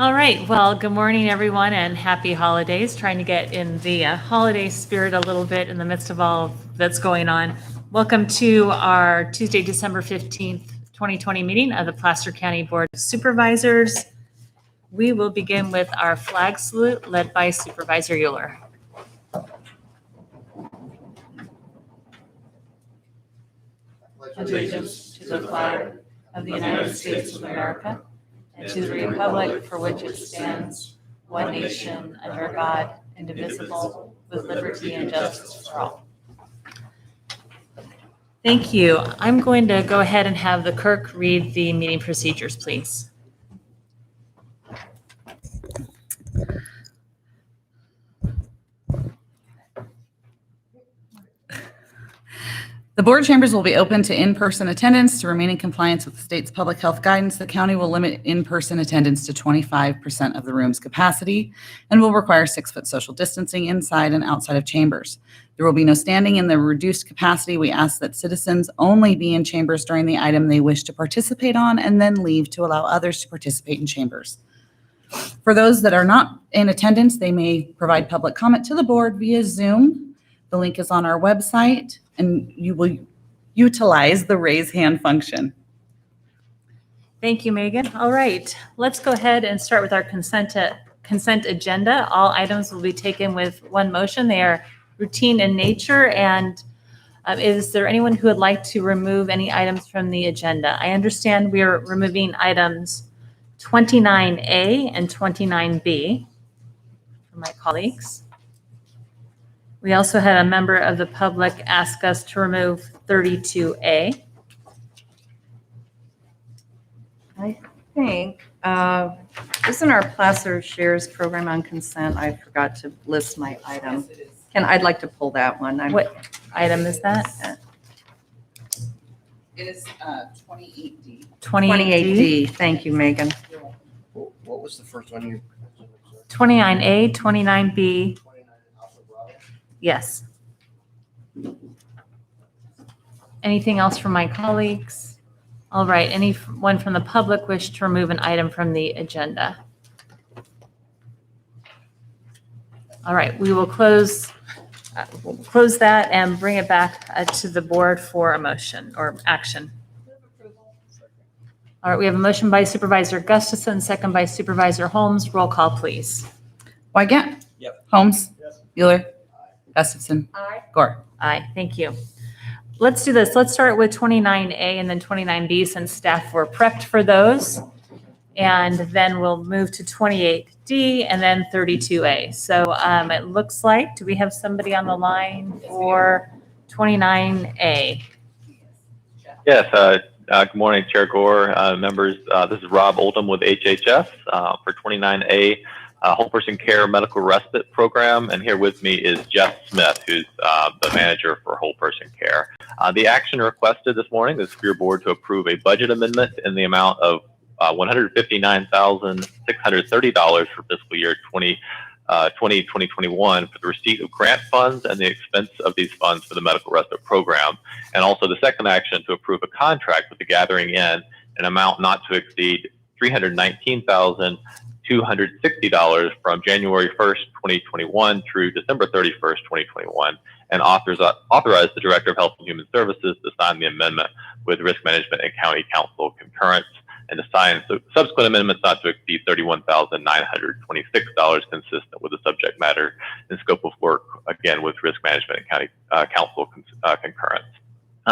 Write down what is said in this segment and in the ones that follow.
All right. Well, good morning, everyone, and happy holidays. Trying to get in the holiday spirit a little bit in the midst of all that's going on. Welcome to our Tuesday, December 15th, 2020 meeting of the Placer County Board of Supervisors. We will begin with our flag salute led by Supervisor Euler. Allegiance to the flag of the United States of America and to the republic for which it stands, one nation, under God, indivisible, with liberty and justice for all. Thank you. I'm going to go ahead and have the clerk read the meeting procedures, please. The board chambers will be open to in-person attendance. To remain in compliance with the state's public health guidance, the county will limit in-person attendance to 25% of the room's capacity and will require 6-foot social distancing inside and outside of chambers. There will be no standing in the reduced capacity. We ask that citizens only be in chambers during the item they wish to participate on and then leave to allow others to participate in chambers. For those that are not in attendance, they may provide public comment to the board via Zoom. The link is on our website, and you will utilize the raise hand function. Thank you, Megan. All right, let's go ahead and start with our consent agenda. All items will be taken with one motion. They are routine in nature. And is there anyone who would like to remove any items from the agenda? I understand we are removing items 29A and 29B from my colleagues. We also had a member of the public ask us to remove 32A. I think, isn't our Placer Shares program on consent? I forgot to list my item. Yes, it is. I'd like to pull that one. What item is that? It is 28D. 28D. Thank you, Megan. What was the first one you? 29A, 29B. 29 Alpha Bravo. Yes. Anything else from my colleagues? All right, anyone from the public wish to remove an item from the agenda? All right, we will close that and bring it back to the board for a motion or action. All right, we have a motion by Supervisor Gustafson, second by Supervisor Holmes. Roll call, please. Wygant? Yep. Holmes? Yes. Euler? Gustafson? Aye. Gore? Aye, thank you. Let's do this. Let's start with 29A and then 29B since staff were prepped for those. And then we'll move to 28D and then 32A. So it looks like, do we have somebody on the line for 29A? Yes. Good morning, Chair Gore, members. This is Rob Oldham with HHS for 29A Whole Person Care Medical Respite Program. And here with me is Jeff Smith, who's the manager for Whole Person Care. The action requested this morning is for your board to approve a budget amendment in the amount of $159,630 for fiscal year 2020-2021 for the receipt of grant funds and the expense of these funds for the medical respite program. And also the second action to approve a contract with the Gathering Inn, an amount not to exceed $319,260 from January 1st, 2021 through December 31st, 2021, and authorize the Director of Health and Human Services to sign the amendment with Risk Management and County Council concurrence, and to sign subsequent amendments not to exceed $31,926 consistent with the subject matter and scope of work, again, with Risk Management and County Council concurrence.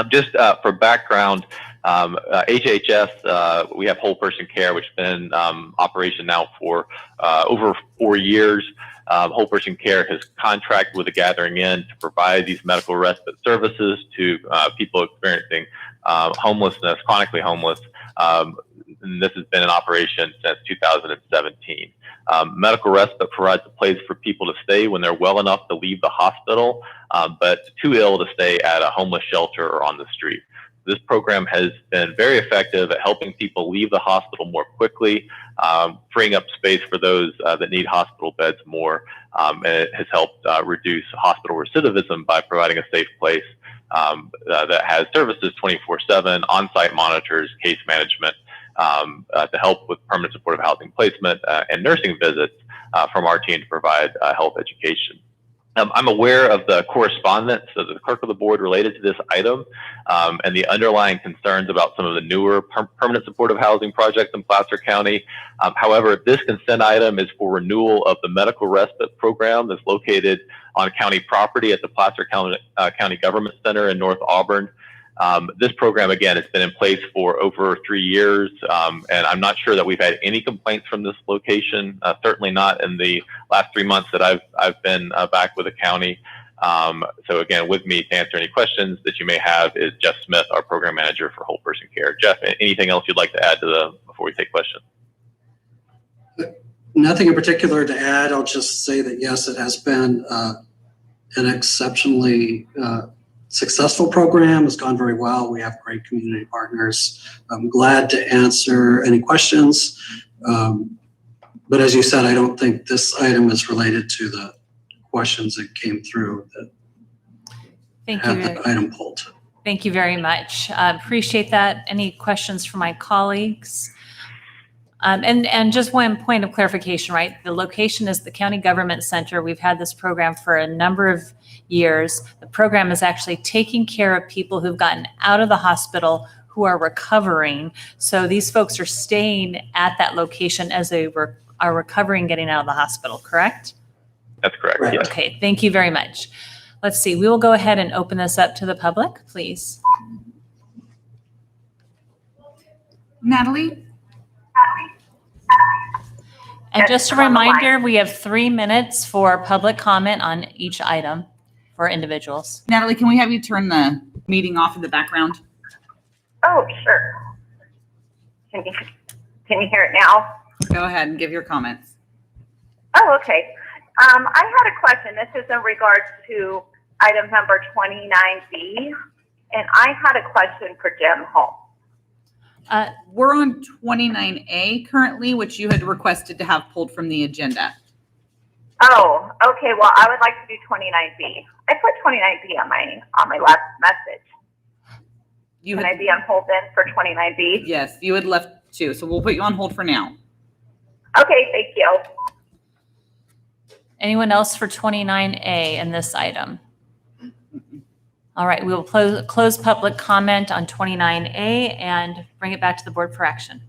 Just for background, HHS, we have Whole Person Care, which has been in operation now for over 4 years. Whole Person Care has contracted with the Gathering Inn to provide these medical respite services to people experiencing homelessness, chronically homeless. And this has been in operation since 2017. Medical respite provides a place for people to stay when they're well enough to leave the hospital, but too ill to stay at a homeless shelter or on the street. This program has been very effective at helping people leave the hospital more quickly, freeing up space for those that need hospital beds more, and it has helped reduce hospital recidivism by providing a safe place that has services 24/7, on-site monitors, case management, to help with permanent supportive housing placement and nursing visits from our team to provide health education. I'm aware of the correspondence of the clerk of the board related to this item and the underlying concerns about some of the newer permanent supportive housing projects in Placer County. However, this consent item is for renewal of the medical respite program that's located on county property at the Placer County Government Center in North Auburn. This program, again, has been in place for over 3 years, and I'm not sure that we've had any complaints from this location, certainly not in the last 3 months that I've been back with the county. So again, with me to answer any questions that you may have is Jeff Smith, our program manager for whole person care. Jeff, anything else you'd like to add to before we take questions? Nothing in particular to add. I'll just say that yes, it has been an exceptionally successful program. It's gone very well. We have great community partners. I'm glad to answer any questions. But as you said, I don't think this item is related to the questions that came through that Thank have you. that item pulled. Thank you very much. Appreciate that. Any questions from my colleagues? And just one point of clarification, right? The location is the County Government Center. We've had this program for a number of years. The program is actually taking care of people who've gotten out of the hospital who are recovering. So these folks are staying at that location as they are recovering, getting out of the hospital, correct? That's correct. Right. Yes. Okay, thank you very much. Let's see, we will go ahead and open this up to the public, please. Natalie? And just a reminder, we have 3 minutes for public comment on each item for individuals. Natalie, can we have you turn the meeting off in the background? Oh, sure. Can you hear it now? Go ahead and give your comments. Oh, okay. I had a question. This is in regards to item number 29B, and I had a question for Jim Holmes. We're on 29A currently, which you had requested to have pulled from the agenda. Oh, okay. Well, I would like to do 29B. I put 29B on my last message. You Can had, I be on hold then for 29B? yes, you had left two, so we'll put you on hold for now. Okay, thank you. Anyone else for 29A in this item? All right, we will close public comment on 29A and bring it back to the board for action.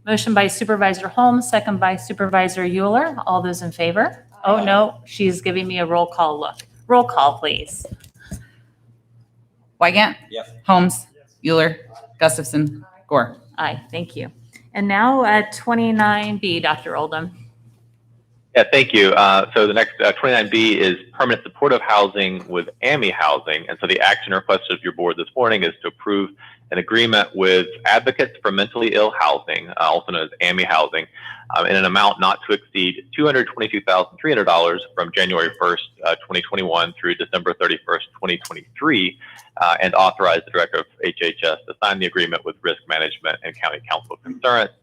Motion by Supervisor Holmes, second by Supervisor Euler. All those in favor? Oh, no, she's giving me a roll call look. Roll call, please. Wygant? Yes. Holmes? Euler? Gustafson? Gore? Aye, thank you. And now at 29B, Dr. Oldham. Yeah, thank you. So the next 29B is permanent supportive housing with AMI housing. And so the action requested of your board this morning is to approve an agreement with Advocates for Mentally Ill Housing, also known as AMI housing, in an amount not to exceed $222,300 from January 1st, 2021 through December 31st, 2023, and authorize the director of HHS to sign the agreement with risk management and county council concurrence,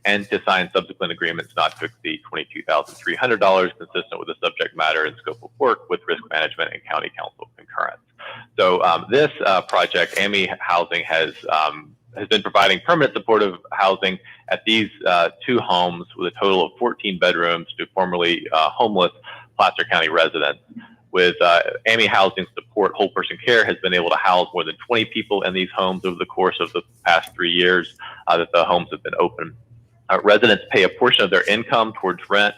and to sign subsequent agreements not to exceed $22,300 consistent with the subject matter and scope of work with risk management and county council concurrence. So this project, AMI Housing, has been providing permanent supportive housing at these 2 homes with a total of 14 bedrooms to formerly homeless Placer County residents. With AMI Housing support, whole person care has been able to house more than 20 people in these homes over the course of the past 3 years that the homes have been open. Residents pay a portion of their income towards rent.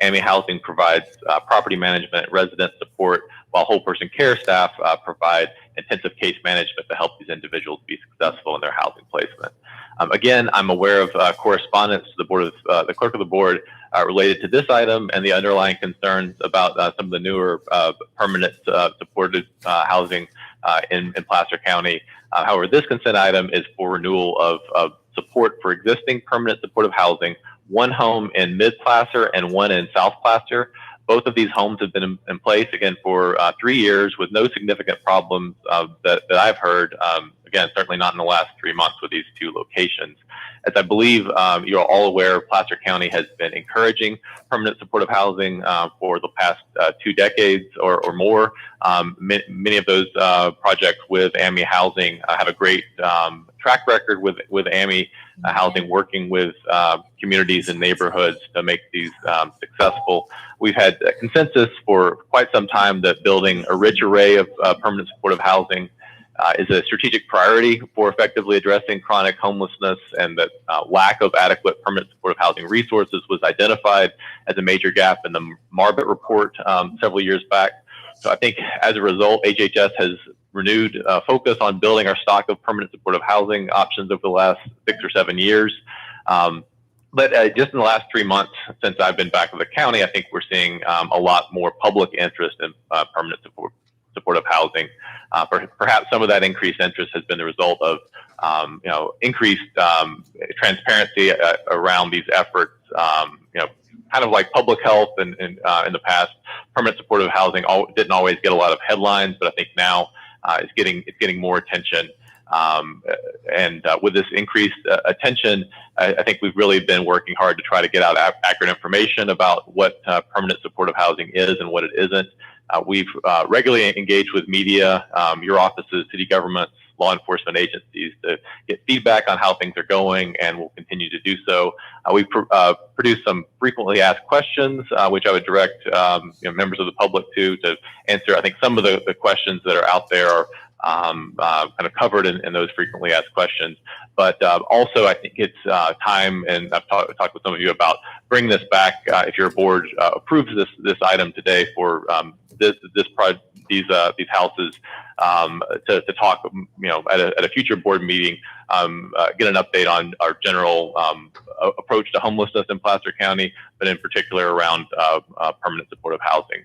AMI Housing provides property management, resident support, while whole person care staff provide intensive case management to help these individuals be successful in their housing placement. Again, I'm aware of correspondence to the board of the clerk of the board related to this item and the underlying concerns about some of the newer permanent supported housing in Placer County. However, this consent item is for renewal of support for existing permanent supportive housing, 1 home in Mid-Placer and 1 in South Placer. Both of these homes have been in place, again, for 3 years with no significant problems that I've heard. Again, certainly not in the last 3 months with these 2 locations. As I believe you're all aware, Placer County has been encouraging permanent supportive housing for the past 2 decades or more. Many of those projects with AMI Housing have a great track record with AMI Housing, working with communities and neighborhoods to make these successful. We've had a consensus for quite some time that building a rich array of permanent supportive housing is a strategic priority for effectively addressing chronic homelessness, and that lack of adequate permanent supportive housing resources was identified as a major gap in the Marbut report several years back. So I think as a result, HHS has renewed focus on building our stock of permanent supportive housing options over the last 6 or 7 years. But just in the last 3 months since I've been back with the county, I think we're seeing a lot more public interest in permanent supportive housing. Perhaps some of that increased interest has been the result of increased transparency around these efforts. Kind of like public health and in the past, permanent supportive housing didn't always get a lot of headlines, but I think now it's getting more attention. And with this increased attention, I think we've really been working hard to try to get out accurate information about what permanent supportive housing is and what it isn't. We've regularly engaged with media, your offices, city governments, law enforcement agencies to get feedback on how things are going, and we'll continue to do so. We've produced some frequently asked questions, which I would direct members of the public to answer. I think some of the questions that are out there are kind of covered in those frequently asked questions. But also, I think it's time, and I've talked with some of you about bringing this back. If your board approves this item today for these houses, to talk, at a future board meeting, get an update on our general approach to homelessness in Placer County, but in particular around permanent supportive housing.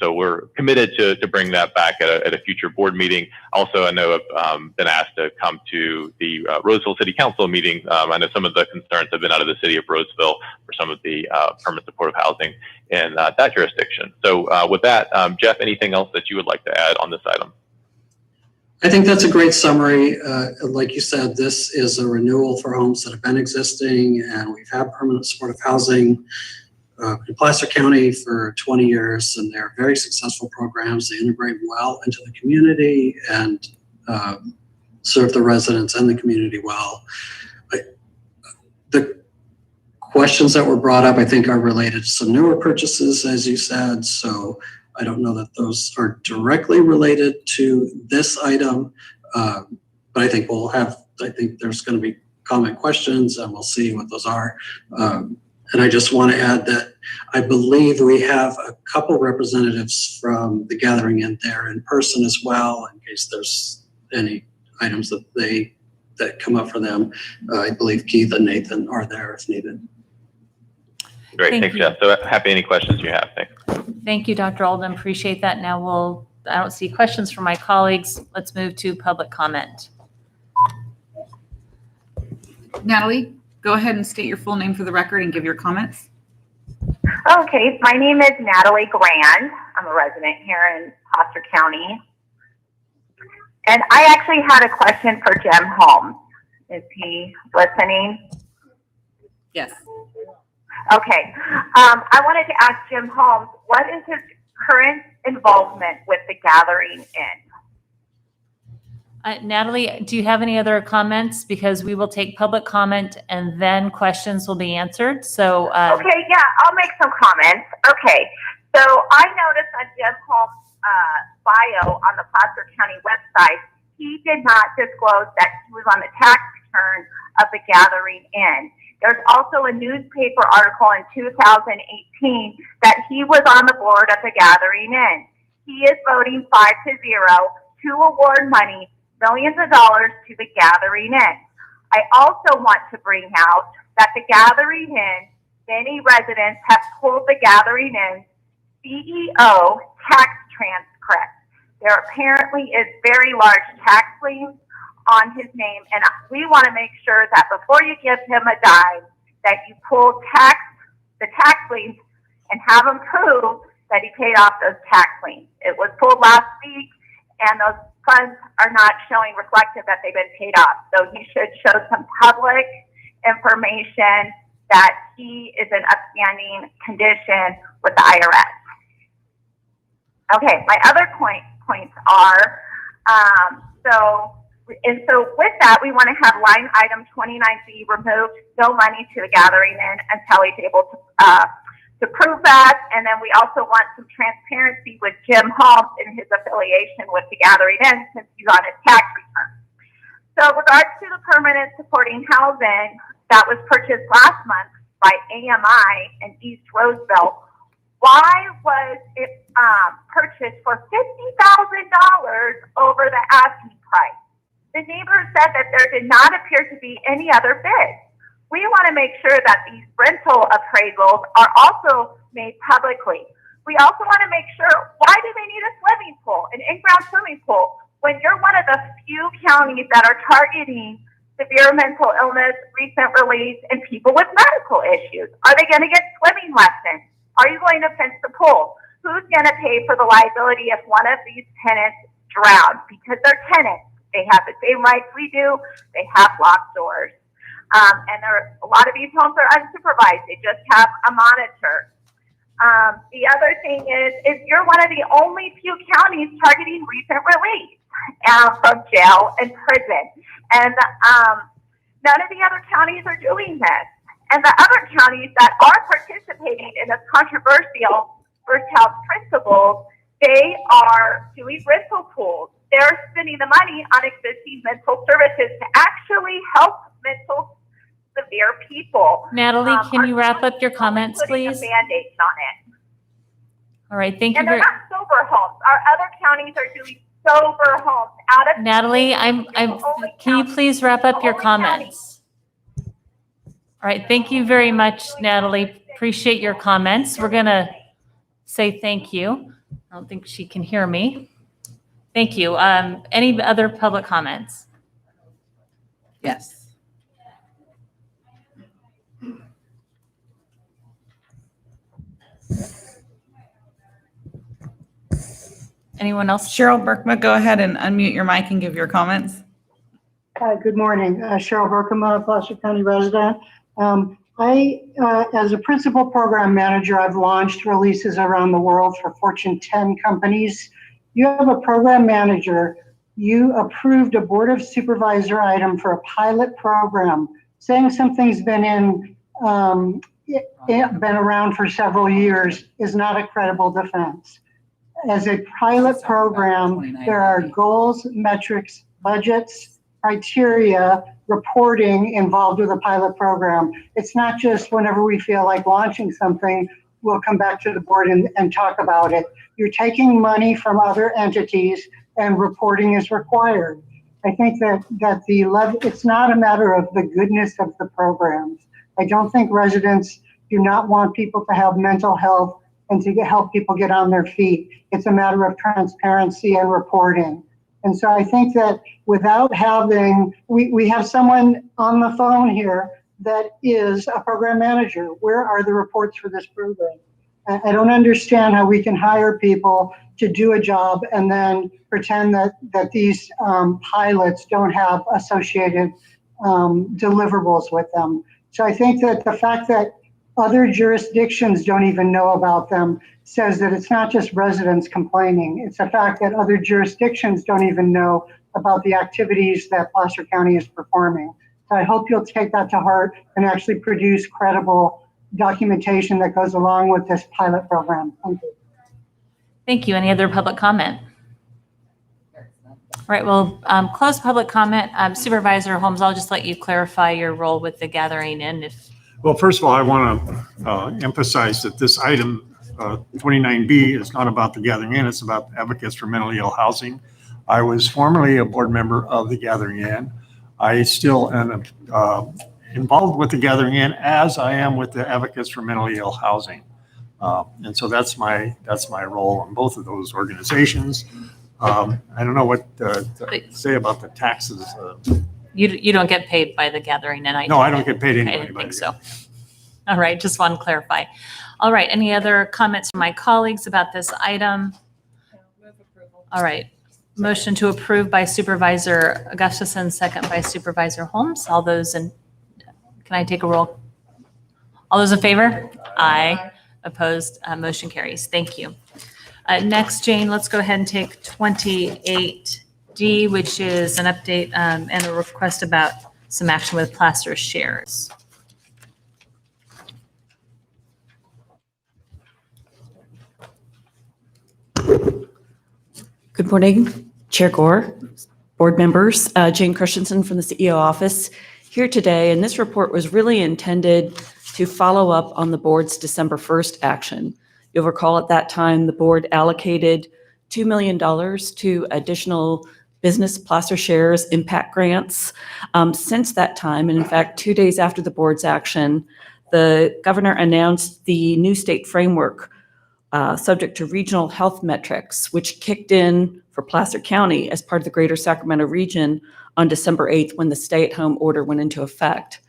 So we're committed to bring that back at a future board meeting. Also, I know I've been asked to come to the Roseville City Council meeting. I know some of the concerns have been out of the city of Roseville for some of the permanent supportive housing in that jurisdiction. So with that, Jeff, anything else that you would like to add on this item? I think that's a great summary. Like you said, this is a renewal for homes that have been existing, and we've had permanent supportive housing in Placer County for 20 years, and they're very successful programs. They integrate well into the community and serve the residents and the community well. The questions that were brought up, I think, are related to some newer purchases, as you said, so I don't know that those are directly related to this item, but I think there's going to be comment questions, and we'll see what those are. And I just want to add that I believe we have a couple representatives from the gathering in there in person as well, in case there's any items that come up for them. I believe Keith and Nathan are there if needed. Great, thanks, Jeff. So happy any questions you have. Thanks. Thank you, Dr. Alden. Appreciate that. Now I don't see questions from my colleagues. Let's move to public comment. Natalie, go ahead and state your full name for the record and give your comments. Okay, my name is Natalie Grand. I'm a resident here in Placer County. And I actually had a question for Jim Holmes. Is he listening? Yes. Okay. I wanted to ask Jim Holmes, what is his current involvement with the Gathering Inn? Natalie, do you have any other comments? Because we will take public comment and then questions will be answered. So, okay, yeah, I'll make some comments. Okay, so I noticed on Jim Holmes' bio on the Placer County website, he did not disclose that he was on the tax return of the Gathering Inn. There's also a newspaper article in 2018 that he was on the board of the Gathering Inn. He is voting 5-0 to award money, millions of dollars, to the Gathering Inn. I also want to bring out that the Gathering Inn, many residents have pulled the Gathering Inn CEO tax transcript. There apparently is very large tax liens on his name, and we want to make sure that before you give him a dime, that you pull the tax liens and have him prove that he paid off those tax liens. It was pulled last week, and those funds are not showing reflective that they've been paid off. So he should show some public information that he is in upstanding condition with the IRS. Okay, my other points are, so And so with that, we want to have line item 29B removed, no money to the gathering in until he's able to prove that. And then we also want some transparency with Jim Holmes in his affiliation with the gathering in since he's on his tax return. So regards to the permanent supporting housing that was purchased last month by AMI in East Roseville, why was it purchased for $50,000 over the asking price? The neighbors said that there did not appear to be any other bids. We want to make sure that these rental appraisals are also made publicly. We also want to make sure, why do they need a swimming pool, an in-ground swimming pool, when you're one of the few counties that are targeting severe mental illness, recent release, and people with medical issues? Are they going to get swimming lessons? Are you going to fence the pool? Who's going to pay for the liability if one of these tenants drowns? Because they're tenants. They have the same rights we do. They have locked doors. And a lot of these homes are unsupervised. They just have a monitor. The other thing is you're one of the only few counties targeting recent release from jail and prison. And none of the other counties are doing this. And the other counties that are participating in this controversial first house principles, they are doing rental pools. They're spending the money on existing mental services to actually help mental severe people. Natalie, can you wrap up your comments, please? Band-aids on it. All right, thank you And they're very not sober homes. Our other counties are doing sober homes out of. Natalie, can you please wrap up your comments? All right, thank you very much, Natalie. Appreciate your comments. We're gonna say thank you. I don't think she can hear me. Thank you. Any other public comments? Yes. Anyone else? Cheryl Berkma, go ahead and unmute your mic and give your comments. Good morning, Cheryl Berkema, Placer County resident. As a principal program manager, I've launched releases around the world for Fortune 10 companies. You have a program manager. You approved a Board of Supervisor item for a pilot program. Saying something's been around for several years is not a credible defense. As a pilot program, there are goals, metrics, budgets, criteria, reporting involved with a pilot program. It's not just whenever we feel like launching something, we'll come back to the board and talk about it. You're taking money from other entities and reporting is required. I think that it's not a matter of the goodness of the programs. I don't think residents do not want people to have mental health and to help people get on their feet. It's a matter of transparency and reporting. And so I think that without having, we have someone on the phone here that is a program manager. Where are the reports for this program? I don't understand how we can hire people to do a job and then pretend that these pilots don't have associated deliverables with them. So I think that the fact that other jurisdictions don't even know about them says that it's not just residents complaining. It's the fact that other jurisdictions don't even know about the activities that Placer County is performing. So I hope you'll take that to heart and actually produce credible documentation that goes along with this pilot program. Thank you. Thank you. Any other public comment? All right, we'll close public comment. Supervisor Holmes, I'll just let you clarify your role with the gathering in. Well, first of all, I want to emphasize that this item 29B is not about the gathering in, it's about advocates for mentally ill housing. I was formerly a board member of the gathering in. I still am involved with the gathering in as I am with the advocates for mentally ill housing. And so that's my role in both of those organizations. I don't know what to say about the taxes. You don't get paid by the gathering in. No, I don't get paid I anybody. didn't think so. All right, just want to clarify. All right, any other comments from my colleagues about this item? All right, motion to approve by Supervisor Gustafson, second by Supervisor Holmes. All those in, can I take a roll? All those in favor? Aye. Opposed? Motion carries. Thank you. Next, Jane, let's go ahead and take 28 D, which is an update and a request about some action with plaster shares. Good morning, Chair Gore, board members. Jane Christensen from the CEO office here today, and this report was really intended to follow up on the board's December 1st action. You'll recall at that time the board allocated $2 million to additional business plaster shares impact grants. Since that time, and in fact 2 days after the board's action, the governor announced the new state framework subject to regional health metrics, which kicked in for Placer County as part of the Greater Sacramento region on December 8th when the stay-at-home order went into effect.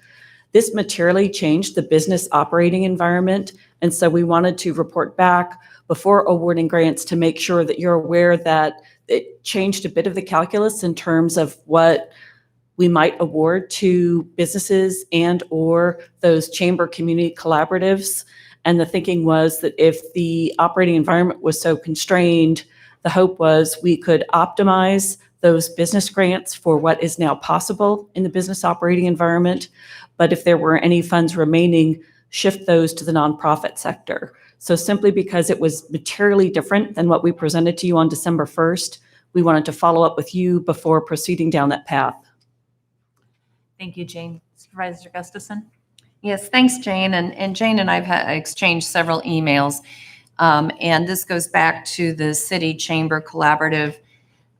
This materially changed the business operating environment, and so we wanted to report back before awarding grants to make sure that you're aware that it changed a bit of the calculus in terms of what we might award to businesses and or those chamber community collaboratives. And the thinking was that if the operating environment was so constrained, the hope was we could optimize those business grants for what is now possible in the business operating environment. But if there were any funds remaining, shift those to the nonprofit sector. So simply because it was materially different than what we presented to you on December 1st, we wanted to follow up with you before proceeding down that path. Thank you, Jane. Supervisor Gustafson? Yes, thanks, Jane. And Jane and I've exchanged several emails. And this goes back to the city chamber collaborative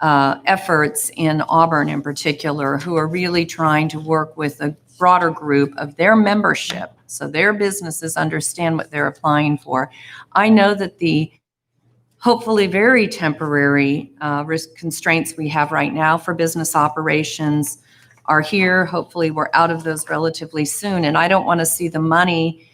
efforts in Auburn in particular, who are really trying to work with a broader group of their membership so their businesses understand what they're applying for. I know that the hopefully very temporary risk constraints we have right now for business operations are here. Hopefully we're out of those relatively soon. And I don't want to see the money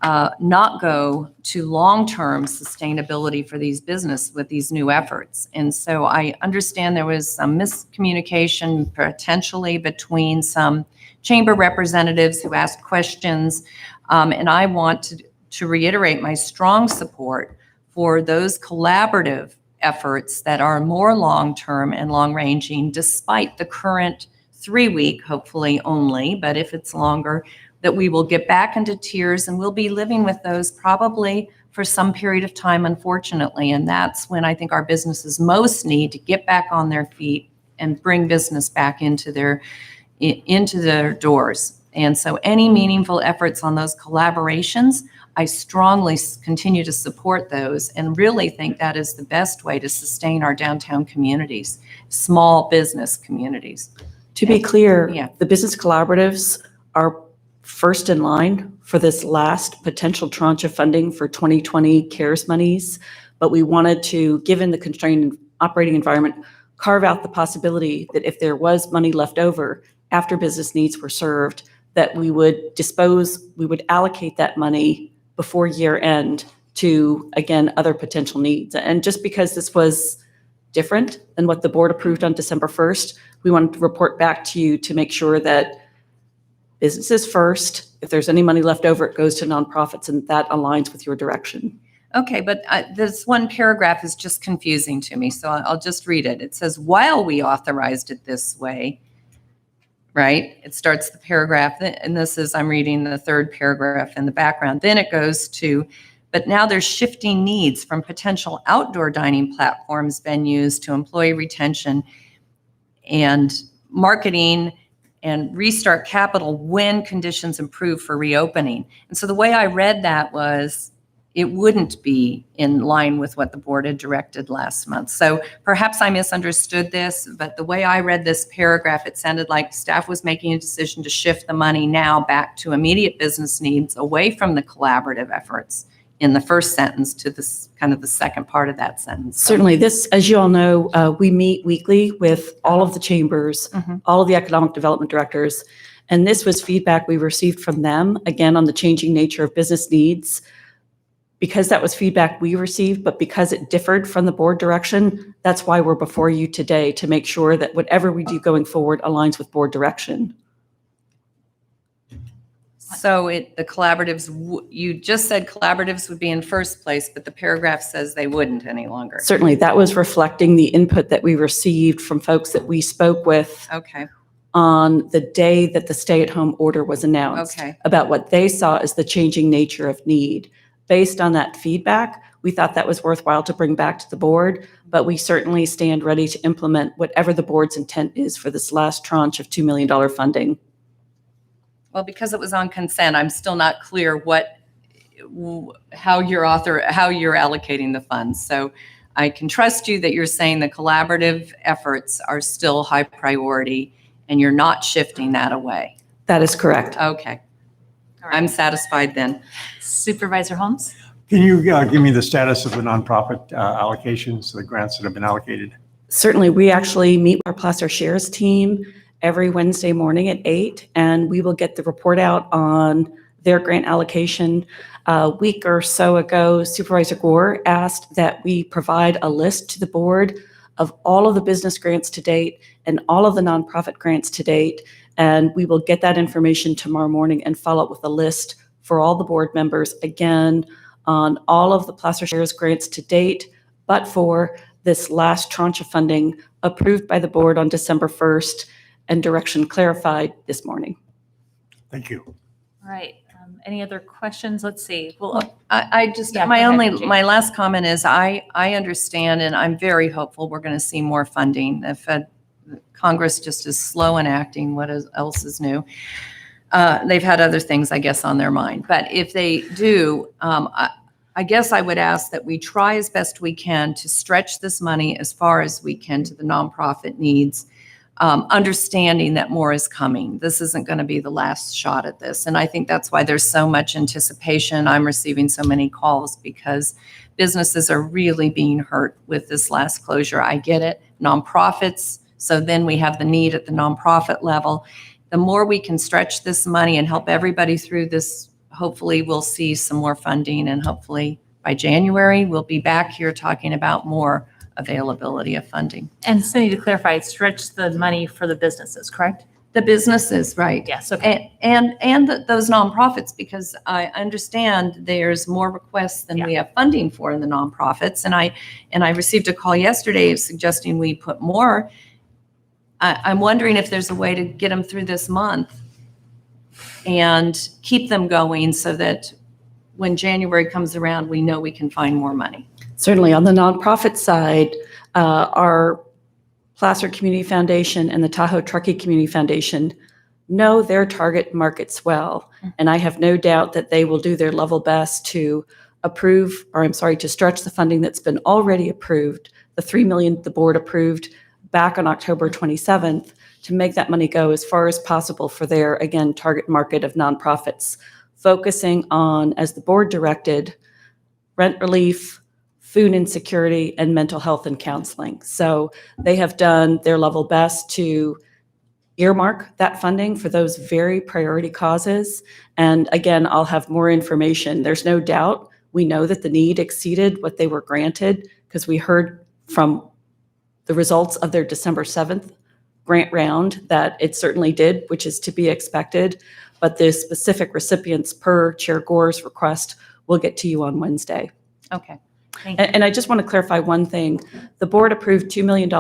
not go to long-term sustainability for these businesses with these new efforts. And so I understand there was some miscommunication potentially between some chamber representatives who asked questions. And I want to reiterate my strong support for those collaborative efforts that are more long-term and long-ranging, despite the current 3-week, hopefully only, but if it's longer, that we will get back into tiers and we'll be living with those probably for some period of time, unfortunately. And that's when I think our businesses most need to get back on their feet and bring business back into their doors. And so any meaningful efforts on those collaborations, I strongly continue to support those and really think that is the best way to sustain our downtown communities, small business communities. To be clear, Yeah. the business collaboratives are first in line for this last potential tranche of funding for 2020 CARES monies, but we wanted to, given the constrained operating environment, carve out the possibility that if there was money left over after business needs were served, that we would allocate that money before year end to, again, other potential needs. And just because this was different than what the board approved on December 1st, we wanted to report back to you to make sure that businesses first, if there's any money left over, it goes to nonprofits, and that aligns with your direction. Okay, but this one paragraph is just confusing to me, so I'll just read it. It says, while we authorized it this way, right? It starts the paragraph, and this is, I'm reading the third paragraph in the background. Then it goes to, but now there's shifting needs from potential outdoor dining platforms, venues, to employee retention and marketing and restart capital when conditions improve for reopening. And so the way I read that was it wouldn't be in line with what the board had directed last month. So perhaps I misunderstood this, but the way I read this paragraph, it sounded like staff was making a decision to shift the money now back to immediate business needs away from the collaborative efforts in the first sentence to this kind of the second part of that sentence. So, Certainly, this, as you all know, we meet weekly with all of the chambers, all of the economic development directors, and this was feedback we received from them, again, on the changing nature of business needs. Because that was feedback we received, but because it differed from the board direction, that's why we're before you today, to make sure that whatever we do going forward aligns with board direction. So the collaboratives, you just said collaboratives would be in first place, but the paragraph says they wouldn't any longer. Certainly, that was reflecting the input that we received from folks that we spoke with Okay, on the day that the stay-at-home order was announced. Okay. About what they saw as the changing nature of need. Based on that feedback, we thought that was worthwhile to bring back to the board, but we certainly stand ready to implement whatever the board's intent is for this last tranche of $2 million funding. well, because it was on consent, I'm still not clear how you're allocating the funds. So I can trust you that you're saying the collaborative efforts are still high priority and you're not shifting that away. That is correct. Okay, All right. I'm satisfied then. Supervisor Holmes? Can you give me the status of the nonprofit allocations, the grants that have been allocated? Certainly, we actually meet with our Placer Shares team every Wednesday morning at 8, and we will get the report out on their grant allocation. A week or so ago, Supervisor Gore asked that we provide a list to the board of all of the business grants to date and all of the nonprofit grants to date, and we will get that information tomorrow morning and follow up with a list for all the board members, again, on all of the Placer Shares grants to date, but for this last tranche of funding approved by the board on December 1st and direction clarified this morning. Thank you. All right. Any other questions? Let's see. Well, I just, Yeah, my go ahead, only, Jane. my last comment is I understand and I'm very hopeful we're going to see more funding. If Congress just is slow in acting, else is new? They've had other things, I guess, on their mind. But if they do, I guess I would ask that we try as best we can to stretch this money as far as we can to the nonprofit needs, understanding that more is coming. This isn't going to be the last shot at this. And I think that's why there's so much anticipation. I'm receiving so many calls because businesses are really being hurt with this last closure. I get it. Nonprofits. So then we have the need at the nonprofit level. The more we can stretch this money and help everybody through this, hopefully we'll see some more funding, and hopefully by January, we'll be back here talking about more availability of funding. and Cindy, to clarify, stretch the money for the businesses, correct? The businesses, right. Yes, okay. And those nonprofits, because I understand there's more requests than we have funding for in the nonprofits. And I received a call yesterday suggesting we put more. I'm wondering if there's a way to get them through this month and keep them going so that when January comes around, we know we can find more money. Certainly, on the nonprofit side, our Placer Community Foundation and the Tahoe Truckee Community Foundation know their target markets well. And I have no doubt that they will do their level best to to stretch the funding that's been already approved, the $3 million the board approved back on October 27th, to make that money go as far as possible for their, again, target market of nonprofits, focusing on, as the board directed, rent relief, food insecurity, and mental health and counseling. So they have done their level best to earmark that funding for those very priority causes. And again, I'll have more information. There's no doubt we know that the need exceeded what they were granted because we heard from the results of their December 7th grant round that it certainly did, which is to be expected. But the specific recipients per Chair Gore's request will get to you on Wednesday. Okay. Thank you. And I just want to clarify one thing. The board approved $2 million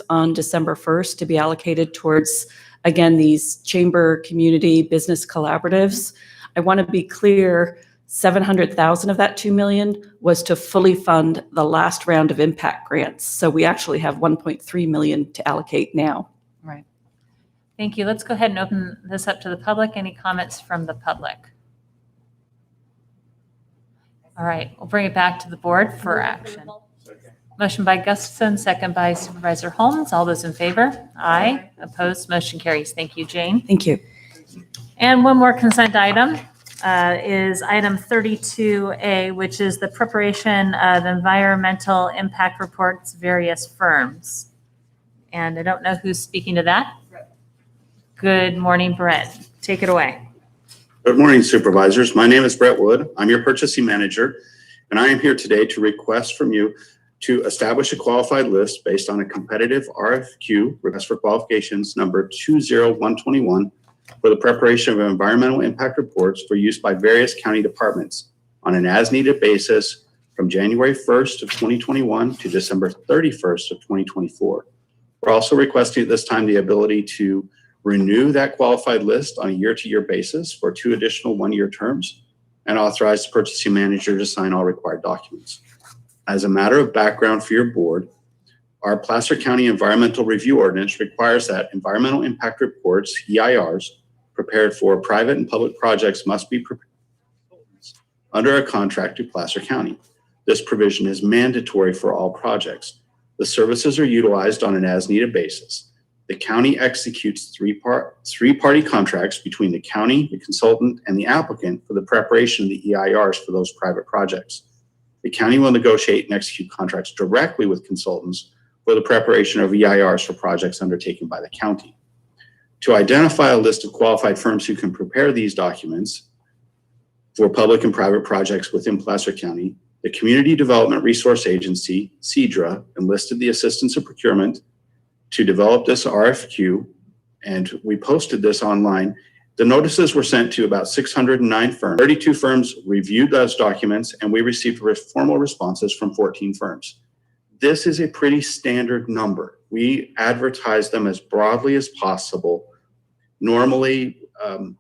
on December 1st to be allocated towards, again, these chamber community business collaboratives. I want to be clear, $700,000 of that $2 million was to fully fund the last round of impact grants. So we actually have $1.3 million to allocate now. Right. Thank you. Let's go ahead and open this up to the public. Any comments from the public? All right, we'll bring it back to the board for action. Motion by Gustafson, second by Supervisor Holmes. All those in favor? Aye. Opposed? Motion carries. Thank you, Jane. Thank you. And one more consent item is item 32A, which is the preparation of environmental impact reports, various firms. And I don't know who's speaking to that. Good morning, Brett. Take it away. Good morning, supervisors. My name is Brett Wood. I'm your purchasing manager, and I am here today to request from you to establish a qualified list based on a competitive RFQ, request for qualifications number 20121, for the preparation of environmental impact reports for use by various county departments on an as-needed basis from January 1st of 2021 to December 31st of 2024. We're also requesting at this time the ability to renew that qualified list on a year-to-year basis for 2 additional 1-year terms and authorize the purchasing manager to sign all required documents. As a matter of background for your board, our Placer County Environmental Review Ordinance requires that environmental impact reports, EIRs, prepared for private and public projects must be prepared under a contract to Placer County. This provision is mandatory for all projects. The services are utilized on an as-needed basis. The county executes three-party contracts between the county, the consultant, and the applicant for the preparation of the EIRs for those private projects. The county will negotiate and execute contracts directly with consultants for the preparation of EIRs for projects undertaken by the county. To identify a list of qualified firms who can prepare these documents for public and private projects within Placer County, the Community Development Resource Agency, CDRA, enlisted the assistance of procurement to develop this RFQ, and we posted this online. The notices were sent to about 609 firms. 32 firms reviewed those documents, and we received formal responses from 14 firms. This is a pretty standard number. We advertise them as broadly as possible. Normally,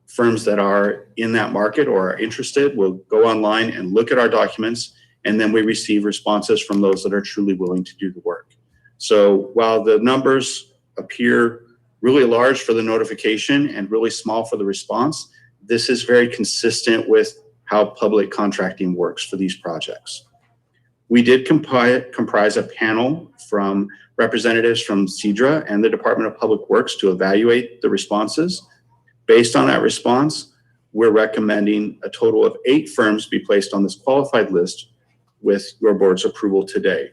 firms that are in that market or are interested will go online and look at our documents, and then we receive responses from those that are truly willing to do the work. So while the numbers appear really large for the notification and really small for the response, this is very consistent with how public contracting works for these projects. We did comprise a panel from representatives from CDRA and the Department of Public Works to evaluate the responses. Based on that response, we're recommending a total of 8 firms be placed on this qualified list with your board's approval today.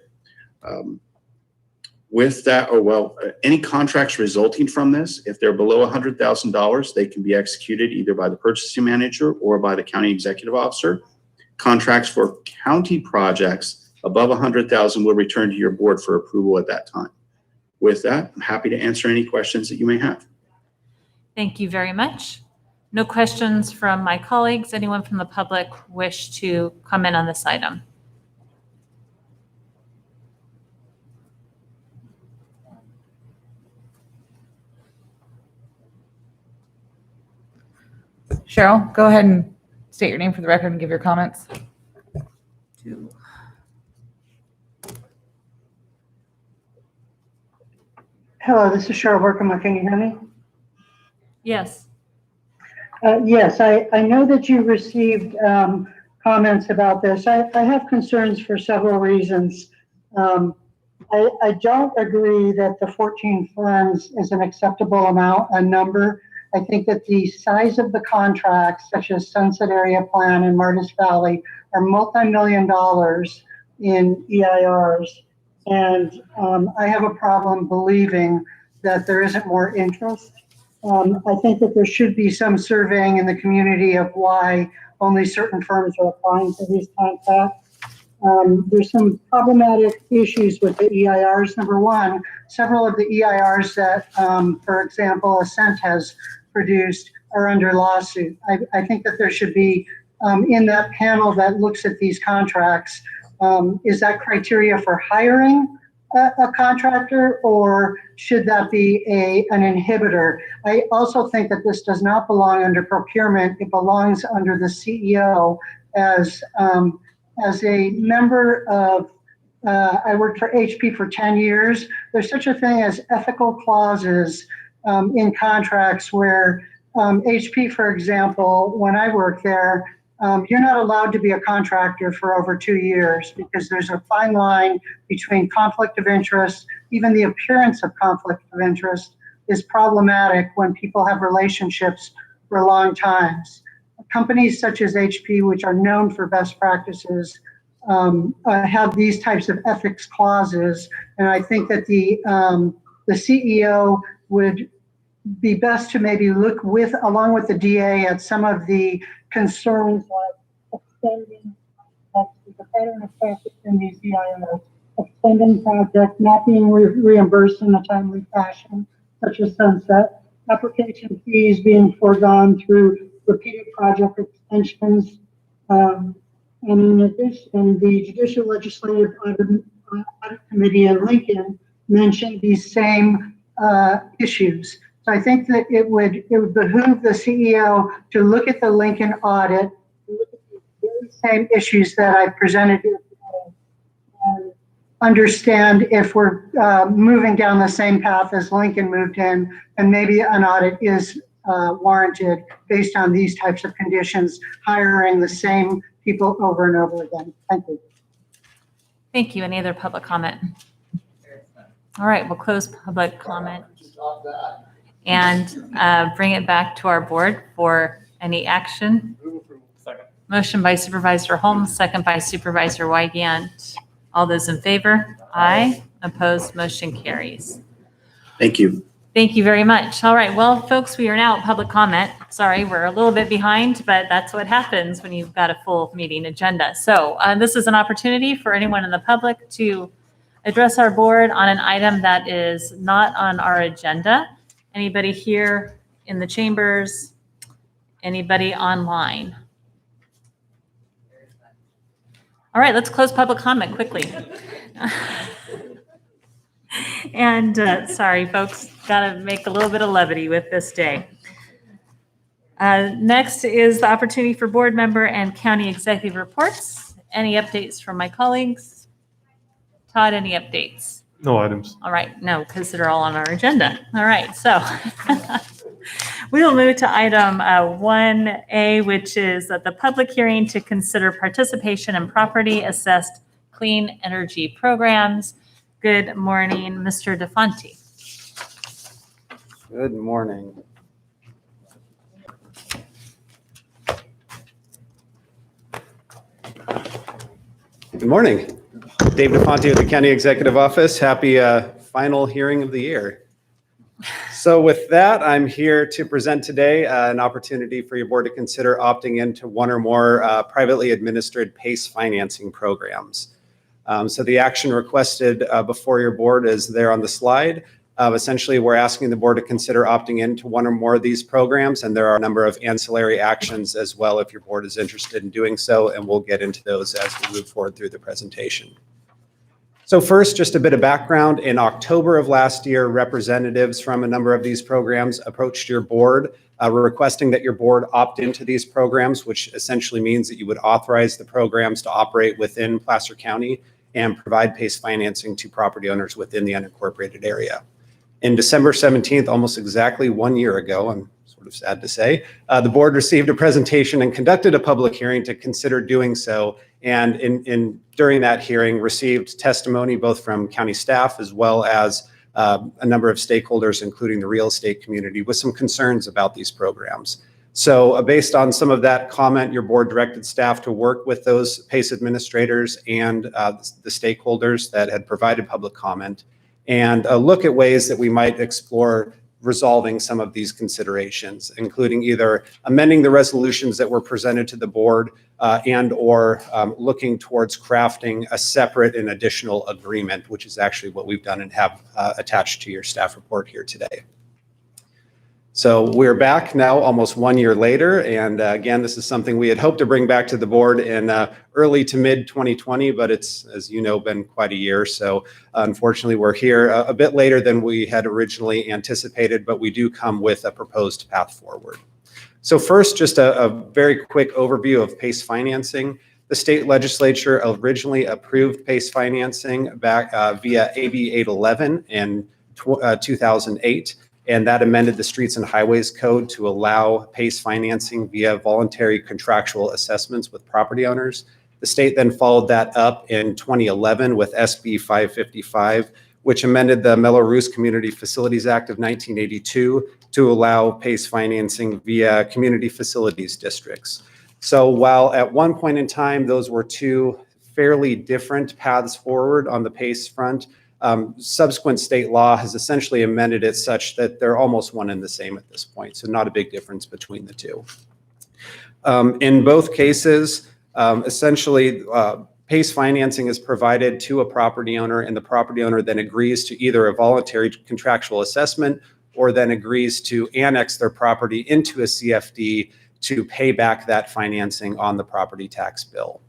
With that, any contracts resulting from this, if they're below $100,000, they can be executed either by the purchasing manager or by the county executive officer. Contracts for county projects above $100,000 will return to your board for approval at that time. With that, I'm happy to answer any questions that you may have. Thank you very much. No questions from my colleagues. Anyone from the public wish to comment on this item? Cheryl, go ahead and state your name for the record and give your comments. Hello, this is Cheryl Berkema. Can you hear me? Yes. Yes, I know that you received comments about this. I have concerns for several reasons. I don't agree that the 14 firms is an acceptable number. I think that the size of the contracts, such as Sunset Area Plan and Martis Valley, are multi-million dollars in EIRs. And I have a problem believing that there isn't more interest. I think that there should be some surveying in the community of why only certain firms are applying for these contracts. There's some problematic issues with the EIRs. Number one, several of the EIRs that, for example, Ascent has produced are under lawsuit. I think that there should be, in that panel that looks at these contracts, is that criteria for hiring a contractor, or should that be an inhibitor? I also think that this does not belong under procurement. It belongs under the CEO as a member of, I worked for HP for 10 years. There's such a thing as ethical clauses in contracts where HP, for example, when I worked there, you're not allowed to be a contractor for over 2 years because there's a fine line between conflict of interest. Even the appearance of conflict of interest is problematic when people have relationships for long times. Companies such as HP, which are known for best practices, have these types of ethics clauses. And I think that the CEO would be best to maybe look along with the DA at some of the concerns like extending the pattern of practice in these EIRs, extending projects, not being reimbursed in a timely fashion, such as Sunset. application fees being foregone through repeated project extensions. And in addition, the Judicial Legislative Audit Committee in Lincoln mentioned these same issues. So I think that it would behoove the CEO to look at the Lincoln audit, look at the very same issues that I presented here today, and understand if we're moving down the same path as Lincoln moved in, and maybe an audit is warranted based on these types of conditions, hiring the same people over and over again. Thank you. Thank you. Any other public comment? All right, we'll close public comment and bring it back to our board for any action. Motion by Supervisor Holmes, second by Supervisor Wygant. All those in favor? Aye. Opposed? Motion carries. Thank you. Thank you very much. All right, well, folks, we are now at public comment. Sorry, we're a little bit behind, but that's what happens when you've got a full meeting agenda. So this is an opportunity for anyone in the public to address our board on an item that is not on our agenda. Anybody here in the chambers? Anybody online? All right, let's close public comment quickly. And sorry, folks, got to make a little bit of levity with this day. Next is the opportunity for board member and county executive reports. Any updates from my colleagues? Todd, any updates? No items. All right, no, because they're all on our agenda. All right, so we will move to item 1A, which is the public hearing to consider participation in property assessed clean energy programs. Good morning, Mr. DeFonte. Good morning. Good morning. Dave DeFonte with the County Executive Office. Happy final hearing of the year. So with that, I'm here to present today an opportunity for your board to consider opting into one or more privately administered PACE financing programs. So the action requested before your board is there on the slide. Essentially, we're asking the board to consider opting into one or more of these programs, and there are a number of ancillary actions as well if your board is interested in doing so, and we'll get into those as we move forward through the presentation. So first, just a bit of background. In October of last year, representatives from a number of these programs approached your board requesting that your board opt into these programs, which essentially means that you would authorize the programs to operate within Placer County and provide PACE financing to property owners within the unincorporated area. In December 17th, almost exactly 1 year ago, I'm sort of sad to say, the board received a presentation and conducted a public hearing to consider doing so. And during that hearing, received testimony both from county staff as well as a number of stakeholders, including the real estate community, with some concerns about these programs. So based on some of that comment, your board directed staff to work with those PACE administrators and the stakeholders that had provided public comment and look at ways that we might explore resolving some of these considerations, including either amending the resolutions that were presented to the board and or looking towards crafting a separate and additional agreement, which is actually what we've done and have attached to your staff report here today. So we're back now almost 1 year later. And again, this is something we had hoped to bring back to the board in early to mid 2020, but it's, as you know, been quite a year. So unfortunately, we're here a bit later than we had originally anticipated, but we do come with a proposed path forward. So first, just a very quick overview of PACE financing. The state legislature originally approved PACE financing back via AB 811 in 2008. And that amended the Streets and Highways Code to allow PACE financing via voluntary contractual assessments with property owners. The state then followed that up in 2011 with SB 555, which amended the Mello-Roos Community Facilities Act of 1982 to allow PACE financing via community facilities districts. So while at one point in time, those were two fairly different paths forward on the PACE front, subsequent state law has essentially amended it such that they're almost one and the same at this point. So not a big difference between the two. In both cases, essentially PACE financing is provided to a property owner and the property owner then agrees to either a voluntary contractual assessment or then agrees to annex their property into a CFD to pay back that financing on the property tax bill.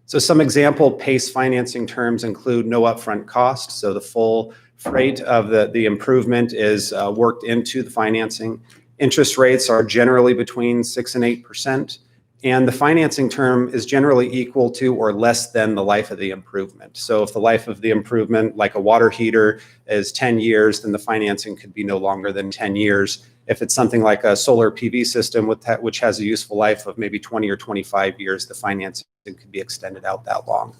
So some example PACE financing terms include no upfront cost. So the full freight of the improvement is worked into the financing. Interest rates are generally between 6 and 8%. And the financing term is generally equal to or less than the life of the improvement. So if the life of the improvement, like a water heater, is 10 years, then the financing could be no longer than 10 years. If it's something like a solar PV system which has a useful life of maybe 20 or 25 years, the financing could be extended out that long.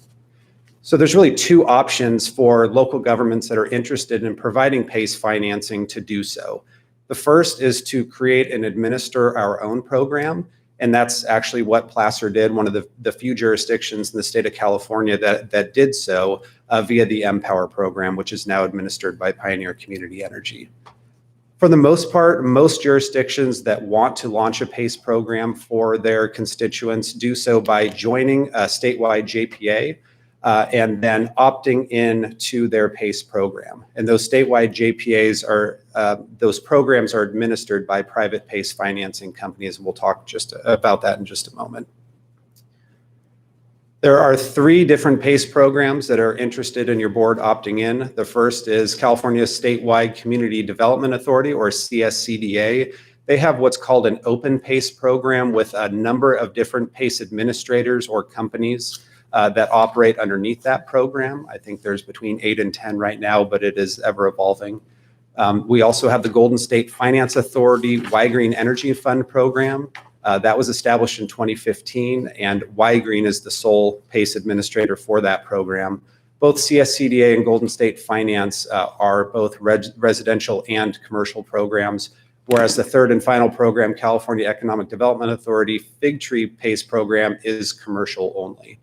So there's really two options for local governments that are interested in providing PACE financing to do so. The first is to create and administer our own program. And that's actually what Placer did, one of the few jurisdictions in the state of California that did so via the MPower program, which is now administered by Pioneer Community Energy. For the most part, most jurisdictions that want to launch a PACE program for their constituents do so by joining a statewide JPA and then opting in to their PACE program. And those statewide JPAs those programs are administered by private PACE financing companies. And we'll talk just about that in just a moment. There are 3 different PACE programs that are interested in your board opting in. The first is California Statewide Community Development Authority, or CSCDA. They have what's called an open PACE program with a number of different PACE administrators or companies that operate underneath that program. I think there's between 8 and 10 right now, but it is ever evolving. We also have the Golden State Finance Authority Y-Green Energy Fund program. That was established in 2015, and Y-Green is the sole PACE administrator for that program. Both CSCDA and Golden State Finance are both residential and commercial programs, whereas the third and final program, California Economic Development Authority Fig Tree PACE program, is commercial only.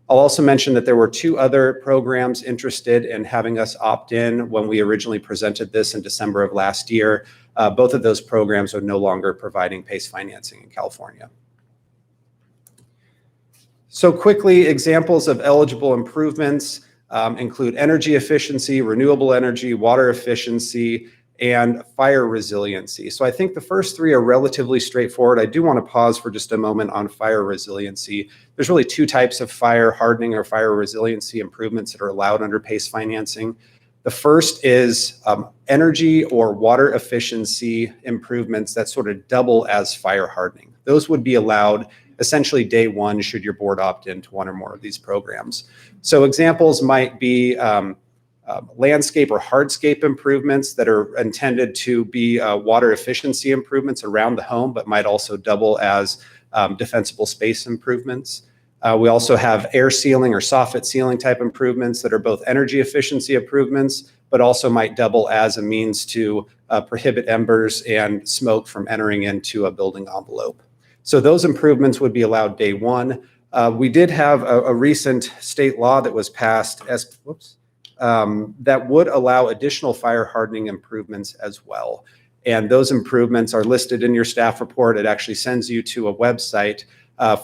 I'll also mention that there were 2 other programs interested in having us opt in when we originally presented this in December of last year. Both of those programs are no longer providing PACE financing in California. So quickly, examples of eligible improvements include energy efficiency, renewable energy, water efficiency, and fire resiliency. So I think the first 3 are relatively straightforward. I do want to pause for just a moment on fire resiliency. There's really 2 types of fire hardening or fire resiliency improvements that are allowed under PACE financing. The first is energy or water efficiency improvements that sort of double as fire hardening. Those would be allowed essentially day one should your board opt into one or more of these programs. So examples might be landscape or hardscape improvements that are intended to be water efficiency improvements around the home, but might also double as defensible space improvements. We also have air sealing or soffit sealing type improvements that are both energy efficiency improvements, but also might double as a means to prohibit embers and smoke from entering into a building envelope. So those improvements would be allowed day one. We did have a recent state law that was passed that would allow additional fire hardening improvements as well. And those improvements are listed in your staff report. It actually sends you to a website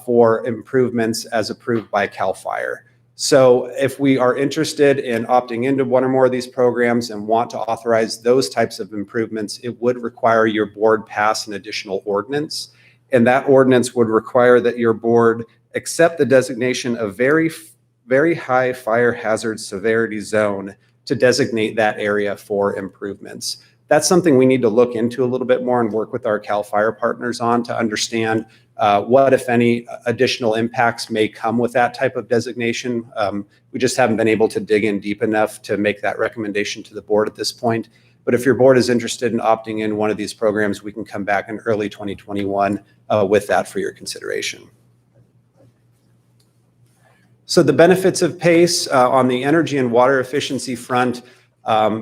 for improvements as approved by CAL FIRE. So if we are interested in opting into one or more of these programs and want to authorize those types of improvements, it would require your board pass an additional ordinance. And that ordinance would require that your board accept the designation of very high fire hazard severity zone to designate that area for improvements. That's something we need to look into a little bit more and work with our CAL FIRE partners on to understand what, if any, additional impacts may come with that type of designation. We just haven't been able to dig in deep enough to make that recommendation to the board at this point. But if your board is interested in opting in one of these programs, we can come back in early 2021 with that for your consideration. So the benefits of PACE on the energy and water efficiency front,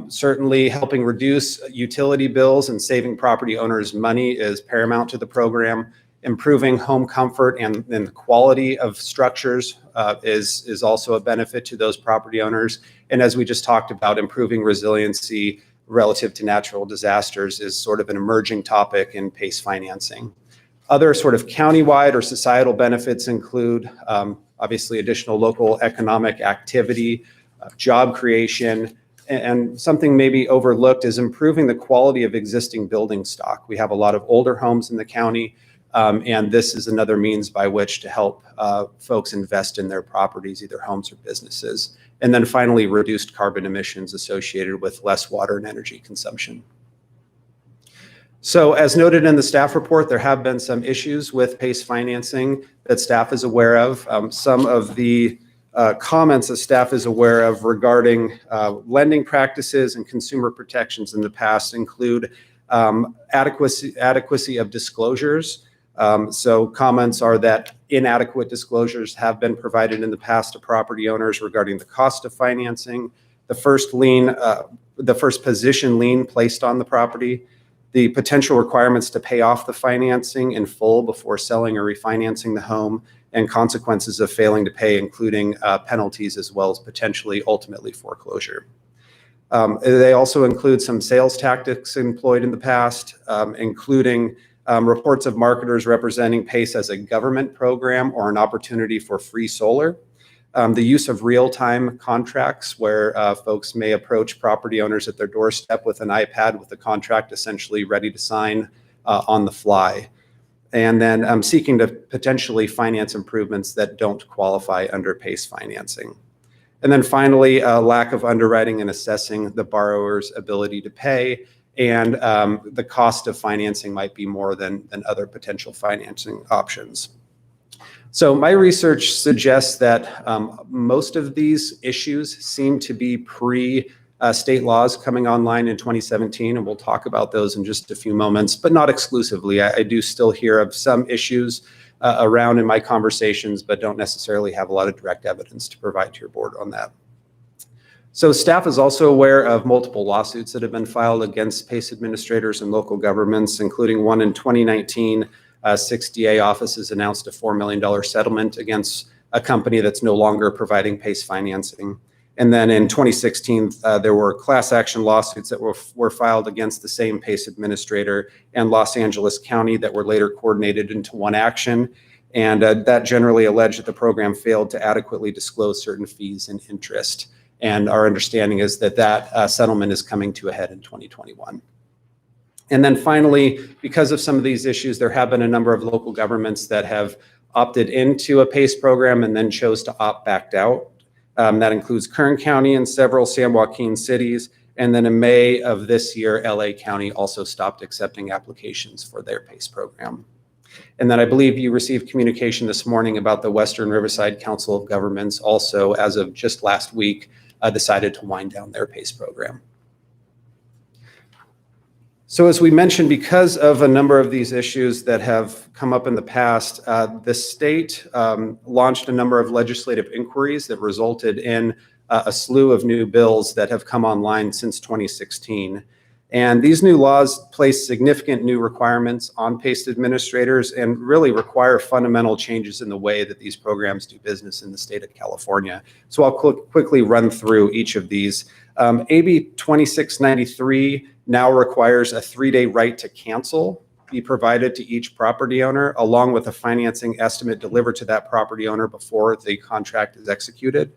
certainly helping reduce utility bills and saving property owners money is paramount to the program. Improving home comfort and the quality of structures is also a benefit to those property owners. And as we just talked about, improving resiliency relative to natural disasters is sort of an emerging topic in PACE financing. Other sort of countywide or societal benefits include obviously additional local economic activity, job creation, and something maybe overlooked is improving the quality of existing building stock. We have a lot of older homes in the county, and this is another means by which to help folks invest in their properties, either homes or businesses. And then finally, reduced carbon emissions associated with less water and energy consumption. So as noted in the staff report, there have been some issues with PACE financing that staff is aware of. Some of the comments that staff is aware of regarding lending practices and consumer protections in the past include adequacy of disclosures. So comments are that inadequate disclosures have been provided in the past to property owners regarding the cost of financing, the first position lien placed on the property, the potential requirements to pay off the financing in full before selling or refinancing the home, and consequences of failing to pay, including penalties as well as potentially ultimately foreclosure. They also include some sales tactics employed in the past, including reports of marketers representing PACE as a government program or an opportunity for free solar. The use of real-time contracts where folks may approach property owners at their doorstep with an iPad with the contract essentially ready to sign on the fly. And then seeking to potentially finance improvements that don't qualify under PACE financing. And then finally, lack of underwriting and assessing the borrower's ability to pay, and the cost of financing might be more than other potential financing options. So my research suggests that most of these issues seem to be pre-state laws coming online in 2017, and we'll talk about those in just a few moments, but not exclusively. I do still hear of some issues around in my conversations, but don't necessarily have a lot of direct evidence to provide to your board on that. So staff is also aware of multiple lawsuits that have been filed against PACE administrators and local governments, including one in 2019. 6 DA offices announced a $4 million settlement against a company that's no longer providing PACE financing. And then in 2016, there were class action lawsuits that were filed against the same PACE administrator and Los Angeles County that were later coordinated into one action. And that generally alleged that the program failed to adequately disclose certain fees and interest. And our understanding is that that settlement is coming to a head in 2021. And then finally, because of some of these issues, there have been a number of local governments that have opted into a PACE program and then chose to opt back out. That includes Kern County and several San Joaquin cities. And then in May of this year, LA County also stopped accepting applications for their PACE program. And then I believe you received communication this morning about the Western Riverside Council of Governments also, as of just last week, decided to wind down their PACE program. So as we mentioned, because of a number of these issues that have come up in the past, the state launched a number of legislative inquiries that resulted in a slew of new bills that have come online since 2016. And these new laws place significant new requirements on PACE administrators and really require fundamental changes in the way that these programs do business in the state of California. So I'll quickly run through each of these. AB 2693 now requires a 3-day right to cancel be provided to each property owner, along with a financing estimate delivered to that property owner before the contract is executed.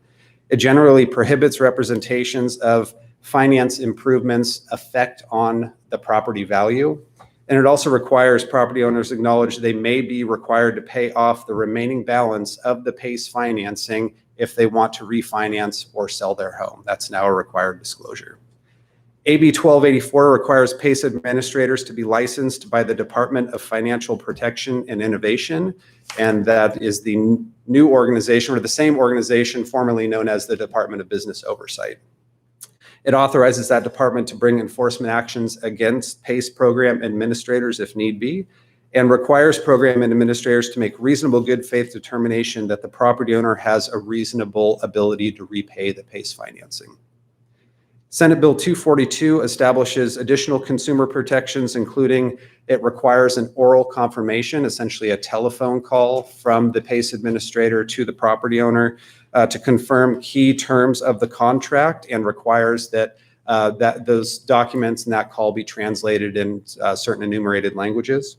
It generally prohibits representations of finance improvements effect on the property value. And it also requires property owners acknowledge they may be required to pay off the remaining balance of the PACE financing if they want to refinance or sell their home. That's now a required disclosure. AB 1284 requires PACE administrators to be licensed by the Department of Financial Protection and Innovation. And that is the new organization, or the same organization formerly known as the Department of Business Oversight. It authorizes that department to bring enforcement actions against PACE program administrators if need be, and requires program administrators to make reasonable good faith determination that the property owner has a reasonable ability to repay the PACE financing. Senate Bill 242 establishes additional consumer protections, including it requires an oral confirmation, essentially a telephone call from the PACE administrator to the property owner to confirm key terms of the contract, and requires that those documents and that call be translated in certain enumerated languages.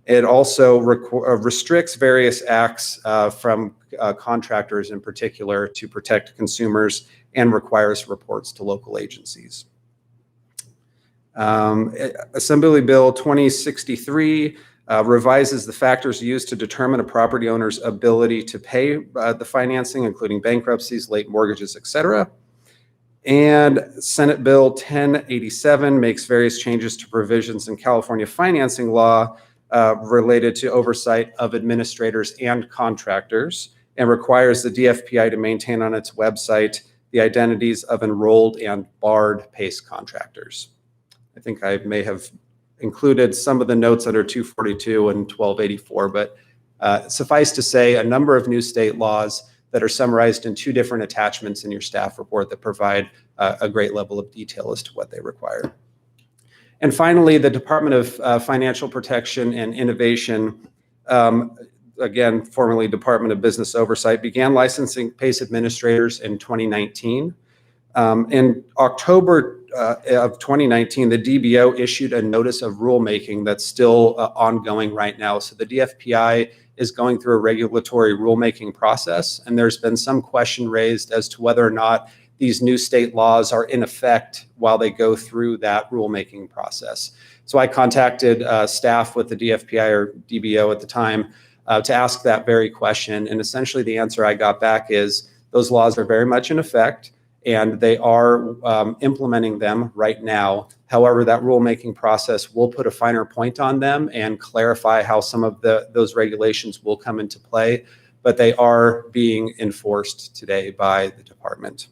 It also restricts various acts from contractors in particular to protect consumers and requires reports to local agencies. Assembly Bill 2063 revises the factors used to determine a property owner's ability to pay the financing, including bankruptcies, late mortgages, etc. And Senate Bill 1087 makes various changes to provisions in California financing law related to oversight of administrators and contractors, and requires the DFPI to maintain on its website the identities of enrolled and barred PACE contractors. I think I may have included some of the notes under 242 and 1284, but suffice to say, a number of new state laws that are summarized in 2 different attachments in your staff report that provide a great level of detail as to what they require. And finally, the Department of Financial Protection and Innovation, again, formerly Department of Business Oversight, began licensing PACE administrators in 2019. In October of 2019, the DBO issued a notice of rulemaking that's still ongoing right now. So the DFPI is going through a regulatory rulemaking process, and there's been some question raised as to whether or not these new state laws are in effect while they go through that rulemaking process. So I contacted staff with the DFPI or DBO at the time to ask that very question, and essentially the answer I got back is those laws are very much in effect, and they are implementing them right now. However, that rulemaking process will put a finer point on them and clarify how some of those regulations will come into play, but they are being enforced today by the department.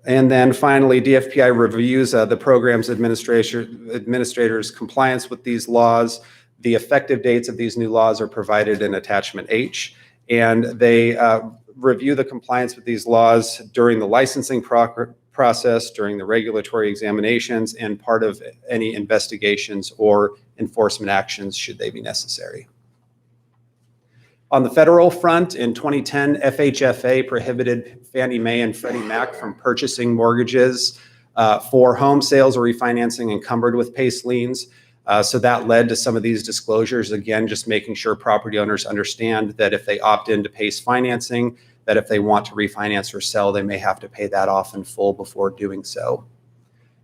And then finally, DFPI reviews the program's administrators' compliance with these laws. The effective dates of these new laws are provided in Attachment H, and they review the compliance with these laws during the licensing process, during the regulatory examinations, and part of any investigations or enforcement actions should they be necessary. On the federal front, in 2010, FHFA prohibited Fannie Mae and Freddie Mac from purchasing mortgages for home sales or refinancing encumbered with PACE liens. So that led to some of these disclosures, again, just making sure property owners understand that if they opt into PACE financing, that if they want to refinance or sell, they may have to pay that off in full before doing so.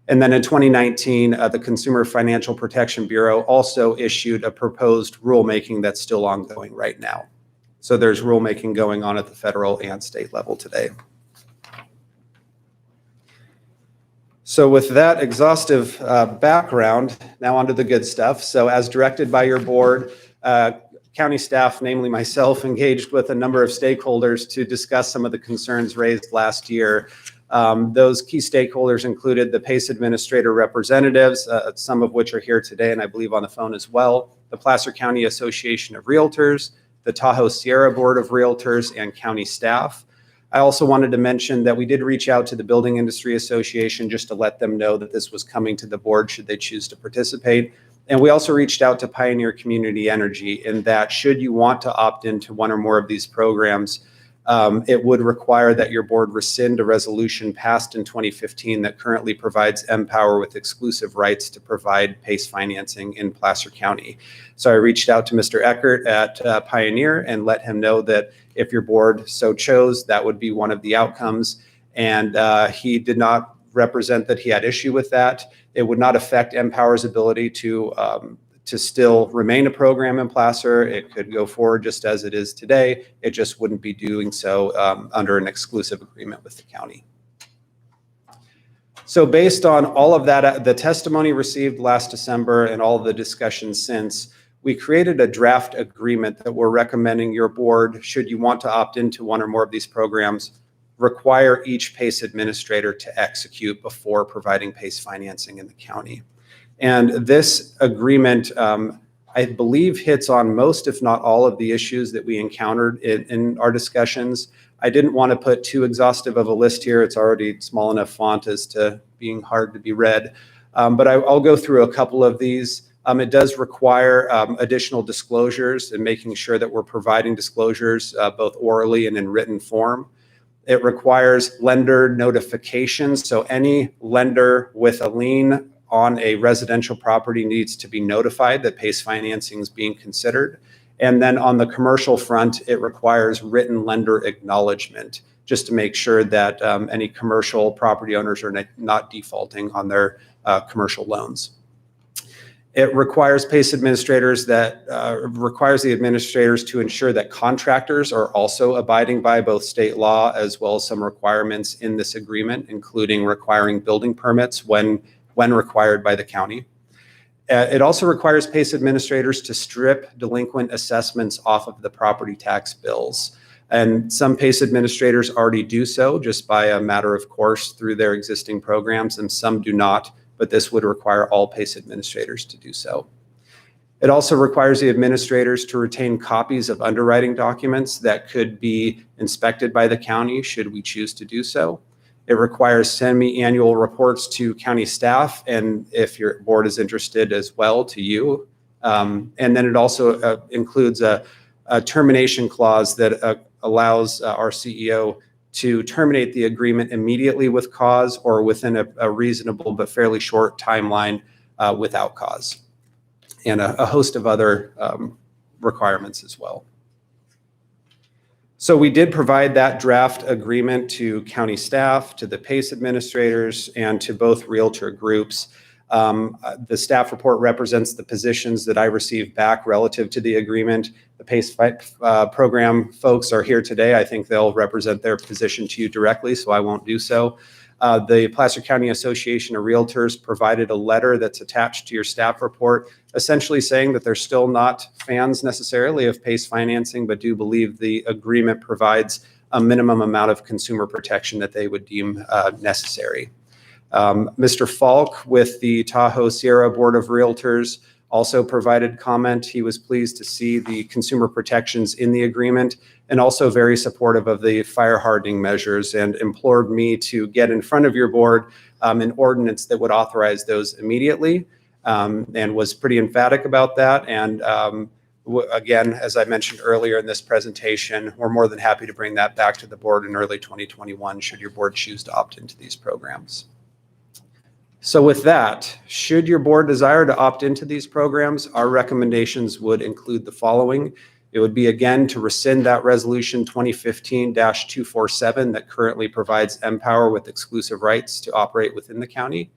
And then in 2019, the Consumer Financial Protection Bureau also issued a proposed rulemaking that's still ongoing right now. So there's rulemaking going on at the federal and state level today. So with that exhaustive background, now onto the good stuff. So as directed by your board, county staff, namely myself, engaged with a number of stakeholders to discuss some of the concerns raised last year. Those key stakeholders included the PACE administrator representatives, some of which are here today and I believe on the phone as well, the Placer County Association of Realtors, the Tahoe Sierra Board of Realtors, and county staff. I also wanted to mention that we did reach out to the Building Industry Association just to let them know that this was coming to the board should they choose to participate. And we also reached out to Pioneer Community Energy in that should you want to opt into one or more of these programs, it would require that your board rescind a resolution passed in 2015 that currently provides Empower with exclusive rights to provide PACE financing in Placer County. So I reached out to Mr. Eckert at Pioneer and let him know that if your board so chose, that would be one of the outcomes. And he did not represent that he had issue with that. It would not affect Empower's ability to still remain a program in Placer. It could go forward just as it is today. It just wouldn't be doing so under an exclusive agreement with the county. So based on all of that, the testimony received last December and all the discussions since, we created a draft agreement that we're recommending your board, should you want to opt into one or more of these programs, require each PACE administrator to execute before providing PACE financing in the county. And this agreement, I believe, hits on most, if not all, of the issues that we encountered in our discussions. I didn't want to put too exhaustive of a list here. It's already small enough font as to being hard to be read. But I'll go through a couple of these. It does require additional disclosures and making sure that we're providing disclosures both orally and in written form. It requires lender notifications. So any lender with a lien on a residential property needs to be notified that PACE financing is being considered. And then on the commercial front, it requires written lender acknowledgement just to make sure that any commercial property owners are not defaulting on their commercial loans. It requires PACE administrators requires the administrators to ensure that contractors are also abiding by both state law as well as some requirements in this agreement, including requiring building permits when required by the county. It also requires PACE administrators to strip delinquent assessments off of the property tax bills. And some PACE administrators already do so just by a matter of course through their existing programs, and some do not, but this would require all PACE administrators to do so. It also requires the administrators to retain copies of underwriting documents that could be inspected by the county should we choose to do so. It requires semi-annual reports to county staff, and if your board is interested as well, to you. And then it also includes a termination clause that allows our CEO to terminate the agreement immediately with cause or within a reasonable but fairly short timeline without cause, and a host of other requirements as well. So we did provide that draft agreement to county staff, to the PACE administrators, and to both realtor groups. The staff report represents the positions that I received back relative to the agreement. The PACE program folks are here today. I think they'll represent their position to you directly, so I won't do so. The Placer County Association of Realtors provided a letter that's attached to your staff report, essentially saying that they're still not fans necessarily of PACE financing, but do believe the agreement provides a minimum amount of consumer protection that they would deem necessary. Mr. Falk with the Tahoe Sierra Board of Realtors also provided comment. He was pleased to see the consumer protections in the agreement and also very supportive of the fire hardening measures, and implored me to get in front of your board an ordinance that would authorize those immediately, and was pretty emphatic about that. And again, as I mentioned earlier in this presentation, we're more than happy to bring that back to the board in early 2021 should your board choose to opt into these programs. So with that, should your board desire to opt into these programs, our recommendations would include the following. It would be, again, to rescind that resolution 2015-247 that currently provides Empower with exclusive rights to operate within the county.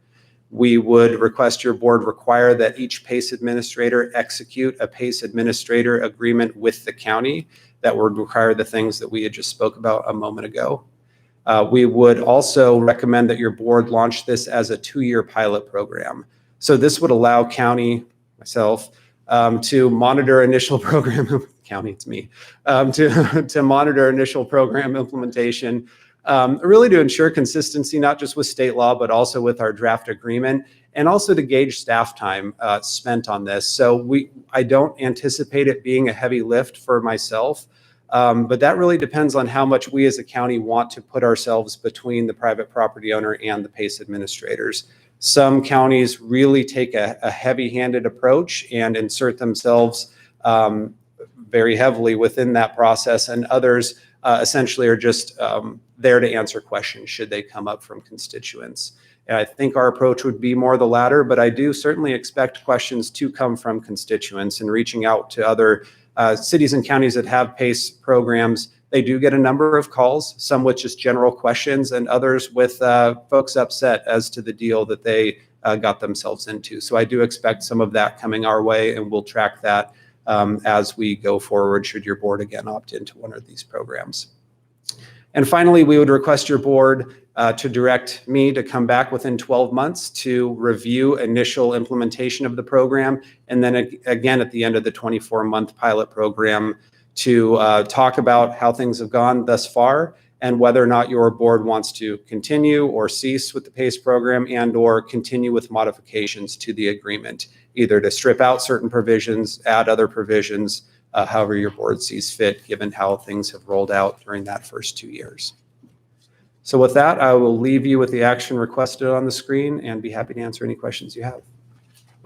We would request your board require that each PACE administrator execute a PACE administrator agreement with the county that would require the things that we had just spoke about a moment ago. We would also recommend that your board launch this as a 2-year pilot program. So this would allow myself, to monitor initial program, it's me, to monitor initial program implementation, really to ensure consistency, not just with state law, but also with our draft agreement, and also to gauge staff time spent on this. So I don't anticipate it being a heavy lift for myself. But that really depends on how much we as a county want to put ourselves between the private property owner and the PACE administrators. Some counties really take a heavy-handed approach and insert themselves very heavily within that process, and others essentially are just there to answer questions should they come up from constituents. And I think our approach would be more the latter, but I do certainly expect questions to come from constituents, and reaching out to other cities and counties that have PACE programs. They do get a number of calls, some with just general questions, and others with folks upset as to the deal that they got themselves into. So I do expect some of that coming our way, and we'll track that as we go forward should your board again opt into one of these programs. And finally, we would request your board to direct me to come back within 12 months to review initial implementation of the program, and then again at the end of the 24-month pilot program to talk about how things have gone thus far and whether or not your board wants to continue or cease with the PACE program and or continue with modifications to the agreement, either to strip out certain provisions, add other provisions, however your board sees fit, given how things have rolled out during that first 2 years. So with that, I will leave you with the action requested on the screen and be happy to answer any questions you have.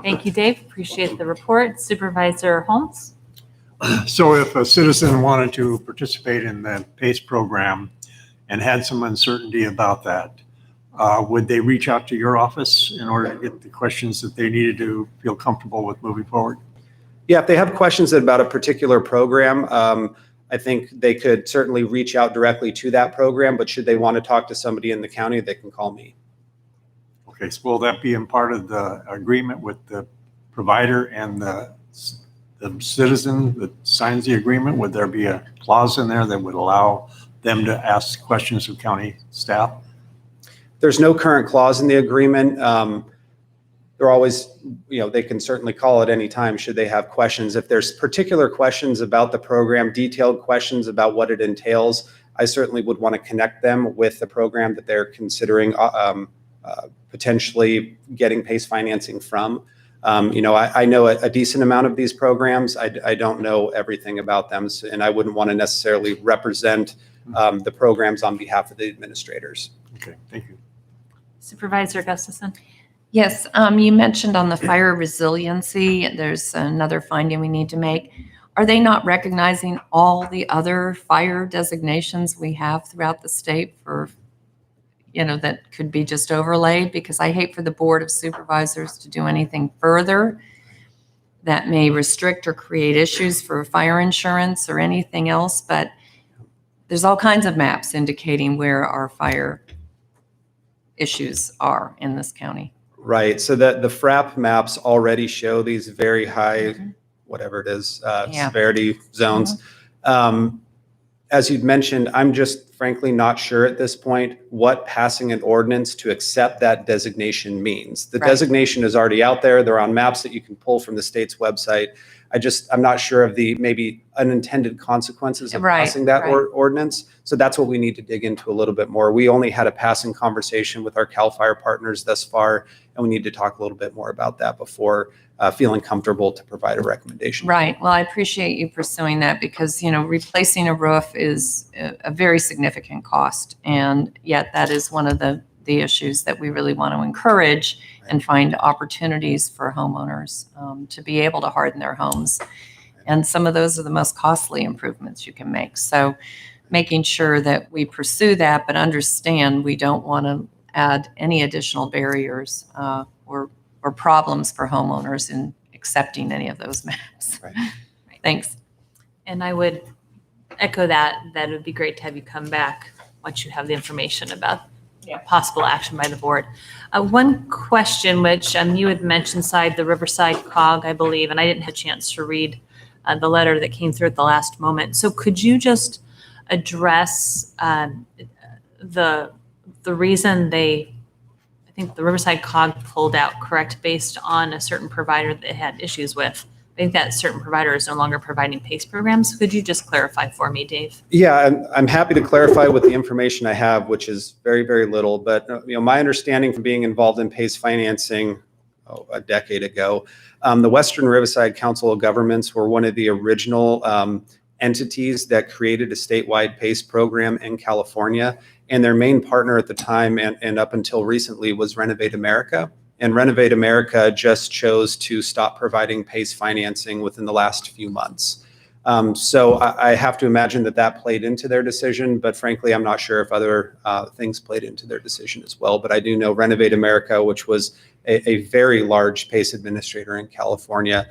Thank you, Dave. Appreciate the report. Supervisor Holmes? So if a citizen wanted to participate in the PACE program and had some uncertainty about that, would they reach out to your office in order to get the questions that they needed to feel comfortable with moving forward? Yeah, if they have questions about a particular program, I think they could certainly reach out directly to that program, but should they want to talk to somebody in the county, they can call me. Okay, so will that be in part of the agreement with the provider and the citizen that signs the agreement? Would there be a clause in there that would allow them to ask questions of county staff? There's no current clause in the agreement. They're always, they can certainly call at any time should they have questions. If there's particular questions about the program, detailed questions about what it entails, I certainly would want to connect them with the program that they're considering potentially getting PACE financing from. I know a decent amount of these programs. I don't know everything about them, and I wouldn't want to necessarily represent the programs on behalf of the administrators. Okay, thank you. Supervisor Gustafson. Yes, you mentioned on the fire resiliency, there's another finding we need to make. Are they not recognizing all the other fire designations we have throughout the state for, that could be just overlaid? Because I hate for the Board of Supervisors to do anything further that may restrict or create issues for fire insurance or anything else, but there's all kinds of maps indicating where our fire issues are in this county. Right. So that the FRAP maps already show these very high, whatever it is, severity zones. As you'd mentioned, I'm just frankly not sure at this point what passing an ordinance to accept that designation means. The designation is already out there. They're on maps that you can pull from the state's website. I'm not sure of the maybe unintended consequences of passing that ordinance. So that's what we need to dig into a little bit more. We only had a passing conversation with our CAL FIRE partners thus far, and we need to talk a little bit more about that before feeling comfortable to provide a recommendation. Right. Well, I appreciate you pursuing that because, replacing a roof is a very significant cost. And yet that is one of the issues that we really want to encourage and find opportunities for homeowners to be able to harden their homes. And some of those are the most costly improvements you can make. So making sure that we pursue that, but understand we don't want to add any additional barriers or problems for homeowners in accepting any of those maps. Right. Thanks. And I would echo that it would be great to have you come back once you have the information about possible action by the board. One question which you had mentioned inside the Riverside COG, I believe, and I didn't have a chance to read the letter that came through at the last moment. So could you just address the reason I think the Riverside COG pulled out, correct, based on a certain provider that it had issues with? I think that certain provider is no longer providing PACE programs. Could you just clarify for me, Dave? Yeah, I'm happy to clarify with the information I have, which is very, very little. But my understanding from being involved in PACE financing a decade ago, the Western Riverside Council of Governments were one of the original entities that created a statewide PACE program in California. And their main partner at the time and up until recently was Renovate America. And Renovate America just chose to stop providing PACE financing within the last few months. So I have to imagine that played into their decision, but frankly, I'm not sure if other things played into their decision as well. But I do know Renovate America, which was a very large PACE administrator in California,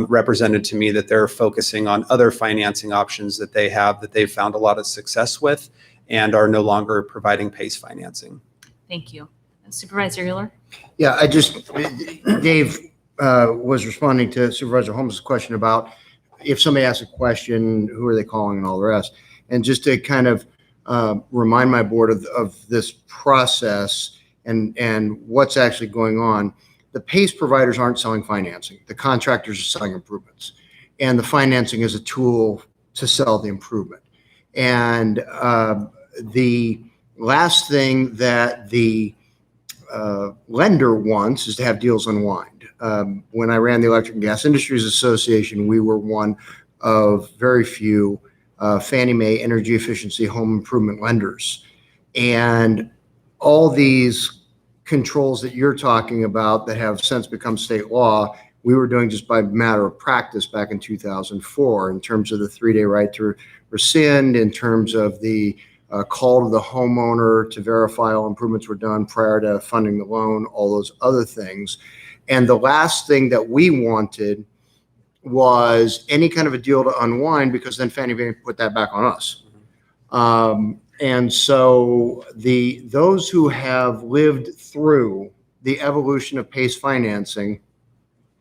represented to me that they're focusing on other financing options that they have that they've found a lot of success with and are no longer providing PACE financing. Thank you. Supervisor Euler? Yeah, Dave was responding to Supervisor Holmes' question about if somebody asks a question, who are they calling and all the rest. And just to kind of remind my board of this process and what's actually going on, the PACE providers aren't selling financing. The contractors are selling improvements. And the financing is a tool to sell the improvement. And the last thing that the lender wants is to have deals unwind. When I ran the Electric and Gas Industries Association, we were one of very few Fannie Mae energy efficiency home improvement lenders. And all these controls that you're talking about that have since become state law, we were doing just by matter of practice back in 2004 in terms of the 3-day right to rescind, in terms of the call to the homeowner to verify all improvements were done prior to funding the loan, all those other things. And the last thing that we wanted was any kind of a deal to unwind, because then Fannie Mae put that back on us. And so those who have lived through the evolution of PACE financing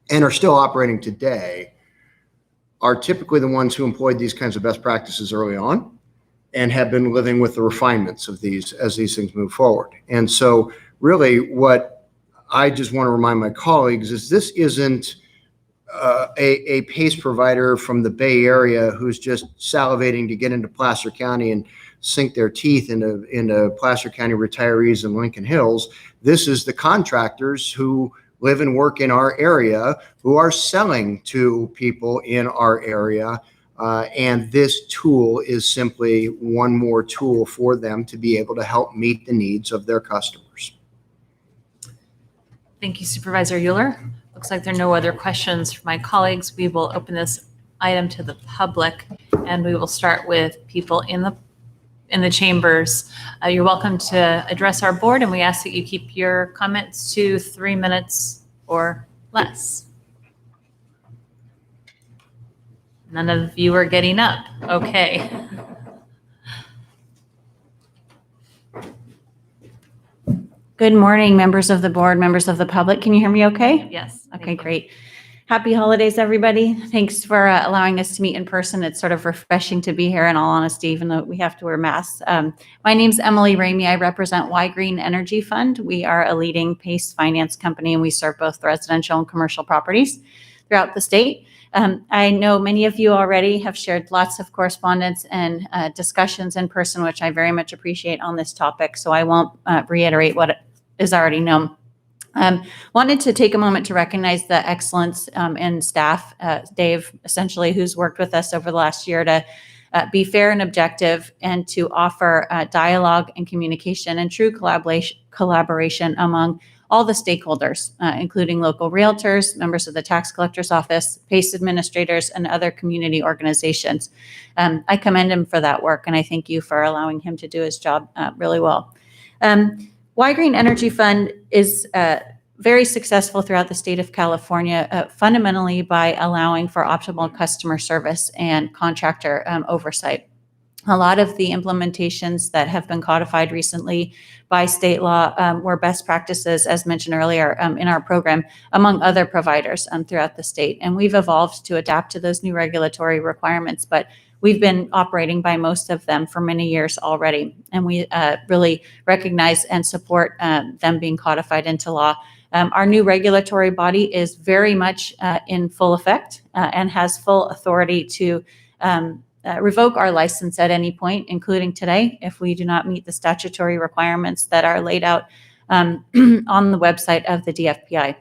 and are still operating today are typically the ones who employed these kinds of best practices early on and have been living with the refinements of these as these things move forward. And so really what I just want to remind my colleagues is this isn't a PACE provider from the Bay Area who's just salivating to get into Placer County and sink their teeth into Placer County retirees and Lincoln Hills. This is the contractors who live and work in our area who are selling to people in our area. And this tool is simply one more tool for them to be able to help meet the needs of their customers. Thank you, Supervisor Euler. Looks like there are no other questions from my colleagues. We will open this item to the public, and we will start with people in the chambers. You're welcome to address our board, and we ask that you keep your comments to 3 minutes or less. None of you are getting up. Okay. Good morning, members of the board, members of the public. Can you hear me okay? Yes. Okay, great. Happy holidays, everybody. Thanks for allowing us to meet in person. It's sort of refreshing to be here, in all honesty, even though we have to wear masks. My name's Emily Ramey. I represent Y Green Energy Fund. We are a leading PACE finance company, and we serve both residential and commercial properties throughout the state. I know many of you already have shared lots of correspondence and discussions in person, which I very much appreciate on this topic, so I won't reiterate what is already known. Wanted to take a moment to recognize the excellence in staff, Dave, essentially, who's worked with us over the last year to be fair and objective and to offer dialogue and communication and true collaboration among all the stakeholders, including local realtors, members of the tax collector's office, PACE administrators, and other community organizations. I commend him for that work, and I thank you for allowing him to do his job really well. Y Green Energy Fund is very successful throughout the state of California, fundamentally by allowing for optimal customer service and contractor oversight. A lot of the implementations that have been codified recently by state law were best practices, as mentioned earlier, in our program, among other providers throughout the state. And we've evolved to adapt to those new regulatory requirements, but we've been operating by most of them for many years already. And we really recognize and support them being codified into law. Our new regulatory body is very much in full effect and has full authority to revoke our license at any point, including today, if we do not meet the statutory requirements that are laid out on the website of the DFPI.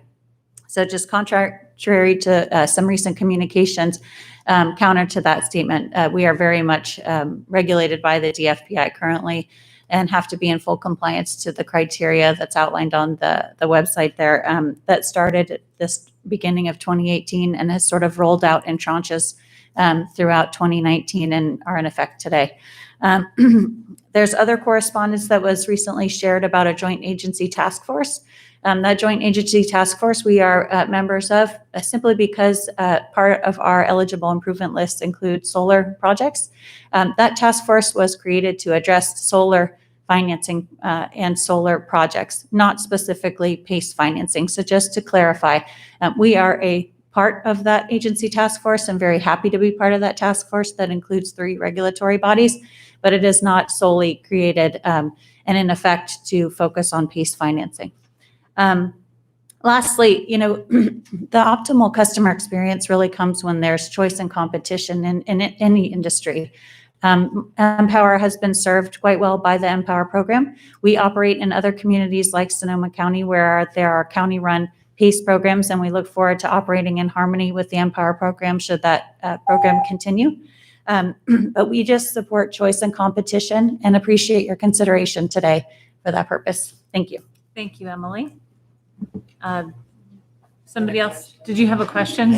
So just contrary to some recent communications, counter to that statement, we are very much regulated by the DFPI currently and have to be in full compliance to the criteria that's outlined on the website there that started at this beginning of 2018 and has sort of rolled out in tranches throughout 2019 and are in effect today. There's other correspondence that was recently shared about a joint agency task force. That joint agency task force we are members of simply because part of our eligible improvement list includes solar projects. That task force was created to address solar financing and solar projects, not specifically PACE financing. So just to clarify, we are a part of that agency task force. I'm very happy to be part of that task force that includes 3 regulatory bodies, but it is not solely created and in effect to focus on PACE financing. Lastly, the optimal customer experience really comes when there's choice and competition in any industry. Empower has been served quite well by the Empower program. We operate in other communities like Sonoma County where there are county-run PACE programs, and we look forward to operating in harmony with the Empower program should that program continue. But we just support choice and competition and appreciate your consideration today for that purpose. Thank you. Thank you, Emily. Somebody else, did you have a question?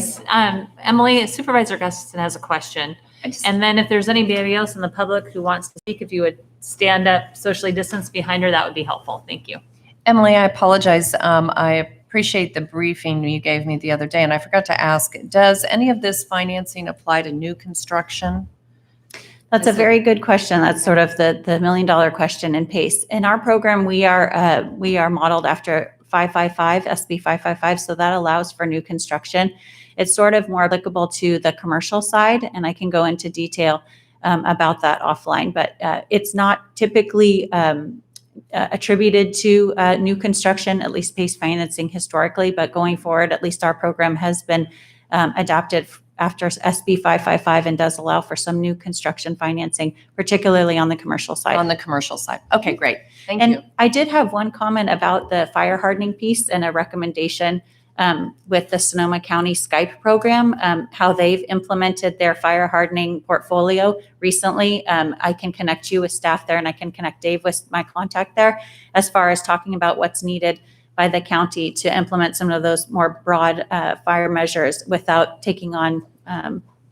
Emily, Supervisor Gustafson has a question. And then if there's anybody else in the public who wants to speak, if you would stand up socially distanced behind her, that would be helpful. Thank you. Emily, I apologize. I appreciate the briefing you gave me the other day, and I forgot to ask, does any of this financing apply to new construction? That's a very good question. That's sort of the $1 million question in PACE. In our program, we are modeled after 555, SB 555, so that allows for new construction. It's sort of more applicable to the commercial side, and I can go into detail about that offline, but it's not typically attributed to new construction, at least PACE financing historically, but going forward, at least our program has been adapted after SB 555 and does allow for some new construction financing, particularly on the commercial side. On the commercial side. Okay, great. Thank And you. I did have one comment about the fire hardening piece and a recommendation with the Sonoma County Skype program, how they've implemented their fire hardening portfolio recently. I can connect you with staff there, and I can connect Dave with my contact there as far as talking about what's needed by the county to implement some of those more broad fire measures without taking on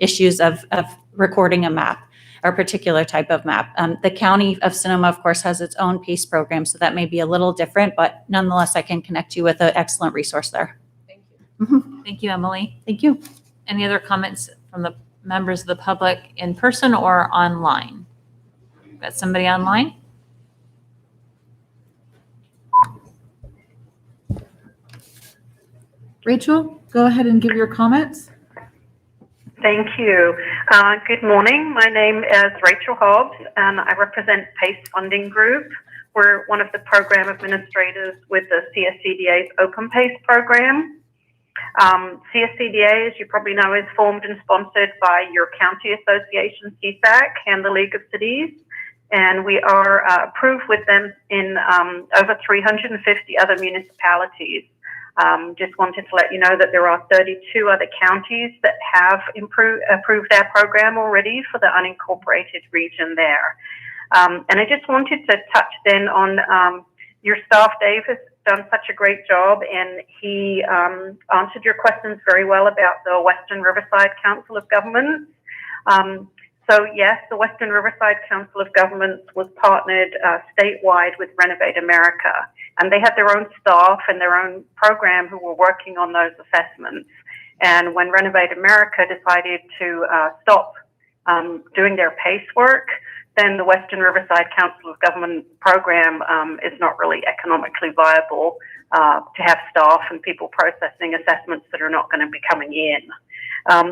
issues of recording a map or a particular type of map. The County of Sonoma, of course, has its own PACE program, so that may be a little different, but nonetheless, I can connect you with an excellent resource there. Thank you. Thank you, Emily. Thank you. Any other comments from the members of the public in person or online? Got somebody online? Rachel, go ahead and give your comments. Thank you. Good morning. My name is Rachel Hobbs, and I represent PACE Funding Group. We're one of the program administrators with the CSCDA's Open PACE program. CSCDA, as you probably know, is formed and sponsored by your county association, CSAC, and the League of Cities. And we are approved with them in over 350 other municipalities. Just wanted to let you know that there are 32 other counties that have approved our program already for the unincorporated region there. And I just wanted to touch then on your staff. Dave has done such a great job, and he answered your questions very well about the Western Riverside Council of Governments. So yes, the Western Riverside Council of Governments was partnered statewide with Renovate America, and they had their own staff and their own program who were working on those assessments. And when Renovate America decided to stop doing their PACE work, then the Western Riverside Council of Government program is not really economically viable to have staff and people processing assessments that are not going to be coming in.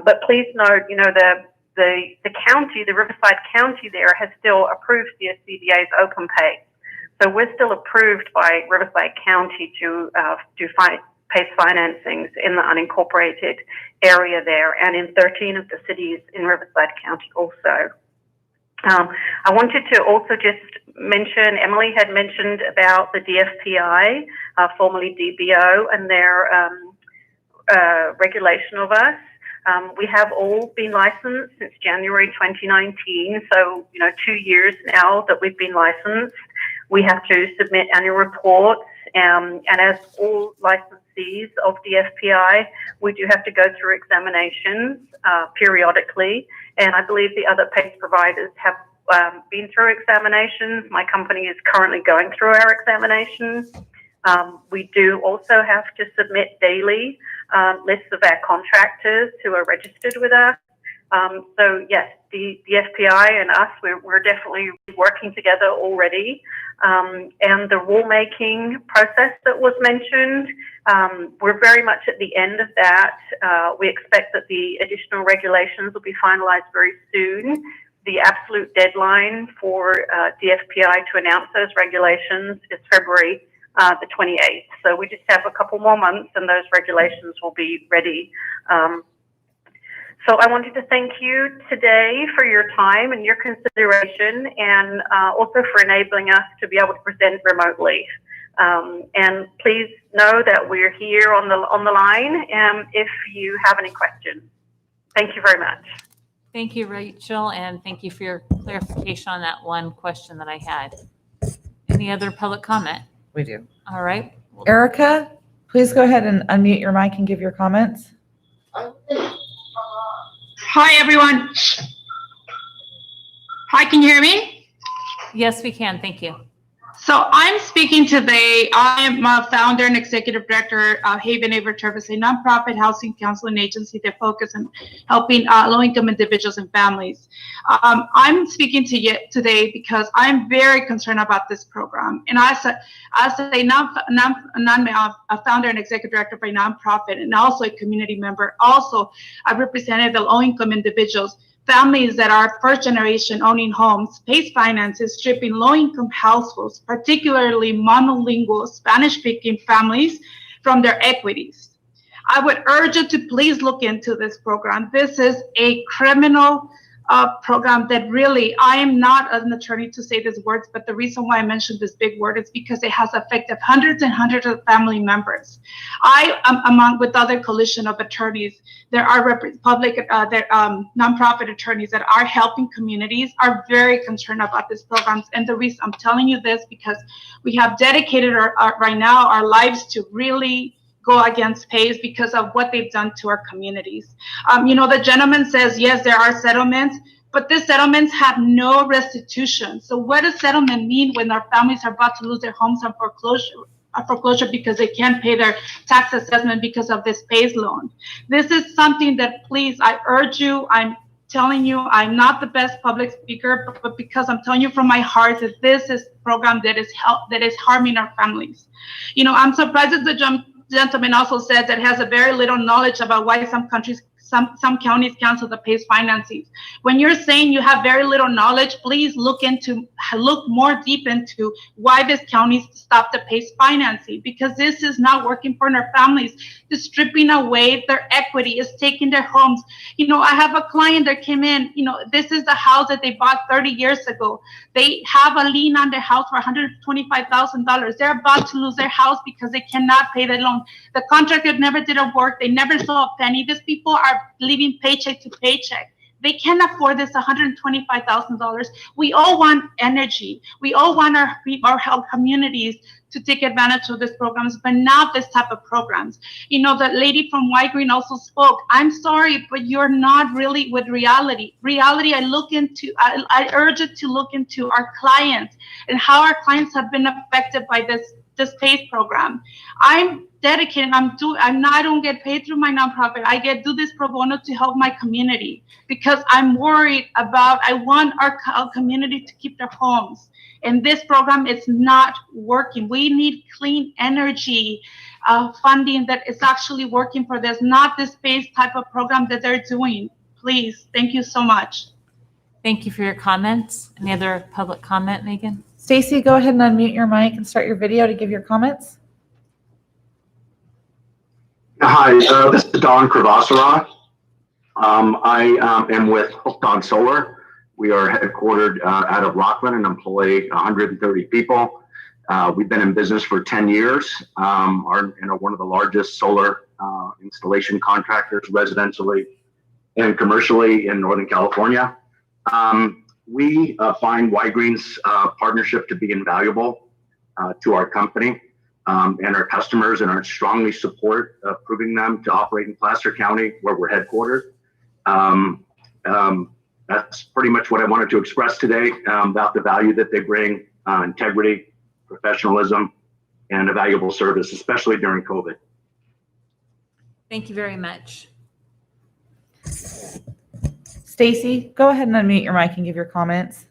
But please note, you know, the county, the Riverside County there has still approved CSCDA's Open PACE. So we're still approved by Riverside County to do PACE financings in the unincorporated area there and in 13 of the cities in Riverside County also. I wanted to also just mention, Emily had mentioned about the DFPI, formerly DBO, and their regulation of us. We have all been licensed since January 2019, so 2 years now that we've been licensed. We have to submit annual reports, and as all licensees of DFPI, we do have to go through examinations periodically, and I believe the other PACE providers have been through examinations. My company is currently going through our examinations. We do also have to submit daily lists of our contractors who are registered with us. So yes, the FPI and us, we're definitely working together already. And the rulemaking process that was mentioned, we're very much at the end of that. We expect that the additional regulations will be finalized very soon. The absolute deadline for DFPI to announce those regulations is February the 28th. So we just have a couple more months and those regulations will be ready. So I wanted to thank you today for your time and your consideration, and also for enabling us to be able to present remotely. And please know that we're here on the line if you have any questions. Thank you very much. Thank you, Rachel, and thank you for your clarification on that one question that I had. Any other public comment? We do. All right. Erica, please go ahead and unmute your mic and give your comments. Hi, everyone. Hi, can you hear me? Yes, we can. Thank you. So I'm speaking today. I'm a founder and executive director of Haven Neighbor Service, a nonprofit housing counseling agency that focuses on helping low-income individuals and families. I'm speaking to you today because I'm very concerned about this program. And as a founder and executive director of a nonprofit and also a community member, also I represented the low-income individuals, families that are first generation owning homes. PACE Finance is stripping low-income households, particularly monolingual Spanish-speaking families, from their equities. I would urge you to please look into this program. This is a criminal program that really, I am not an attorney to say these words, but the reason why I mentioned this big word is because it has affected hundreds and hundreds of family members. I am among with other coalition of attorneys. There are nonprofit attorneys that are helping communities, are very concerned about these programs. And the reason I'm telling you this, because we have dedicated right now our lives to really go against PACE because of what they've done to our communities. The gentleman says, yes, there are settlements, but these settlements have no restitution. So what does settlement mean when our families are about to lose their homes on foreclosure because they can't pay their tax assessment because of this PACE loan? This is something that, please, I urge you, I'm telling you, I'm not the best public speaker, but because I'm telling you from my heart that this is a program that is harming our families. I'm surprised that the gentleman also said that has a very little knowledge about why some counties cancel the PACE financing. When you're saying you have very little knowledge, please look more deep into why these counties stop the PACE financing, because this is not working for their families. It's stripping away their equity, is taking their homes. I have a client that came in, this is the house that they bought 30 years ago. They have a lien on their house for $125,000. They're about to lose their house because they cannot pay the loan. The contractor never did a work. They never saw a penny. These people are living paycheck to paycheck. They can't afford this $125,000. We all want energy. We all want our health communities to take advantage of these programs, but not this type of programs. The lady from White Green also spoke. I'm sorry, but you're not really with reality. Reality, I urge you to look into our clients and how our clients have been affected by this PACE program. I'm dedicated. I don't get paid through my nonprofit. I do this pro bono to help my community because I'm worried I want our community to keep their homes. And this program is not working. We need clean energy funding that is actually working for this, not this PACE type of program that they're doing. Please, thank you so much. Thank you for your comments. Any other public comment, Megan? Stacy, go ahead and unmute your mic and start your video to give your comments. Hi, this is Don Krivasara. I am with Hooked on Solar. We are headquartered out of Rockland and employ 130 people. We've been in business for 10 years. Are one of the largest solar installation contractors, residentially and commercially in Northern California. We find White Green's partnership to be invaluable to our company and our customers, and are strongly support approving them to operate in Placer County, where we're headquartered. That's pretty much what I wanted to express today about the value that they bring, integrity, professionalism, and a valuable service, especially during COVID. Thank you very much. Stacy, go ahead and unmute your mic and give your comments.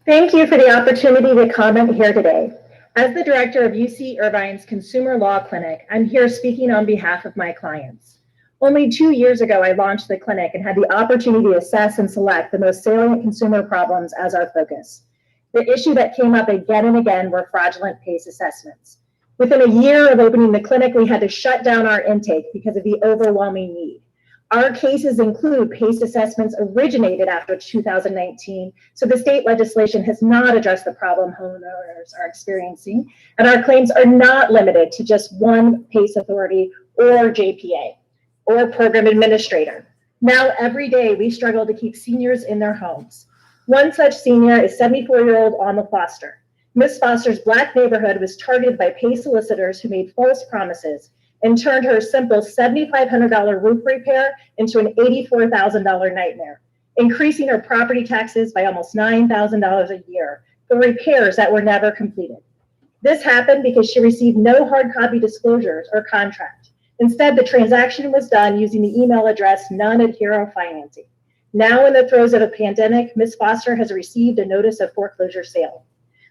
Thank you for the opportunity to comment here today. As the director of UC Irvine's Consumer Law Clinic, I'm here speaking on behalf of my clients. Only 2 years ago, I launched the clinic and had the opportunity to assess and select the most salient consumer problems as our focus. The issue that came up again and again were fraudulent PACE assessments. Within a year of opening the clinic, we had to shut down our intake because of the overwhelming need. Our cases include PACE assessments originated after 2019, so the state legislation has not addressed the problem homeowners are experiencing, and our claims are not limited to just one PACE authority or JPA or program administrator. Now, every day, we struggle to keep seniors in their homes. One such senior is 74-year-old Alma Foster. Ms. Foster's Black neighborhood was targeted by PACE solicitors who made false promises and turned her simple $7,500 roof repair into an $84,000 nightmare. increasing her property taxes by almost $9,000 a year for repairs that were never completed. This happened because she received no hard copy disclosures or contract. Instead, the transaction was done using the email address None at Hero Financing. Now, in the throes of a pandemic, Ms. Foster has received a notice of foreclosure sale.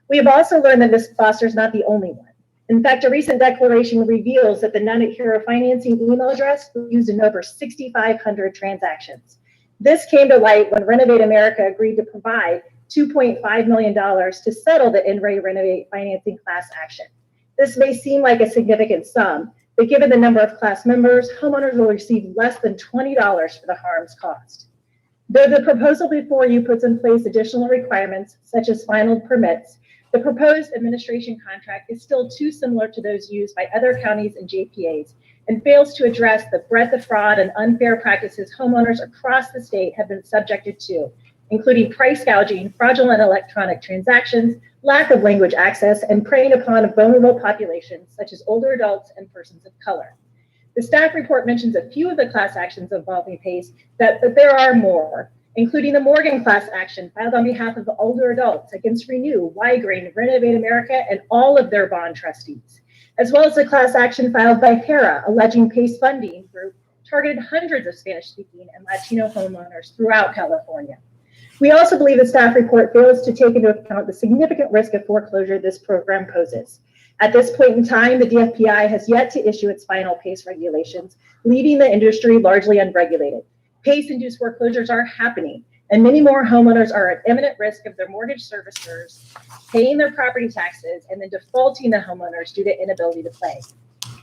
We have also learned that Ms. Foster is not the only one. In fact, a recent declaration reveals that the None at Hero Financing email address was used in over 6,500 transactions. This came to light when Renovate America agreed to provide $2.5 million to settle the NRA Renovate financing class action. This may seem like a significant sum, but given the number of class members, homeowners will receive less than $20 for the harms caused. Though the proposal before you puts in place additional requirements, such as final permits, the proposed administration contract is still too similar to those used by other counties and JPAs and fails to address the breadth of fraud and unfair practices homeowners across the state have been subjected to, including price gouging, fraudulent electronic transactions, lack of language access, and preying upon vulnerable populations such as older adults and persons of color. The staff report mentions a few of the class actions involving PACE, but there are more, including the Morgan class action filed on behalf of the older adults against Renew, Wygreen, Renovate America, and all of their bond trustees, as well as the class action filed by HERA alleging PACE funding group targeted hundreds of Spanish-speaking and Latino homeowners throughout California. We also believe the staff report fails to take into account the significant risk of foreclosure this program poses. At this point in time, the DFPI has yet to issue its final PACE regulations, leaving the industry largely unregulated. PACE-induced foreclosures are happening, and many more homeowners are at imminent risk of their mortgage servicers paying their property taxes and then defaulting the homeowners due to inability to pay.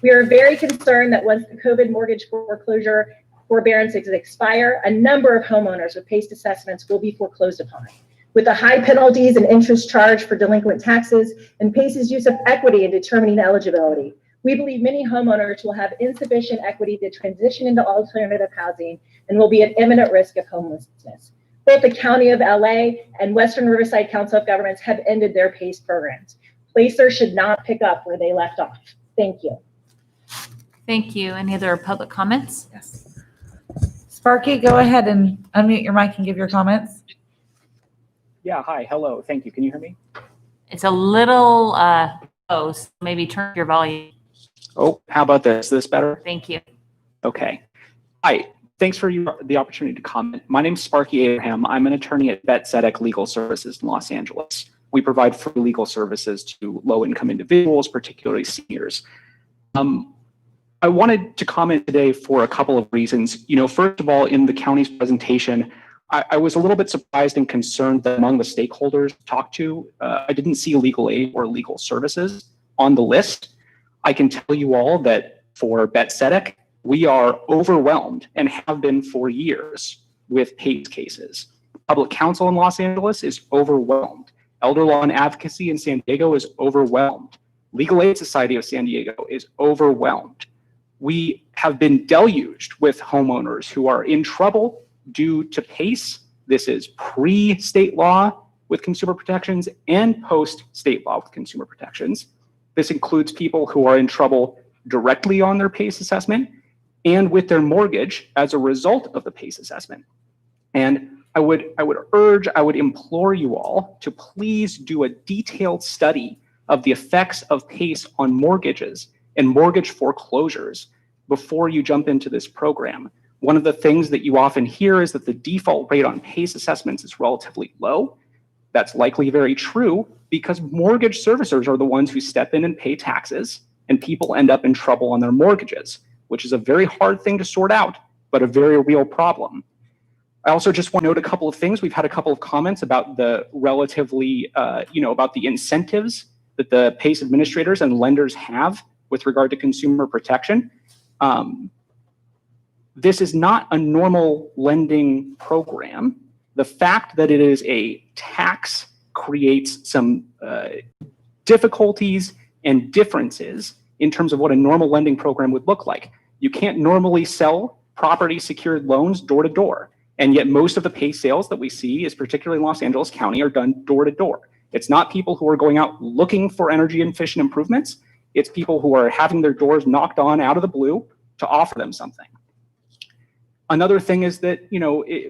We are very concerned that once the COVID mortgage foreclosure forbearances expire, a number of homeowners with PACE assessments will be foreclosed upon. With the high penalties and interest charged for delinquent taxes and PACE's use of equity in determining eligibility, we believe many homeowners will have insufficient equity to transition into alternative housing and will be at imminent risk of homelessness. Both the County of LA and Western Riverside Council of Governments have ended their PACE programs. Placers should not pick up where they left off. Thank you. Thank you. Any other public comments? Yes. Sparky, go ahead and unmute your mic and give your comments. Yeah, hi, hello, thank you. Can you hear me? It's a little low, so maybe turn your volume. Oh, how about this? Is this better? Thank you. Okay. Hi, thanks for the opportunity to comment. My name's Sparky Abraham. I'm an attorney at Bet Zedek Legal Services in Los Angeles. We provide free legal services to low-income individuals, particularly seniors. I wanted to comment today for a couple of reasons. First of all, in the county's presentation, I was a little bit surprised and concerned that among the stakeholders talked to, I didn't see legal aid or legal services on the list. I can tell you all that for Bet Zedek, we are overwhelmed and have been for years with PACE cases. Public counsel in Los Angeles is overwhelmed. Elder Law and Advocacy in San Diego is overwhelmed. Legal Aid Society of San Diego is overwhelmed. We have been deluged with homeowners who are in trouble due to PACE. This is pre-state law with consumer protections and post-state law with consumer protections. This includes people who are in trouble directly on their PACE assessment and with their mortgage as a result of the PACE assessment. And I would implore you all to please do a detailed study of the effects of PACE on mortgages and mortgage foreclosures before you jump into this program. One of the things that you often hear is that the default rate on PACE assessments is relatively low. That's likely very true because mortgage servicers are the ones who step in and pay taxes, and people end up in trouble on their mortgages, which is a very hard thing to sort out, but a very real problem. I also just want to note a couple of things. We've had a couple of comments about the relatively, about the incentives that the PACE administrators and lenders have with regard to consumer protection. This is not a normal lending program. The fact that it is a tax creates some difficulties and differences in terms of what a normal lending program would look like. You can't normally sell property secured loans door to door. And yet most of the PACE sales that we see, is particularly in Los Angeles County, are done door to door. It's not people who are going out looking for energy efficient improvements. It's people who are having their doors knocked on out of the blue to offer them something. Another thing is that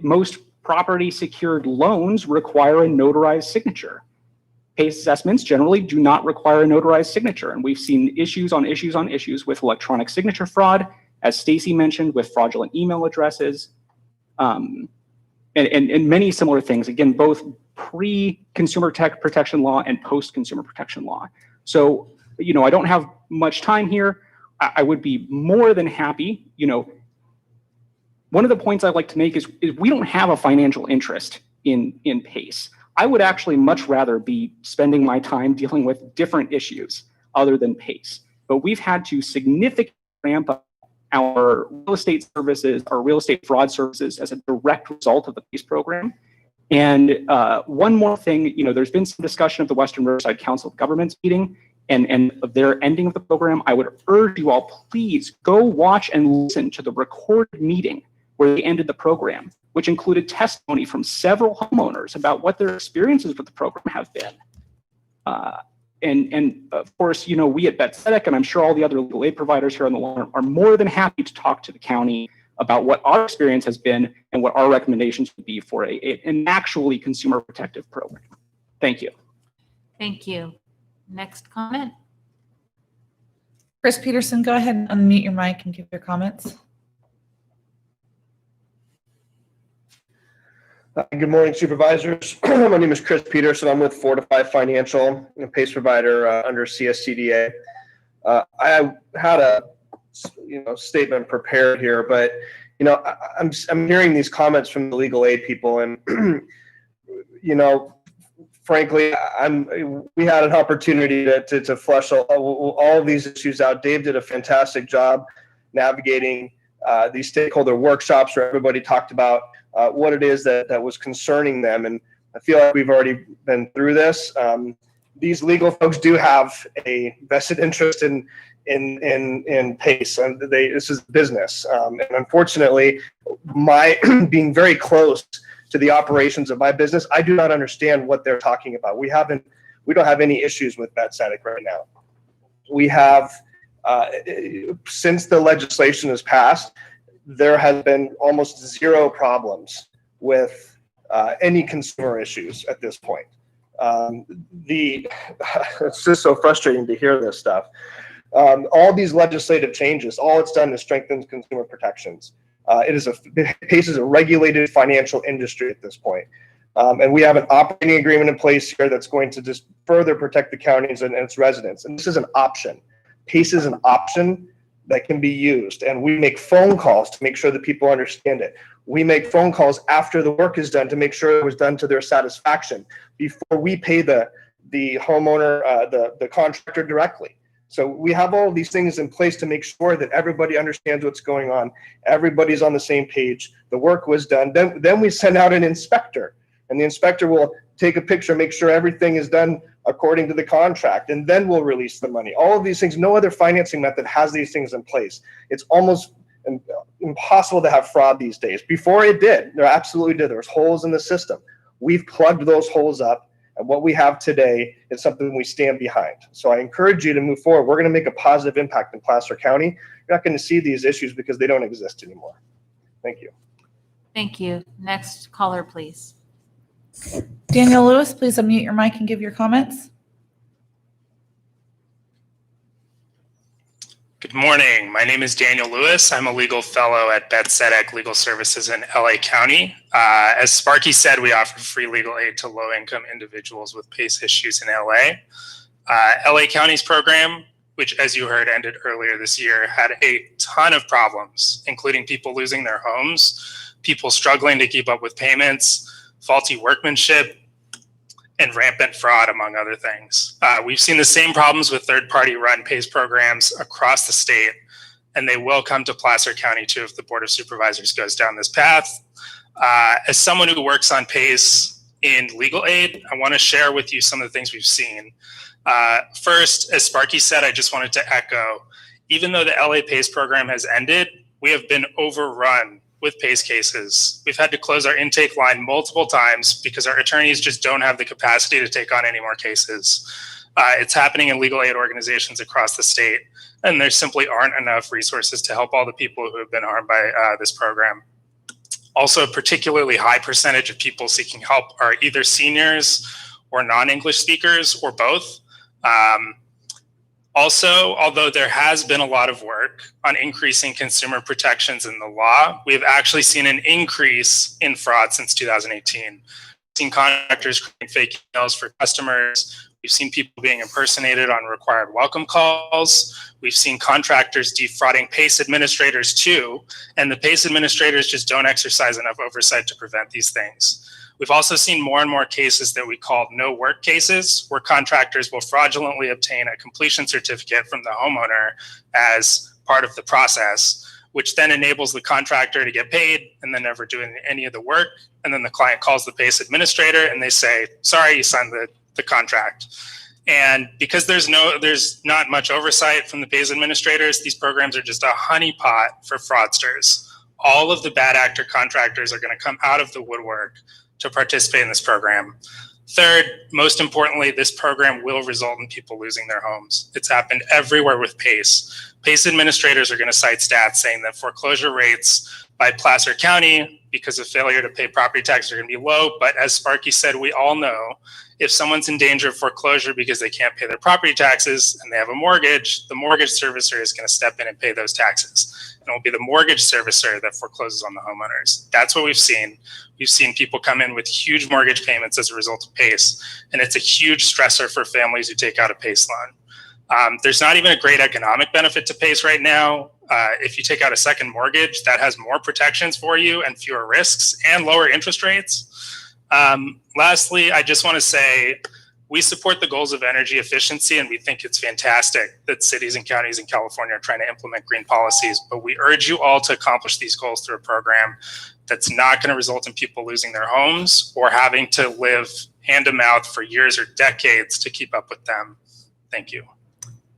most property secured loans require a notarized signature. PACE assessments generally do not require a notarized signature, and we've seen issues on issues on issues with electronic signature fraud, as Stacy mentioned, with fraudulent email addresses, and many similar things, again, both pre-consumer protection law and post-consumer protection law. So, I don't have much time here. I would be more than happy, one of the points I'd like to make is we don't have a financial interest in PACE. I would actually much rather be spending my time dealing with different issues other than PACE. But we've had to significantly ramp up our real estate services, our real estate fraud services as a direct result of the PACE program. And one more thing, there's been some discussion of the Western Riverside Council of Governments meeting and of their ending of the program. I would urge you all, please go watch and listen to the recorded meeting where they ended the program, which included testimony from several homeowners about what their experiences with the program have been. And of course, we at BetSedec, and I'm sure all the other legal aid providers here on the line are more than happy to talk to the county about what our experience has been and what our recommendations would be for an actually consumer protective program. Thank you. Thank you. Next comment. Chris Peterson, go ahead and unmute your mic and give your comments. Good morning, supervisors. My name is Chris Peterson. I'm with Fortify Financial, a PACE provider under CSCDA. I had a statement prepared here, but I'm hearing these comments from the legal aid people, and frankly, we had an opportunity to flesh all of these issues out. Dave did a fantastic job navigating these stakeholder workshops where everybody talked about what it is that was concerning them. And I feel like we've already been through this. These legal folks do have a vested interest in PACE, and this is business. And unfortunately, my being very close to the operations of my business, I do not understand what they're talking about. We don't have any issues with BetSedec right now. We have, since the legislation has passed, there has been almost zero problems with any consumer issues at this point. It's just so frustrating to hear this stuff. All these legislative changes, all it's done is strengthen consumer protections. PACE is a regulated financial industry at this point. And we have an operating agreement in place here that's going to just further protect the counties and its residents. And this is an option. PACE is an option that can be used. And we make phone calls to make sure that people understand it. We make phone calls after the work is done to make sure it was done to their satisfaction before we pay the homeowner, the contractor directly. So we have all of these things in place to make sure that everybody understands what's going on. Everybody's on the same page. The work was done. Then we send out an inspector, and the inspector will take a picture, make sure everything is done according to the contract, and then we'll release the money. All of these things, no other financing method has these things in place. It's almost impossible to have fraud these days. Before it did, there absolutely did. There was holes in the system. We've plugged those holes up, and what we have today is something we stand behind. So I encourage you to move forward. We're going to make a positive impact in Placer County. You're not going to see these issues because they don't exist anymore. Thank you. Thank you. Next caller, please. Daniel Lewis, please unmute your mic and give your comments. Good morning. My name is Daniel Lewis. I'm a legal fellow at BetSedec Legal Services in LA County. As Sparky said, we offer free legal aid to low-income individuals with PACE issues in LA. LA County's program, which, as you heard, ended earlier this year, had a ton of problems, including people losing their homes, people struggling to keep up with payments, faulty workmanship, and rampant fraud, among other things. We've seen the same problems with third-party run PACE programs across the state, and they will come to Placer County too if the Board of Supervisors goes down this path. As someone who works on PACE in legal aid, I want to share with you some of the things we've seen. First, as Sparky said, I just wanted to echo, even though the LA PACE program has ended, we have been overrun with PACE cases. We've had to close our intake line multiple times because our attorneys just don't have the capacity to take on any more cases. It's happening in legal aid organizations across the state, and there simply aren't enough resources to help all the people who have been harmed by this program. Also, a particularly high percentage of people seeking help are either seniors or non-English speakers or both. Also, although there has been a lot of work on increasing consumer protections in the law, we have actually seen an increase in fraud since 2018. We've seen contractors creating fake emails for customers. We've seen people being impersonated on required welcome calls. We've seen contractors defrauding PACE administrators too, and the PACE administrators just don't exercise enough oversight to prevent these things. We've also seen more and more cases that we call no work cases, where contractors will fraudulently obtain a completion certificate from the homeowner as part of the process, which then enables the contractor to get paid and then never do any of the work. And then the client calls the PACE administrator and they say, sorry, you signed the contract. And because there's not much oversight from the PACE administrators, these programs are just a honeypot for fraudsters. All of the bad actor contractors are going to come out of the woodwork to participate in this program. Third, most importantly, this program will result in people losing their homes. It's happened everywhere with PACE. PACE administrators are going to cite stats saying that foreclosure rates by Placer County, because of failure to pay property taxes, are going to be low. But as Sparky said, we all know if someone's in danger of foreclosure because they can't pay their property taxes and they have a mortgage, the mortgage servicer is going to step in and pay those taxes. And it will be the mortgage servicer that forecloses on the homeowners. That's what we've seen. We've seen people come in with huge mortgage payments as a result of PACE, and it's a huge stressor for families who take out a PACE loan. There's not even a great economic benefit to PACE right now. If you take out a second mortgage, that has more protections for you and fewer risks and lower interest rates. Lastly, I just want to say we support the goals of energy efficiency, and we think it's fantastic that cities and counties in California are trying to implement green policies. But we urge you all to accomplish these goals through a program that's not going to result in people losing their homes or having to live hand to mouth for years or decades to keep up with them. Thank you.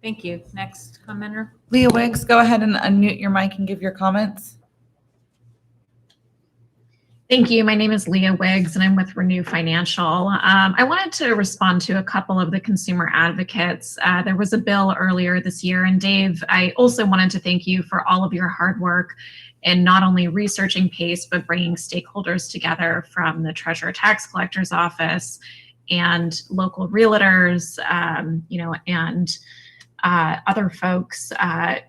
Thank you. Next commenter. Leah Wiggs, go ahead and unmute your mic and give your comments. Thank you. My name is Leah Wiggs, and I'm with Renew Financial. I wanted to respond to a couple of the consumer advocates. There was a bill earlier this year, and Dave, I also wanted to thank you for all of your hard work in not only researching PACE, but bringing stakeholders together from the Treasurer Tax Collector's Office and local realtors, and other folks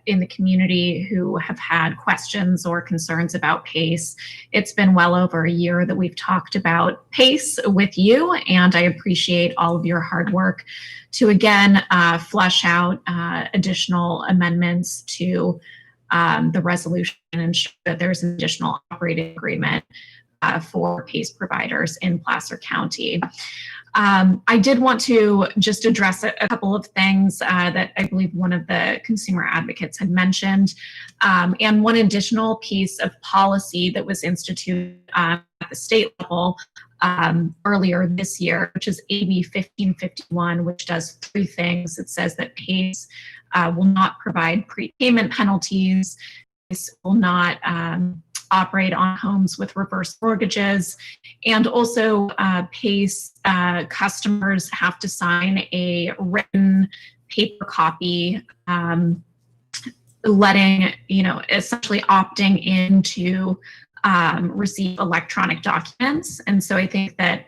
in the community who have had questions or concerns about PACE. It's been well over a year that we've talked about PACE with you, and I appreciate all of your hard work to again flesh out additional amendments to the resolution and ensure that there's an additional operating agreement for PACE providers in Placer County. I did want to just address a couple of things that I believe one of the consumer advocates had mentioned, and one additional piece of policy that was instituted at the state level earlier this year, which is AB 1551, which does three things. It says that PACE will not provide prepayment penalties, PACE will not operate on homes with reverse mortgages, and also PACE customers have to sign a written paper copy letting, essentially opting in to receive electronic documents. And so I think that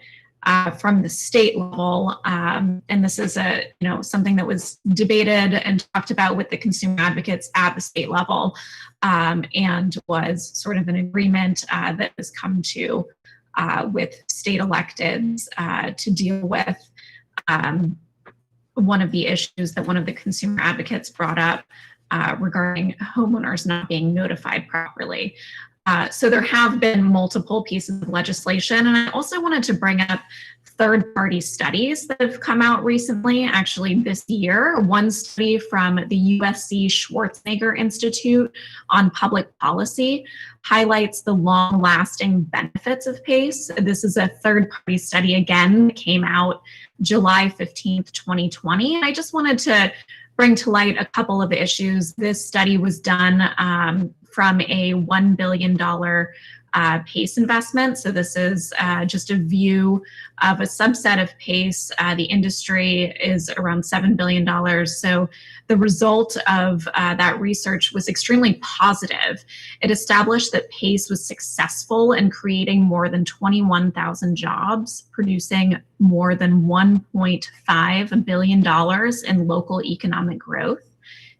from the state level, and this is something that was debated and talked about with the consumer advocates at the state level, and was sort of an agreement that has come to with state electeds to deal with one of the issues that one of the consumer advocates brought up regarding homeowners not being notified properly. So there have been multiple pieces of legislation, and I also wanted to bring up third-party studies that have come out recently, actually this year. One study from the USC Schwarzenegger Institute on Public Policy highlights the long-lasting benefits of PACE. This is a third-party study, again, that came out July 15th, 2020. And I just wanted to bring to light a couple of issues. This study was done from a $1 billion PACE investment. So this is just a view of a subset of PACE. The industry is around $7 billion. So the result of that research was extremely positive. It established that PACE was successful in creating more than 21,000 jobs, producing more than $1.5 billion in local economic growth,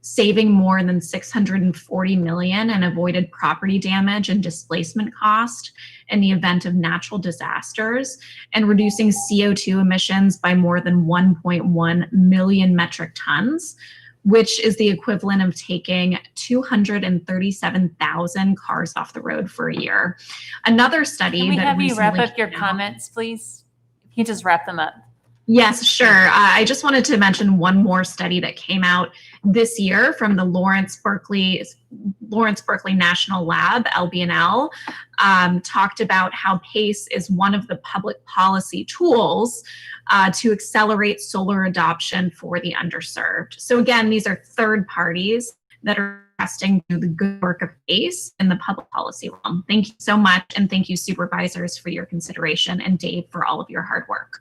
saving more than $640 million in avoided property damage and displacement cost in the event of natural disasters, and reducing CO2 emissions by more than 1.1 million metric tons, which is the equivalent of taking 237,000 cars off the road for a year. Another study Can we that have you wrap recently up your came out- comments, please? Can you just wrap them up? Yes, sure. I just wanted to mention one more study that came out this year from the Lawrence Berkeley National Lab, LBNL, talked about how PACE is one of the public policy tools to accelerate solar adoption for the underserved. So again, these are third parties that are testing the good work of PACE in the public policy realm. Thank you so much, and thank you, supervisors, for your consideration, and Dave, for all of your hard work.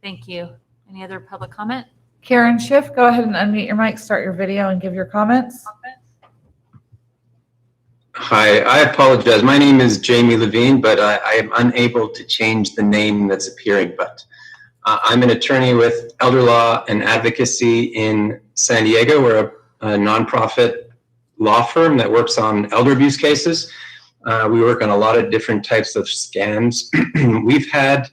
Thank you. Any other public comment? Karen Schiff, go ahead and unmute your mic, start your video, and give your comments. Hi, I apologize. My name is Jamie Levine, but I am unable to change the name that's appearing. But I'm an attorney with elder law and advocacy in San Diego. We're a nonprofit law firm that works on elder abuse cases. We work on a lot of different types of scams. We've had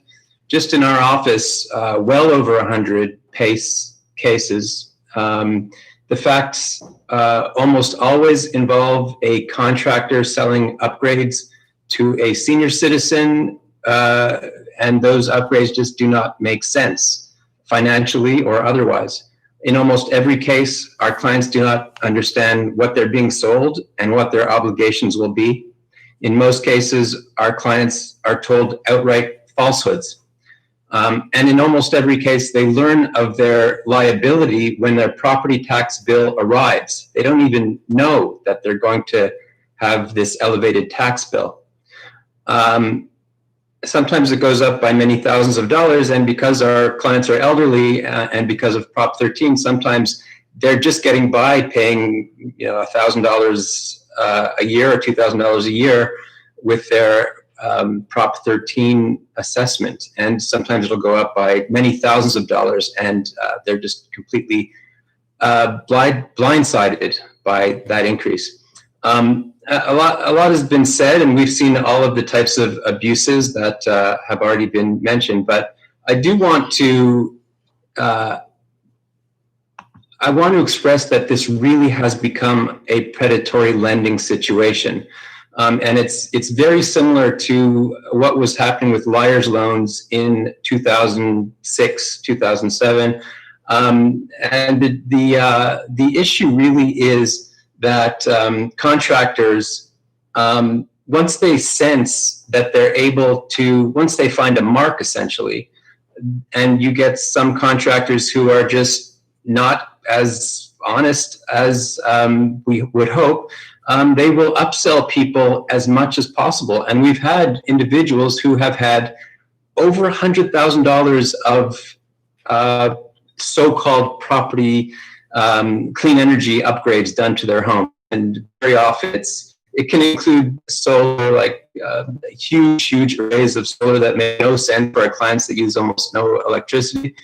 just in our office well over 100 PACE cases. The facts almost always involve a contractor selling upgrades to a senior citizen, and those upgrades just do not make sense financially or otherwise. In almost every case, our clients do not understand what they're being sold and what their obligations will be. In most cases, our clients are told outright falsehoods. And in almost every case, they learn of their liability when their property tax bill arrives. They don't even know that they're going to have this elevated tax bill. Sometimes it goes up by many thousands of dollars, and because our clients are elderly and because of Prop 13, sometimes they're just getting by paying $1,000 a year or $2,000 a year with their Prop 13 assessment, and sometimes it'll go up by many thousands of dollars, and they're just completely blindsided by that increase. A lot has been said, and we've seen all of the types of abuses that have already been mentioned. But I do want to express that this really has become a predatory lending situation. And it's very similar to what was happening with liar's loans in 2006, 2007. And the issue really is that contractors, once they sense that they're able to, once they find a mark essentially, and you get some contractors who are just not as honest as we would hope, they will upsell people as much as possible. And we've had individuals who have had over $100,000 of so-called property clean energy upgrades done to their home. And very often it can include solar, like huge arrays of solar that make no sense for our clients that use almost no electricity.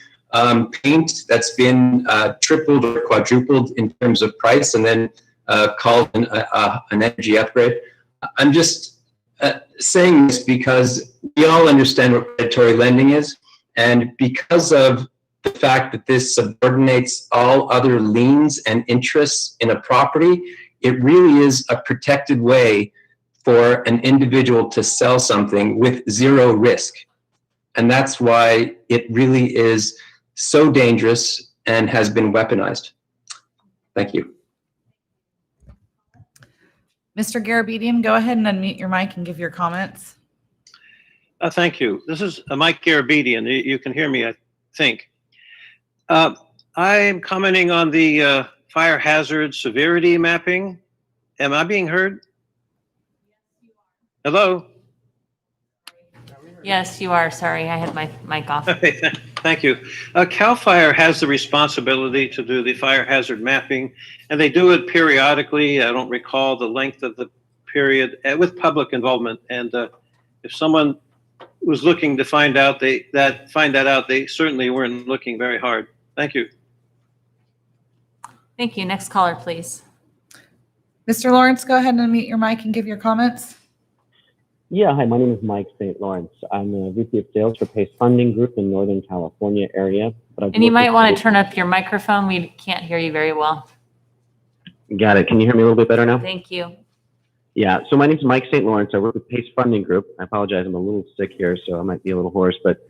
Paint that's been tripled or quadrupled in terms of price, and then called an energy upgrade. I'm just saying this because we all understand what predatory lending is, and because of the fact that this subordinates all other liens and interests in a property, it really is a protected way for an individual to sell something with zero risk. And that's why it really is so dangerous and has been weaponized. Thank you. Mr. Garabedian, go ahead and unmute your mic and give your comments. Thank you. This is Mike Garabedian. You can hear me, I think. I am commenting on the fire hazard severity mapping. Am I being heard? Hello? Yes, you are. Sorry, I had my mic off. Okay, thank you. CAL FIRE has the responsibility to do the fire hazard mapping, and they do it periodically. I don't recall the length of the period with public involvement. And if someone was looking to find out, find that out, they certainly weren't looking very hard. Thank you. Thank you. Next caller, please. Mr. Lawrence, go ahead and unmute your mic and give your comments. Yeah, hi, my name is Mike St. Lawrence. I'm a VP of Sales for PACE Funding Group in Northern California area. But And you might want to turn up your microphone. We can't hear you very well. Got it. Can you hear me a little bit better now? Thank you. Yeah, so my name is Mike St. Lawrence. I work with PACE Funding Group. I apologize, I'm a little sick here, so I might be a little hoarse. But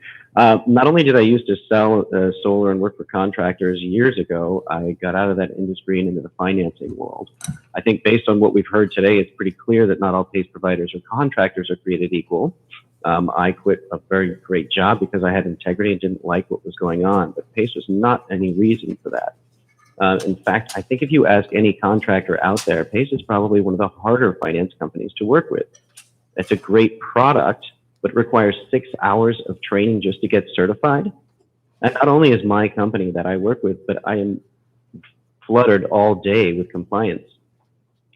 not only did I used to sell solar and work for contractors years ago, I got out of that industry and into the financing world. I think based on what we've heard today, it's pretty clear that not all PACE providers or contractors are created equal. I quit a very great job because I had integrity and didn't like what was going on, but PACE was not any reason for that. In fact, I think if you ask any contractor out there, PACE is probably one of the harder finance companies to work with. It's a great product, but it requires 6 hours of training just to get certified. And not only is my company that I work with, but I am flooded all day with compliance.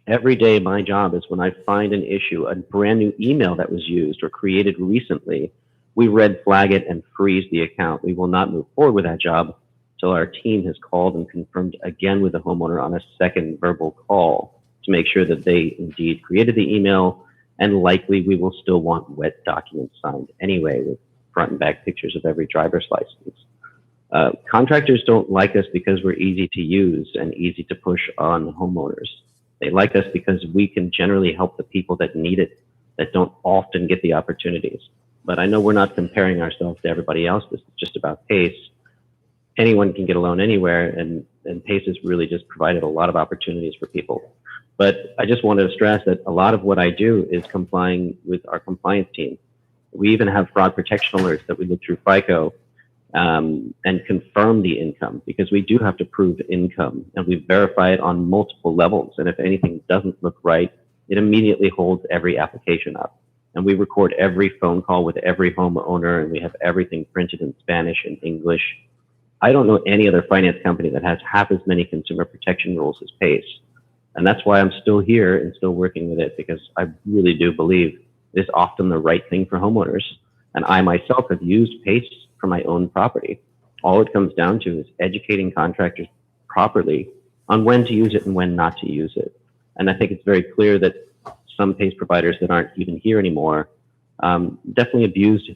Every day, my job is when I find an issue, a brand new email that was used or created recently, we red flag it and freeze the account. We will not move forward with that job until our team has called and confirmed again with the homeowner on a second verbal call to make sure that they indeed created the email, and likely we will still want wet documents signed anyway with front and back pictures of every driver's license. Contractors don't like us because we're easy to use and easy to push on homeowners. They like us because we can generally help the people that need it, that don't often get the opportunities. But I know we're not comparing ourselves to everybody else. This is just about PACE. Anyone can get a loan anywhere, and PACE has really just provided a lot of opportunities for people. But I just wanted to stress that a lot of what I do is complying with our compliance team. We even have fraud protection alerts that we look through FICO and confirm the income, because we do have to prove income, and we verify it on multiple levels. And if anything doesn't look right, it immediately holds every application up. And we record every phone call with every homeowner, and we have everything printed in Spanish and English. I don't know any other finance company that has half as many consumer protection rules as PACE. And that's why I'm still here and still working with it, because I really do believe it is often the right thing for homeowners. And I myself have used PACE for my own property. All it comes down to is educating contractors properly on when to use it and when not to use it. And I think it's very clear that some PACE providers that aren't even here anymore definitely abuse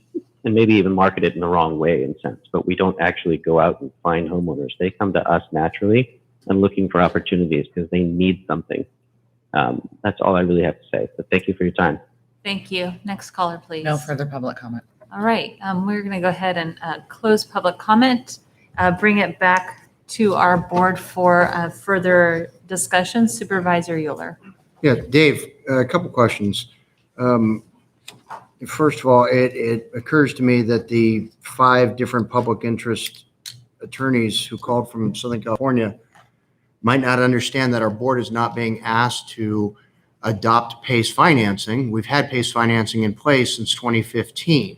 and maybe even market it in the wrong way in a sense, but we don't actually go out and find homeowners. They come to us naturally and looking for opportunities because they need something. That's all I really have to say, but thank you for your time. Thank you. Next caller, please. No further public comment. All right, we're going to go ahead and close public comment, bring it back to our board for further discussion. Supervisor Euler. Yeah, Dave, a couple questions. First of all, it occurs to me that the 5 different public interest attorneys who called from Southern California might not understand that our board is not being asked to adopt PACE financing. We've had PACE financing in place since 2015,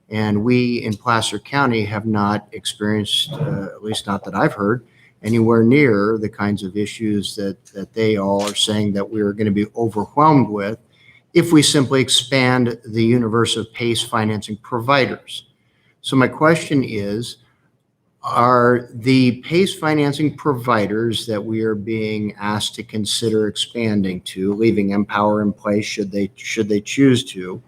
and we in Placer County have not experienced, at least not that I've heard, anywhere near the kinds of issues that they all are saying that we're going to be overwhelmed with if we simply expand the universe of PACE financing providers. So my question is, are the PACE financing providers that we are being asked to consider expanding to, leaving Empower in place should they choose to,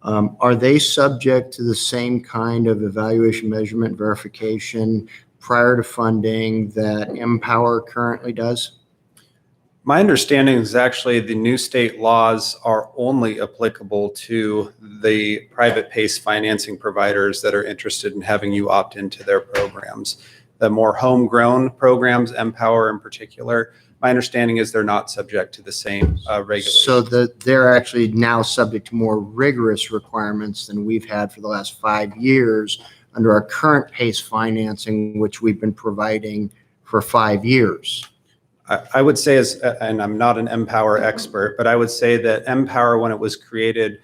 are they subject to the same kind of evaluation, measurement, verification prior to funding that Empower currently does? My understanding is actually the new state laws are only applicable to the private PACE financing providers that are interested in having you opt into their programs. The more homegrown programs, Empower in particular, my understanding is they're not subject to the same regulations. So that they're actually now subject to more rigorous requirements than we've had for the last 5 years under our current PACE financing, which we've been providing for 5 years. I would say, and I'm not an Empower expert, but I would say that Empower, when it was created,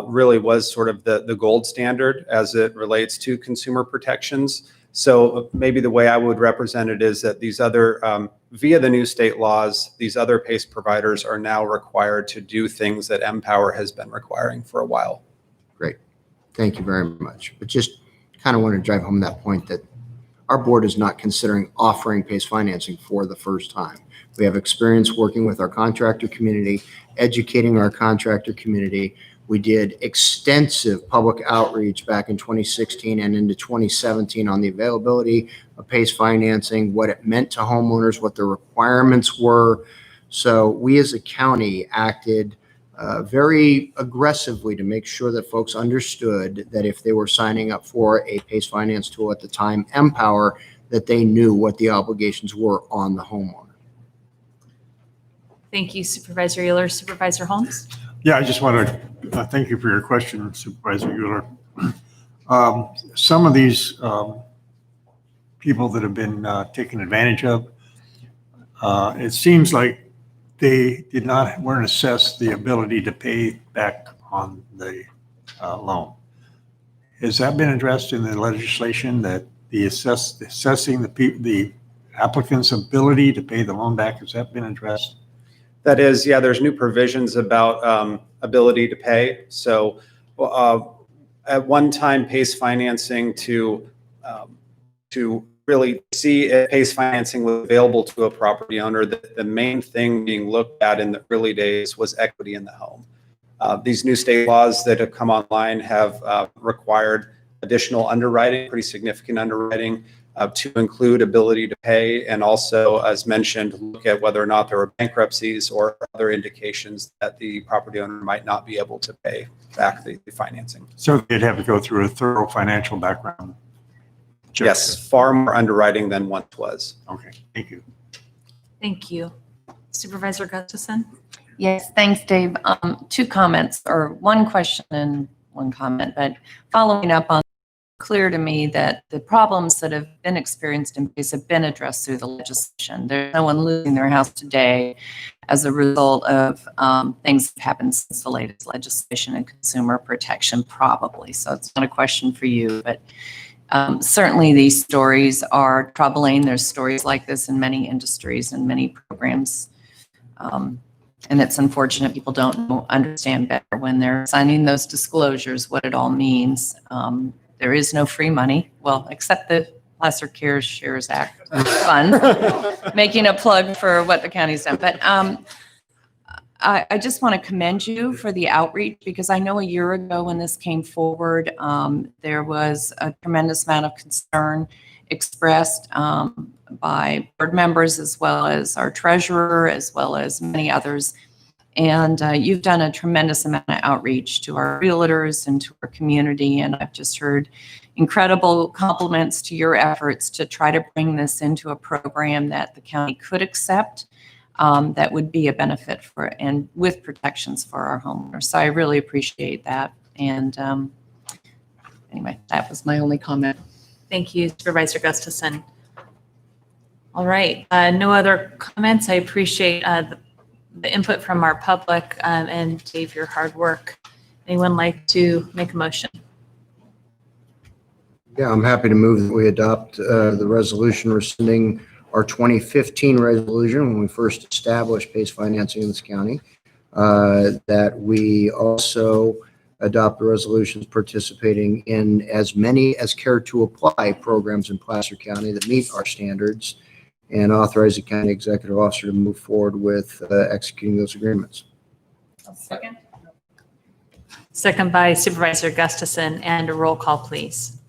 really was sort of the gold standard as it relates to consumer protections. So maybe the way I would represent it is that these other, via the new state laws, these other PACE providers are now required to do things that Empower has been requiring for a while. Great. Thank you very much. But just kind of want to drive home that point that our board is not considering offering PACE financing for the first time. We have experience working with our contractor community, educating our contractor community. We did extensive public outreach back in 2016 and into 2017 on the availability of PACE financing, what it meant to homeowners, what the requirements were. So we as a county acted very aggressively to make sure that folks understood that if they were signing up for a PACE finance tool at the time, Empower, that they knew what the obligations were on the homeowner. Thank you, Supervisor Euler. Supervisor Holmes? Yeah, I just want to thank you for your question, Supervisor Euler. Some of these people that have been taken advantage of, it seems like they weren't assessed the ability to pay back on the loan. Has that been addressed in the legislation, that assessing the applicant's ability to pay the loan back? Has that been addressed? That is, yeah, there's new provisions about ability to pay. So at one time, PACE financing to really see if PACE financing was available to a property owner, the main thing being looked at in the early days was equity in the home. These new state laws that have come online have required additional underwriting, pretty significant underwriting, to include ability to pay, and also, as mentioned, look at whether or not there were bankruptcies or other indications that the property owner might not be able to pay back the financing. So they'd have to go through a thorough financial background check. Yes, far more underwriting than once was. Okay, thank you. Thank you. Supervisor Gustafson? Yes, thanks, Dave. Two comments, or one question and one comment, but following up on, clear to me that the problems that have been experienced in PACE have been addressed through the legislation. There's no one losing their house today as a result of things that happened since the latest legislation and consumer protection, probably. So it's not a question for you, but certainly these stories are troubling. There's stories like this in many industries and many programs. And it's unfortunate people don't understand better when they're signing those disclosures, what it all means. There is no free money, well, except the Lesser Cares Shares Act funds, making a plug for what the county's done. But I just want to commend you for the outreach, because I know a year ago when this came forward, there was a tremendous amount of concern expressed by board members, as well as our treasurer, as well as many others. And you've done a tremendous amount of outreach to our realtors and to our community. And I've just heard incredible compliments to your efforts to try to bring this into a program that the county could accept, that would be a benefit for, and with protections for our homeowners. So I really appreciate that. And anyway, that was my only comment. Thank you, Supervisor Gustafson. All right, no other comments. I appreciate the input from our public, and Dave, your hard work. Anyone like to make a motion? Yeah, I'm happy to move that we adopt the resolution rescinding our 2015 resolution when we first established PACE financing in this county, that we also adopt the resolutions participating in as many as care to apply programs in Placer County that meet our standards, and authorize the county executive officer to move forward with executing those agreements. Second. Second by Supervisor Gustafson, and a roll call, please.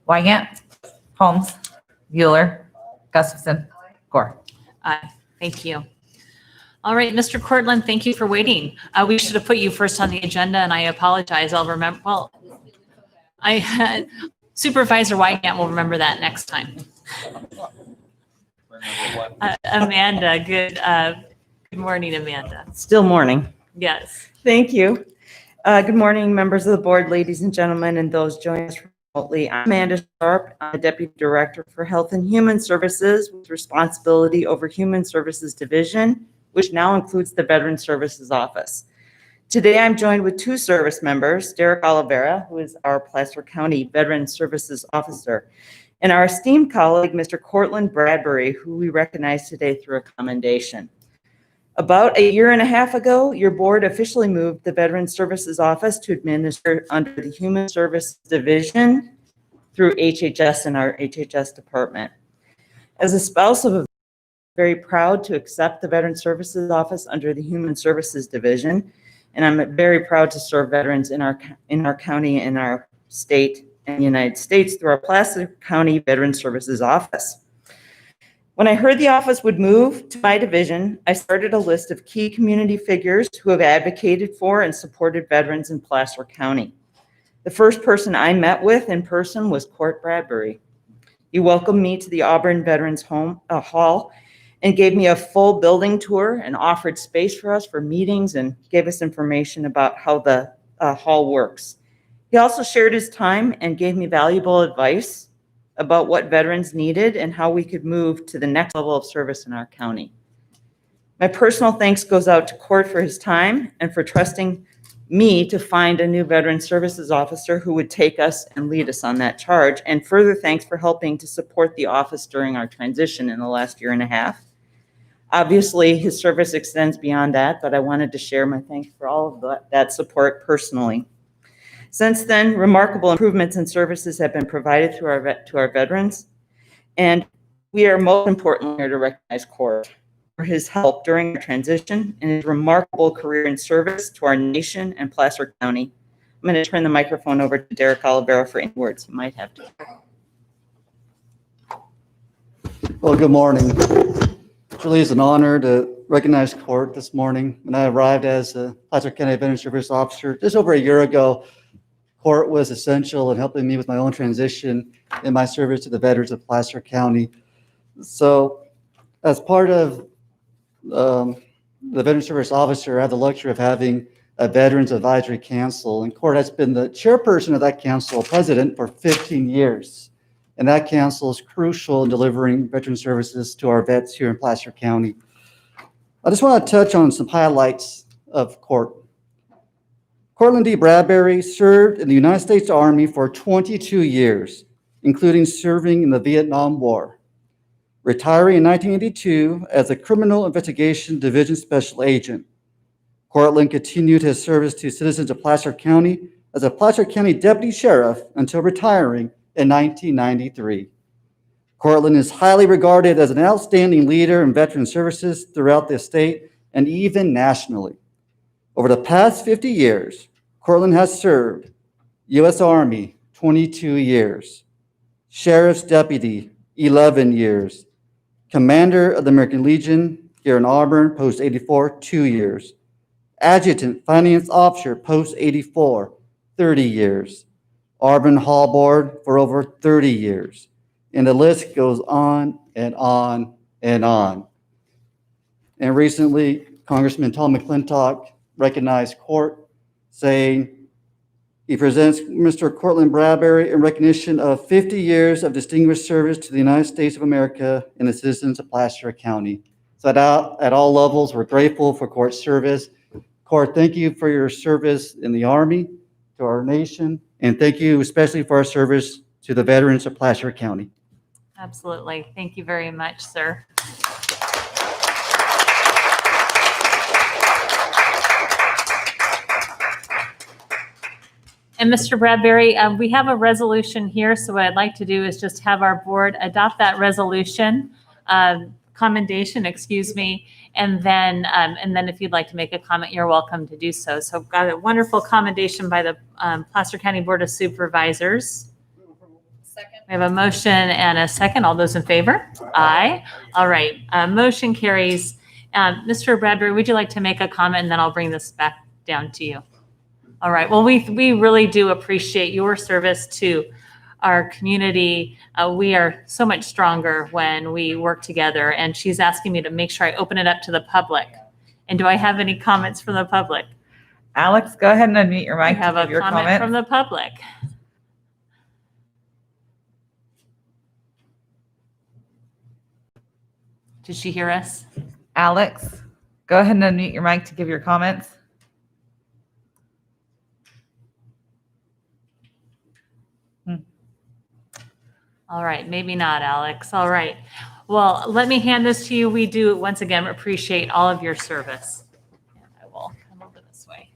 Wygant, Holmes, Euler, Gustafson, Gore. Aye. Thank you. All right, Mr. Cortland, thank you for waiting. We should have put you first on the agenda, and I apologize. I'll remember. Well, Supervisor Wygant will remember that next time. Amanda, good morning, Amanda. Still morning. Yes. Thank you. Good morning, members of the board, ladies and gentlemen, and those joining us remotely. I'm Amanda Sharp. I'm the Deputy Director for Health and Human Services with responsibility over Human Services Division, which now includes the Veteran Services Office. Today, I'm joined with two service members, Derek Oliveira, who is our Placer County Veteran Services Officer, and our esteemed colleague, Mr. Cortland Bradbury, who we recognize today through a commendation. About a year and a half ago, your board officially moved the Veteran Services Office to administer under the Human Services Division through HHS and our HHS department. As a spouse of a very proud to accept the Veteran Services Office under the Human Services Division, and I'm very proud to serve veterans in our county, in our state, and United States through our Placer County Veteran Services Office. When I heard the office would move to my division, I started a list of key community figures who have advocated for and supported veterans in Placer County. The first person I met with in person was Court Bradbury. He welcomed me to the Auburn Veterans Hall and gave me a full building tour and offered space for us for meetings and gave us information about how the hall works. He also shared his time and gave me valuable advice about what veterans needed and how we could move to the next level of service in our county. My personal thanks goes out to Court for his time and for trusting me to find a new Veteran Services Officer who would take us and lead us on that charge. And further thanks for helping to support the office during our transition in the last year and a half. Obviously, his service extends beyond that, but I wanted to share my thanks for all of that support personally. Since then, remarkable improvements in services have been provided to our veterans, and we are most importantly here to recognize Court for his help during the transition and his remarkable career in service to our nation and Placer County. I'm going to turn the microphone over to Derek Oliveira for any words he might have to. Well, good morning. It really is an honor to recognize Court this morning. When I arrived as a Placer County Veteran Service Officer just over a year ago, Court was essential in helping me with my own transition in my service to the veterans of Placer County. So as part of the Veteran Service Officer, I have the luxury of having a Veterans Advisory Council, and Court has been the chairperson of that council, president, for 15 years. And that council is crucial in delivering veteran services to our vets here in Placer County. I just want to touch on some highlights of Court. Cortland D. Bradbury served in the United States Army for 22 years, including serving in the Vietnam War. Retiring in 1982 as a Criminal Investigation Division Special Agent, Cortland continued his service to citizens of Placer County as a Placer County Deputy Sheriff until retiring in 1993. Cortland is highly regarded as an outstanding leader in veteran services throughout the state and even nationally. Over the past 50 years, Cortland has served U.S. Army 22 years, Sheriff's Deputy 11 years, Commander of the American Legion here in Auburn, Post 84, 2 years, Adjutant Finance Officer, Post 84, 30 years, Auburn Hall Board for over 30 years, and the list goes on and on and on. And recently, Congressman Tom McClintock recognized Court, saying he presents Mr. Cortland Bradbury in recognition of 50 years of distinguished service to the United States of America and the citizens of Placer County. So at all levels, we're grateful for Court's service. Court, thank you for your service in the Army, to our nation, and thank you especially for our service to the veterans of Placer County. Absolutely. Thank you very much, sir. And Mr. Bradbury, we have a resolution here, so what I'd like to do is just have our board adopt that resolution, commendation, excuse me, and then if you'd like to make a comment, you're welcome to do so. So I've got a wonderful commendation by the Placer County Board of Supervisors. Second. We have a motion and a second. All those in favor? Aye. All right. Motion carries. Mr. Bradbury, would you like to make a comment, and then I'll bring this back down to you? All right. Well, we really do appreciate your service to our community. We are so much stronger when we work together, and she's asking me to make sure I open it up to the public. And do I have any comments from the public? Alex, go ahead and unmute your mic. I have a comment from the public. Did she hear us? Alex, go ahead and unmute your mic to give your comments. All right, maybe not, Alex. All right. Well, let me hand this to you. We do, once again, appreciate all of your service. And I will come over this way.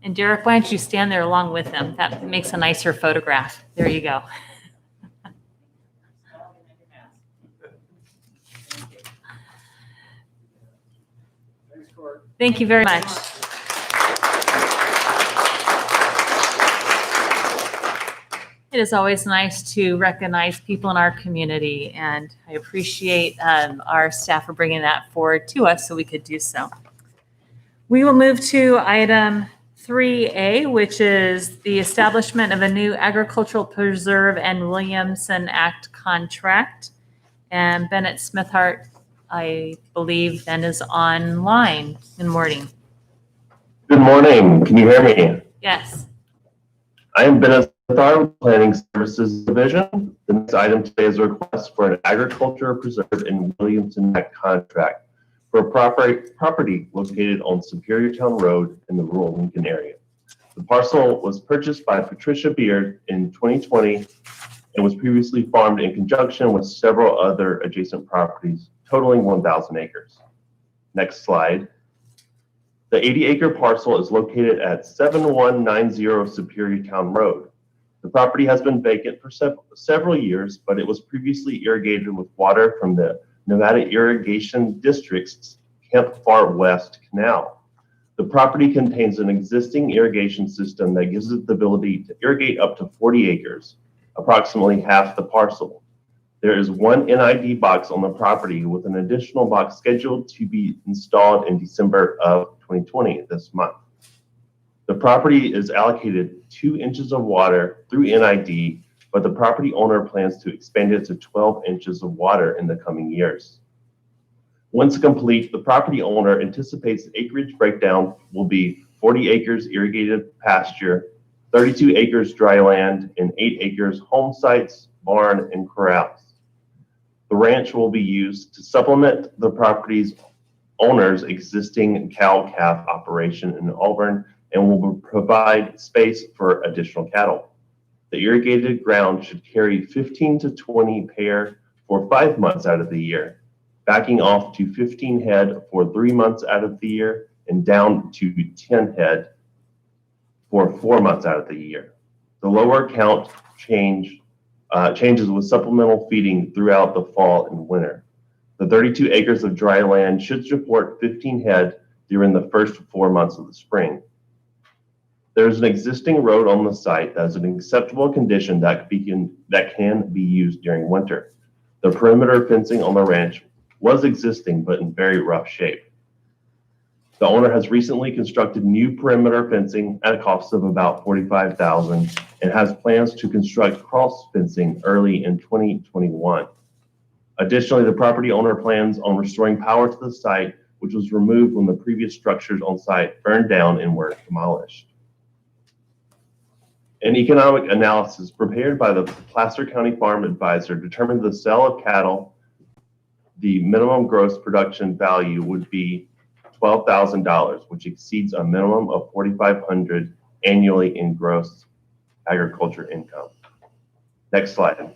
And Derek, why don't you stand there along with them? That makes a nicer photograph. There you go. Thank you very much. It is always nice to recognize people in our community, and I appreciate our staff for bringing that forward to us so we could do so. We will move to item 3A, which is the establishment of a new agricultural preserve and Williamson Act contract. And Bennett Smithart, I believe, then is online. Good morning. Good morning. Can you hear me? Yes. I am Bennett Smithart with Planning Services Division. The next item today is a request for an agriculture preserve and Williamson Act contract for a property located on Superior Town Road in the rural Lincoln area. The parcel was purchased by Patricia Beard in 2020 and was previously farmed in conjunction with several other adjacent properties, totaling 1,000 acres. Next slide. The 80-acre parcel is located at 7190 Superior Town Road. The property has been vacant for several years, but it was previously irrigated with water from the Nevada Irrigation District's Camp Far West Canal. The property contains an existing irrigation system that gives it the ability to irrigate up to 40 acres, approximately half the parcel. There is one NID box on the property with an additional box scheduled to be installed in December of 2020, this month. The property is allocated 2 inches of water through NID, but the property owner plans to expand it to 12 inches of water in the coming years. Once complete, the property owner anticipates the acreage breakdown will be 40 acres irrigated pasture, 32 acres dry land, and 8 acres home sites, barn, and corrals. The ranch will be used to supplement the property's owner's existing cow-calf operation in Auburn and will provide space for additional cattle. The irrigated ground should carry 15 to 20 pair for 5 months out of the year, backing off to 15 head for 3 months out of the year and down to 10 head for 4 months out of the year. The lower count changes with supplemental feeding throughout the fall and winter. The 32 acres of dry land should support 15 head during the first 4 months of the spring. There is an existing road on the site that is in acceptable condition that can be used during winter. The perimeter fencing on the ranch was existing but in very rough shape. The owner has recently constructed new perimeter fencing at a cost of about $45,000 and has plans to construct cross fencing early in 2021. Additionally, the property owner plans on restoring power to the site, which was removed when the previous structures on site burned down and were demolished. An economic analysis prepared by the Placer County Farm Advisor determined the sale of cattle, the minimum gross production value would be $12,000, which exceeds a minimum of $4,500 annually in gross agriculture income. Next slide.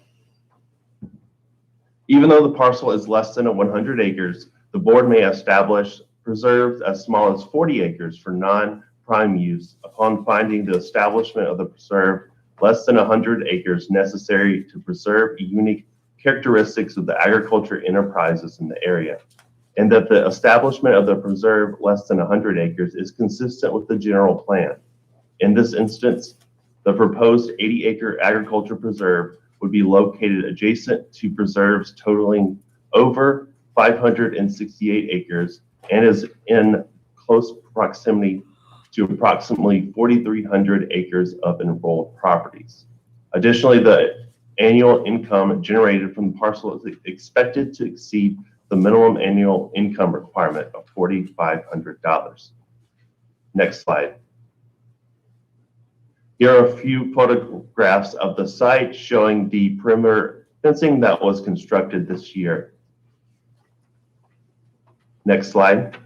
Even though the parcel is less than 100 acres, the board may establish preserves as small as 40 acres for non-prime use upon finding the establishment of the preserve less than 100 acres necessary to preserve unique characteristics of the agriculture enterprises in the area, and that the establishment of the preserve less than 100 acres is consistent with the general plan. In this instance, the proposed 80-acre agriculture preserve would be located adjacent to preserves totaling over 568 acres and is in close proximity to approximately 4,300 acres of enrolled properties. Additionally, the annual income generated from the parcel is expected to exceed the minimum annual income requirement of $4,500. Next slide. Here are a few photographs of the site showing the perimeter fencing that was constructed this year. Next slide.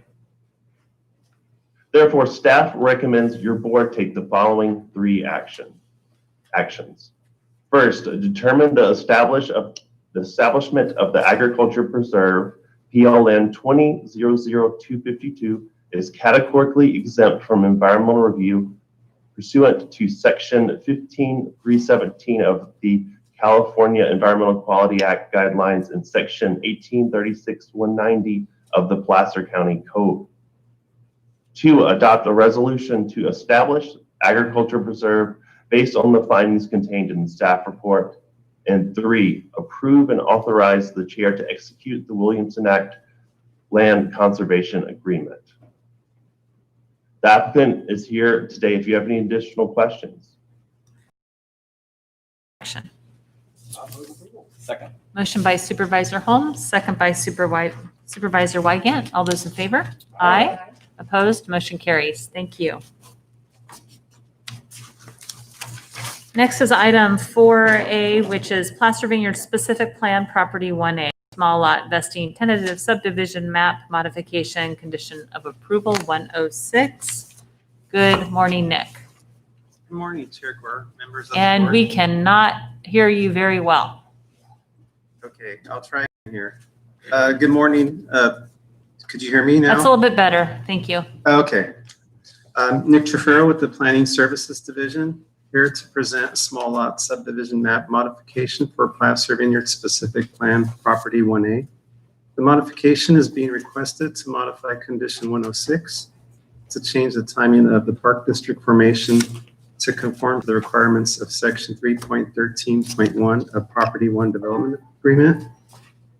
Therefore, staff recommends your board take the following 3 actions. First, determine the establishment of the Agriculture Preserve PLN 20-00252 is categorically exempt from environmental review pursuant to Section 15317 of the California Environmental Quality Act guidelines and Section 1836-190 of the Placer County Code. 2, adopt a resolution to establish Agriculture Preserve based on the findings contained in the staff report. And 3, approve and authorize the chair to execute the Williamson Act Land Conservation Agreement. The applicant is here today if you have any additional questions. Action. Second. Motion by Supervisor Holmes, second by Supervisor Wygant. All those in favor? Aye. Opposed? Motion carries. Thank you. Next is item 4A, which is Placer Vineyards Specific Plan Property 1A, Small Lot Vesting Tentative Subdivision Map Modification Condition of Approval 106. Good morning, Nick. Good morning, Chair Gore, members of the And board. we cannot hear you very well. Okay, I'll try here. Good morning. Could you hear me now? That's a little bit better. Thank you. Okay. Nick Trefero with the Planning Services Division, here to present a small lot subdivision map modification for Placer Vineyards Specific Plan Property 1A. The modification is being requested to modify Condition 106 to change the timing of the Park District formation to conform to the requirements of Section 3.13.1 of Property 1 Development Agreement.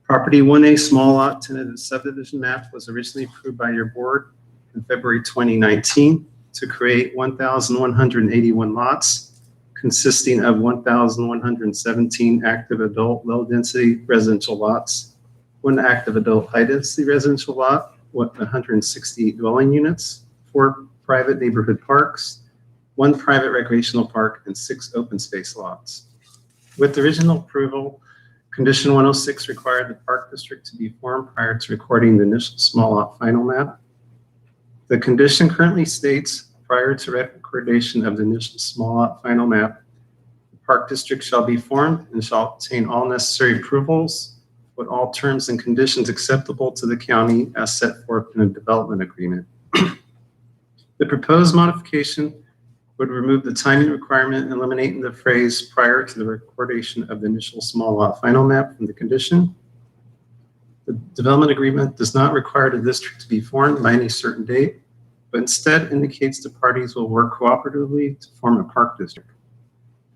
Property 1A small lot tentative subdivision map was originally approved by your board in February 2019 to create 1,181 lots consisting of 1,117 active adult low-density residential lots, 1 active adult high-density residential lot, 168 dwelling units, 4 private neighborhood parks, 1 private recreational park, and 6 open space lots. With the original approval, Condition 106 required the Park District to be formed prior to recording the initial small lot final map. The condition currently states, prior to recordation of the initial small lot final map, the Park District shall be formed and shall obtain all necessary approvals with all terms and conditions acceptable to the county as set forth in a development agreement. The proposed modification would remove the timing requirement, eliminating the phrase prior to the recordation of the initial small lot final map from the condition. The development agreement does not require the district to be formed by any certain date, but instead indicates the parties will work cooperatively to form a park district.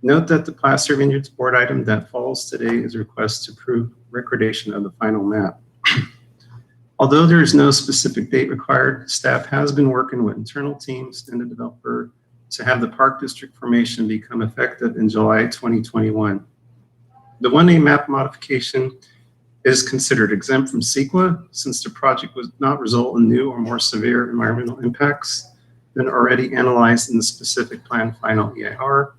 Note that the Placer Vineyards board item that follows today is a request to approve recordation of the final map. Although there is no specific date required, staff has been working with internal teams and the developer to have the Park District formation become effective in July 2021. The 1A map modification is considered exempt from CEQA since the project would not result in new or more severe environmental impacts than already analyzed in the specific plan final EIR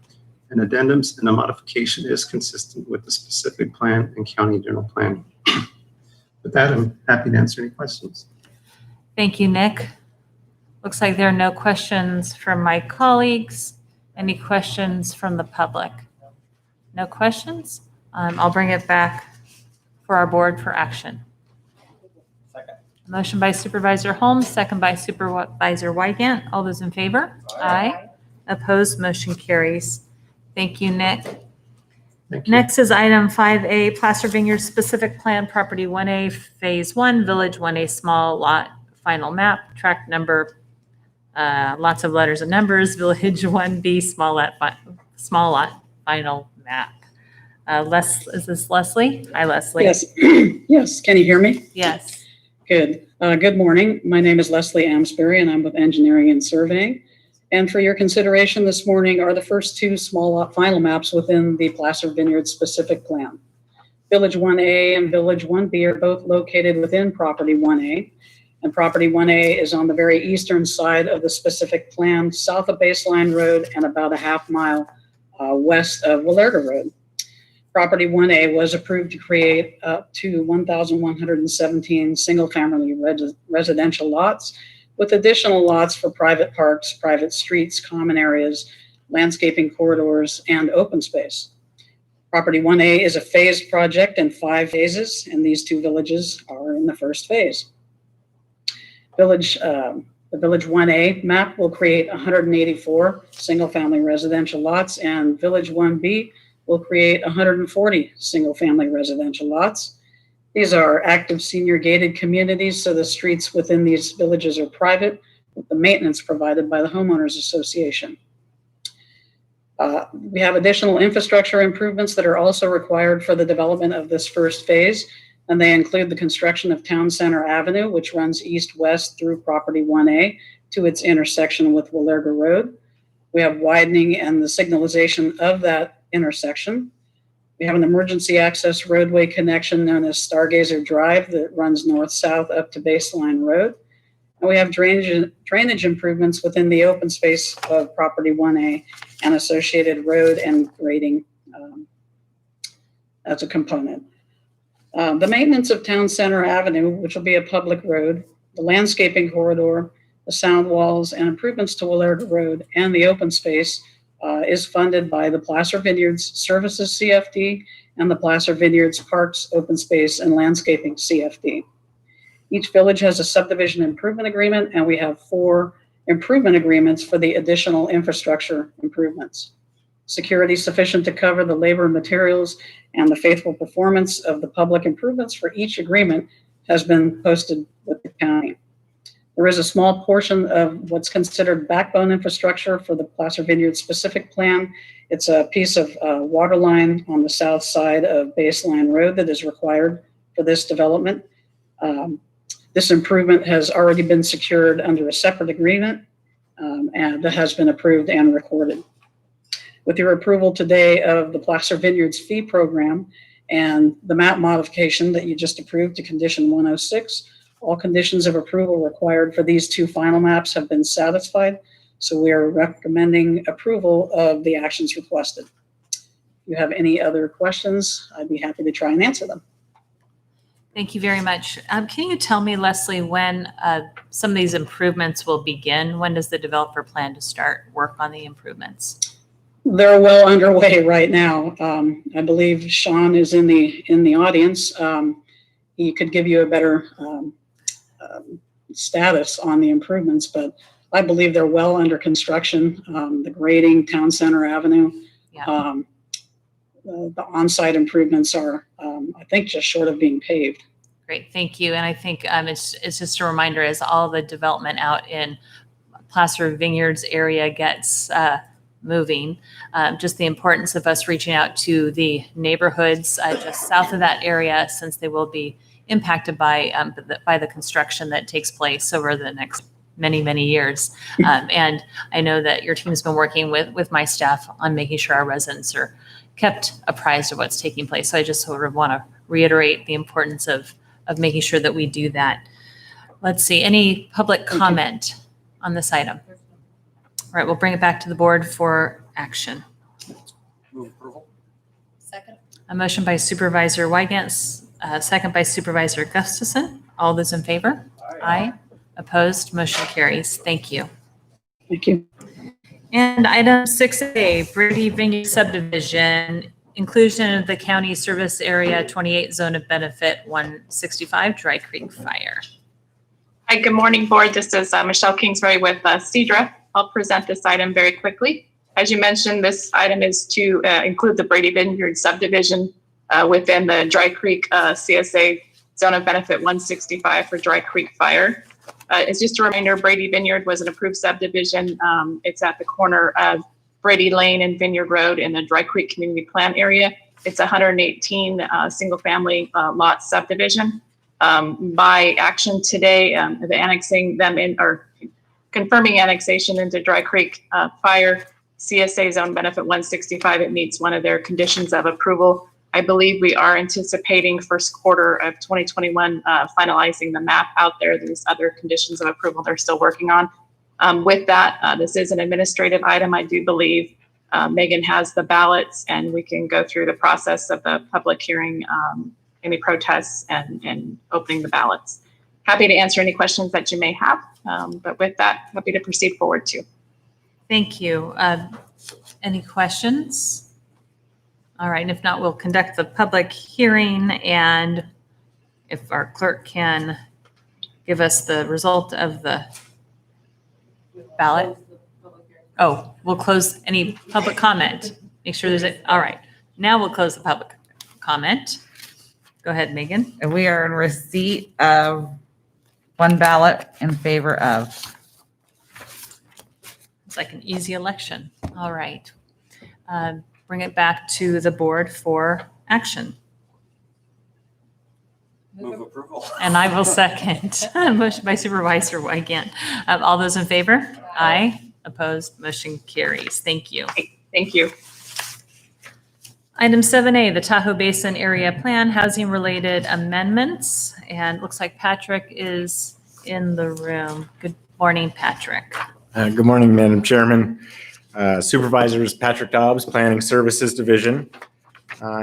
and addendums, and the modification is consistent with the specific plan and county general plan. With that, I'm happy to answer any questions. Thank you, Nick. Looks like there are no questions from my colleagues. Any questions from the public? No questions? I'll bring it back for our board for action. Second. Motion by Supervisor Holmes, second by Supervisor Wygant. All those in favor? Aye. Opposed? Motion carries. Thank you, Nick. Thank you. Next is item 5A, Placer Vineyards Specific Plan Property 1A, Phase 1, Village 1A Small Lot Final Map, tract number, lots of letters and numbers, Village 1B Small Lot Final Map. Is this Leslie? Hi, Leslie. Yes. Yes. Can you hear me? Yes. Good. Good morning. My name is Leslie Amsbury, and I'm with Engineering and Surveying. And for your consideration this morning are the first 2 small lot final maps within the Placer Vineyards specific plan. Village 1A and Village 1B are both located within Property 1A, And property 1A is on the very eastern side of the specific plan, south of Baseline Road and about a half mile west of Willerga Road. Property 1A was approved to create up to 1,117 single-family residential lots with additional lots for private parks, private streets, common areas, landscaping corridors, and open space. Property 1A is a phased project in 5 phases, and these 2 villages are in the first phase. The Village 1A map will create 184 single-family residential lots, and Village 1B will create 140 single-family residential lots. These are active senior gated communities, so the streets within these villages are private, with the maintenance provided by the homeowners association. We have additional infrastructure improvements that are also required for the development of this first phase, and they include the construction of Town Center Avenue, which runs east-west through property 1A to its intersection with Willerga Road. We have widening and the signalization of that intersection. We have an emergency access roadway connection known as Stargazer Drive that runs north-south up to Baseline Road. And we have drainage improvements within the open space of property 1A and associated road and grading as a component. The maintenance of Town Center Avenue, which will be a public road, the landscaping corridor, the sound walls, and improvements to Willerga Road and the open space is funded by the Placer Vineyards Services CFD and the Placer Vineyards Parks, Open Space, and Landscaping CFD. Each village has a subdivision improvement agreement, and we have 4 improvement agreements for the additional infrastructure improvements. Security sufficient to cover the labor, materials, and the faithful performance of the public improvements for each agreement has been posted with the county. There is a small portion of what's considered backbone infrastructure for the Placer Vineyards specific plan. It's a piece of water line on the south side of Baseline Road that is required for this development. This improvement has already been secured under a separate agreement and that has been approved and recorded. With your approval today of the Placer Vineyards fee program and the map modification that you just approved to condition 106, all conditions of approval required for these 2 final maps have been satisfied. So we are recommending approval of the actions requested. If you have any other questions, I'd be happy to try and answer them. Thank you very much. Can you tell me, Leslie, when some of these improvements will begin? When does the developer plan to start work on the improvements? They're well underway right now. I believe Sean is in the audience. He could give you a better status on the improvements, but I believe they're well under construction. The grading, Town Center Avenue, Yeah. The on-site improvements are, I think, just short of being paved. Great, thank you. And I think it's just a reminder as all the development out in Placer Vineyards area gets moving, just the importance of us reaching out to the neighborhoods just south of that area, since they will be impacted by the construction that takes place over the next many, many years. And I know that your team has been working with my staff on making sure our residents are kept apprised of what's taking place. So I just sort of want to reiterate the importance of making sure that we do that. Let's see, any public comment on this item? All right, we'll bring it back to the board for action. Move approval. Second. A motion by Supervisor Wygant, second by Supervisor Gustafson. All those in favor? Aye. Opposed? Motion carries. Thank you. Thank you. And item 6A, Brady Vineyard Subdivision, inclusion of the county service area 28 zone of benefit 165 Dry Creek Fire. Hi, good morning, board. This is Michelle Kingsbury with CEDRA. I'll present this item very quickly. As you mentioned, this item is to include the Brady Vineyard subdivision within the Dry Creek CSA zone of benefit 165 for Dry Creek Fire. It's just a reminder, Brady Vineyard was an approved subdivision. It's at the corner of Brady Lane and Vineyard Road in the Dry Creek Community Plan area. It's 118 single family lot subdivision. By action today, the annexing them in, or confirming annexation into Dry Creek Fire CSA zone benefit 165, it meets one of their conditions of approval. I believe we are anticipating first quarter of 2021 finalizing the map out there. There's other conditions of approval they're still working on. With that, this is an administrative item, I do believe. Megan has the ballots, and we can go through the process of the public hearing, any protests, and opening the ballots. Happy to answer any questions that you may have, but with that, happy to proceed forward too. Thank you. Any questions? All right, and if not, we'll conduct the public hearing, and if our clerk can give us the result of the ballot. Oh, we'll close any public comment. Make sure there's a, all right. Now we'll close the public comment. Go ahead, Megan. And we are in receipt of one ballot in favor of. It's like an easy election. All right. Bring it back to the board for action. Move approval. And I will second. Motion by Supervisor Wygant. All those in favor? Aye. Opposed? Motion carries. Thank you. Thank you. Item 7A, the Tahoe Basin Area Plan, housing related amendments. And it looks like Patrick is in the room. Good morning, Patrick. Good morning, Madam Chairman. Supervisors, Patrick Dobbs, Planning Services Division.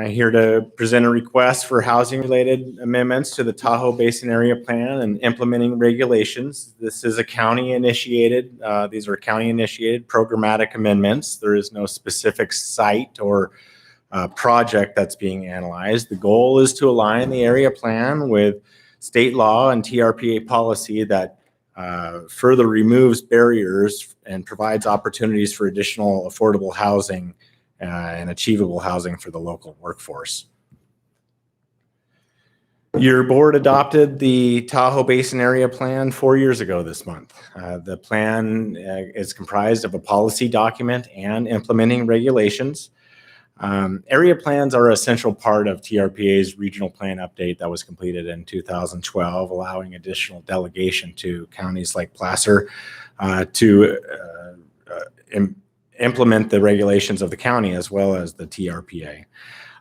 Here to present a request for housing-related amendments to the Tahoe Basin Area Plan and implementing regulations. This is a county-initiated, these are county-initiated programmatic amendments. There is no specific site or project that's being analyzed. The goal is to align the area plan with state law and TRPA policy that further removes barriers and provides opportunities for additional affordable housing and achievable housing for the local workforce. Your board adopted the Tahoe Basin Area Plan 4 years ago this month. The plan is comprised of a policy document and implementing regulations. Area plans are an essential part of TRPA's regional plan update that was completed in 2012, allowing additional delegation to counties like Placer to implement the regulations of the county as well as the TRPA.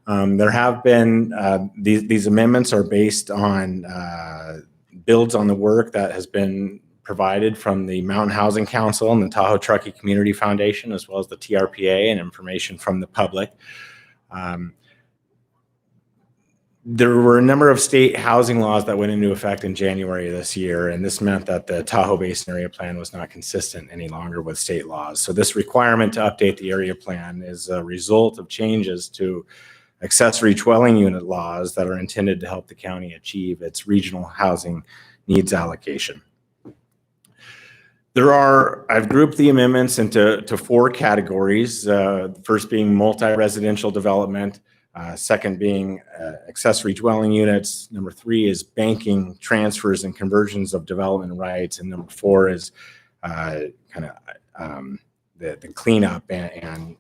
There have been, these amendments are based on, builds on the work that has been provided from the Mountain Housing Council and the Tahoe Truckee Community Foundation, as well as the TRPA, and information from the public. There were a number of state housing laws that went into effect in January of this year, and this meant that the Tahoe Basin Area Plan was not consistent any longer with state laws. So this requirement to update the area plan is a result of changes to accessory dwelling unit laws that are intended to help the county achieve its regional housing needs allocation. I've grouped the amendments into 4 categories. First being multi-residential development, second being accessory dwelling units. Number 3 is banking, transfers, and conversions of development rights. And number 4 is the cleanup and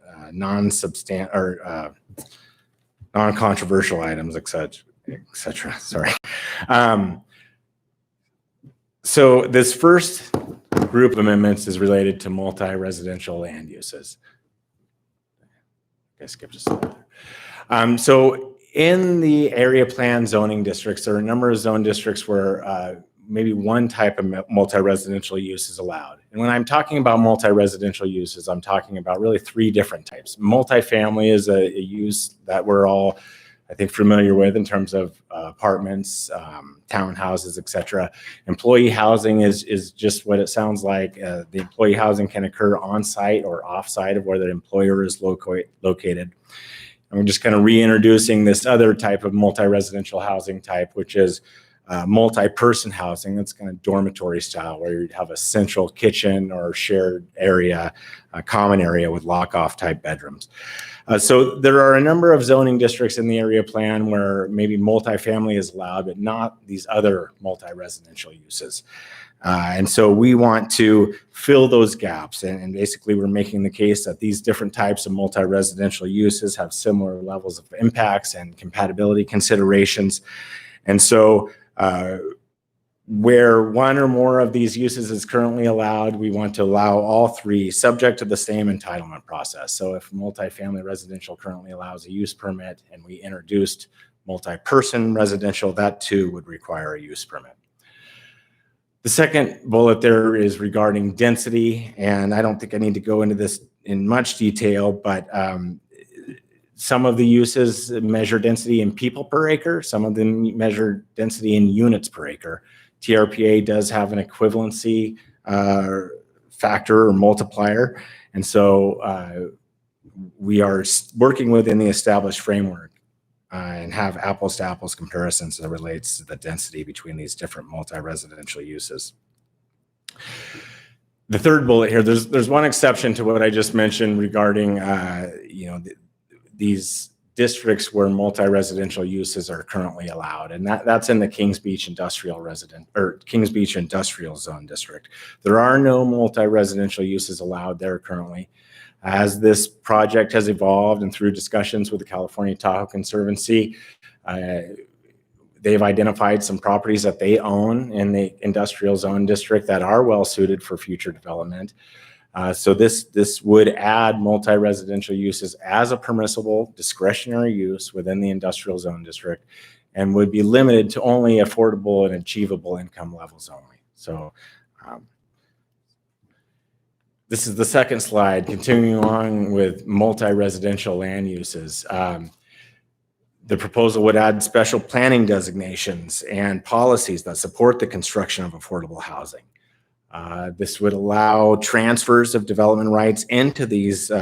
non-controversial items, et cetera. Sorry. So this first group of amendments is related to multi-residential land uses. I skipped a slide. So in the area plan zoning districts, there are a number of zone districts where maybe one type of multi-residential use is allowed. And when I'm talking about multi-residential uses, I'm talking about really 3 different types. Multifamily is a use that we're all, I think, familiar with in terms of apartments, townhouses, et cetera. Employee housing is just what it sounds like. The employee housing can occur on site or off site of where the employer is located. And we're just kind of reintroducing this other type of multi-residential housing type, which is multi-person housing. That's kind of dormitory style, where you have a central kitchen or shared area, a common area with lock-off type bedrooms. So there are a number of zoning districts in the area plan where maybe multifamily is allowed, but not these other multi-residential uses. And so we want to fill those gaps. And basically we're making the case that these different types of multi-residential uses have similar levels of impacts and compatibility considerations. And so Where one or more of these uses is currently allowed, we want to allow all three subject to the same entitlement process. So if multifamily residential currently allows a use permit and we introduced multi-person residential, that too would require a use permit. The second bullet there is regarding density, and I don't think I need to go into this in much detail, but some of the uses measure density in people per acre, some of them measure density in units per acre. TRPA does have an equivalency factor or multiplier, and so we are working within the established framework and have apples to apples comparisons that relates to the density between these different multi-residential uses. The third bullet here, there's one exception to what I just mentioned regarding these districts where multi-residential uses are currently allowed, and that's in the Kings Beach Industrial Zone District. There are no multi-residential uses allowed there currently. As this project has evolved and through discussions with the California Tahoe Conservancy, they've identified some properties that they own in the industrial zone district that are well suited for future development. So this would add multi-residential uses as a permissible discretionary use within the industrial zone district and would be limited to only affordable and achievable income levels only. So this is the second slide, continuing along with multi-residential land uses. The proposal would add special planning designations and policies that support the construction of affordable housing. This would allow transfers of development rights into these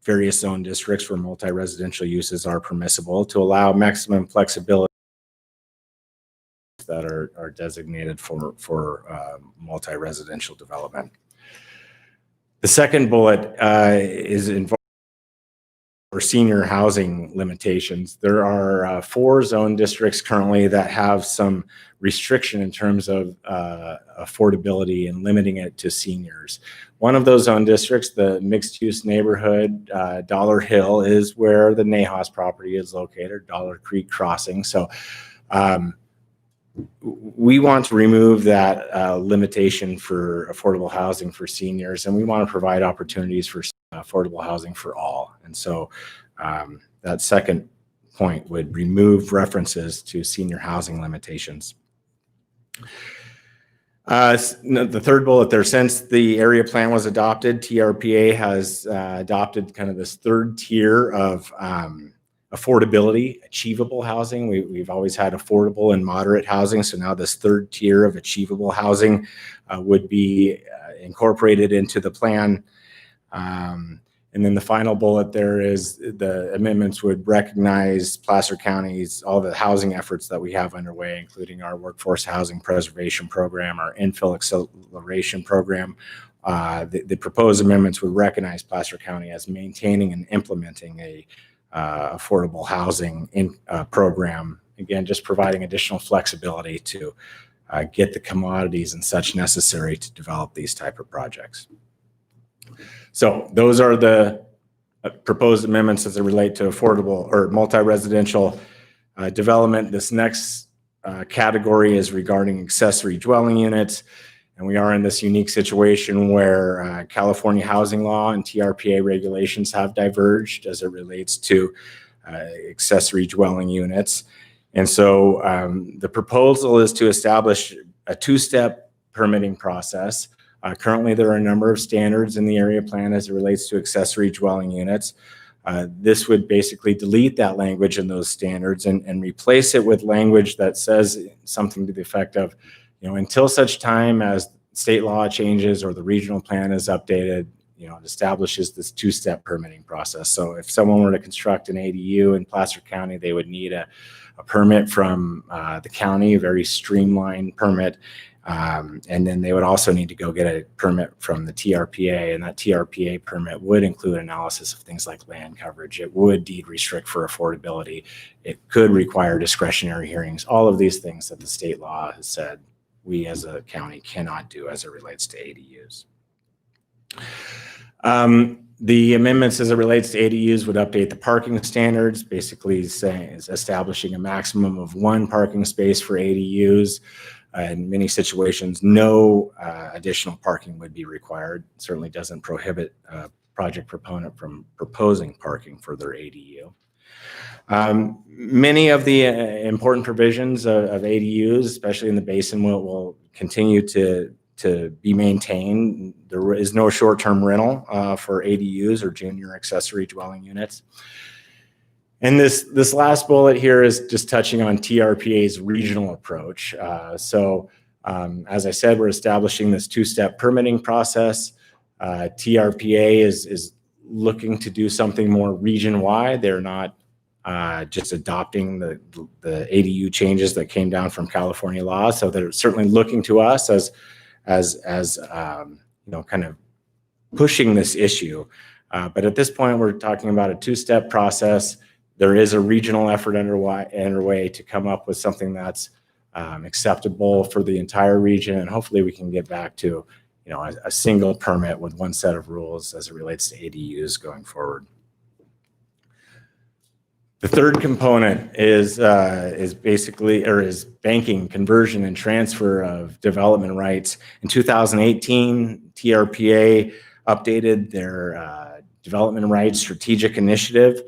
various zone districts where multi-residential uses are permissible to allow maximum flexibility that are designated for multi-residential development. The second bullet is involved for senior housing limitations. There are 4 zone districts currently that have some restriction in terms of affordability and limiting it to seniors. One of those zone districts, the mixed use neighborhood, Dollar Hill, is where the Nahas property is located, Dollar Creek Crossing. So we want to remove that limitation for affordable housing for seniors, and we want to provide opportunities for affordable housing for all. And so that second point would remove references to senior housing limitations. The third bullet there, since the area plan was adopted, TRPA has adopted kind of this third tier of affordability, achievable housing. We've always had affordable and moderate housing. So now this third tier of achievable housing would be incorporated into the plan. And then the final bullet there is the amendments would recognize Placer County's, all the housing efforts that we have underway, including our workforce housing preservation program, our infill acceleration program. The proposed amendments would recognize Placer County as maintaining and implementing a affordable housing program. Again, just providing additional flexibility to get the commodities and such necessary to develop these type of projects. So those are the proposed amendments as they relate to affordable or multi-residential development. This next category is regarding accessory dwelling units. And we are in this unique situation where California housing law and TRPA regulations have diverged as it relates to accessory dwelling units. And so the proposal is to establish a 2-step permitting process. Currently, there are a number of standards in the area plan as it relates to accessory dwelling units. This would basically delete that language in those standards and replace it with language that says something to the effect of, until such time as state law changes or the regional plan is updated, it establishes this 2-step permitting process. So if someone were to construct an ADU in Placer County, they would need a permit from the county, a very streamlined permit. And then they would also need to go get a permit from the TRPA, and that TRPA permit would include analysis of things like land coverage. It would deed restrict for affordability. It could require discretionary hearings, all of these things that the state law has said we as a county cannot do as it relates to ADUs. The amendments as it relates to ADUs would update the parking standards, basically saying is establishing a maximum of 1 parking space for ADUs. In many situations, no additional parking would be required. Certainly doesn't prohibit a project proponent from proposing parking for their ADU. Many of the important provisions of ADUs, especially in the basin, will continue to be maintained. There is no short-term rental for ADUs or junior accessory dwelling units. And this last bullet here is just touching on TRPA's regional approach. As I said, we're establishing this two-step permitting process. TRPA is looking to do something more region-wide. They're not just adopting the ADU changes that came down from California law. So they're certainly looking to us as kind of pushing this issue. But at this point, we're talking about a two-step process. There is a regional effort underway to come up with something that's acceptable for the entire region, and hopefully we can get back to a single permit with one set of rules as it relates to ADUs going forward. The third component is banking, conversion, and transfer of development rights. In 2018, TRPA updated their development rights strategic initiative.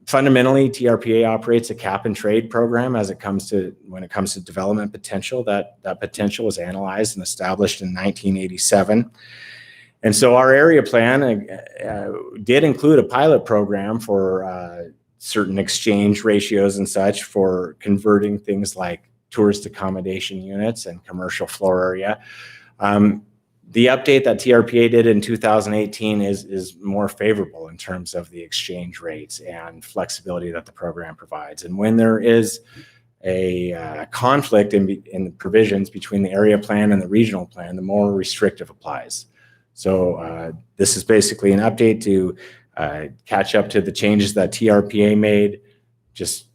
Fundamentally, TRPA operates a cap and trade program when it comes to development potential. That potential was analyzed and established in 1987. And so our area plan did include a pilot program for certain exchange ratios and such for converting things like tourist accommodation units and commercial floor area. The update that TRPA did in 2018 is more favorable in terms of the exchange rates and flexibility that the program provides. And when there is a conflict in the provisions between the area plan and the regional plan, the more restrictive applies. So this is basically an update to catch up to the changes that TRPA made. Just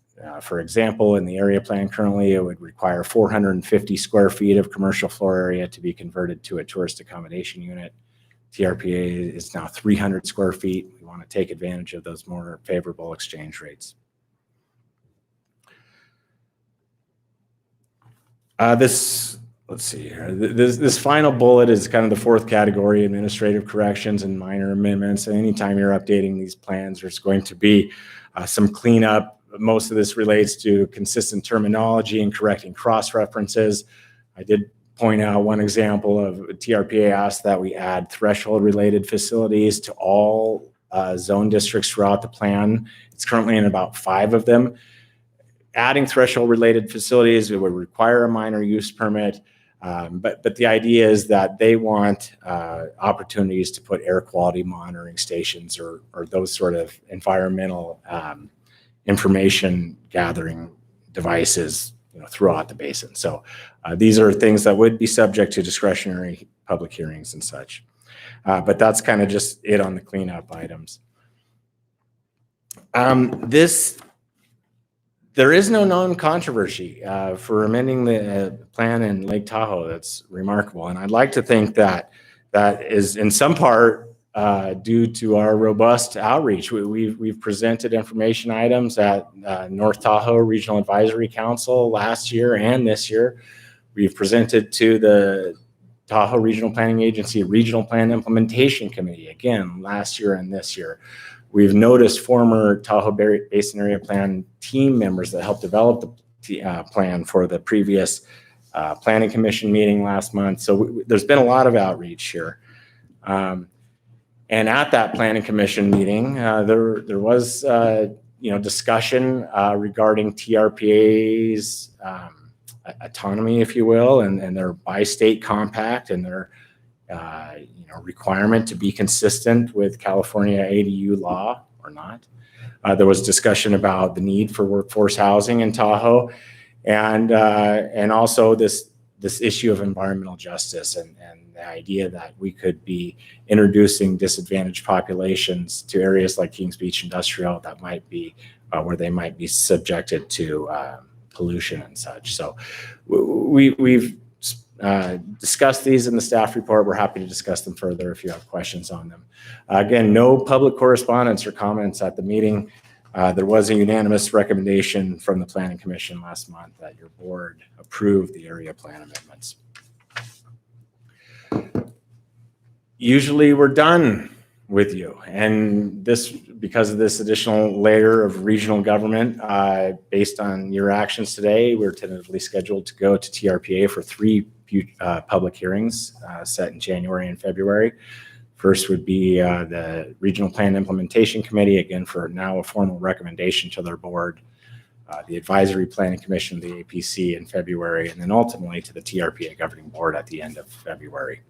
for example, in the area plan currently, it would require 450 square feet of commercial floor area to be converted to a tourist accommodation unit. TRPA is now 300 square feet. We want to take advantage of those more favorable exchange rates. Let's see here. This final bullet is kind of the fourth category, administrative corrections and minor amendments. And anytime you're updating these plans, there's going to be some cleanup. Most of this relates to consistent terminology and correcting cross-references. I did point out one example of TRPA asked that we add threshold-related facilities to all zone districts throughout the plan. It's currently in about 5 of them. Adding threshold-related facilities, it would require a minor use permit. But the idea is that they want opportunities to put air quality monitoring stations or those sort of environmental information gathering devices throughout the basin. So these are things that would be subject to discretionary public hearings and such. But that's kind of just it on the cleanup items. There is no known controversy for amending the plan in Lake Tahoe. That's remarkable. And I'd like to think that is in some part due to our robust outreach. We've presented information items at North Tahoe Regional Advisory Council last year and this year. We've presented to the Tahoe Regional Planning Agency Regional Plan Implementation Committee, again, last year and this year. We've noticed former Tahoe Basin Area Plan team members that helped develop the plan for the previous Planning Commission meeting last month. So there's been a lot of outreach here. And at that Planning Commission meeting, there was discussion regarding TRPA's autonomy, if you will, and their bi-state compact and their requirement to be consistent with California ADU law or not. There was discussion about the need for workforce housing in Tahoe, and also this issue of environmental justice and the idea that we could be introducing disadvantaged populations to areas like Kings Beach Industrial that might be where they might be subjected to pollution and such. So we've discussed these in the staff report. We're happy to discuss them further if you have questions on them. Again, no public correspondence or comments at the meeting. There was a unanimous recommendation from the Planning Commission last month that your board approve the area plan amendments. Usually we're done with you, and this, because of this additional layer of regional government, based on your actions today, we're tentatively scheduled to go to TRPA for 3 public hearings set in January and February. First would be the Regional Plan Implementation Committee, again for now a formal recommendation to their board, the Advisory Planning Commission, the APC in February, and then ultimately to the TRPA Governing Board at the end of February.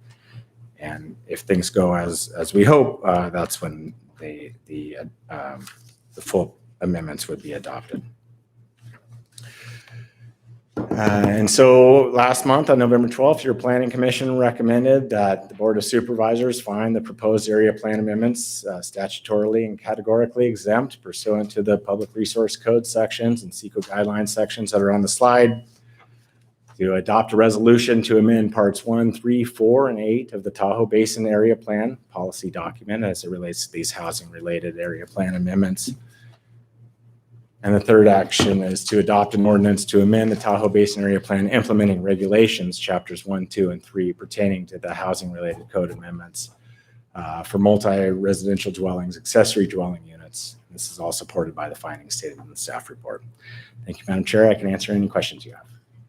And if things go as we hope, that's when the full amendments would be adopted. And so last month on November 12th, your Planning Commission recommended that the Board of Supervisors find the proposed area plan amendments statutorily and categorically exempt pursuant to the Public Resource Code sections and CEQA guidelines sections that are on the slide, to adopt a resolution to amend parts 1, 3, 4, and 8 of the Tahoe Basin Area Plan policy document as it relates to these housing-related area plan amendments. And the third action is to adopt an ordinance to amend the Tahoe Basin Area Plan implementing regulations, chapters 1, 2, and 3 pertaining to the housing-related code amendments for multi-residential dwellings, accessory dwelling units. This is all supported by the findings stated in the staff report. Thank you, Madam Chair. I can answer any questions you have.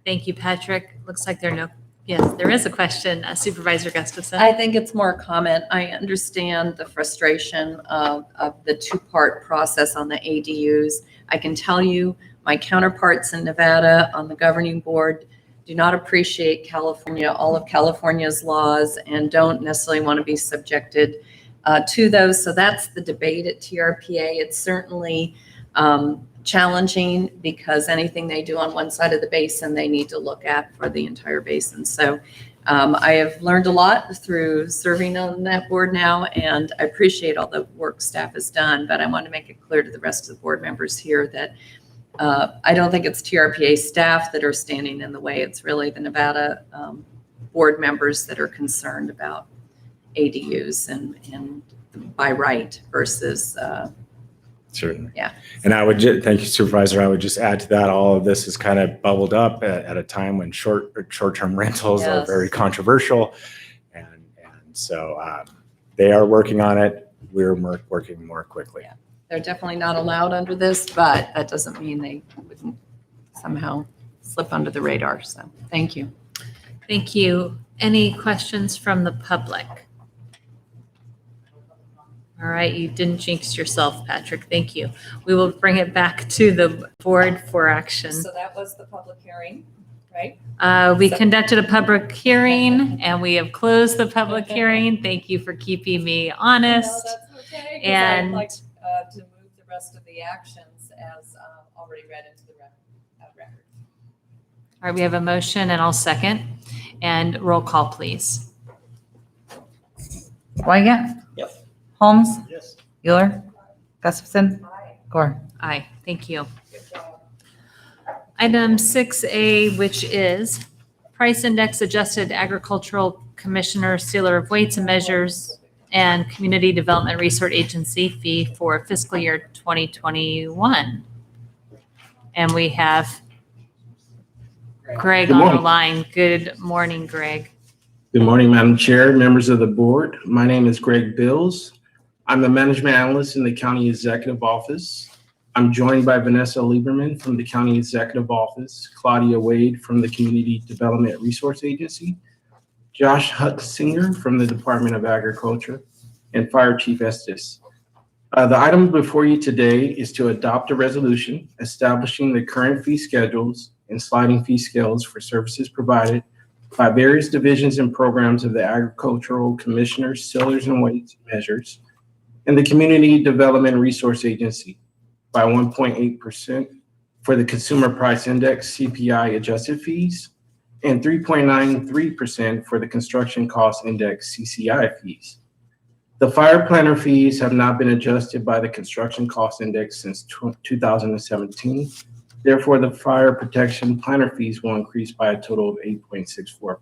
Thank you, Patrick. Looks like yes, there is a question. Supervisor Gustafson. I think it's more a comment. I understand the frustration of the 2-part process on the ADUs. I can tell you my counterparts in Nevada on the governing board do not appreciate California, all of California's laws, and don't necessarily want to be subjected to those. So that's the debate at TRPA. It's certainly challenging because anything they do on one side of the basin, they need to look at for the entire basin. So I have learned a lot through serving on that board now, and I appreciate all the work staff has done, but I want to make it clear to the rest of the board members here that I don't think it's TRPA staff that are standing in the way. It's really the Nevada board members that are concerned about ADUs and by right versus Certainly. Yeah. And I would thank you, Supervisor. I would just add to that, all of this has kind of bubbled up at a time when short-term rentals are very controversial. And so they are working on it. We're working more quickly. Yeah. They're definitely not allowed under this, but that doesn't mean they wouldn't somehow slip under the radar. So thank you. Thank you. Any questions from the public? All right, you didn't jinx yourself, Patrick. Thank you. We will bring it back to the board for action. So that was the public hearing, right? We conducted a public hearing and we have closed the public hearing. Thank you for keeping me honest. No, that's okay. And I'd like to move the rest of the actions as already read into the record. all right, we have a motion and I'll second. And roll call, please. Wygant. Yes. Holmes. Yes. Euler. Gustafson. Gore. Aye, thank you. Item 6A, which is price index adjusted agricultural commissioner, sealer of weights and measures, and community development resource agency fee for fiscal year 2021. And we have Greg on the line. Good morning, Greg. Good morning, Madam Chair, members of the board. My name is Greg Bills. I'm the management analyst in the County Executive Office. I'm joined by Vanessa Lieberman from the County Executive Office, Claudia Wade from the Community Development Resource Agency, Josh Hutzinger from the Department of Agriculture, and Fire Chief Estes. The item before you today is to adopt a resolution establishing the current fee schedules and sliding fee scales for services provided by various divisions and programs of the Agricultural Commissioners, Sealers and Weights Measures, and the Community Development Resource Agency by 1.8% for the Consumer Price Index CPI adjusted fees and 3.93% for the Construction Cost Index CCI fees. The fire planner fees have not been adjusted by the Construction Cost Index since 2017. Therefore, the fire protection planner fees will increase by a total of 8.64%.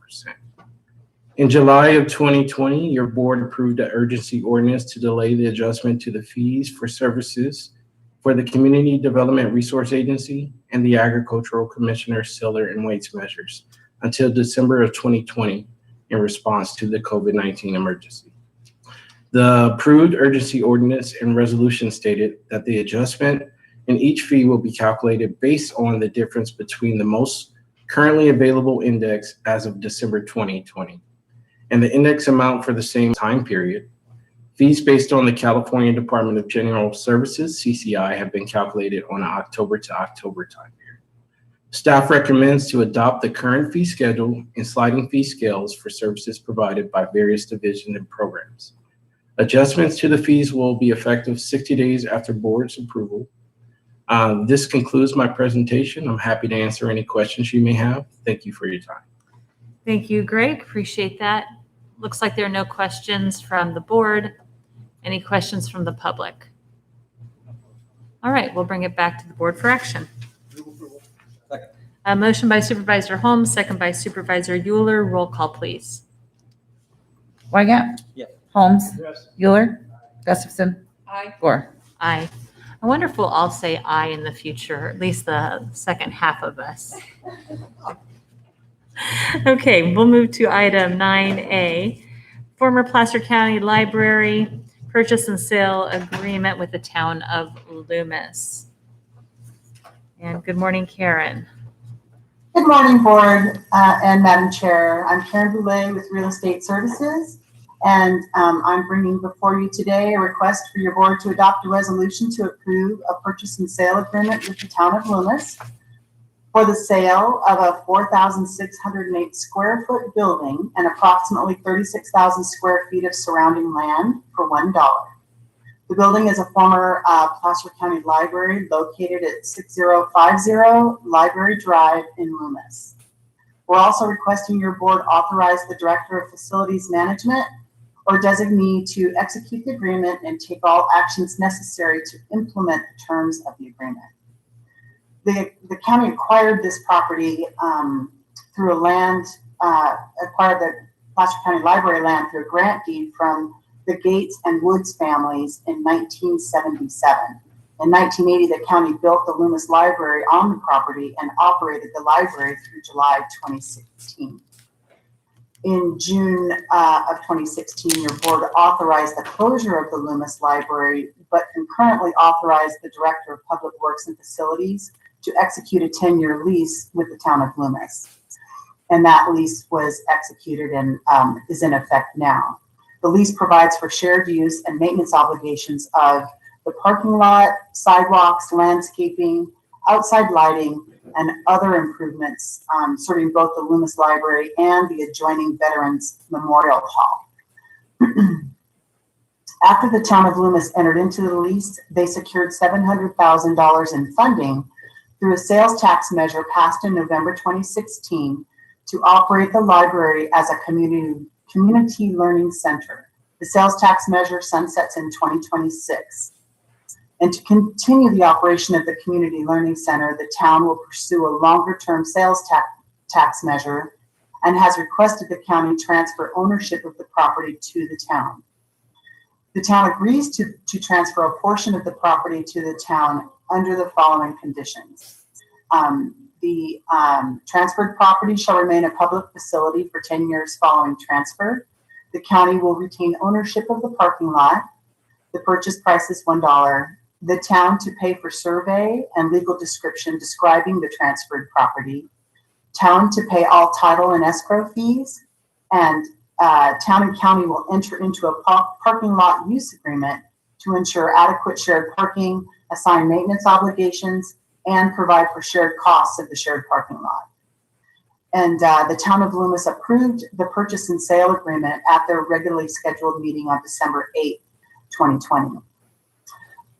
In July of 2020, your board approved an urgency ordinance to delay the adjustment to the fees for services for the Community Development Resource Agency and the Agricultural Commissioner Tiller and Waits measures until December of 2020 in response to the COVID-19 emergency. The approved urgency ordinance and resolution stated that the adjustment in each fee will be calculated based on the difference between the most currently available index as of December 2020 and the index amount for the same time period. Fees based on the California Department of General Services, CCI, have been calculated on an October to October time period. Staff recommends to adopt the current fee schedule and sliding fee scales for services provided by various divisions and programs. Adjustments to the fees will be effective 60 days after board's approval. This concludes my presentation. I'm happy to answer any questions you may have. Thank you for your time. Thank you, Greg. Appreciate that. Looks like there are no questions from the board. Any questions from the public? All right, we'll bring it back to the board for action. A motion by Supervisor Holmes, second by Supervisor Euler. Roll call, please. Wygant. Yes. Holmes. Yes. Euler. Gustafson. Aye. Gore. Aye. I wonder if we'll all say aye in the future, at least the second half of us. Okay, we'll move to item 9A. Former Placer County Library purchase and sale agreement with the town of Loomis. And good morning, Karen. Good morning, Board and Madam Chair. I'm Karen Boulay with Real Estate Services, and I'm bringing before you today a request for your board to adopt a resolution to approve a purchase and sale agreement with the town of Loomis for the sale of a 4,608 square foot building and approximately 36,000 square feet of surrounding land for $1. The building is a former Placer County Library located at 6050 Library Drive in Loomis. We're also requesting your board authorize the Director of Facilities Management or designee to execute the agreement and take all actions necessary to implement the terms of the agreement. The county acquired this property through a land, acquired the Placer County Library land through a grant deed from the Gates and Woods families in 1977. In 1980, the county built the Loomis Library on the property and operated the library through July 2016. In June of 2016, your board authorized the closure of the Loomis Library, but concurrently authorized the Director of Public Works and Facilities to execute a 10-year lease with the town of Loomis. And that lease was executed and is in effect now. The lease provides for shared use and maintenance obligations of the parking lot, sidewalks, landscaping, outside lighting, and other improvements serving both the Loomis Library and the adjoining Veterans Memorial Hall. After the town of Loomis entered into the lease, they secured $700,000 in funding through a sales tax measure passed in November 2016 to operate the library as a community learning center. The sales tax measure sunsets in 2026. And to continue the operation of the community learning center, the town will pursue a longer-term sales tax measure and has requested the county transfer ownership of the property to the town. The town agrees to transfer a portion of the property to the town under the following conditions. The transferred property shall remain a public facility for 10 years following transfer. The county will retain ownership of the parking lot. The purchase price is $1. The town to pay for survey and legal description describing the transferred property. Town to pay all title and escrow fees. And town and county will enter into a parking lot use agreement to ensure adequate shared parking, assign maintenance obligations, and provide for shared costs of the shared parking lot. And the town of Loomis approved the purchase and sale agreement at their regularly scheduled meeting on December 8th, 2020.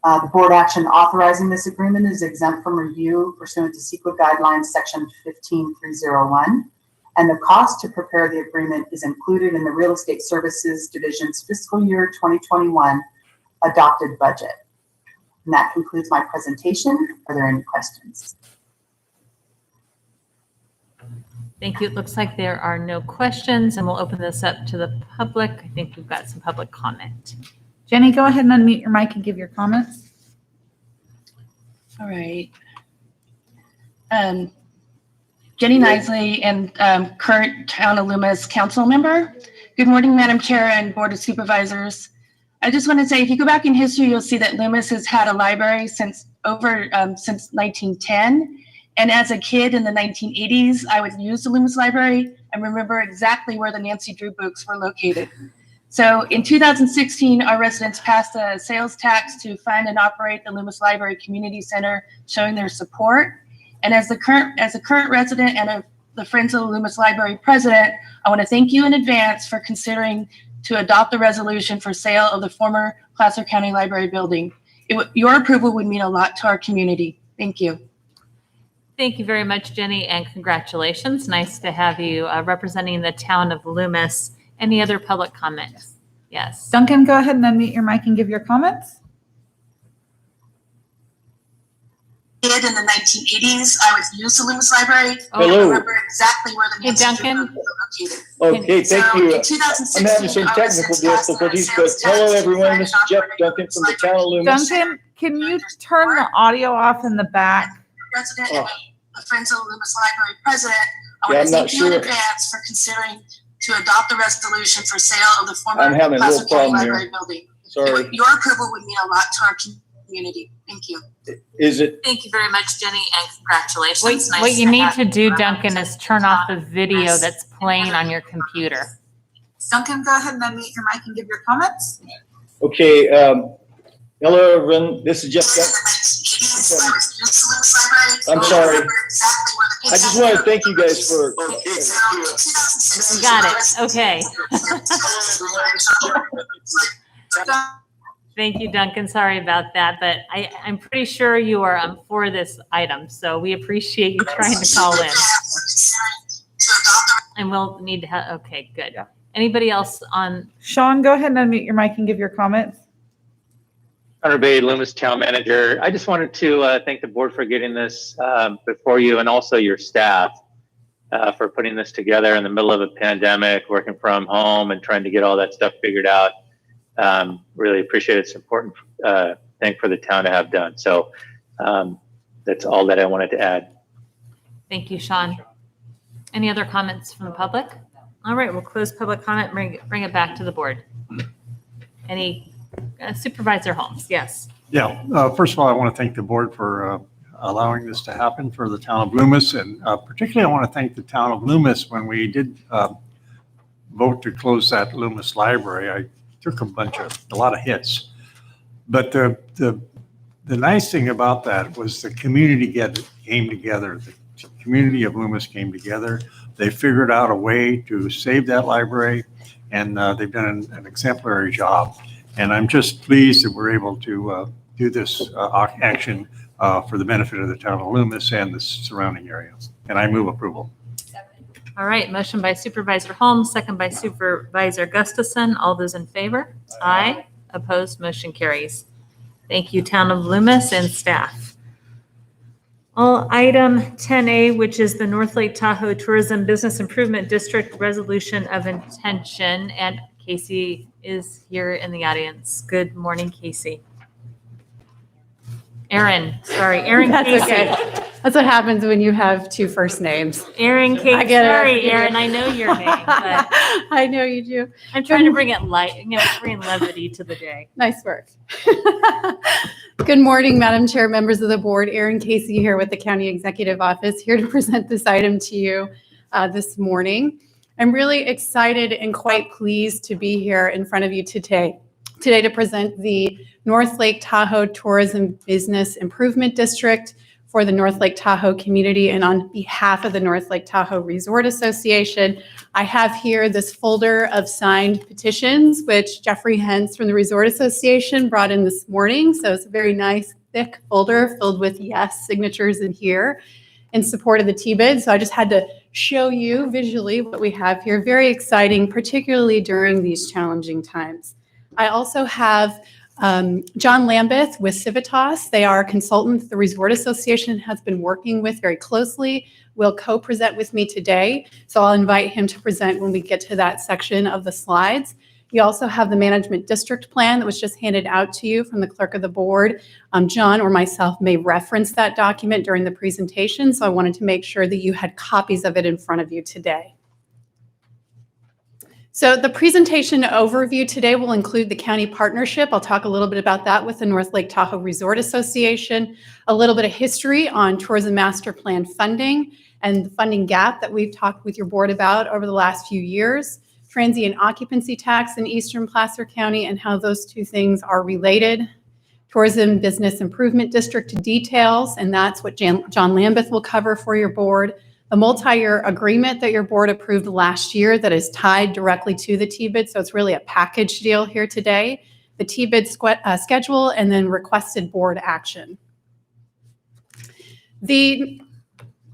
The board action authorizing this agreement is exempt from review pursuant to CEQA guidelines section 15301. And the cost to prepare the agreement is included in the Real Estate Services Division's fiscal year 2021 adopted budget. And that concludes my presentation. Are there any questions? Thank you. It looks like there are no questions, and we'll open this up to the public. I think we've got some public comment. Jenny, go ahead and unmute your mic and give your comments. All right. Jenny Nisley, and current Town of Loomis council member. Good morning, Madam Chair and Board of Supervisors. I just want to say, if you go back in history, you'll see that Loomis has had a library since 1910. And as a kid in the 1980s, I would use the Loomis Library and remember exactly where the Nancy Drew books were located. So in 2016, our residents passed a sales tax to fund and operate the Loomis Library Community Center, showing their support. And as a current resident and the Friends of the Loomis Library president, I want to thank you in advance for considering to adopt the resolution for sale of the former Placer County Library building. Your approval would mean a lot to our community. Thank you. Thank you very much, Jenny, and congratulations. Nice to have you representing the town of Loomis. Any other public comments? Yes. Duncan, go ahead and unmute your mic and give your comments. In the 1980s, I would use the Loomis Library. Hello. I remember exactly where the Nancy Drew books were located. Okay, thank So you. in 2016, I'm having some technical difficulties, but hello, everyone. This is Jeff Duncan from the town of Loomis. Duncan, can you turn the audio off in the back? President and the Friends of the Loomis Library president, I Yeah, want I'm to not thank you in sure. advance for considering to adopt the resolution for sale of the former I'm having a Placer little County problem Library here. building. Sorry. Your approval would mean a lot to our community. Thank you. Is it? Thank you very much, Jenny, and congratulations. What- Nice what you need have to do, Duncan, is turn off the video that's playing on your computer. Duncan, go ahead and unmute your mic and give your comments. Okay, hello, everyone. This is Jeff Duncan. I'm sorry. I just want to thank you guys for. Got it. Okay. Thank you, Duncan. Sorry about that, but I'm pretty sure you are for this item, so we appreciate you trying to call in. And we'll need to have, okay, good. Anybody else on? Sean, go ahead and unmute your mic and give your comments. Hunter Bay, Loomis Town Manager. I just wanted to thank the board for getting this before you, and also your staff for putting this together in the middle of a pandemic, working from home and trying to get all that stuff figured out. Really appreciate it. It's an important thing for the town to have done. So that's all that I wanted to add. Thank you, Sean. Any other comments from the public? All right, we'll close public comment, bring it back to the board. Any Supervisor Holmes? Yes. Yeah, first of all, I want to thank the board for allowing this to happen for the town of Loomis. And particularly, I want to thank the town of Loomis. When we did vote to close that Loomis library, I took a lot of hits. But the nice thing about that was the community came together. The community of Loomis came together. They figured out a way to save that library, and they've done an exemplary job. And I'm just pleased that we're able to do this action for the benefit of the town of Loomis and the surrounding areas. And I move approval. All right, motion by Supervisor Holmes, second by Supervisor Gustafson. All those in favor? Aye. Opposed, motion carries. Thank you, Town of Loomis and staff. Item 10A, which is the North Lake Tahoe Tourism Business Improvement District Resolution of Intention. And Casey is here in the audience. Good morning, Casey. Aaron That's Casey. okay. That's what happens when you have two first names. Aaron Casey. I get it. Sorry, Aaron, I know your name, but I know you do. I'm trying to bring it light, bring levity to the day. Nice work. Good morning, Madam Chair, members of the board. Aaron Casey here with the County Executive Office, here to present this item to you this morning. I'm really excited and quite pleased to be here in front of you today to present the North Lake Tahoe Tourism Business Improvement District for the North Lake Tahoe community, and on behalf of the North Lake Tahoe Resort Association. I have here this folder of signed petitions, which Jeffrey Hens from the Resort Association brought in this morning. So it's a very nice, thick folder filled with yes signatures in here in support of the TBID. So I just had to show you visually what we have here. Very exciting, particularly during these challenging times. I also have John Lambeth with Civitas. They are a consultant the Resort Association has been working with very closely, will co-present with me today. So I'll invite him to present when we get to that section of the slides. We also have the management district plan that was just handed out to you from the clerk of the board. John or myself may reference that document during the presentation, so I wanted to make sure that you had copies of it in front of you today. So the presentation overview today will include the county partnership. I'll talk a little bit about that with the North Lake Tahoe Resort Association, a little bit of history on tourism master plan funding and the funding gap that we've talked with your board about over the last few years, transient occupancy tax in Eastern Placer County and how those two things are related, tourism business improvement district details, and that's what John Lambeth will cover for your board, a multi-year agreement that your board approved last year that is tied directly to the TBID, so it's really a package deal here today, the TBID schedule, and then requested board action. The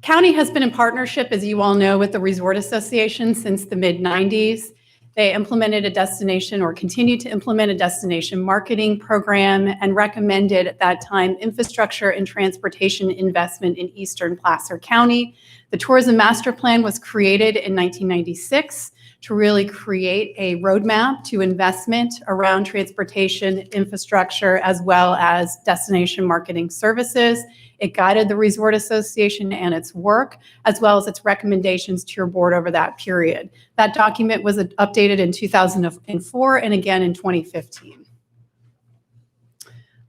county has been in partnership, as you all know, with the Resort Association since the mid-90s. They implemented a destination or continue to implement a destination marketing program and recommended at that time infrastructure and transportation investment in Eastern Placer County. The Tourism Master Plan was created in 1996 to really create a roadmap to investment around transportation infrastructure as well as destination marketing services. It guided the Resort Association and its work, as well as its recommendations to your board over that period. That document was updated in 2004 and again in 2015.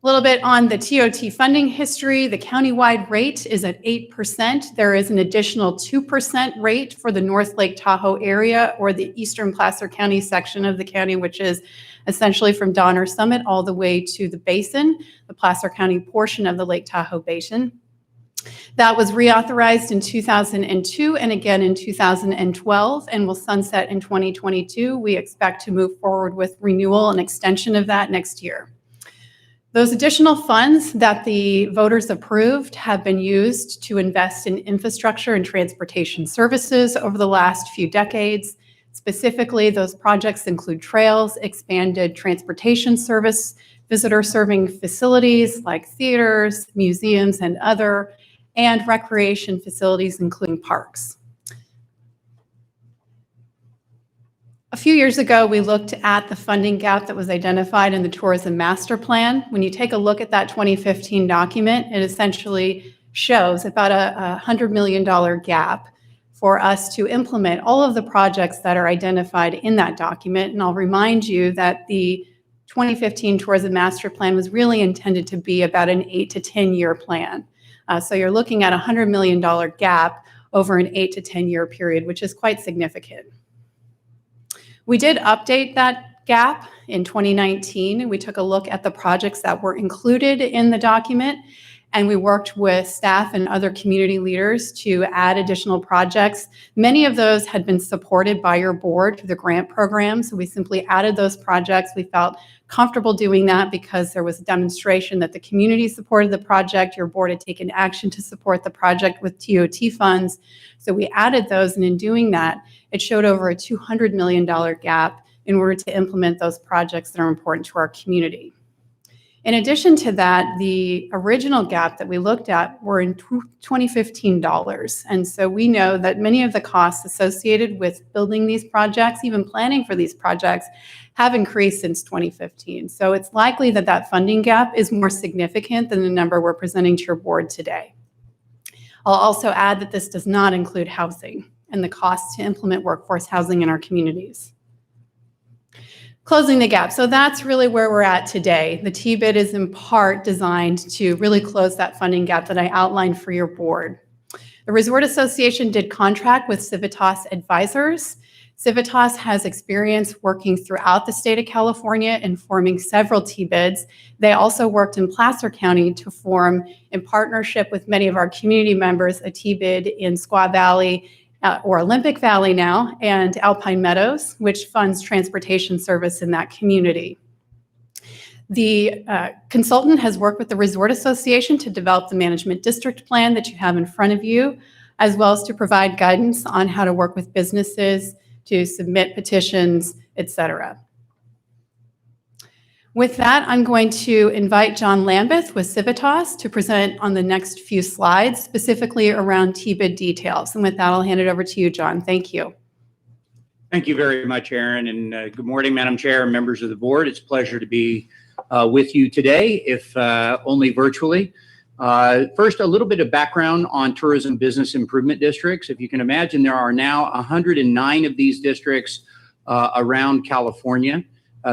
A little bit on the TOT funding history. The countywide rate is at 8%. There is an additional 2% rate for the North Lake Tahoe area or the Eastern Placer County section of the county, which is essentially from Donner Summit all the way to the basin, the Placer County portion of the Lake Tahoe Basin. That was reauthorized in 2002 and again in 2012 and will sunset in 2022. We expect to move forward with renewal and extension of that next year. Those additional funds that the voters approved have been used to invest in infrastructure and transportation services over the last few decades. Specifically, those projects include trails, expanded transportation service, visitor serving facilities like theaters, museums, and other, and recreation facilities, including parks. A few years ago, we looked at the funding gap that was identified in the Tourism Master Plan. When you take a look at that 2015 document, it essentially shows about a $100 million gap for us to implement all of the projects that are identified in that document. And I'll remind you that the 2015 Tourism Master Plan was really intended to be about an 8 to 10 year plan. So you're looking at a $100 million gap over an 8 to 10 year period, which is quite significant. We did update that gap in 2019. We took a look at the projects that were included in the document, and we worked with staff and other community leaders to add additional projects. Many of those had been supported by your board through the grant program, so we simply added those projects. We felt comfortable doing that because there was a demonstration that the community supported the project. Your board had taken action to support the project with TOT funds. So we added those, and in doing that, it showed over a $200 million gap in order to implement those projects that are important to our community. In addition to that, the original gap that we looked at were in 2015 dollars. And so we know that many of the costs associated with building these projects, even planning for these projects, have increased since 2015. So it's likely that that funding gap is more significant than the number we're presenting to your board today. I'll also add that this does not include housing and the cost to implement workforce housing in our communities. Closing the gap. So that's really where we're at today. The TBID is in part designed to really close that funding gap that I outlined for your board. The Resort Association did contract with Civitas Advisors. Civitas has experience working throughout the state of California and forming several TBIDs. They also worked in Placer County to form, in partnership with many of our community members, a TBID in Squaw Valley, or Olympic Valley now, and Alpine Meadows, which funds transportation service in that community. The consultant has worked with the Resort Association to develop the management district plan that you have in front of you, as well as to provide guidance on how to work with businesses, to submit petitions, etc. With that, I'm going to invite John Lambeth with Civitas to present on the next few slides, specifically around TBID details. And with that, I'll hand it over to you, John. Thank you. Thank you very much, Aaron, and good morning, Madam Chair and members of the board. It's a pleasure to be with you today, if only virtually. First, a little bit of background on tourism business improvement districts. If you can imagine, there are now 109 of these districts around California.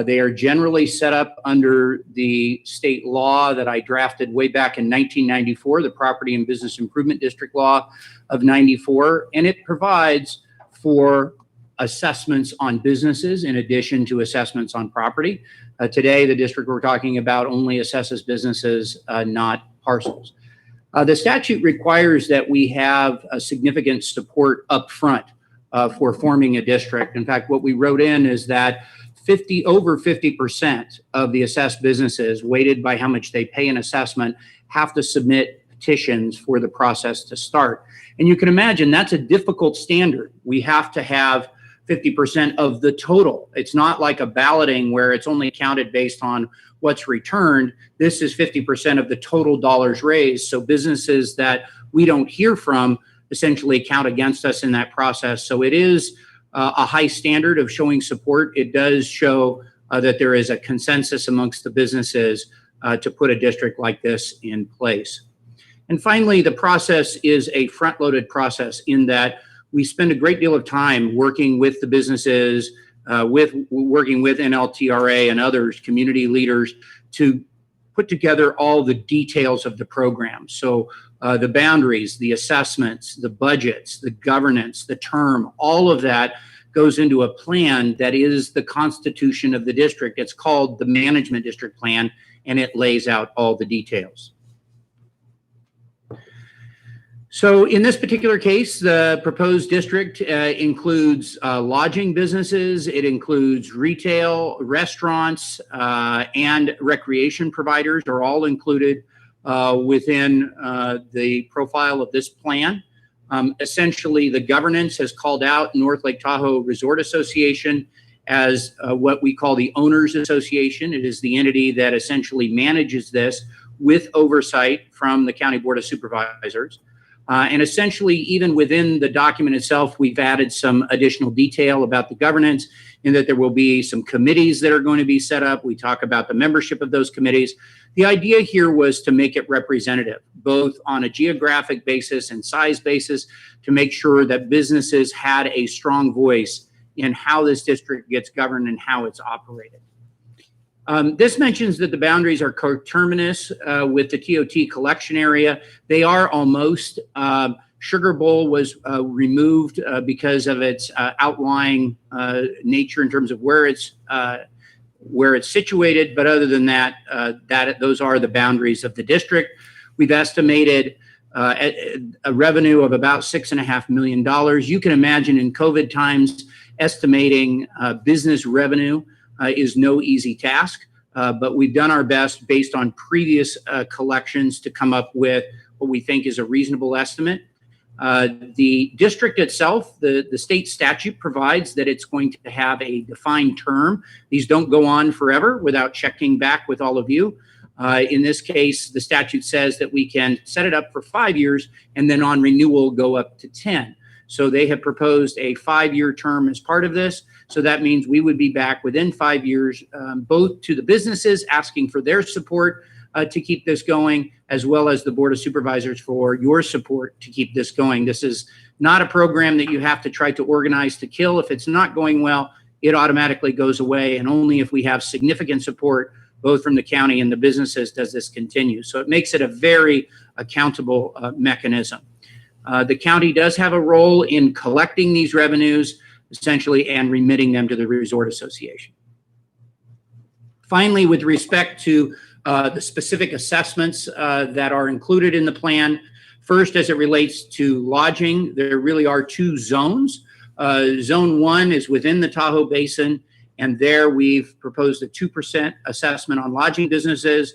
They are generally set up under the state law that I drafted way back in 1994, the Property and Business Improvement District Law of 94, and it provides for assessments on businesses in addition to assessments on property. Today, the district we're talking about only assesses businesses, not parcels. The statute requires that we have a significant support up front for forming a district. In fact, what we wrote in is that over 50% of the assessed businesses, weighted by how much they pay an assessment, have to submit petitions for the process to start. And you can imagine that's a difficult standard. We have to have 50% of the total. It's not like a balloting where it's only counted based on what's returned. This is 50% of the total dollars raised. So businesses that we don't hear from essentially count against us in that process. So it is a high standard of showing support. It does show that there is a consensus amongst the businesses to put a district like this in place. And finally, the process is a front-loaded process in that we spend a great deal of time working with the businesses, working with NLTRA and others, community leaders, to put together all the details of the program. So the boundaries, the assessments, the budgets, the governance, the term, all of that goes into a plan that is the constitution of the district. It's called the Management District Plan, and it lays out all the details. So in this particular case, the proposed district includes lodging businesses, it includes retail, restaurants, and recreation providers are all included within the profile of this plan. Essentially, the governance has called out North Lake Tahoe Resort Association as what we call the Owners Association. It is the entity that essentially manages this with oversight from the County Board of Supervisors. And essentially, even within the document itself, we've added some additional detail about the governance in that there will be some committees that are going to be set up. We talk about the membership of those committees. The idea here was to make it representative, both on a geographic basis and size basis, to make sure that businesses had a strong voice in how this district gets governed and how it's operated. This mentions that the boundaries are coterminous with the TOT collection area. They are almost. Sugar Bowl was removed because of its outlying nature in terms of where it's situated. But other than that, those are the boundaries of the district. We've estimated a revenue of about $6.5 million. You can imagine in COVID times, estimating business revenue is no easy task, but we've done our best based on previous collections to come up with what we think is a reasonable estimate. The district itself, the state statute provides that it's going to have a defined term. These don't go on forever without checking back with all of you. In this case, the statute says that we can set it up for 5 years and then on renewal go up to 10. So they have proposed a 5-year term as part of this. So that means we would be back within 5 years, both to the businesses asking for their support to keep this going, as well as the Board of Supervisors for your support to keep this going. This is not a program that you have to try to organize to kill. If it's not going well, it automatically goes away. And only if we have significant support, both from the county and the businesses, does this continue. So it makes it a very accountable mechanism. The county does have a role in collecting these revenues, essentially, and remitting them to the Resort Association. Finally, with respect to the specific assessments that are included in the plan, first, as it relates to lodging, there really are 2 zones. Zone 1 is within the Tahoe Basin, and there we've proposed a 2% assessment on lodging businesses.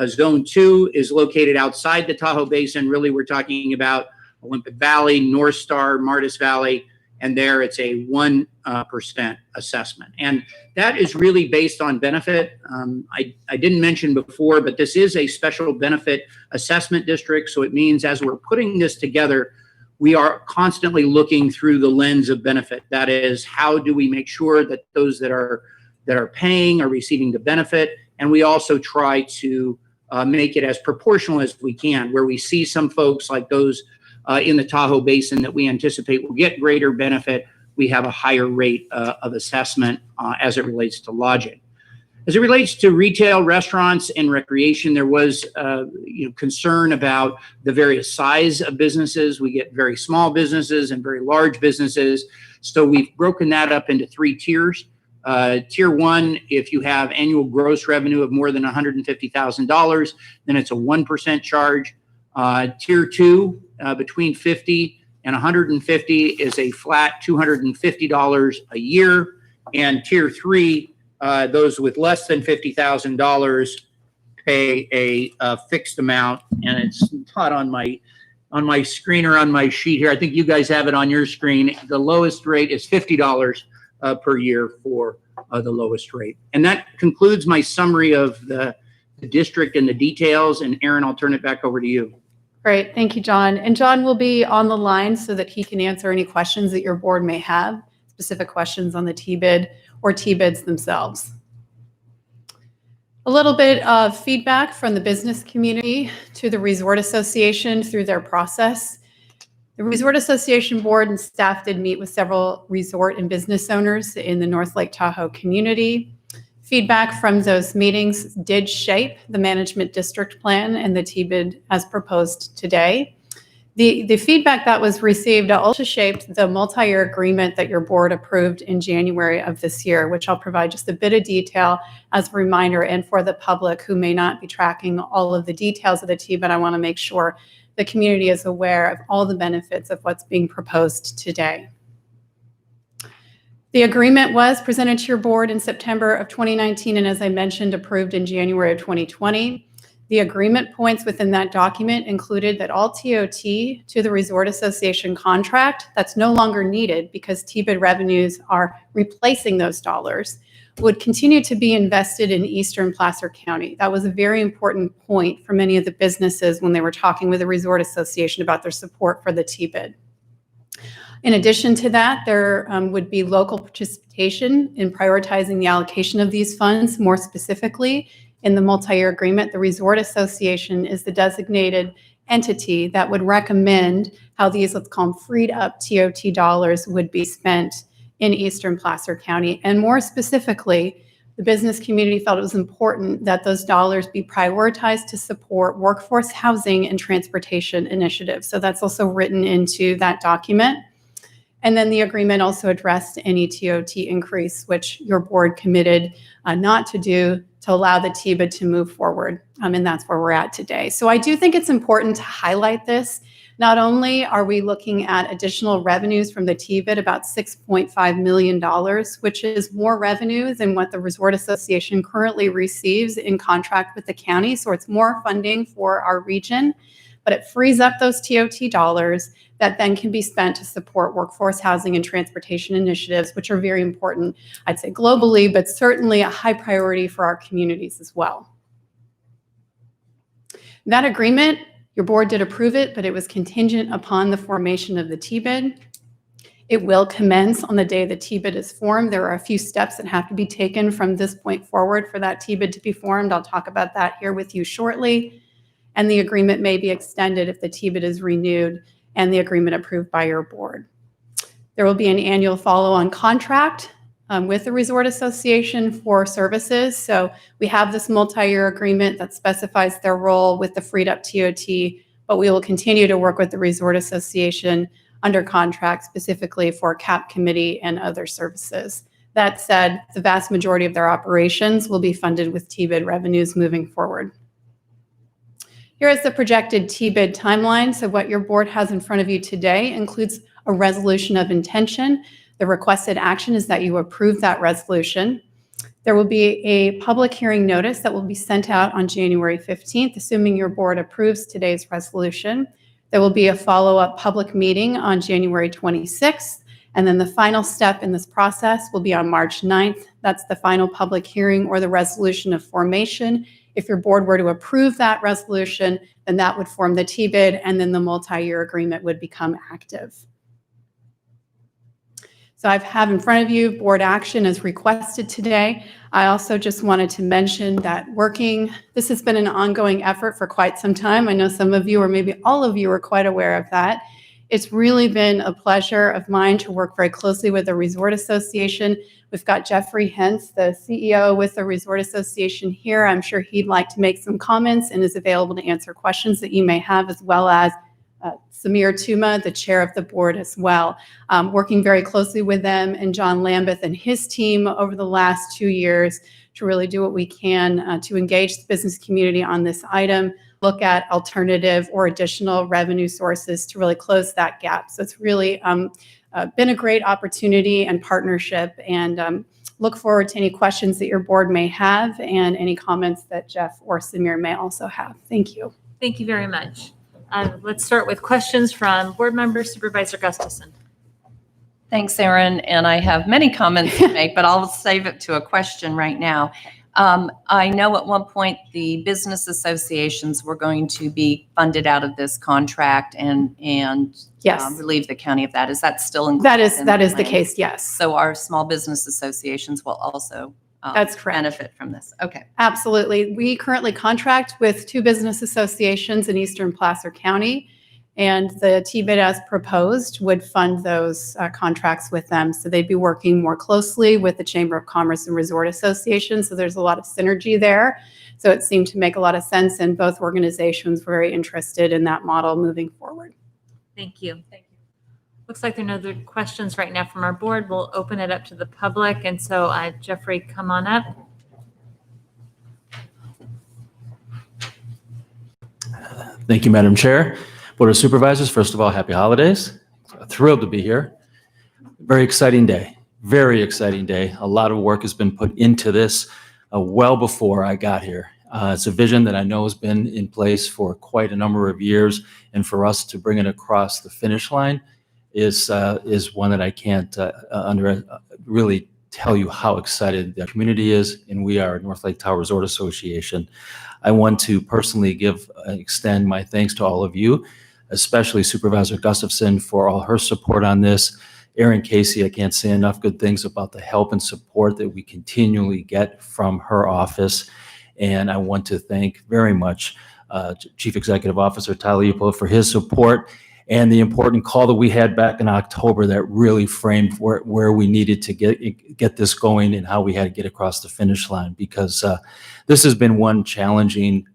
Zone 2 is located outside the Tahoe Basin. Really, we're talking about Olympic Valley, North Star, Martis Valley, and there it's a 1% assessment. And that is really based on benefit. I didn't mention before, but this is a special benefit assessment district. So it means as we're putting this together, we are constantly looking through the lens of benefit. That is, how do we make sure that those that are paying are receiving the benefit? And we also try to make it as proportional as we can, where we see some folks like those in the Tahoe Basin that we anticipate will get greater benefit. We have a higher rate of assessment as it relates to lodging. As it relates to retail, restaurants, and recreation, there was concern about the various size of businesses. We get very small businesses and very large businesses. So we've broken that up into 3 tiers. Tier 1, if you have annual gross revenue of more than $150,000, then it's a 1% charge. Tier 2, between 50 and 150 is a flat $250 a year. And Tier 3, those with less than $50,000 pay a fixed amount, and it's not on my screen or on my sheet here. I think you guys have it on your screen. The lowest rate is $50 per year for the lowest rate. And that concludes my summary of the district and the details. And Aaron, I'll turn it back over to you. Great. Thank you, John. And John will be on the line so that he can answer any questions that your board may have, specific questions on the TBID or TBIDs themselves. A little bit of feedback from the business community to the Resort Association through their process. The Resort Association board and staff did meet with several resort and business owners in the North Lake Tahoe community. Feedback from those meetings did shape the management district plan and the TBID as proposed today. The feedback that was received also shaped the multi-year agreement that your board approved in January of this year, which I'll provide just a bit of detail as a reminder, and for the public who may not be tracking all of the details of the TBID, I want to make sure the community is aware of all the benefits of what's being proposed today. The agreement was presented to your board in September of 2019, and as I mentioned, approved in January of 2020. The agreement points within that document included that all TOT to the Resort Association contract that's no longer needed because TBID revenues are replacing those dollars would continue to be invested in Eastern Placer County. That was a very important point for many of the businesses when they were talking with the Resort Association about their support for the TBID. In addition to that, there would be local participation in prioritizing the allocation of these funds. More specifically, in the multi-year agreement, the Resort Association is the designated entity that would recommend how these, let's call them freed up TOT dollars, would be spent in Eastern Placer County. And more specifically, the business community felt it was important that those dollars be prioritized to support workforce housing and transportation initiatives. So that's also written into that document. And then the agreement also addressed any TOT increase, which your board committed not to do to allow the TBID to move forward. And that's where we're at today. So I do think it's important to highlight this. Not only are we looking at additional revenues from the TBID, about $6.5 million, which is more revenue than what the Resort Association currently receives in contract with the county. So it's more funding for our region, but it frees up those TOT dollars that then can be spent to support workforce housing and transportation initiatives, which are very important, I'd say globally, but certainly a high priority for our communities as well. That agreement, your board did approve it, but it was contingent upon the formation of the TBID. It will commence on the day the TBID is formed. There are a few steps that have to be taken from this point forward for that TBID to be formed. I'll talk about that here with you shortly. And the agreement may be extended if the TBID is renewed and the agreement approved by your board. There will be an annual follow-on contract with the Resort Association for services. So we have this multi-year agreement that specifies their role with the freed up TOT, but we will continue to work with the Resort Association under contract specifically for CAP committee and other services. That said, the vast majority of their operations will be funded with TBID revenues moving forward. Here is the projected TBID timeline. So what your board has in front of you today includes a resolution of intention. The requested action is that you approve that resolution. There will be a public hearing notice that will be sent out on January 15th, assuming your board approves today's resolution. There will be a follow-up public meeting on January 26th. And then the final step in this process will be on March 9th. That's the final public hearing or the resolution of formation If your board were to approve that resolution, then that would form the TBID, and then the multi-year agreement would become active. So I have in front of you board action as requested today. I also just wanted to mention that this has been an ongoing effort for quite some time. I know some of you, or maybe all of you, are quite aware of that. It's really been a pleasure of mine to work very closely with the Resort Association. We've got Jeffrey Hentz, the CEO with the Resort Association here. I'm sure he'd like to make some comments and is available to answer questions that you may have, as well as Samir Tuma, the chair of the board as well. Working very closely with them and John Lambeth and his team over the last 2 years to really do what we can to engage the business community on this item, look at alternative or additional revenue sources to really close that gap. So it's really been a great opportunity and partnership, and look forward to any questions that your board may have and any comments that Jeff or Samir may also have. Thank you. Thank you very much. Let's start with questions from board members. Supervisor Gustafson. Thanks, Erin. And I have many comments to make, but I'll save it to a question right now. I know at one point the business associations were going to be funded out of this contract and yes, relieve the county of that. Is that still included? That is the case, yes. So our small business associations will also That's correct. benefit from this. Okay. Absolutely. We currently contract with 2 business associations in Eastern Placer County, and the TBID as proposed would fund those contracts with them. So they'd be working more closely with the Chamber of Commerce and Resort Association. So there's a lot of synergy there. So it seemed to make a lot of sense, and both organizations were very interested in that model moving forward. Thank you. Thank you. Looks like there are no other questions right now from our board. We'll open it up to the public. And so Jeffrey, come on up. Thank you, Madam Chair. Board of Supervisors, first of all, happy holidays. Thrilled to be here. Very exciting day. Very exciting day. A lot of work has been put into this well before I got here. It's a vision that I know has been in place for quite a number of years, and for us to bring it across the finish line is one that I can't really tell you how excited the community is, and we are North Lake Tahoe Resort Association. I want to personally extend my thanks to all of you, especially Supervisor Gustafson for all her support on this. Erin Casey, I can't say enough good things about the help and support that we continually get from her office. And I want to thank very much Chief Executive Officer Tyler Yupo for his support and the important call that we had back in October that really framed where we needed to get this going and how we had to get across the finish line, because this has been one challenging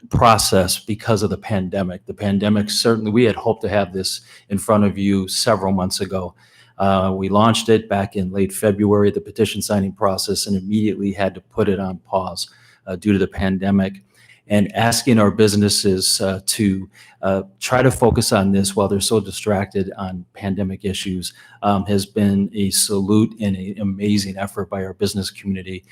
process because of the pandemic. The pandemic, certainly, we had hoped to have this in front of you several months ago. We launched it back in late February, the petition signing process, and immediately had to put it on pause due to the pandemic. And asking our businesses to try to focus on this while they're so distracted on pandemic issues has been a salute and an amazing effort by our business community.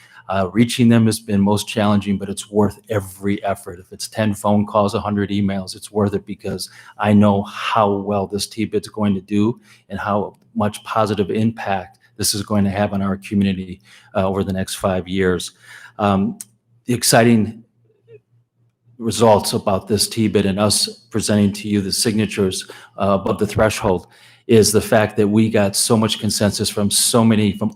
Reaching them has been most challenging, but it's worth every effort. If it's 10 phone calls, 100 emails, it's worth it, because I know how well this TBID is going to do and how much positive impact this is going to have on our community over the next 5 years. The exciting results about this TBID and us presenting to you the signatures above the threshold is the fact that we got so much consensus from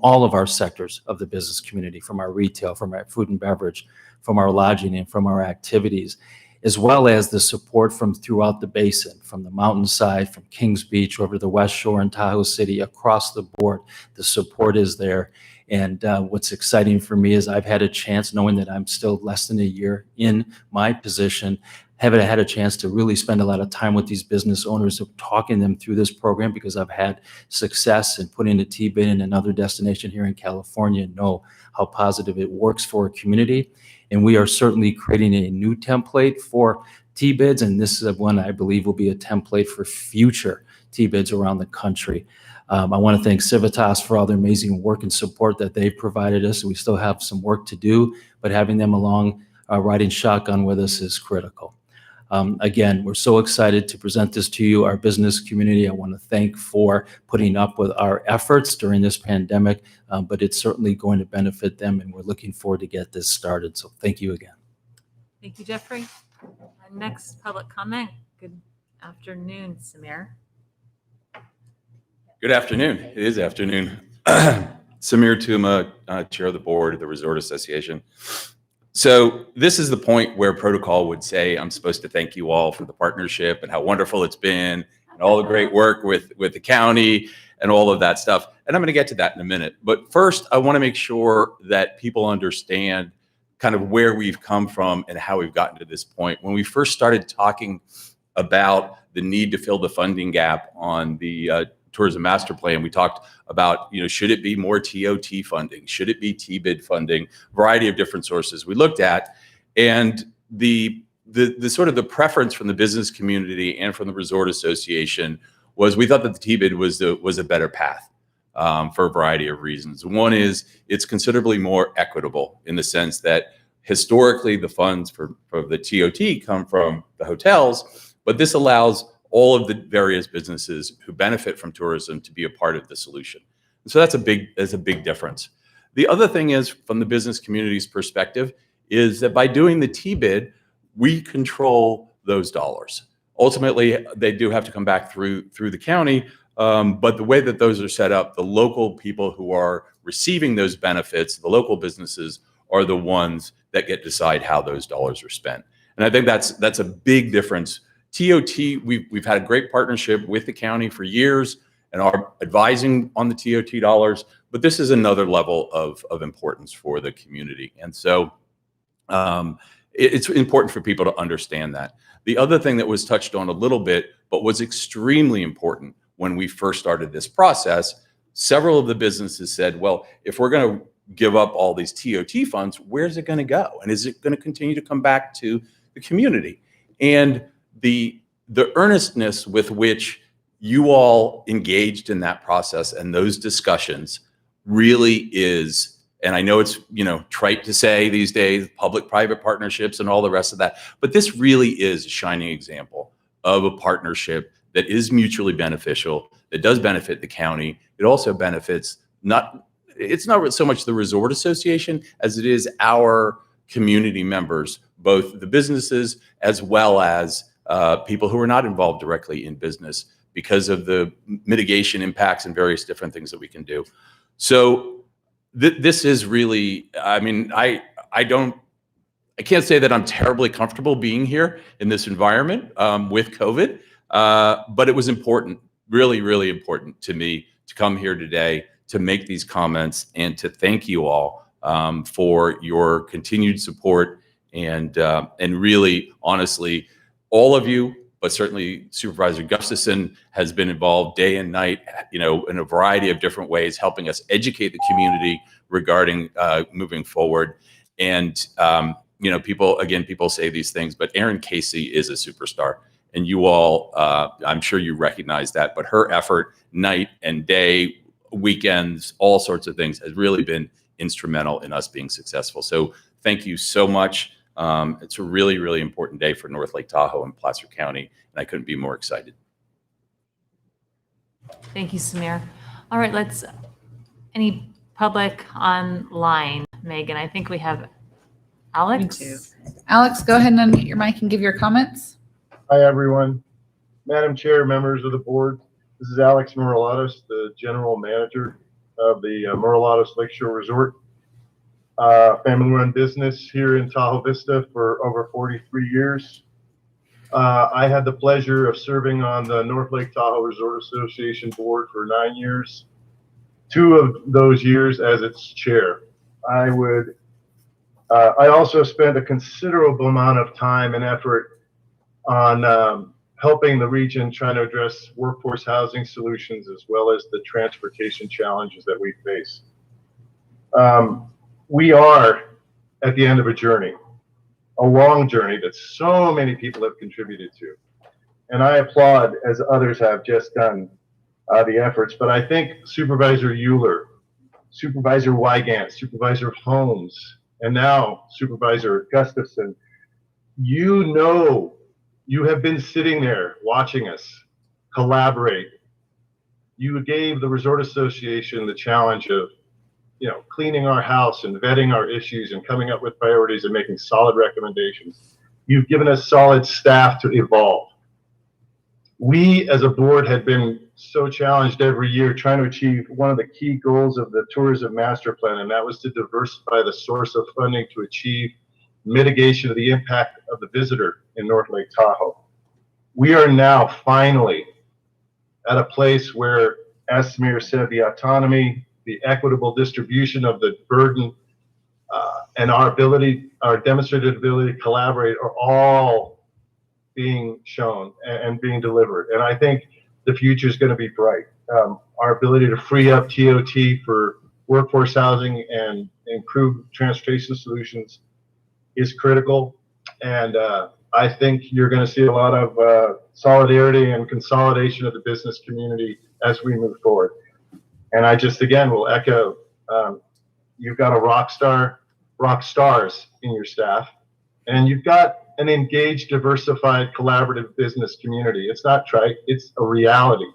all of our sectors of the business community, from our retail, from our food and beverage, from our lodging, and from our activities, as well as the support from throughout the basin, from the mountainside, from Kings Beach over the West Shore and Tahoe City, across the board. The support is there. And what's exciting for me is I've had a chance, knowing that I'm still less than a year in my position, haven't had a chance to really spend a lot of time with these business owners, of talking them through this program, because I've had success in putting a TBID in another destination here in California and know how positive it works for a community. And we are certainly creating a new template for TBIDs, and this is one I believe will be a template for future TBIDs around the country. I want to thank Civitas for all their amazing work and support that they've provided us. We still have some work to do, but having them along riding shotgun with us is critical. Again, we're so excited to present this to you, our business community. I want to thank for putting up with our efforts during this pandemic, but it's certainly going to benefit them, and we're looking forward to get this started. So thank you again. Thank you, Jeffrey. Our next public comment. Good afternoon, Samir. Good afternoon. It is afternoon. Samir Tuma, Chair of the Board of the Resort Association. So this is the point where protocol would say, I'm supposed to thank you all for the partnership and how wonderful it's been and all the great work with the county and all of that stuff. And I'm going to get to that in a minute. But first, I want to make sure that people understand kind of where we've come from and how we've gotten to this point. When we first started talking about the need to fill the funding gap on the tourism master plan, we talked about, should it be more TOT funding? Should it be TBID funding? Variety of different sources we looked at. And the sort of the preference from the business community and from the Resort Association was we thought that the TBID was a better path for a variety of reasons. One is it's considerably more equitable in the sense that historically the funds for the TOT come from the hotels, but this allows all of the various businesses who benefit from tourism to be a part of the solution. And so that's a big difference. The other thing is, from the business community's perspective, is that by doing the TBID, we control those dollars. Ultimately, they do have to come back through the county, but the way that those are set up, the local people who are receiving those benefits, the local businesses, are the ones that get to decide how those dollars are spent. And I think that's a big difference. TOT, we've had a great partnership with the county for years and are advising on the TOT dollars, but this is another level of importance for the community. And so it's important for people to understand that. The other thing that was touched on a little bit, but was extremely important when we first started this process, several of the businesses said, well, if we're going to give up all these TOT funds, where's it going to go? And is it going to continue to come back to the community? And the earnestness with which you all engaged in that process and those discussions really is, and I know it's, trite to say these days, public-private partnerships and all the rest of that, but this really is a shining example of a partnership that is mutually beneficial, that does benefit the county. It also benefits it's not so much the Resort Association as it is our community members, both the businesses as well as people who are not involved directly in business because of the mitigation impacts and various different things that we can do. So this is really, I can't say that I'm terribly comfortable being here in this environment with COVID, but it was important, really, really important to me to come here today to make these comments and to thank you all for your continued support and really, honestly, all of you, but certainly Supervisor Gustafson has been involved day and night, in a variety of different ways, helping us educate the community regarding moving forward. And, people say these things, but Erin Casey is a superstar. And you all, I'm sure you recognize that, but her effort night and day, weekends, all sorts of things has really been instrumental in us being successful. So thank you so much. It's a really, really important day for North Lake Tahoe and Placer County, and I couldn't be more excited. Thank you, Samir. All right, any public online? Megan, I think we have Alex. Me too. Alex, go ahead and unmute your mic and give your comments. Hi, everyone. Madam Chair, members of the board, this is Alex Muralatos, the General Manager of the Muralatos Lakeshore Resort. Family-run business here in Tahoe Vista for over 43 years. I had the pleasure of serving on the North Lake Tahoe Resort Association board for 9 years, 2 of those years as its chair. I also spent a considerable amount of time and effort on helping the region trying to address workforce housing solutions as well as the transportation challenges that we face. We are at the end of a journey, a long journey that so many people have contributed to. And I applaud, as others have just done, the efforts. But I think Supervisor Euler, Supervisor Wygant, Supervisor Holmes, and now Supervisor Gustafson, you have been sitting there watching us collaborate. You gave the Resort Association the challenge of cleaning our house and vetting our issues and coming up with priorities and making solid recommendations. You've given us solid staff to evolve. We as a board had been so challenged every year trying to achieve one of the key goals of the tourism master plan, and that was to diversify the source of funding to achieve mitigation of the impact of the visitor in North Lake Tahoe. We are now finally at a place where, as Samir said, the autonomy, the equitable distribution of the burden, and our demonstrated ability to collaborate are all being shown and being delivered. And I think the future is going to be bright. Our ability to free up TOT for workforce housing and improve transportation solutions is critical. And I think you're going to see a lot of solidarity and consolidation of the business community as we move forward. And I just, again, will echo, you've got rock stars in your staff, and you've got an engaged, diversified, collaborative business community. It's not trite, it's a reality.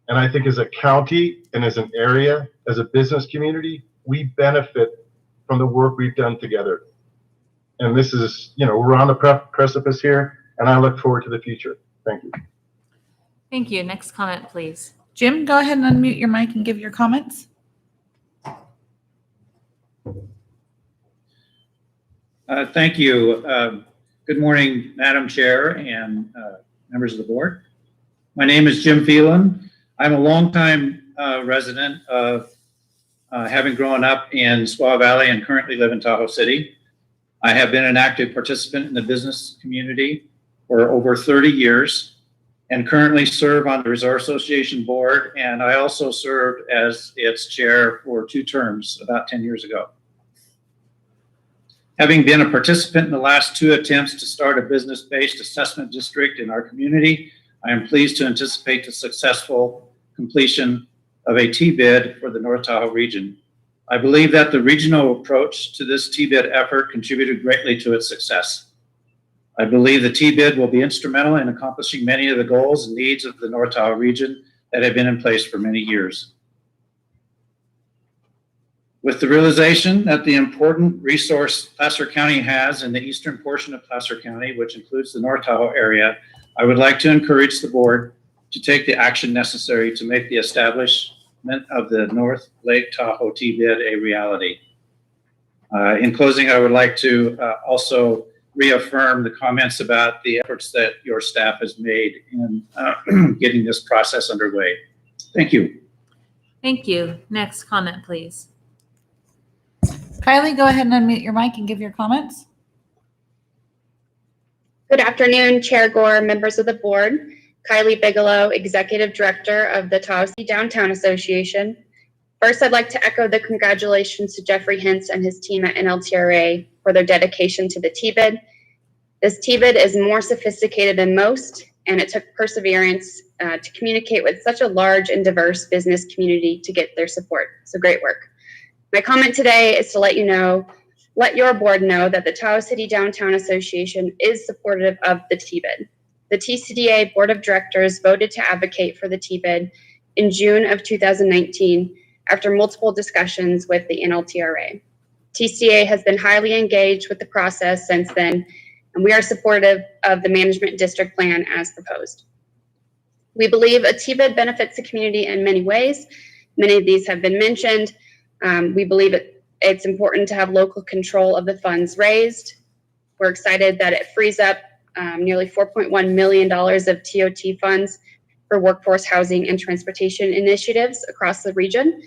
And I think as a county and as an area, as a business community, we benefit from the work we've done together. And this is, we're on the precipice here, and I look forward to the future. Thank you. Thank you. Next comment, please. Jim, go ahead and unmute your mic and give your comments. Thank you. Good morning, Madam Chair and members of the board. My name is Jim Phelan. I'm a longtime resident of having grown up in Squaw Valley and currently live in Tahoe City. I have been an active participant in the business community for over 30 years and currently serve on the Resort Association board, and I also served as its chair for 2 terms about 10 years ago. Having been a participant in the last 2 attempts to start a business-based assessment district in our community, I am pleased to anticipate the successful completion of a TBID for the North Tahoe region. I believe that the regional approach to this TBID effort contributed greatly to its success. I believe the TBID will be instrumental in accomplishing many of the goals and needs of the North Tahoe region that have been in place for many years. With the realization that the important resource Placer County has in the eastern portion of Placer County, which includes the North Tahoe area, I would like to encourage the board to take the action necessary to make the establishment of the North Lake Tahoe TBID a reality. In closing, I would like to also reaffirm the comments about the efforts that your staff has made in getting this process underway. Thank you. Thank you. Next comment, please. Kylie, go ahead and unmute your mic and give your comments. Good afternoon, Chair Gore, members of the board. Kylie Bigelow, Executive Director of the Tahoe City Downtown Association. First, I'd like to echo the congratulations to Jeffrey Hintz and his team at NLTRA for their dedication to the TBID. This TBID is more sophisticated than most, and it took perseverance to communicate with such a large and diverse business community to get their support. So great work. My comment today is to let your board know that the Tahoe City Downtown Association is supportive of the TBID. The TCDA Board of Directors voted to advocate for the TBID in June of 2019 after multiple discussions with the NLTRA. TCDA has been highly engaged with the process since then, and we are supportive of the management district plan as proposed. We believe a TBID benefits the community in many ways. Many of these have been mentioned. We believe it's important to have local control of the funds raised. We're excited that it frees up nearly $4.1 million of TOT funds for workforce housing and transportation initiatives across the region.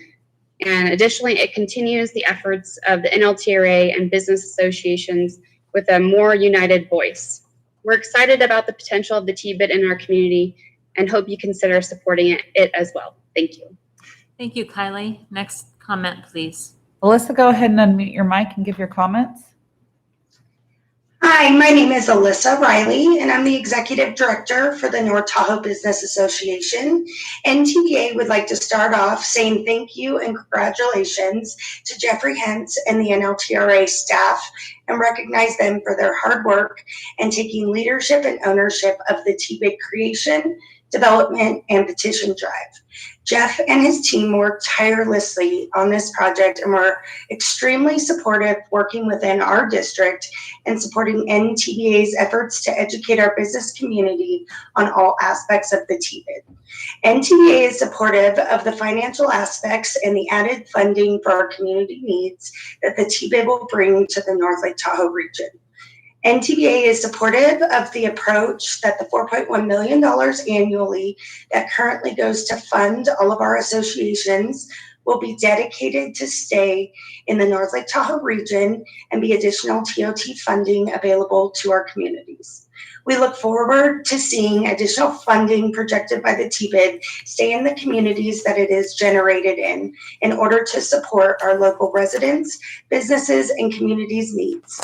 And additionally, it continues the efforts of the NLTRA and business associations with a more united voice. We're excited about the potential of the TBID in our community and hope you consider supporting it as well. Thank you. Thank you, Kylie. Next comment, please. Alyssa, go ahead and unmute your mic and give your comments. Hi, my name is Alyssa Riley, and I'm the Executive Director for the North Tahoe Business Association. And TBA would like to start off saying thank you and congratulations to Jeffrey Hintz and the NLTRA staff and recognize them for their hard work and taking leadership and ownership of the TBID creation, development, and petition drive. Jeff and his team worked tirelessly on this project and were extremely supportive working within our district and supporting NTBA's efforts to educate our business community on all aspects of the TBID. NTBA is supportive of the financial aspects and the added funding for our community needs that the TBID will bring to the North Lake Tahoe region. NTBA is supportive of the approach that the $4.1 million annually that currently goes to fund all of our associations will be dedicated to stay in the North Lake Tahoe region and be additional TOT funding available to our communities. We look forward to seeing additional funding projected by the TBID stay in the communities that it is generated in order to support our local residents, businesses, and communities' needs.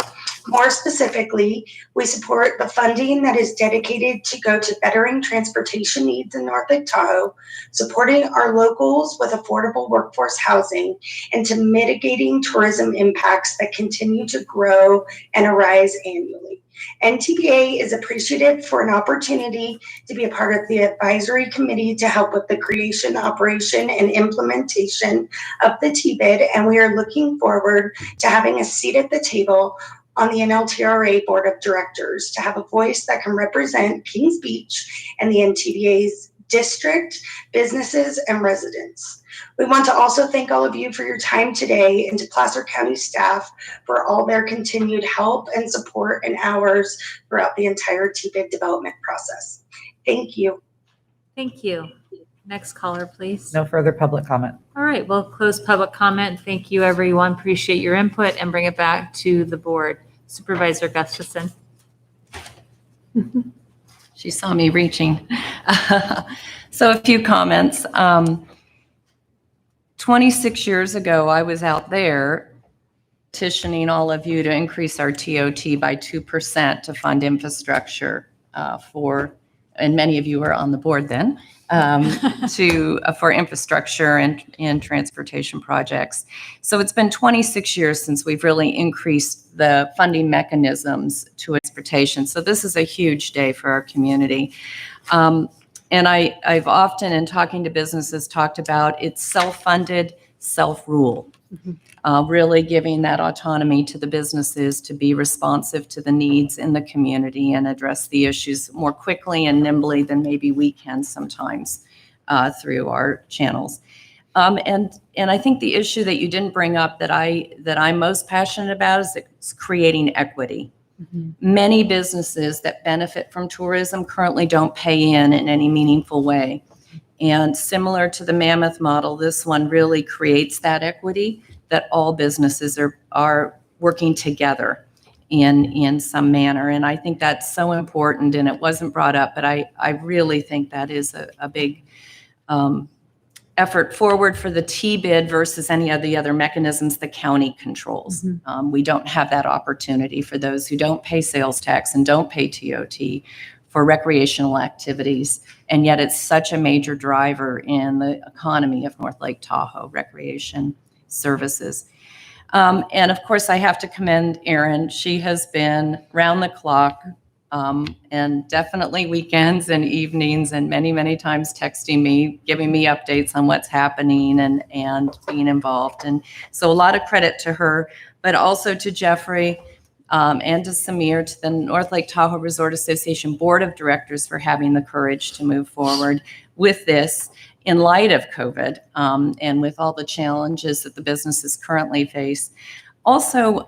More specifically, we support the funding that is dedicated to go to bettering transportation needs in North Lake Tahoe, supporting our locals with affordable workforce housing, and to mitigating tourism impacts that continue to grow and arise annually. NTBA is appreciative for an opportunity to be a part of the advisory committee to help with the creation, operation, and implementation of the TBID, and we are looking forward to having a seat at the table on the NLTRA Board of Directors to have a voice that can represent Kings Beach and the NTBA's district, businesses, and residents. We want to also thank all of you for your time today and to Placer County staff for all their continued help and support and hours throughout the entire TBID development process. Thank you. Thank you. Next caller, please. No further public comment. All right, we'll close public comment. Thank you, everyone. Appreciate your input and bring it back to the board. Supervisor Gustafson. She saw me reaching. So a few comments. 26 years ago, I was out there petitioning all of you to increase our TOT by 2% to fund infrastructure and many of you were on the board then, for infrastructure and transportation projects. So it's been 26 years since we've really increased the funding mechanisms to transportation. So this is a huge day for our community. And I've often, in talking to businesses, talked about it's self-funded, self-rule. Really giving that autonomy to the businesses to be responsive to the needs in the community and address the issues more quickly and nimbly than maybe we can sometimes through our channels. And I think the issue that you didn't bring up that I'm most passionate about is creating equity. Many businesses that benefit from tourism currently don't pay in any meaningful way. And similar to the Mammoth model, this one really creates that equity that all businesses are working together in some manner. And I think that's so important, and it wasn't brought up, but I really think that is a big effort forward for the TBID versus any of the other mechanisms the county controls. We don't have that opportunity for those who don't pay sales tax and don't pay TOT for recreational activities. And yet it's such a major driver in the economy of North Lake Tahoe, recreation services. And of course, I have to commend Erin. She has been round the clock and definitely weekends and evenings and many, many times texting me, giving me updates on what's happening and being involved. And so a lot of credit to her, but also to Jeffrey and to Samir, to the North Lake Tahoe Resort Association Board of Directors for having the courage to move forward with this in light of COVID and with all the challenges that the businesses currently face. Also,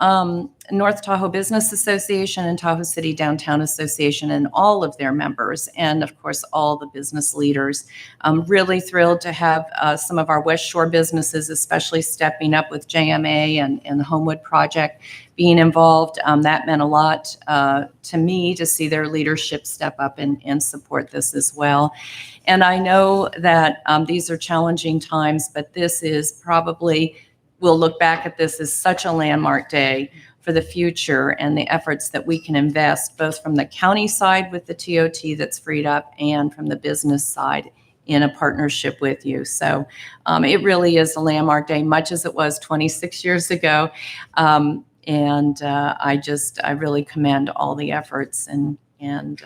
North Tahoe Business Association and Tahoe City Downtown Association and all of their members, and of course, all the business leaders. I'm really thrilled to have some of our West Shore businesses, especially stepping up with JMA and the Homewood Project being involved. That meant a lot to me to see their leadership step up and support this as well. And I know that these are challenging times, but this is probably, we'll look back at this as such a landmark day for the future and the efforts that we can invest both from the county side with the TOT that's freed up and from the business side in a partnership with you. So it really is a landmark day, much as it was 26 years ago. And I really commend all the efforts and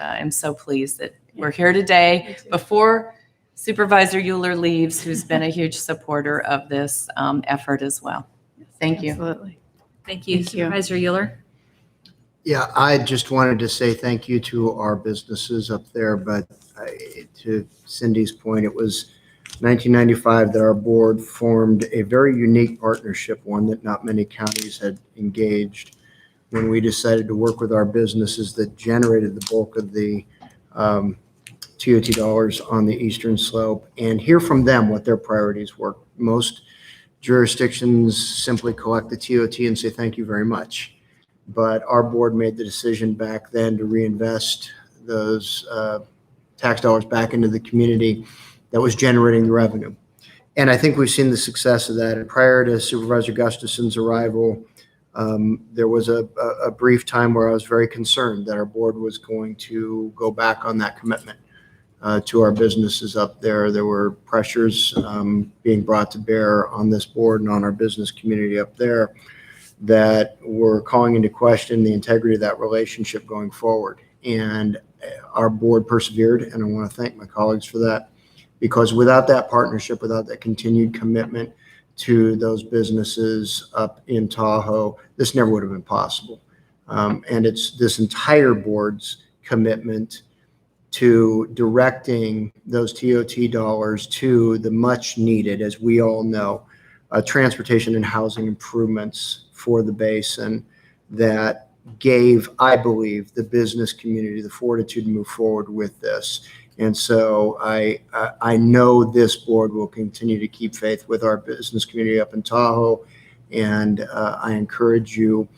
I'm so pleased that we're here today before Supervisor Euler leaves, who's been a huge supporter of this effort as well. Thank you. Absolutely. Thank you, Thank you. Supervisor Euler. Yeah, I just wanted to say thank you to our businesses up there, but to Cindy's point, it was 1995 that our board formed a very unique partnership, one that not many counties had engaged, when we decided to work with our businesses that generated the bulk of the TOT dollars on the eastern slope and hear from them what their priorities were. Most jurisdictions simply collect the TOT and say thank you very much. But our board made the decision back then to reinvest those tax dollars back into the community that was generating the revenue. And I think we've seen the success of that. And prior to Supervisor Gustafson's arrival, there was a brief time where I was very concerned that our board was going to go back on that commitment to our businesses up there. There were pressures being brought to bear on this board and on our business community up there that were calling into question the integrity of that relationship going forward. And our board persevered, and I want to thank my colleagues for that, because without that partnership, without that continued commitment to those businesses up in Tahoe, this never would have been possible. And it's this entire board's commitment to directing those TOT dollars to the much needed, as we all know, transportation and housing improvements for the basin that gave, I believe, the business community the fortitude to move forward with this. And so I know this board will continue to keep faith with our business community up in Tahoe. And I encourage you,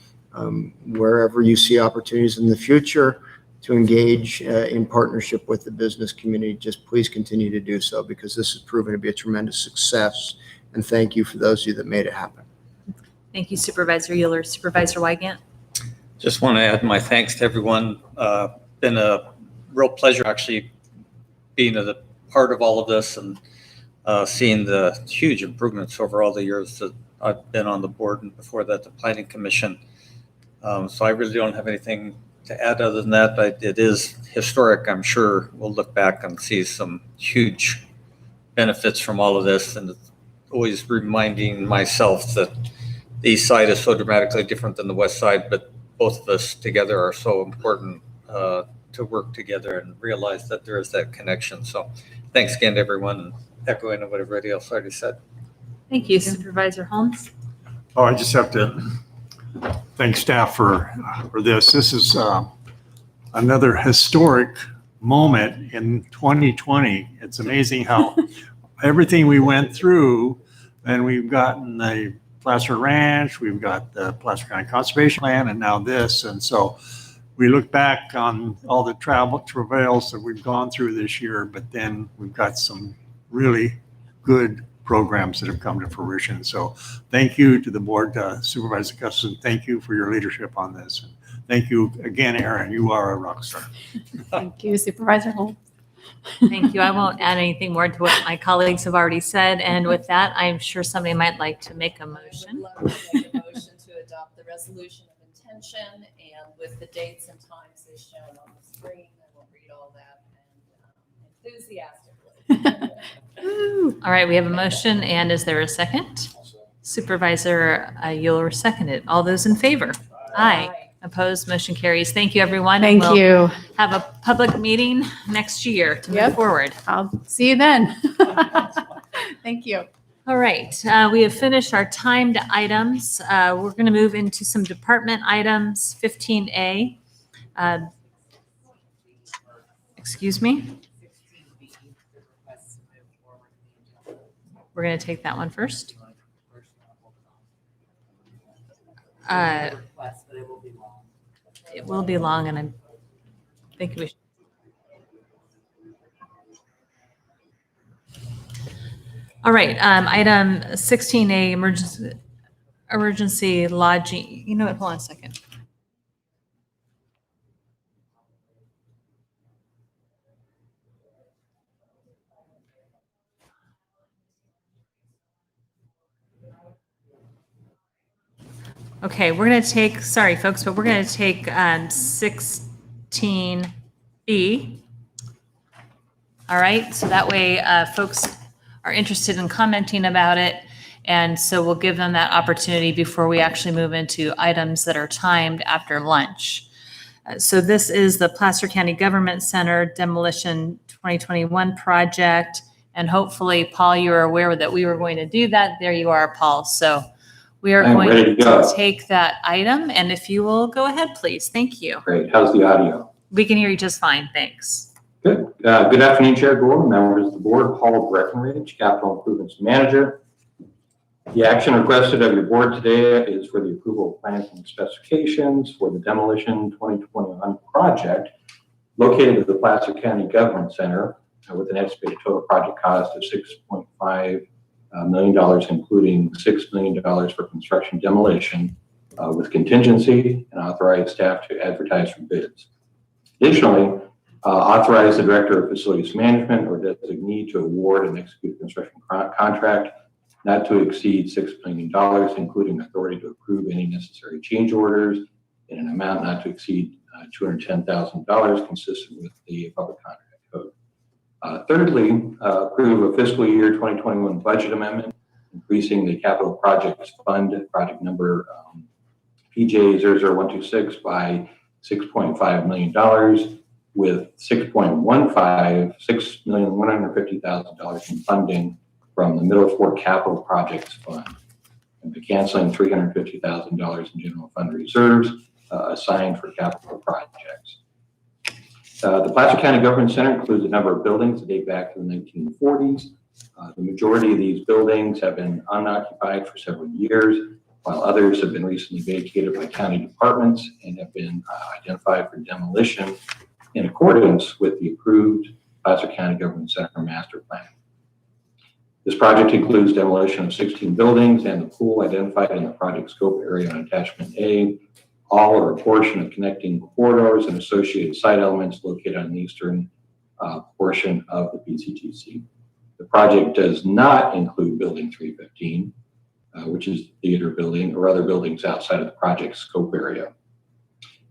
wherever you see opportunities in the future to engage in partnership with the business community, just please continue to do so, because this has proven to be a tremendous success. And thank you for those of you that made it happen. Thank you, Supervisor Euler. Supervisor Wygant. Just want to add my thanks to everyone. Been a real pleasure actually being a part of all of this and seeing the huge improvements over all the years that I've been on the board, and before that, the Planning Commission. So I really don't have anything to add other than that. It is historic. I'm sure we'll look back and see some huge benefits from all of this, and it's always reminding myself that the east side is so dramatically different than the west side, but both of us together are so important to work together and realize that there is that connection. So thanks again to everyone, and echoing what everybody else already said. Thank you, Supervisor Holmes. Oh, I just have to thank staff for this. This is another historic moment in 2020. It's amazing how everything we went through, and we've gotten the Placer Ranch, we've got the Placer County Conservation Land, and now this. And so we look back on all the travails that we've gone through this year, but then we've got some really good programs that have come to fruition. So thank you to the board, Supervisor Gustafson. Thank you for your leadership on this. And thank you again, Aaron. You are a rock star. Thank you, Supervisor Holmes. Thank you. I won't add anything more to what my colleagues have already said. And with that, I'm sure somebody might like to make a motion. I would love to make a motion to adopt the resolution of intention, and with the dates and times as shown on the screen. I won't read all that, and enthusiastically. All right, we have a motion, and is there a second? Supervisor Euler seconded. All those in favor? Aye. Opposed, motion carries. Thank you, everyone. Thank We'll you. have a public meeting next year to move forward. I'll see you then. Thank you. All right, we have finished our timed items. We're going to move into some department items. 15A. Excuse me. We're going to take that one first. It will be long, and I think we should. All right, item 16A, emergency lodging. You know what? Hold on a second. Okay, we're going to take, sorry folks, but we're going to take 16B. All right, so that way folks are interested in commenting about it. And so we'll give them that opportunity before we actually move into items that are timed after lunch. So this is the Placer County Government Center Demolition 2021 project. And hopefully, Paul, you are aware that we were going to do that. There you are, Paul. So we are going to take that item. And if you will go ahead, please. Thank you. Great. How's the audio? We can hear you just fine. Thanks. Good. Good afternoon, Chair Gore, members of the board. Paul Breckenridge, Capital Improvements Manager. The action requested of your board today is for the approval of plans and specifications for the Demolition 2021 project located at the Placer County Government Center with an estimated total project cost of $6.5 million, including $6 million for construction demolition with contingency, and authorize staff to advertise for bids. Additionally, authorize the Director of Facilities Management or designee to award and execute construction contract not to exceed $6 million, including authority to approve any necessary change orders in an amount not to exceed $210,000, consistent with the Public Contract Code. Thirdly, approve a fiscal year 2021 budget amendment, increasing the capital projects fund, project number PJ00126 by $6.5 million, with $6,150,000 in funding from the Middle Fork Capital Projects Fund, and by canceling $350,000 in general fund reserves assigned for capital projects. The Placer County Government Center includes a number of buildings that date back to the 1940s. The majority of these buildings have been unoccupied for several years, while others have been recently vacated by county departments and have been identified for demolition in accordance with the approved Placer County Government Center Master Plan. This project includes demolition of 16 buildings and the pool identified in the project scope area on Attachment A, all or a portion of connecting corridors and associated site elements located on the eastern portion of the PCGC. The project does not include Building 315, which is the theater building, or other buildings outside of the project scope area.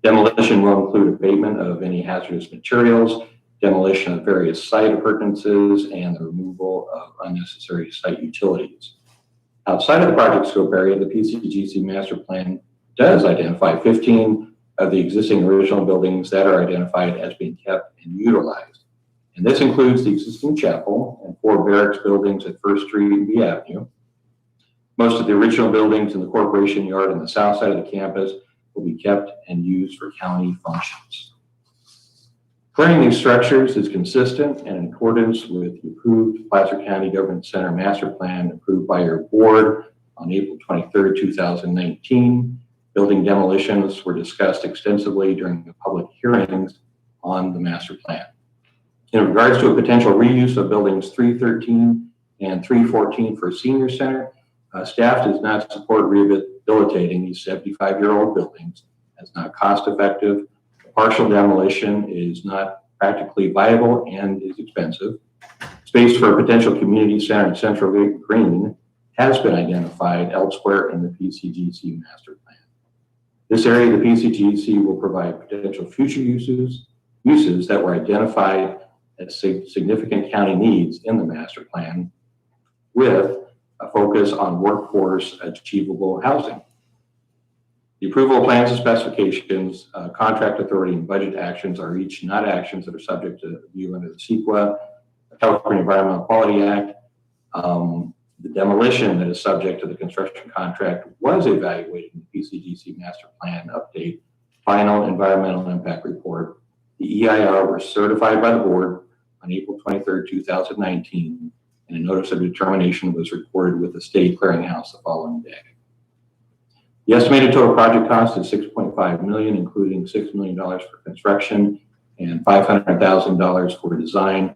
Demolition will include abatement of any hazardous materials, demolition of various site appurtenances, and the removal of unnecessary site utilities. Outside of the project scope area, the PCGC Master Plan does identify 15 of the existing original buildings that are identified as being kept and utilized. And this includes the existing chapel and 4 barracks buildings at First Street and B Avenue. Most of the original buildings in the corporation yard on the south side of the campus will be kept and used for county functions. Clearing these structures is consistent and in accordance with the approved Placer County Government Center Master Plan approved by your board on April 23rd, 2019. Building demolitions were discussed extensively during the public hearings on the master plan. In regards to a potential reuse of buildings 313 and 314 for a senior center, staff does not support rehabilitating these 75-year-old buildings as not cost effective. Partial demolition is not practically viable and is expensive. Space for a potential community center in Central Green has been identified elsewhere in the PCGC master plan. This area of the PCGC will provide potential future uses that were identified as significant county needs in the master plan, with a focus on workforce achievable housing. The approval of plans and specifications, contract authority, and budget actions are each not actions that are subject to review under the CEQA, the California Environmental Quality Act. The demolition that is subject to the construction contract was evaluated in the PCGC Master Plan Update Final Environmental Impact Report. The EIR was certified by the board on April 23rd, 2019, and a notice of determination was recorded with the state clearinghouse the following day. The estimated total project cost is $6.5 million, including $6 million for construction and $500,000 for design,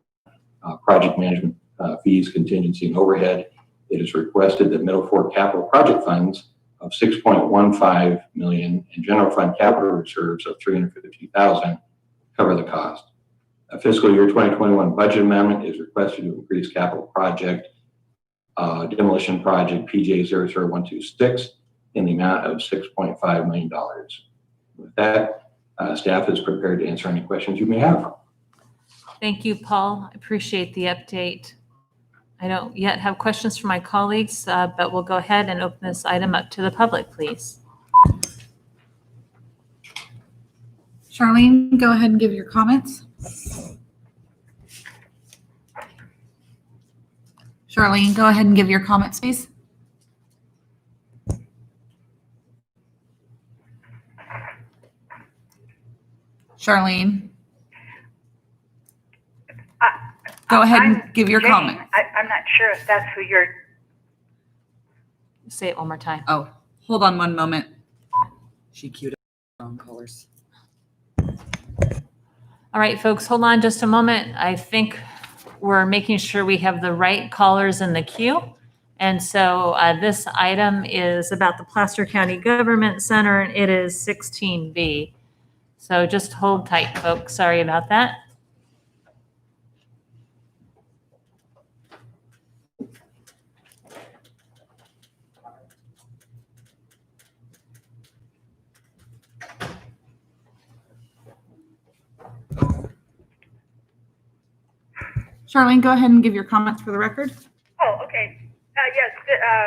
project management fees, contingency, and overhead. It is requested that Middle Fork capital project funds of $6.15 million and general fund capital reserves of $350,000 cover the cost. A fiscal year 2021 budget amendment is requested to increase capital project demolition project PJ00126 in the amount of $6.5 million. With that, staff is prepared to answer any questions you may have. Thank you, Paul. I appreciate the update. I don't yet have questions from my colleagues, but we'll go ahead and open this item up to the public, please. Charlene, go ahead and give your comments. Charlene, go ahead and give your comments, please. Charlene. Go ahead and give your comment. I'm not sure if that's who you're. Say it one more time. Oh, hold on one moment. She queued up wrong colors. All right, folks, hold on just a moment. I think we're making sure we have the right callers in the queue. And so this item is about the Placer County Government Center, and it is 16B. So just hold tight, folks. Sorry about that. Charlene, go ahead and give your comments for the record. Oh, okay. Yes,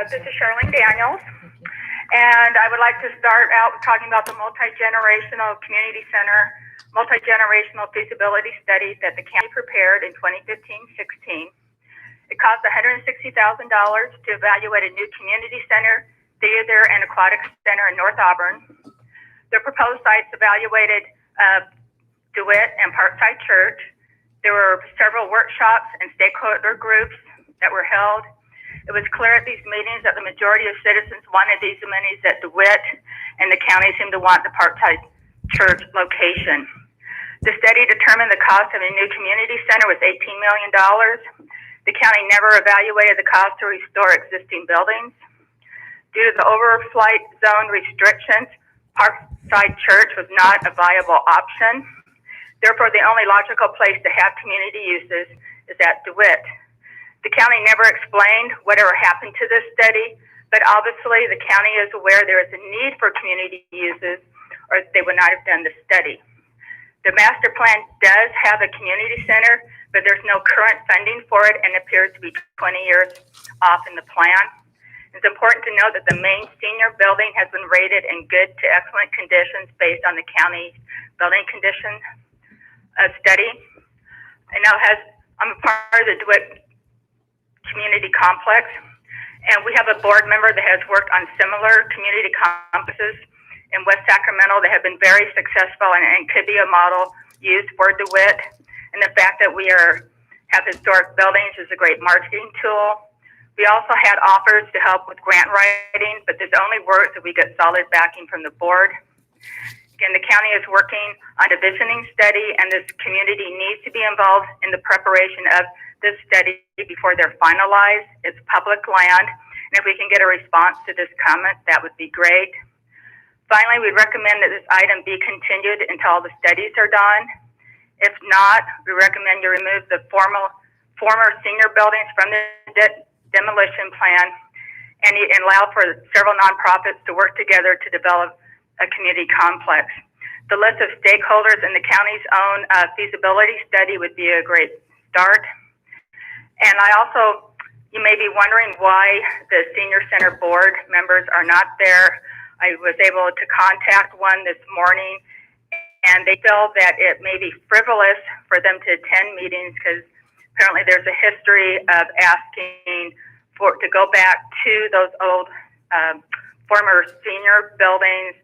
this is Charlene Daniels. And I would like to start out talking about the multi-generational community center, multi-generational feasibility study that the county prepared in 2015-16. It cost $160,000 to evaluate a new community center, theater, and aquatic center in North Auburn. The proposed sites evaluated DeWitt and Parkside Church. There were several workshops and stakeholder groups that were held. It was clear at these meetings that the majority of citizens wanted these amenities at DeWitt, and the county seemed to want the Parkside Church location. The study determined the cost of a new community center was $18 million. The county never evaluated the cost to restore existing buildings. Due to the overflight zone restrictions, Parkside Church was not a viable option. Therefore, the only logical place to have community uses is at DeWitt. The county never explained whatever happened to this study, but obviously the county is aware there is a need for community uses, or they would not have done the study. The master plan does have a community center, but there's no current funding for it and appears to be 20 years off in the plan. It's important to note that the main senior building has been rated in good to excellent conditions based on the county building condition study. And now I'm a part of the DeWitt Community Complex, and we have a board member that has worked on similar community complexes in West Sacramento that have been very successful and could be a model used for DeWitt. And the fact that we have historic buildings is a great marketing tool. We also had offers to help with grant writing, but this only works if we get solid backing from the board. Again, the county is working on a visioning study, and this community needs to be involved in the preparation of this study before they're finalized. It's public land, and if we can get a response to this comment, that would be great. Finally, we recommend that this item be continued until all the studies are done. If not, we recommend you remove the former senior buildings from the demolition plan and allow for several nonprofits to work together to develop a community complex. The list of stakeholders in the county's own feasibility study would be a great start. And you may be wondering why the senior center board members are not there. I was able to contact one this morning, and they feel that it may be frivolous for them to attend meetings because apparently there's a history of asking to go back to those old former senior buildings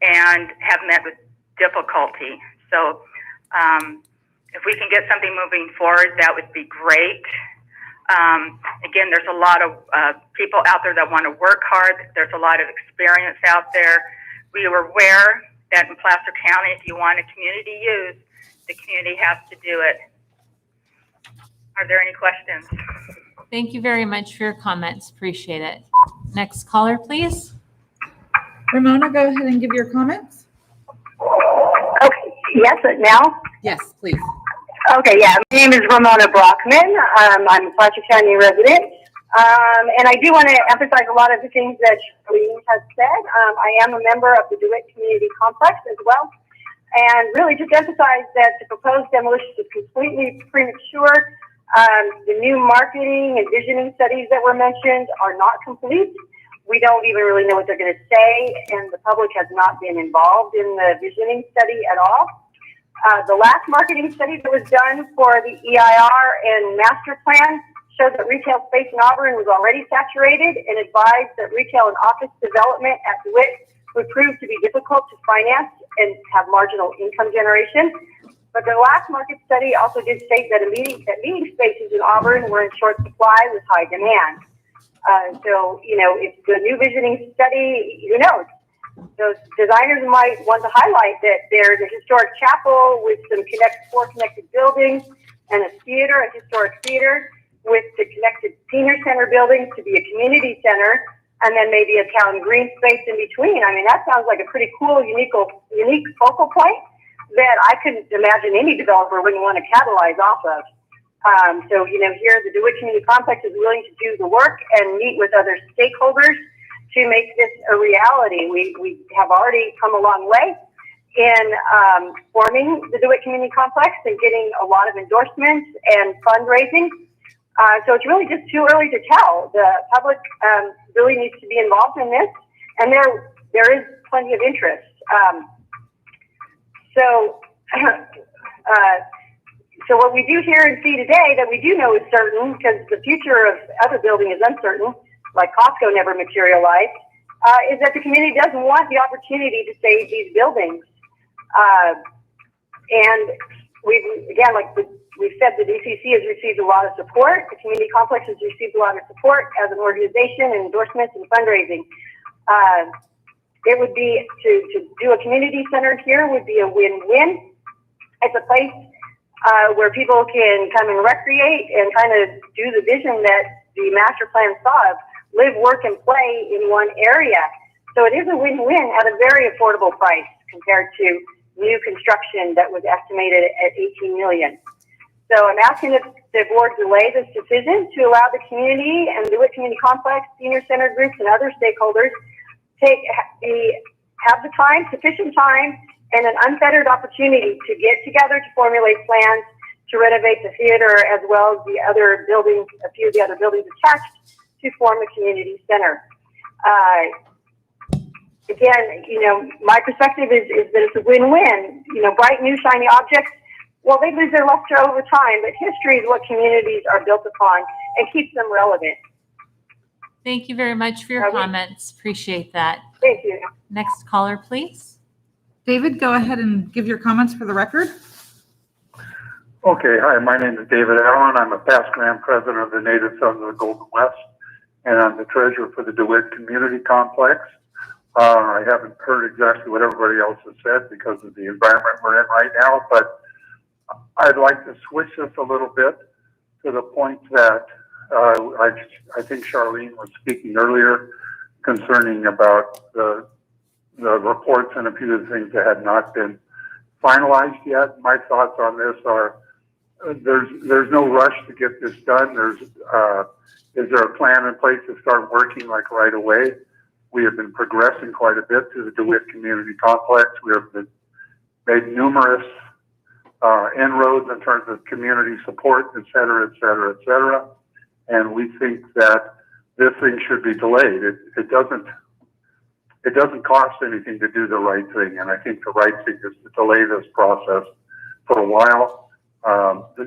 and have met with difficulty. So if we can get something moving forward, that would be great. Again, there's a lot of people out there that want to work hard. There's a lot of experience out there. We were aware that in Placer County, if you want a community use, the community has to do it. Are there any questions? Thank you very much for your comments. Appreciate it. Next caller, please. Ramona, go ahead and give your comments. Okay, yes, now? Yes, please. Okay, yeah, my name is Ramona Brockman. I'm a Placer County resident. And I do want to emphasize a lot of the things that Charlene has said. I am a member of the DeWitt Community Complex as well. and really just emphasize that the proposed demolition is completely premature. The new marketing and visioning studies that were mentioned are not complete. We don't even really know what they're going to say, and the public has not been involved in the visioning study at all. The last marketing study that was done for the EIR and master plan showed that retail space in Auburn was already saturated and advised that retail and office development at DeWitt would prove to be difficult to finance and have marginal income generation. But the last market study also did state that meeting spaces in Auburn were in short supply with high demand. So, you know, if the new visioning study, who knows? Those designers might want to highlight that there's a historic chapel with some four connected buildings and a theater, a historic theater, with the connected senior center buildings to be a community center, and then maybe a town green space in between. I mean, that sounds like a pretty cool, unique focal point that I couldn't imagine any developer wouldn't want to capitalize off of. So, you know, here the DeWitt Community Complex is willing to do the work and meet with other stakeholders to make this a reality. We have already come a long way in forming the DeWitt Community Complex and getting a lot of endorsements and fundraising. So it's really just too early to tell. The public really needs to be involved in this, and there is plenty of interest. So what we do hear and see today that we do know is certain, because the future of other building is uncertain, like Costco never materialized, is that the community doesn't want the opportunity to save these buildings. And we've said the DCC has received a lot of support. The community complex has received a lot of support as an organization and endorsements and fundraising. It would be to do a community center here would be a win-win. It's a place where people can come and recreate and kind of do the vision that the master plan saw of live, work, and play in one area. So it is a win-win at a very affordable price compared to new construction that was estimated at $18 million. So I'm asking that the board delay this decision to allow the community and the DeWitt Community Complex, senior center groups, and other stakeholders have the time, sufficient time, and an unfettered opportunity to get together to formulate plans to renovate the theater as well as the other buildings, a few of the other buildings attached to form a community center. Again, you know, my perspective is that it's a win-win. You know, bright, new, shiny objects, well, they lose their luster over time, but history is what communities are built upon and keeps them relevant. Thank you very much for your comments. Appreciate that. Thank you. Next caller, please. David, go ahead and give your comments for the record. Okay, hi, my name is David Allen. I'm a past Grand President of the Native Sons of the Golden West, and I'm the treasurer for the DeWitt Community Complex. I haven't heard exactly what everybody else has said because of the environment we're in right now, but I'd like to switch this a little bit to the point that I think Charlene was speaking earlier concerning about the reports and a few of the things that had not been finalized yet. My thoughts on this are there's no rush to get this done. Is there a plan in place to start working like right away? We have been progressing quite a bit through the DeWitt Community Complex. We have made numerous inroads in terms of community support, et cetera, et cetera, et cetera. And we think that this thing should be delayed. It doesn't cost anything to do the right thing. And I think the right thing is to delay this process for a while.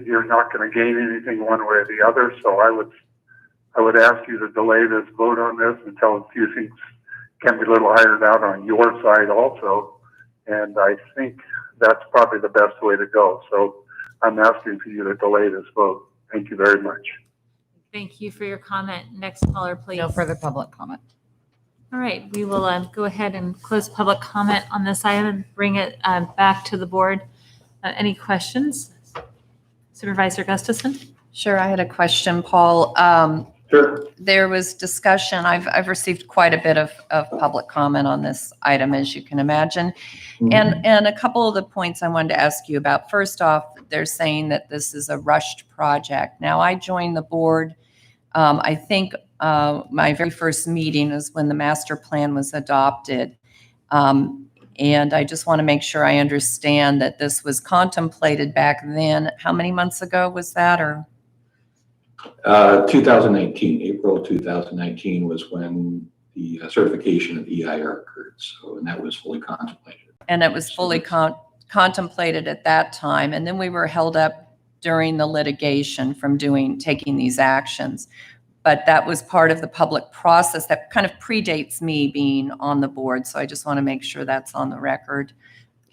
You're not going to gain anything one way or the other. So I would ask you to delay this vote on this until a few things can be a little ironed out on your side also. And I think that's probably the best way to go. So I'm asking for you to delay this vote. Thank you very much. Thank you for your comment. Next caller, please. No further public comment. All right, we will go ahead and close public comment on this item and bring it back to the board. Any questions? Supervisor Gustafson? Sure, I had a question, Paul. Sure. There was discussion, I've received quite a bit of public comment on this item, as you can imagine. And a couple of the points I wanted to ask you about. First off, they're saying that this is a rushed project. Now, I joined the board, I think my very first meeting was when the master plan was adopted. And I just want to make sure I understand that this was contemplated back then. How many months ago was that, or? 2019, April 2019 was when the certification of EIR occurred. So, and that was fully contemplated. And it was fully contemplated at that time. And then we were held up during the litigation from taking these actions. But that was part of the public process that kind of predates me being on the board. So I just want to make sure that's on the record.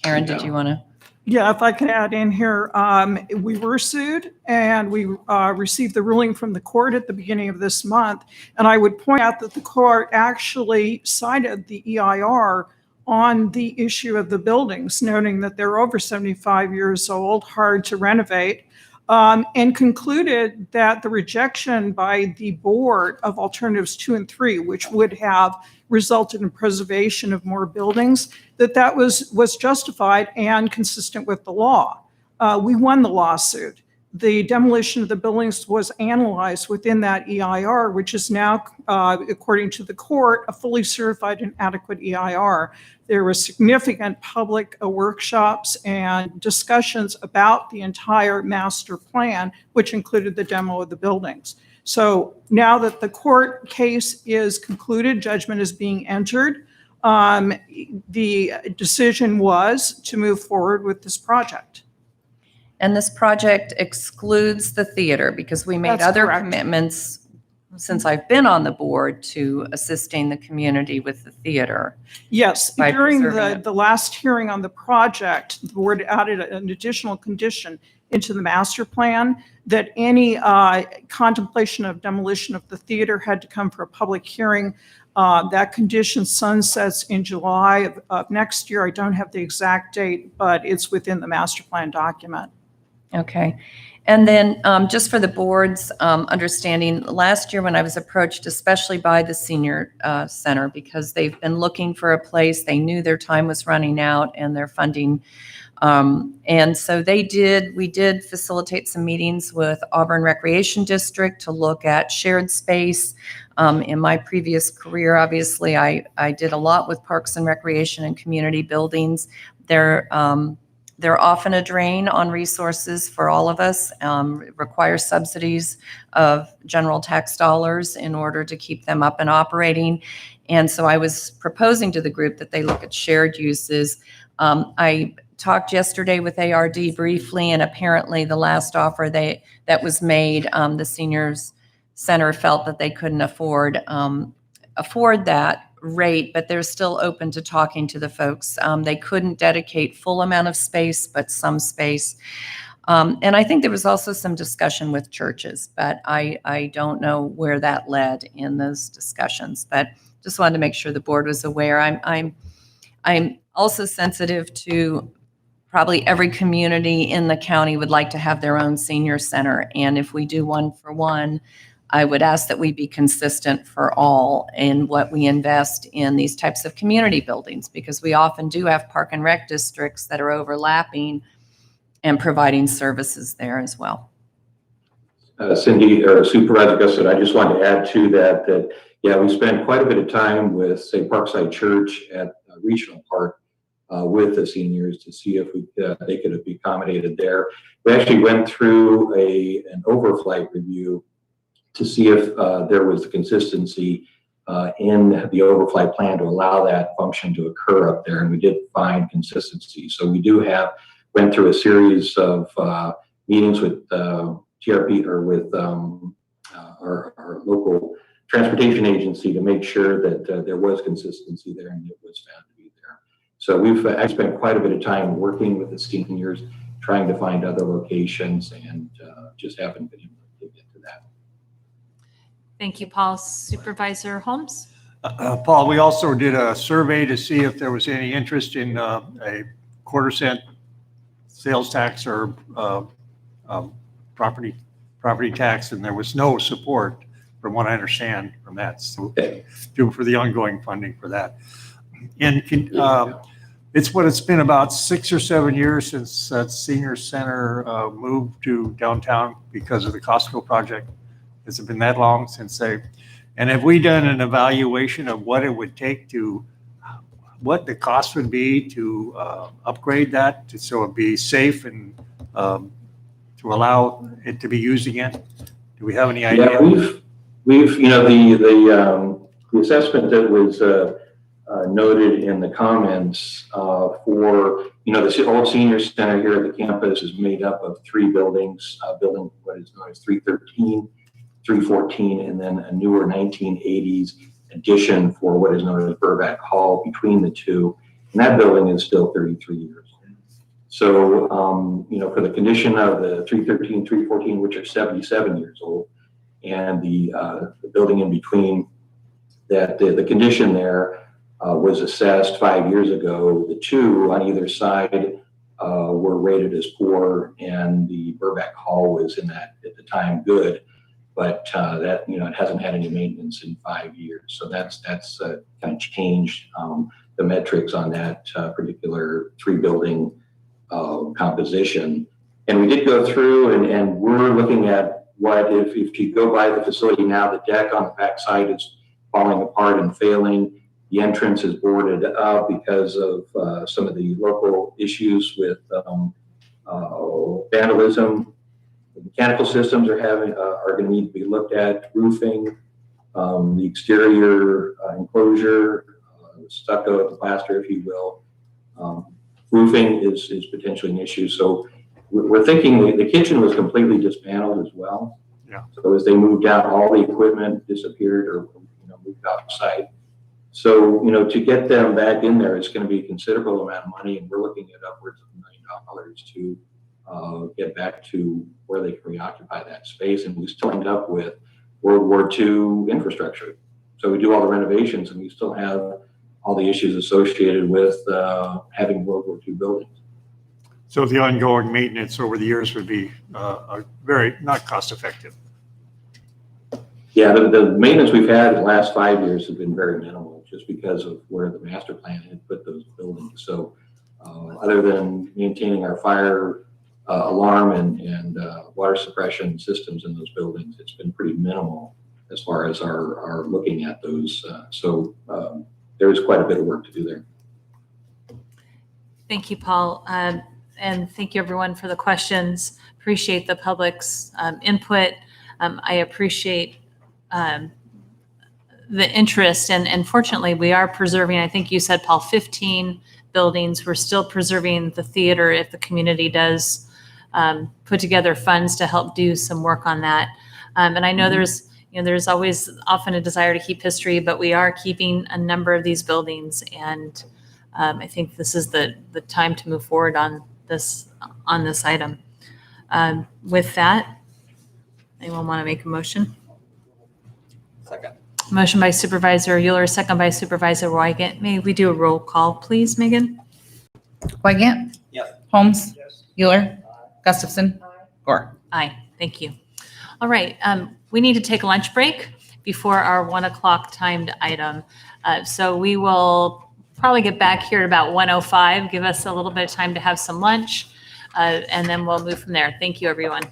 Karen, did you want to? Yeah, if I could add in here, we were sued and we received the ruling from the court at the beginning of this month. And I would point out that the court actually cited the EIR on the issue of the buildings, noting that they're over 75 years old, hard to renovate, and concluded that the rejection by the board of alternatives 2 and 3, which would have resulted in preservation of more buildings, that was justified and consistent with the law. We won the lawsuit. The demolition of the buildings was analyzed within that EIR, which is now, according to the court, a fully certified and adequate EIR. There were significant public workshops and discussions about the entire master plan, which included the demo of the buildings. So now that the court case is concluded, judgment is being entered, the decision was to move forward with this project. And this project excludes the theater because we made That's other correct. commitments since I've been on the board to assisting the community with the theater. Yes, by during preserving the last hearing on the project, the board added an additional condition into the master plan that any contemplation of demolition of the theater had to come for a public hearing. That condition sunsets in July of next year. I don't have the exact date, but it's within the master plan document. Okay. And then just for the board's understanding, last year when I was approached, especially by the senior center, because they've been looking for a place, they knew their time was running out and their funding. And so we did facilitate some meetings with Auburn Recreation District to look at shared space. In my previous career, obviously, I did a lot with parks and recreation and community buildings. They're often a drain on resources for all of us, require subsidies of general tax dollars in order to keep them up and operating. And so I was proposing to the group that they look at shared uses. I talked yesterday with ARD briefly, and apparently the last offer that was made, the seniors center felt that they couldn't afford that rate, but they're still open to talking to the folks. They couldn't dedicate full amount of space, but some space. And I think there was also some discussion with churches, but I don't know where that led in those discussions. But just wanted to make sure the board was aware. I'm also sensitive to probably every community in the county would like to have their own senior center. And if we do one for one, I would ask that we be consistent for all in what we invest in these types of community buildings, because we often do have park and rec districts that are overlapping and providing services there as well. Cindy, or Supervisor Gusset, I just wanted to add to that, yeah, we spent quite a bit of time with, say, Parkside Church at Regional Park with the seniors to see if they could be accommodated there. We actually went through an overflight review to see if there was the consistency in the overflight plan to allow that function to occur up there, and we did find consistency. So we went through a series of meetings with TRP or with our local transportation agency to make sure that there was consistency there and it was found to be there. So we've actually spent quite a bit of time working with the seniors, trying to find other locations, and just haven't been able to get to that. Thank you, Paul. Supervisor Holmes? Paul, we also did a survey to see if there was any interest in a quarter-cent sales tax or property tax, and there was no support, from what I understand, from that. So, for the ongoing funding for that. And it's been about 6 or 7 years since that senior center moved to downtown because of the Costco project. Has it been that long since and have we done an evaluation of what it would take to what the cost would be to upgrade that so it'd be safe and to allow it to be used again? Do we have any idea? Yeah, we've the assessment that was noted in the comments for, the old senior center here at the campus is made up of 3 buildings, building what is known as 313, 314, and then a newer 1980s addition for what is known as Burback Hall between the two. And that building is still 33 years old. So, for the condition of the 313, 314, which are 77 years old, and the building in between, that the condition there was assessed 5 years ago. The 2 on either side were rated as poor, and the Burback Hall was in that at the time good, but that it hasn't had any maintenance in 5 years. So that's kind of changed the metrics on that particular 3-building composition. And we did go through, and we're looking at what if you go by the facility now, the deck on the back side is falling apart and failing. The entrance is boarded up because of some of the local issues with vandalism. The mechanical systems are going to need to be looked at. Roofing, the exterior enclosure, stucco, the plaster, if you will. Roofing is potentially an issue. So we're thinking the kitchen was completely dismantled as well. Yeah. So as they moved out, all the equipment disappeared or moved outside. So, to get them back in there, it's going to be a considerable amount of money, and we're looking at upwards of $1 million to get back to where they can reoccupy that space. And we still end up with World War II infrastructure. So we do all the renovations, and we still have all the issues associated with having World War II buildings. So the ongoing maintenance over the years would be very not cost effective. Yeah, the maintenance we've had in the last 5 years has been very minimal, just because of where the master plan had put those buildings. So other than maintaining our fire alarm and water suppression systems in those buildings, it's been pretty minimal as far as our looking at those. So there is quite a bit of work to do there. Thank you, Paul. And thank you, everyone, for the questions. Appreciate the public's input. I appreciate the interest, and fortunately we are preserving, I think you said, Paul, 15 buildings. We're still preserving the theater if the community does put together funds to help do some work on that. And I know there's always often a desire to keep history, but we are keeping a number of these buildings, and I think this is the time to move forward on this item. With that, anyone want to make a motion? Second. Motion by Supervisor Euler, second by Supervisor Wygant. May we do a roll call, please, Megan? Wygant. Yes. Holmes. Euler. Gustafson. Gore. Aye, thank you. All right, we need to take a lunch break before our 1 o'clock timed item. So we will probably get back here at about 1:05, give us a little bit of time to have some lunch, and then we'll move from there. Thank you, everyone.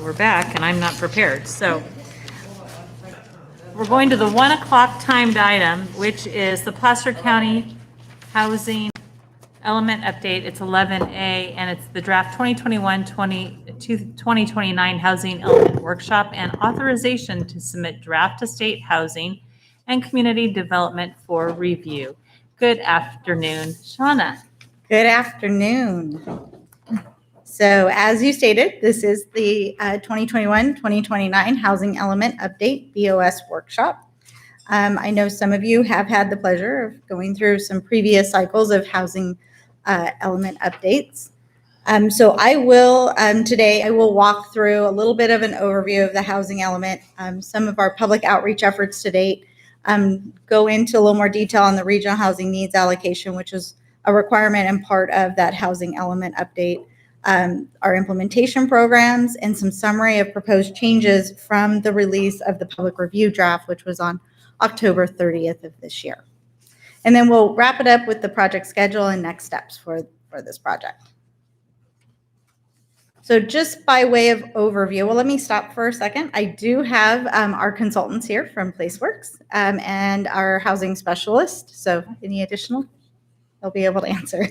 we're back and I'm not prepared. So we're going to the 1 o'clock timed item, which is the Placer County Housing Element Update. It's 11A, and it's the draft 2021-2029 Housing Element Workshop and authorization to submit draft to state housing and community development for review. Good afternoon, Shauna. Good afternoon. So as you stated, this is the 2021-2029 Housing Element Update BOS Workshop. I know some of you have had the pleasure of going through some previous cycles of housing element updates. So I will, today I will walk through a little bit of an overview of the housing element, some of our public outreach efforts to date, go into a little more detail on the regional housing needs allocation, which is a requirement and part of that housing element update, our implementation programs, and some summary of proposed changes from the release of the public review draft, which was on October 30th of this year. And then we'll wrap it up with the project schedule and next steps for this project. So just by way of overview, well, let me stop for a second. I do have our consultants here from PlaceWorks and our housing specialist. So any additional, they'll be able to answer.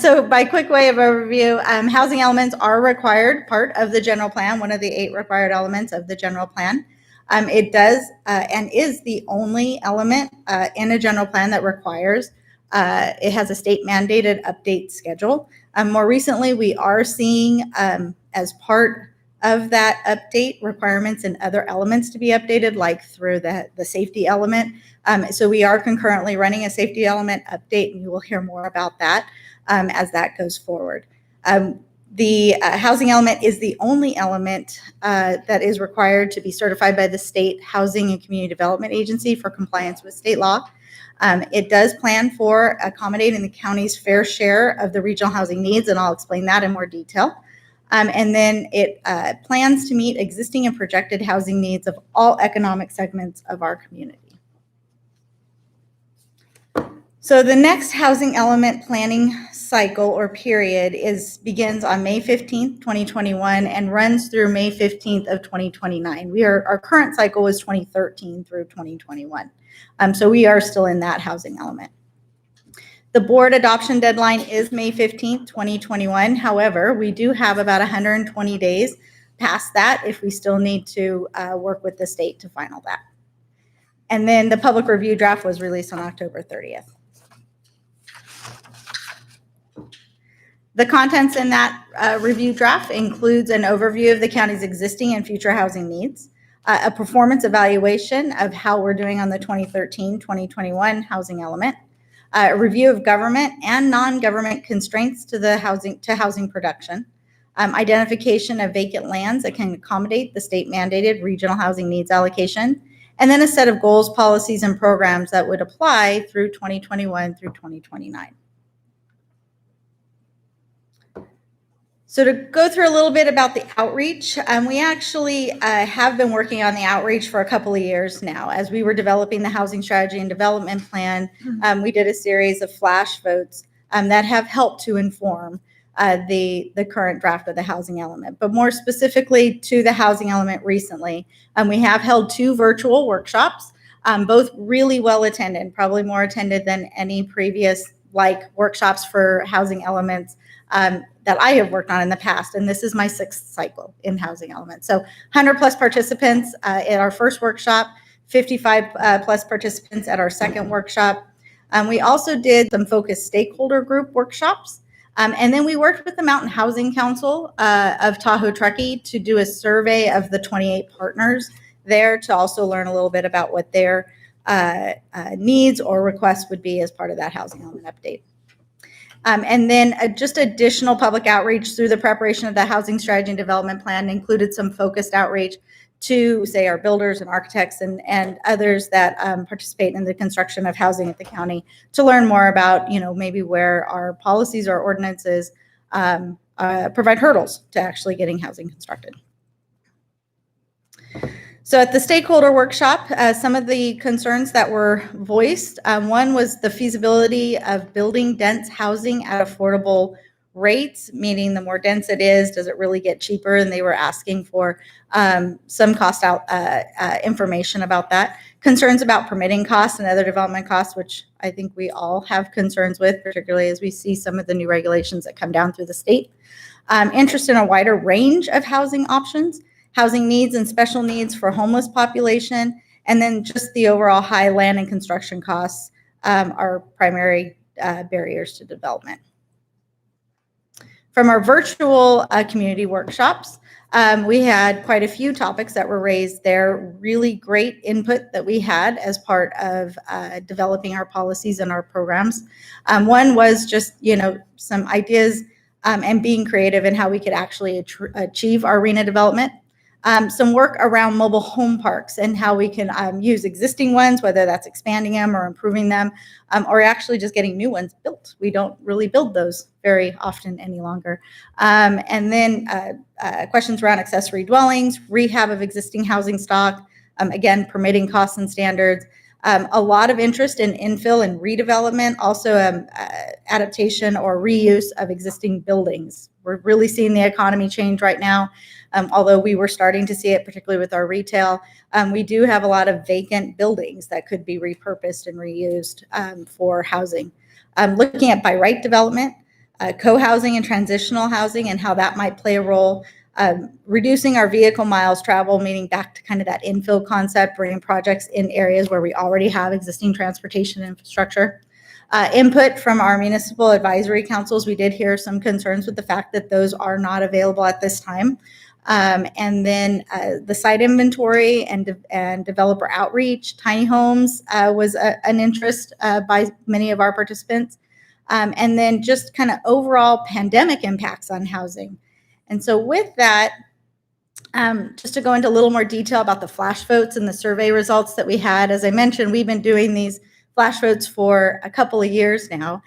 So by quick way of overview, housing elements are a required part of the general plan, one of the 8 required elements of the general plan. It does and is the only element in a general plan that requires, it has a state mandated update schedule. More recently, we are seeing as part of that update requirements and other elements to be updated, like through the safety element. So we are concurrently running a safety element update, and you will hear more about that as that goes forward. The housing element is the only element that is required to be certified by the State Housing and Community Development Agency for compliance with state law. It does plan for accommodating the county's fair share of the regional housing needs, and I'll explain that in more detail. And then it plans to meet existing and projected housing needs of all economic segments of our community. So the next housing element planning cycle or period begins on May 15th, 2021 and runs through May 15th of 2029. Our current cycle was 2013 through 2021. So we are still in that housing element. The board adoption deadline is May 15th, 2021. However, we do have about 120 days past that if we still need to work with the state to final that. And then the public review draft was released on October 30th. The contents in that review draft includes an overview of the county's existing and future housing needs, a performance evaluation of how we're doing on the 2013-2021 housing element, a review of government and non-government constraints to housing production, identification of vacant lands that can accommodate the state mandated regional housing needs allocation, and then a set of goals, policies, and programs that would apply through 2021 through 2029. So to go through a little bit about the outreach, we actually have been working on the outreach for a couple of years now. As we were developing the housing strategy and development plan, we did a series of flash votes that have helped to inform the current draft of the housing element. But more specifically to the housing element recently, we have held 2 virtual workshops, both really well attended, probably more attended than any previous workshops for housing elements that I have worked on in the past, and this is my 6th cycle in housing elements. So 100 plus participants at our first workshop, 55 plus participants at our second workshop. We also did some focused stakeholder group workshops, and then we worked with the Mountain Housing Council of Tahoe Truckee to do a survey of the 28 partners there to also learn a little bit about what their needs or requests would be as part of that housing element update. And then just additional public outreach through the preparation of the housing strategy and development plan included some focused outreach to, say, our builders and architects and others that participate in the construction of housing at the county to learn more about, maybe where our policies or ordinances provide hurdles to actually getting housing constructed. So at the stakeholder workshop, some of the concerns that were voiced, one was the feasibility of building dense housing at affordable rates, meaning the more dense it is, does it really get cheaper? And they were asking for some cost out information about that. Concerns about permitting costs and other development costs, which I think we all have concerns with, particularly as we see some of the new regulations that come down through the state. Interest in a wider range of housing options, housing needs and special needs for homeless population, and then just the overall high land and construction costs are primary barriers to development. From our virtual community workshops, we had quite a few topics that were raised there. Really great input that we had as part of developing our policies and our programs. One was just, some ideas and being creative in how we could actually achieve our RHNA development. Some work around mobile home parks and how we can use existing ones, whether that's expanding them or improving them, or actually just getting new ones built. We don't really build those very often any longer. And then questions around accessory dwellings, rehab of existing housing stock, again, permitting costs and standards. A lot of interest in infill and redevelopment, also adaptation or reuse of existing buildings. We're really seeing the economy change right now. Although we were starting to see it, particularly with our retail, we do have a lot of vacant buildings that could be repurposed and reused for housing. Looking at by right development, co-housing and transitional housing and how that might play a role. Reducing our vehicle miles travel, meaning back to kind of that infill concept, bringing projects in areas where we already have existing transportation infrastructure. Input from our municipal advisory councils. We did hear some concerns with the fact that those are not available at this time. And then the site inventory and developer outreach, tiny homes was an interest by many of our participants. And then just kind of overall pandemic impacts on housing. And so with that, just to go into a little more detail about the flash votes and the survey results that we had, as I mentioned, we've been doing these flash votes for a couple of years now.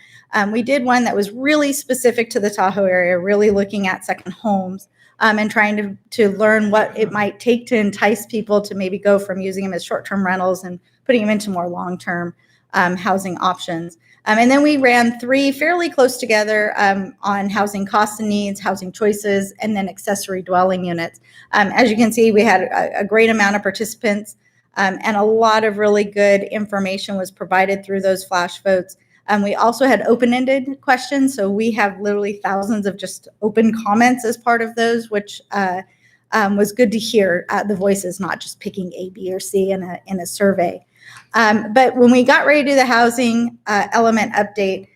We did one that was really specific to the Tahoe area, really looking at second homes and trying to learn what it might take to entice people to maybe go from using them as short-term rentals and putting them into more long-term housing options. And then we ran 3 fairly close together on housing costs and needs, housing choices, and then accessory dwelling units. As you can see, we had a great amount of participants and a lot of really good information was provided through those flash votes. We also had open-ended questions, so we have literally thousands of just open comments as part of those, which was good to hear the voices, not just picking A, B, or C in a survey. But when we got ready to do the housing element update,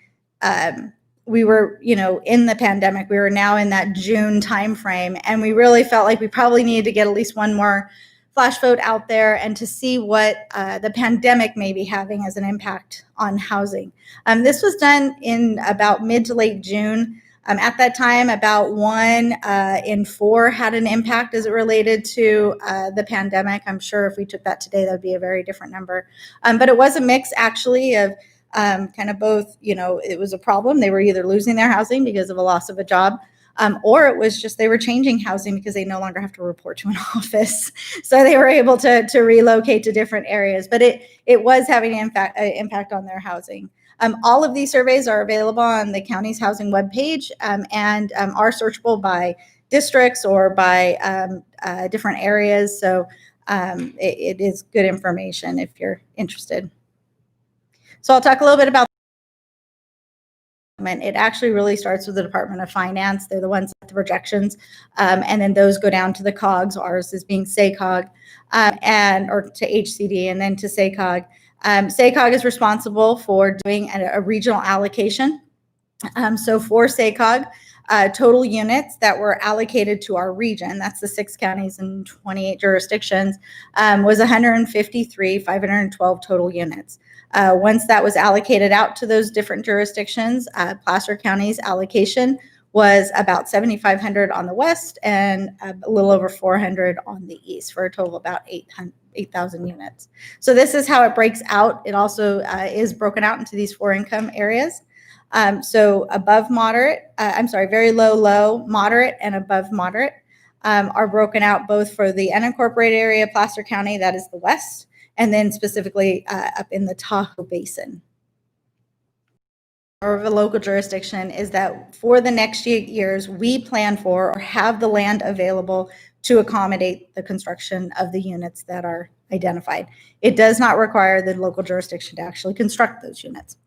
we were, in the pandemic. We were now in that June timeframe, and we really felt like we probably needed to get at least one more flash vote out there and to see what the pandemic may be having as an impact on housing. This was done in about mid to late June. At that time, about 1 in 4 had an impact as it related to the pandemic. I'm sure if we took that today, that would be a very different number. But it was a mix actually of kind of both, it was a problem. They were either losing their housing because of a loss of a job, or it was just they were changing housing because they no longer have to report to an office. So they were able to relocate to different areas, but it was having an impact on their housing. All of these surveys are available on the county's housing webpage and are searchable by districts or by different areas. So it is good information if you're interested. So I'll talk a little bit about it. Actually really starts with the Department of Finance. They're the ones with the projections, and then those go down to the COGS. Ours is being SACOG or to HCD and then to SACOG. SACOG is responsible for doing a regional allocation. So for SACOG, total units that were allocated to our region, that's the 6 counties and 28 jurisdictions, was 512 total units. Once that was allocated out to those different jurisdictions, Placer County's allocation was about 7,500 on the west and a little over 400 on the east, for a total of about 8,000 units. So this is how it breaks out. It also is broken out into these 4 income areas. So above moderate, very low, low, moderate, and above moderate are broken out both for the unincorporated area of Placer County, that is the west, and then specifically up in the Tahoe Basin. of a local jurisdiction is that for the next years, we plan for or have the land available to accommodate the construction of the units that are identified. It does not require the local jurisdiction to actually construct those units.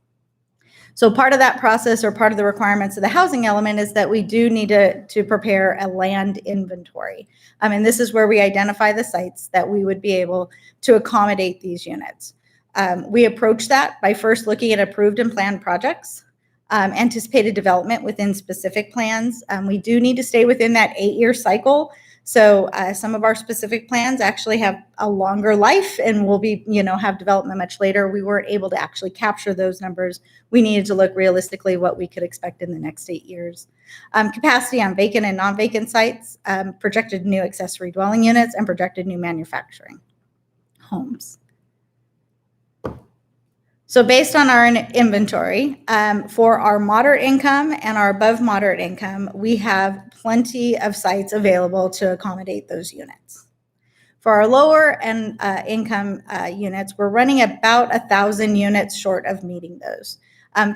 So part of that process, or part of the requirements of the housing element, is that we do need to prepare a land inventory. And this is where we identify the sites that we would be able to accommodate these units. We approach that by first looking at approved and planned projects, anticipated development within specific plans. We do need to stay within that 8-year cycle. So some of our specific plans actually have a longer life and will be, have development much later. We weren't able to actually capture those numbers. We needed to look realistically what we could expect in the next 8 years. Capacity on vacant and non-vacant sites, projected new accessory dwelling units, and projected new manufacturing homes. So based on our inventory, for our moderate income and our above moderate income, we have plenty of sites available to accommodate those units. For our lower and income units, we're running about 1,000 units short of meeting those.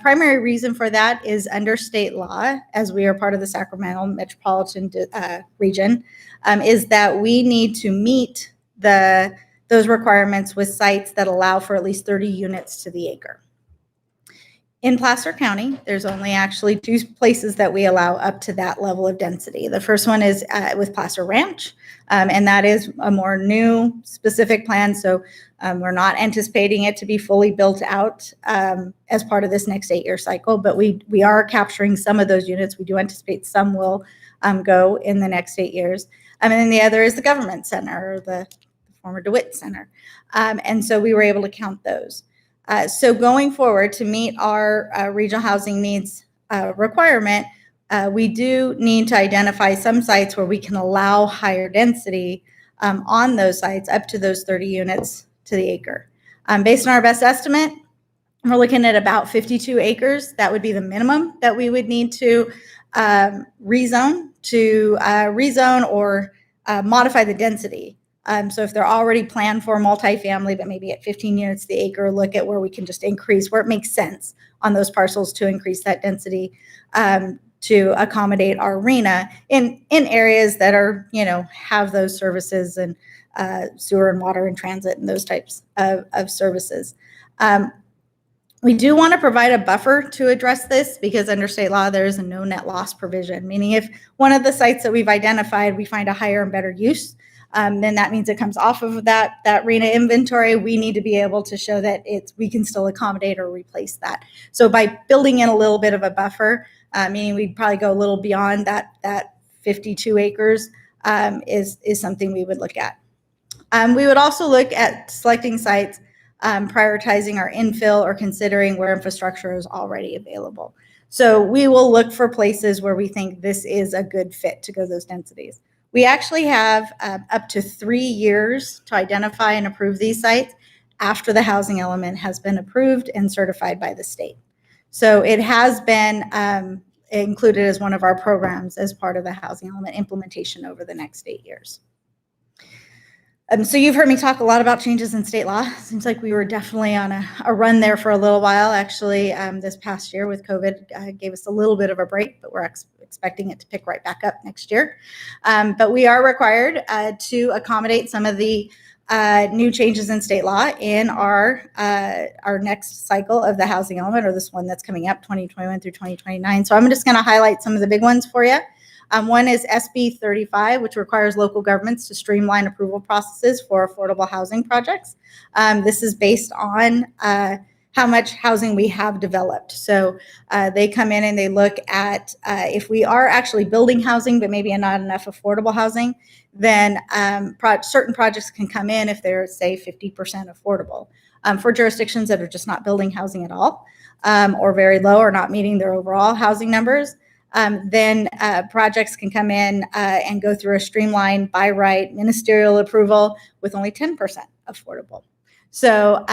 Primary reason for that is under state law, as we are part of the Sacramento metropolitan region, is that we need to meet those requirements with sites that allow for at least 30 units to the acre. In Placer County, there's only actually 2 places that we allow up to that level of density. The first one is with Placer Ranch, and that is a more new specific plan. So we're not anticipating it to be fully built out as part of this next 8-year cycle, but we are capturing some of those units. We do anticipate some will go in the next 8 years. And then the other is the Government Center, or the former DeWitt Center. And so we were able to count those. So going forward, to meet our regional housing needs requirement, we do need to identify some sites where we can allow higher density on those sites, up to those 30 units to the acre. Based on our best estimate, we're looking at about 52 acres. That would be the minimum that we would need to rezone or modify the density. So if they're already planned for multifamily, but maybe at 15 units the acre, look at where we can just increase, where it makes sense on those parcels to increase that density to accommodate our arena in areas that are, have those services and sewer and water and transit and those types of services. We do want to provide a buffer to address this, because under state law, there is a no net loss provision, meaning if one of the sites that we've identified, we find a higher and better use, then that means it comes off of that RENA inventory. We need to be able to show that we can still accommodate or replace that. So by building in a little bit of a buffer, meaning we'd probably go a little beyond that 52 acres, is something we would look at. We would also look at selecting sites, prioritizing our infill, or considering where infrastructure is already available. So we will look for places where we think this is a good fit to go those densities. We actually have up to 3 years to identify and approve these sites after the housing element has been approved and certified by the state. So it has been included as one of our programs as part of the housing element implementation over the next 8 years. So you've heard me talk a lot about changes in state law. Seems like we were definitely on a run there for a little while. Actually, this past year with COVID gave us a little bit of a break, but we're expecting it to pick right back up next year. But we are required to accommodate some of the new changes in state law in our next cycle of the housing element, or this one that's coming up, 2021 through 2029. So I'm just going to highlight some of the big ones for you. One is SB 35, which requires local governments to streamline approval processes for affordable housing projects. This is based on how much housing we have developed. So they come in and they look at if we are actually building housing, but maybe not enough affordable housing, then certain projects can come in if they're, say, 50% affordable. For jurisdictions that are just not building housing at all, or very low, or not meeting their overall housing numbers, then projects can come in and go through a streamlined by right ministerial approval with only 10% affordable. So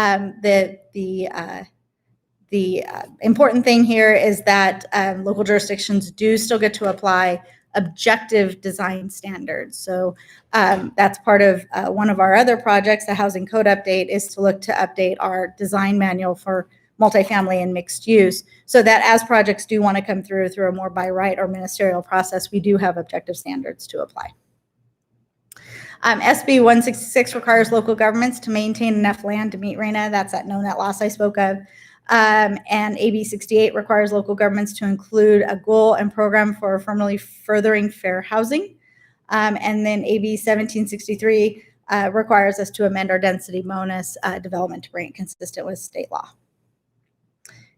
the important thing here is that local jurisdictions do still get to apply objective design standards. So that's part of one of our other projects, the housing code update, is to look to update our design manual for multifamily and mixed use, so that as projects do want to come through a more by right or ministerial process, we do have objective standards to apply. SB 166 requires local governments to maintain enough land to meet RENA. That's that no net loss I spoke of. And AB 68 requires local governments to include a goal and program for affirmatively furthering fair housing. And then AB 1763 requires us to amend our density bonus development to bring it consistent with state law.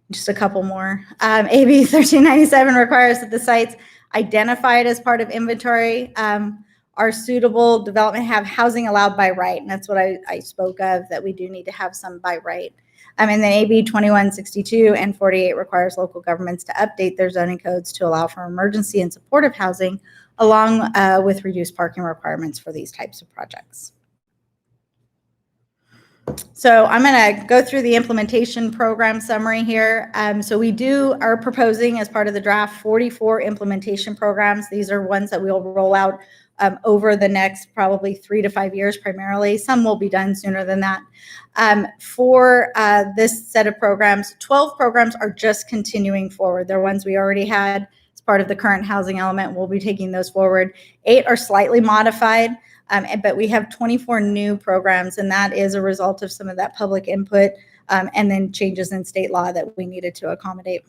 Just a couple more. AB 1397 requires that the sites identified as part of inventory are suitable development, have housing allowed by right. And that's what I spoke of, that we do need to have some by right. And then AB 2162 and 48 requires local governments to update their zoning codes to allow for emergency and supportive housing, along with reduced parking requirements for these types of projects. So I'm going to go through the implementation program summary here. So we are proposing as part of the draft 44 implementation programs. These are ones that we'll roll out over the next probably 3 to 5 years primarily. Some will be done sooner than that. For this set of programs, 12 programs are just continuing forward. They're ones we already had as part of the current housing element. We'll be taking those forward. 8 are slightly modified, but we have 24 new programs, and that is a result of some of that public input and then changes in state law that we needed to accommodate.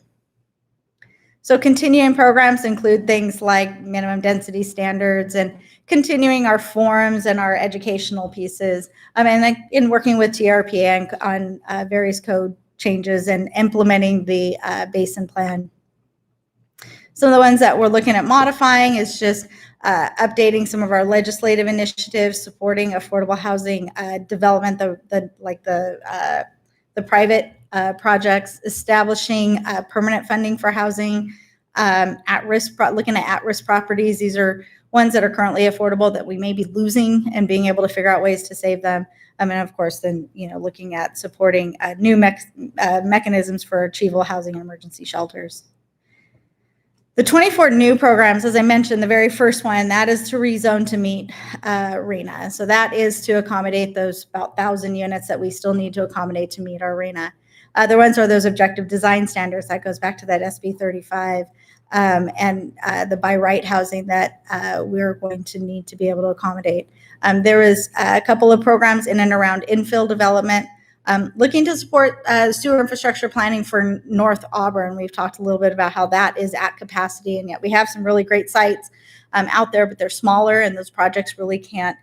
So continuing programs include things like minimum density standards and continuing our forums and our educational pieces, and in working with TRPA on various code changes and implementing the basin plan. Some of the ones that we're looking at modifying is just updating some of our legislative initiatives, supporting affordable housing development, the private projects, establishing permanent funding for housing, looking at at-risk properties. These are ones that are currently affordable that we may be losing, and being able to figure out ways to save them. And of course, then looking at supporting new mechanisms for achievable housing and emergency shelters. The 24 new programs, as I mentioned, the very first one, that is to rezone to meet RENA. So that is to accommodate those about 1,000 units that we still need to accommodate to meet our RENA. Other ones are those objective design standards. That goes back to that SB 35 and the by right housing that we're going to need to be able to accommodate. There is a couple of programs in and around infill development, looking to support sewer infrastructure planning for North Auburn. We've talked a little bit about how that is at capacity, and yet we have some really great sites out there, but they're smaller, and those projects really can't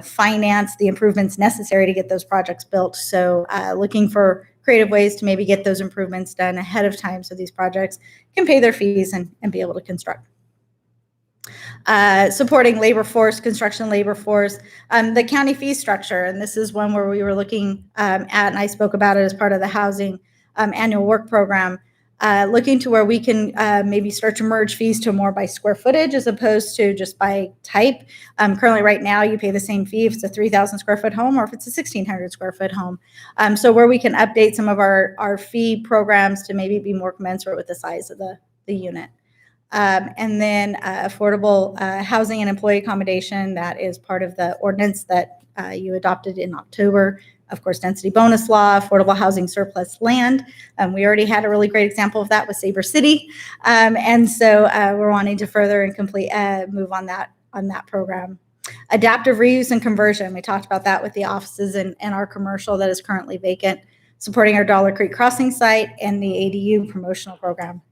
finance the improvements necessary to get those projects built. So looking for creative ways to maybe get those improvements done ahead of time so these projects can pay their fees and be able to construct. Supporting labor force, construction labor force, the county fee structure, and this is one where we were looking at, and I spoke about it as part of the housing annual work program, looking to where we can maybe start to merge fees to more by square footage as opposed to just by type. Currently right now you pay the same fee if it's a 3,000 square foot home or if it's a 1,600 square foot home. So where we can update some of our fee programs to maybe be more commensurate with the size of the unit. And then affordable housing and employee accommodation, that is part of the ordinance that you adopted in October. Of course, density bonus law, affordable housing surplus land. We already had a really great example of that with Sabre City. And so we're wanting to further and complete move on that program. Adaptive reuse and conversion. We talked about that with the offices and our commercial that is currently vacant, supporting our Dollar Creek Crossing site and the ADU promotional program.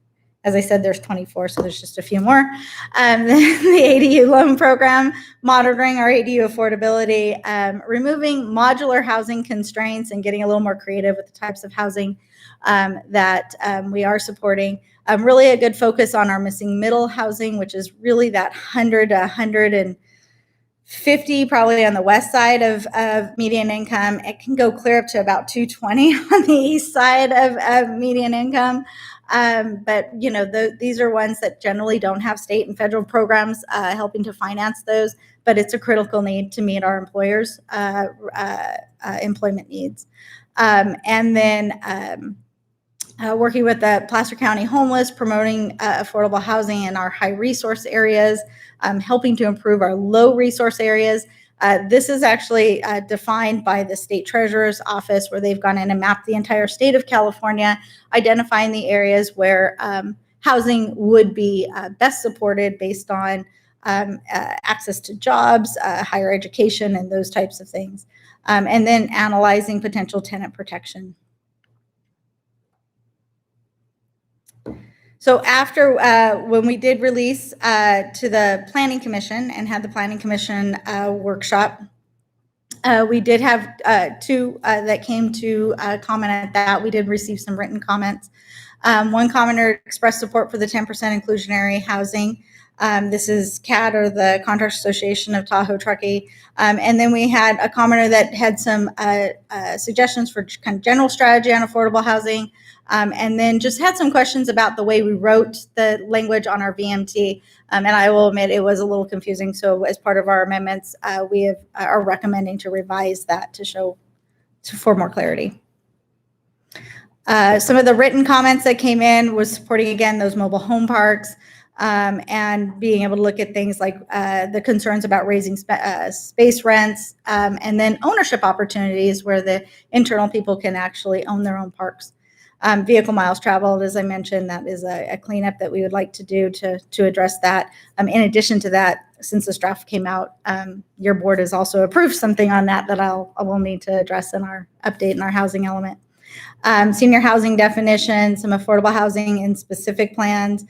As I said, there's 24, so there's just a few more. The ADU loan program, monitoring our ADU affordability, removing modular housing constraints and getting a little more creative with the types of housing that we are supporting. Really a good focus on our missing middle housing, which is really that 100 to 150, probably on the west side of median income. It can go clear up to about 220 on the east side of median income. But these are ones that generally don't have state and federal programs helping to finance those, but it's a critical need to meet our employers' employment needs. And then working with the Placer County homeless, promoting affordable housing in our high resource areas, helping to improve our low resource areas. This is actually defined by the state treasurer's office, where they've gone in and mapped the entire state of California, identifying the areas where housing would be best supported based on access to jobs, higher education, and those types of things. And then analyzing potential tenant protection. So after, when we did release to the Planning Commission and had the Planning Commission workshop, we did have two that came to comment at that. We did receive some written comments. One commenter expressed support for the 10% inclusionary housing. This is CAT, or the Contractor Association of Tahoe Truckee. And then we had a commenter that had some suggestions for kind of general strategy on affordable housing. And then just had some questions about the way we wrote the language on our VMT. And I will admit it was a little confusing. So as part of our amendments, we are recommending to revise that to show for more clarity. Some of the written comments that came in was supporting, again, those mobile home parks, and being able to look at things like the concerns about raising space rents, and then ownership opportunities where the internal people can actually own their own parks. Vehicle miles traveled, as I mentioned, that is a cleanup that we would like to do to address that. In addition to that, since this draft came out, your board has also approved something on that I will need to address in our update in our housing element. Senior housing definition, some affordable housing in specific plans,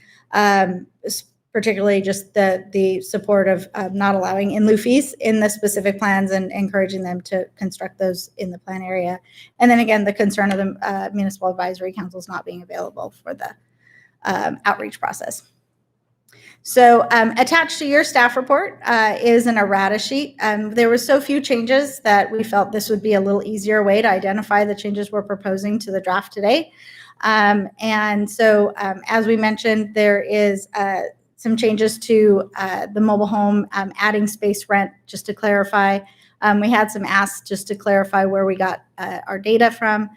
particularly just the support of not allowing in lieu fees in the specific plans and encouraging them to construct those in the plan area. And then again, the concern of the municipal advisory councils not being available for the outreach process. So attached to your staff report is an errata sheet. There were so few changes that we felt this would be a little easier way to identify the changes we're proposing to the draft today. And so as we mentioned, there is some changes to the mobile home, adding space rent, just to clarify. We had some asks just to clarify where we got our data from,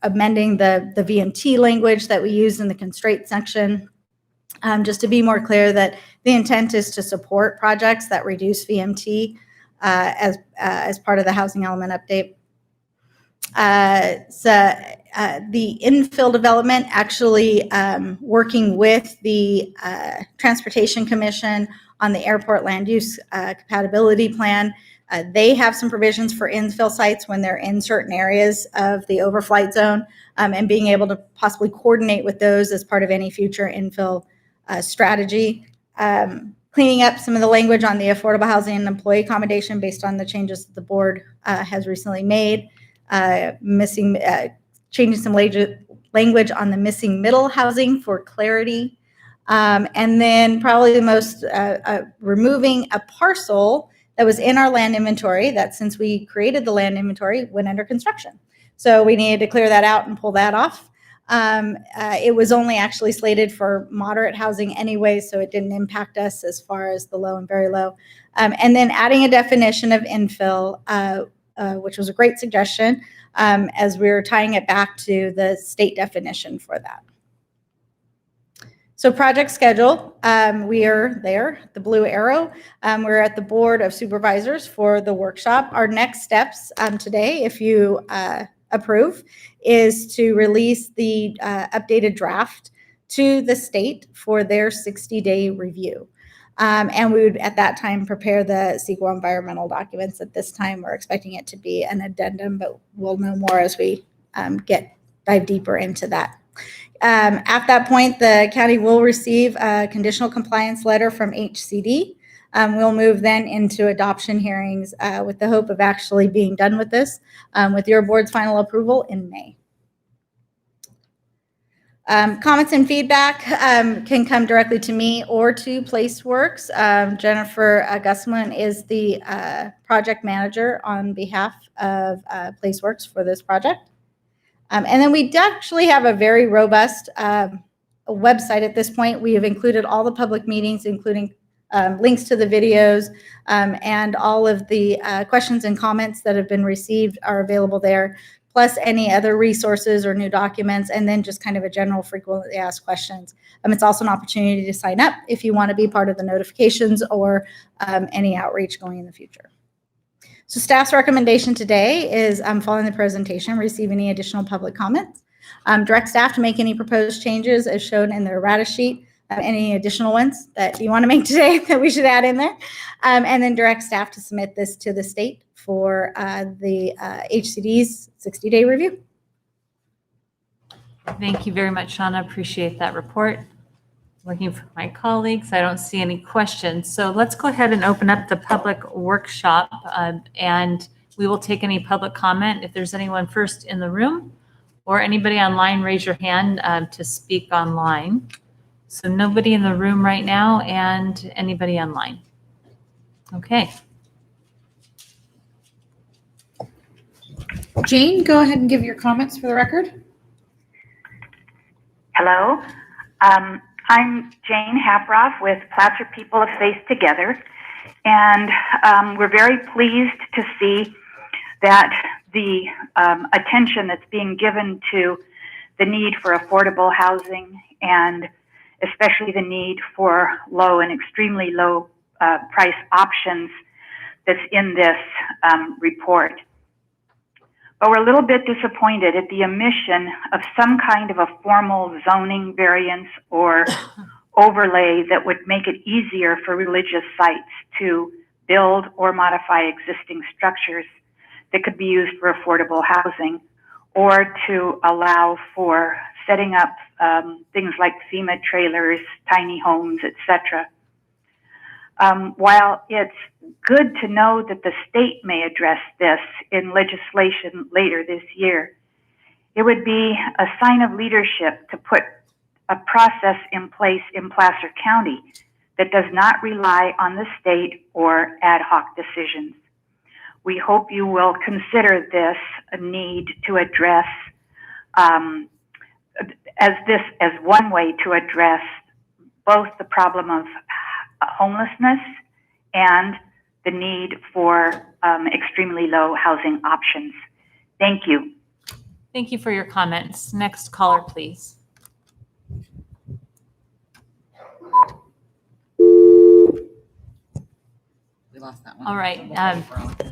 amending the VMT language that we use in the constraint section. Just to be more clear that the intent is to support projects that reduce VMT as part of the housing element update. The infill development, actually working with the Transportation Commission on the airport land use compatibility plan. They have some provisions for infill sites when they're in certain areas of the overflight zone, and being able to possibly coordinate with those as part of any future infill strategy. Cleaning up some of the language on the affordable housing and employee accommodation based on the changes that the board has recently made. Changing some language on the missing middle housing for clarity. And then probably the most, removing a parcel that was in our land inventory that, since we created the land inventory, went under construction. So we needed to clear that out and pull that off. It was only actually slated for moderate housing anyway, so it didn't impact us as far as the low and very low. And then adding a definition of infill, which was a great suggestion, as we were tying it back to the state definition for that. So project schedule, we are there, the blue arrow. We're at the Board of Supervisors for the workshop. Our next steps today, if you approve, is to release the updated draft to the state for their 60-day review. And we would, at that time, prepare the CEQA environmental documents. At this time, we're expecting it to be an addendum, but we'll know more as we dive deeper into that. At that point, the county will receive a conditional compliance letter from HCD. We'll move then into adoption hearings with the hope of actually being done with this with your board's final approval in May. Comments and feedback can come directly to me or to PlaceWorks. Jennifer Gusman is the project manager on behalf of PlaceWorks for this project. And then we actually have a very robust website at this point. We have included all the public meetings, including links to the videos, and all of the questions and comments that have been received are available there, plus any other resources or new documents, and then just kind of a general frequently asked questions. It's also an opportunity to sign up if you want to be part of the notifications or any outreach going in the future. So staff's recommendation today is following the presentation, receive any additional public comments. Direct staff to make any proposed changes as shown in the errata sheet, any additional ones that you want to make today that we should add in there. And then direct staff to submit this to the state for the HCD's 60-day review. Thank you very much, Shauna. Appreciate that report. Looking for my colleagues. I don't see any questions. So let's go ahead and open up the public workshop and we will take any public comment. If there's anyone first in the room or anybody online, raise your hand to speak online. So nobody in the room right now and anybody online. Okay. Jane, go ahead and give your comments for the record. Hello, I'm Jane Haproff with Placer People of Faith Together, and we're very pleased to see that the attention that's being given to the need for affordable housing and especially the need for low and extremely low price options that's in this report. But we're a little bit disappointed at the omission of some kind of a formal zoning variance or overlay that would make it easier for religious sites to build or modify existing structures that could be used for affordable housing, or to allow for setting up things like FEMA trailers, tiny homes, etc. While it's good to know that the state may address this in legislation later this year, it would be a sign of leadership to put a process in place in Placer County that does not rely on the state or ad hoc decisions. We hope you will consider this a need to address as one way to address both the problem of homelessness and the need for extremely low housing options. Thank you. Thank you for your comments. Next caller, please. We lost that one. All right.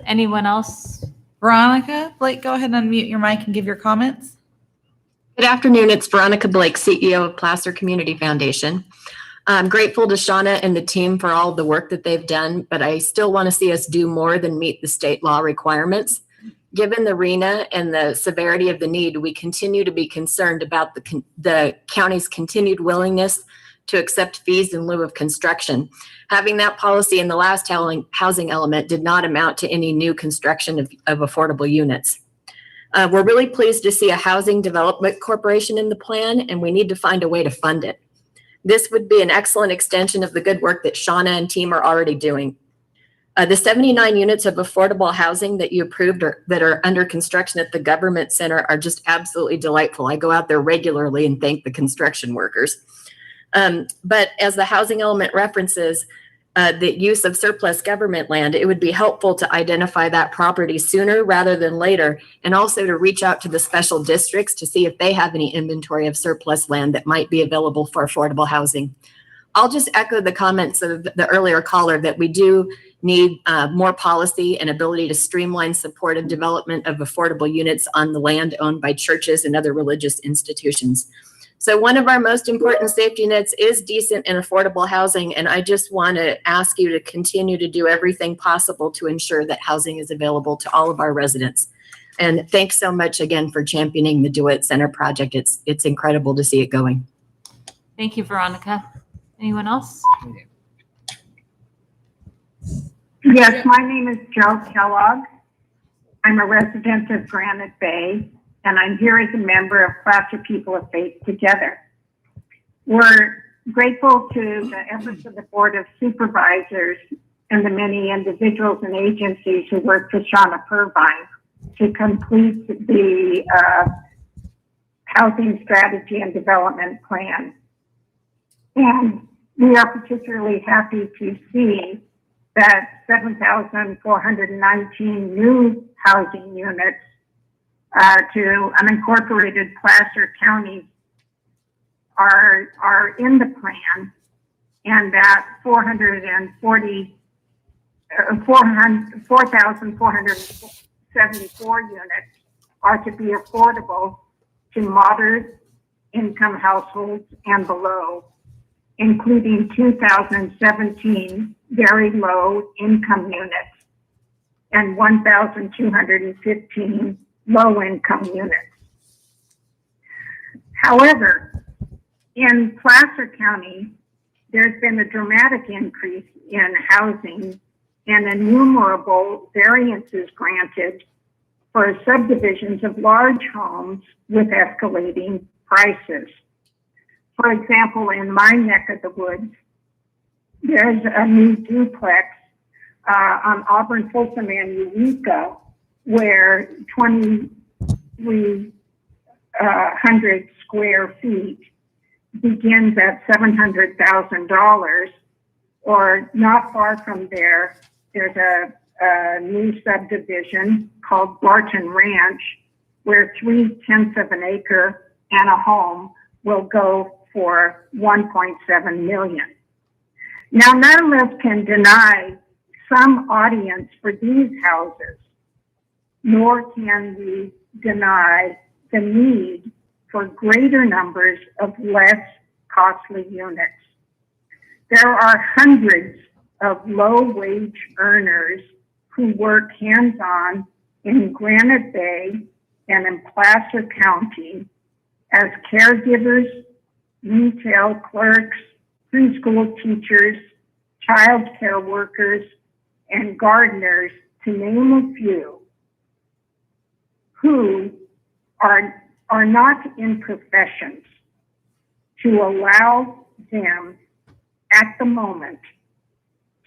Anyone else? Veronica Blake, go ahead and unmute your mic and give your comments. Good afternoon. It's Veronica Blake, CEO of Placer Community Foundation. I'm grateful to Shauna and the team for all the work that they've done, but I still want to see us do more than meet the state law requirements. Given the RHNA and the severity of the need, we continue to be concerned about the county's continued willingness to accept fees in lieu of construction. Having that policy in the last housing element did not amount to any new construction of affordable units. We're really pleased to see a housing development corporation in the plan, and we need to find a way to fund it. This would be an excellent extension of the good work that Shauna and team are already doing. The 79 units of affordable housing that you approved that are under construction at the government center are just absolutely delightful. I go out there regularly and thank the construction workers. But as the housing element references the use of surplus government land, it would be helpful to identify that property sooner rather than later, and also to reach out to the special districts to see if they have any inventory of surplus land that might be available for affordable housing. I'll just echo the comments of the earlier caller that we do need more policy and ability to streamline support and development of affordable units on the land owned by churches and other religious institutions. So one of our most important safety nets is decent and affordable housing, and I just want to ask you to continue to do everything possible to ensure that housing is available to all of our residents. And thanks so much again for championing the DeWitt Center project. It's incredible to see it going. Thank you, Veronica. Anyone else? Yes, my name is Joe Kellogg. I'm a resident of Granite Bay, and I'm here as a member of Placer People of Faith Together. We're grateful to the efforts of the Board of Supervisors and the many individuals and agencies who worked with Shauna Purvine to complete the Housing Strategy and Development Plan. And we are particularly happy to see that 7,419 new housing units to unincorporated Placer County are in the plan, and that 440 4,474 units are to be affordable to moderate income households and below, including 2017 very low income units and 1,215 low income units. However, in Placer County, there's been a dramatic increase in housing and innumerable variances granted for subdivisions of large homes with escalating prices. For example, in my neck of the woods, there's a new duplex on Auburn, Folsom, and Eureka, where 2,300 square feet begins at $700,000, or not far from there, there's a new subdivision called Barton Ranch, where 3/10 of an acre and a home will go for $1.7 million. Now, none of us can deny some audience for these houses, nor can we deny the need for greater numbers of less costly units. There are hundreds of low-wage earners who work hands-on in Granite Bay and in Placer County as caregivers, retail clerks, preschool teachers, child care workers, and gardeners, to name a few, who are not in professions to allow them at the moment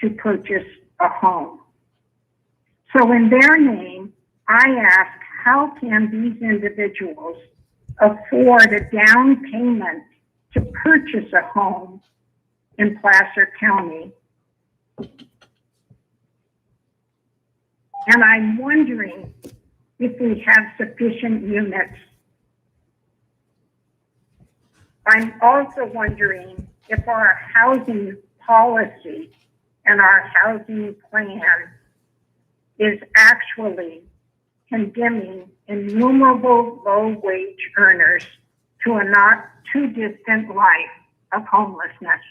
to purchase a home. So in their name, I ask, how can these individuals afford a down payment to purchase a home in Placer County? And I'm wondering if we have sufficient units. I'm also wondering if our housing policy and our housing plan is actually condemning innumerable low-wage earners to a not too distant life of homelessness.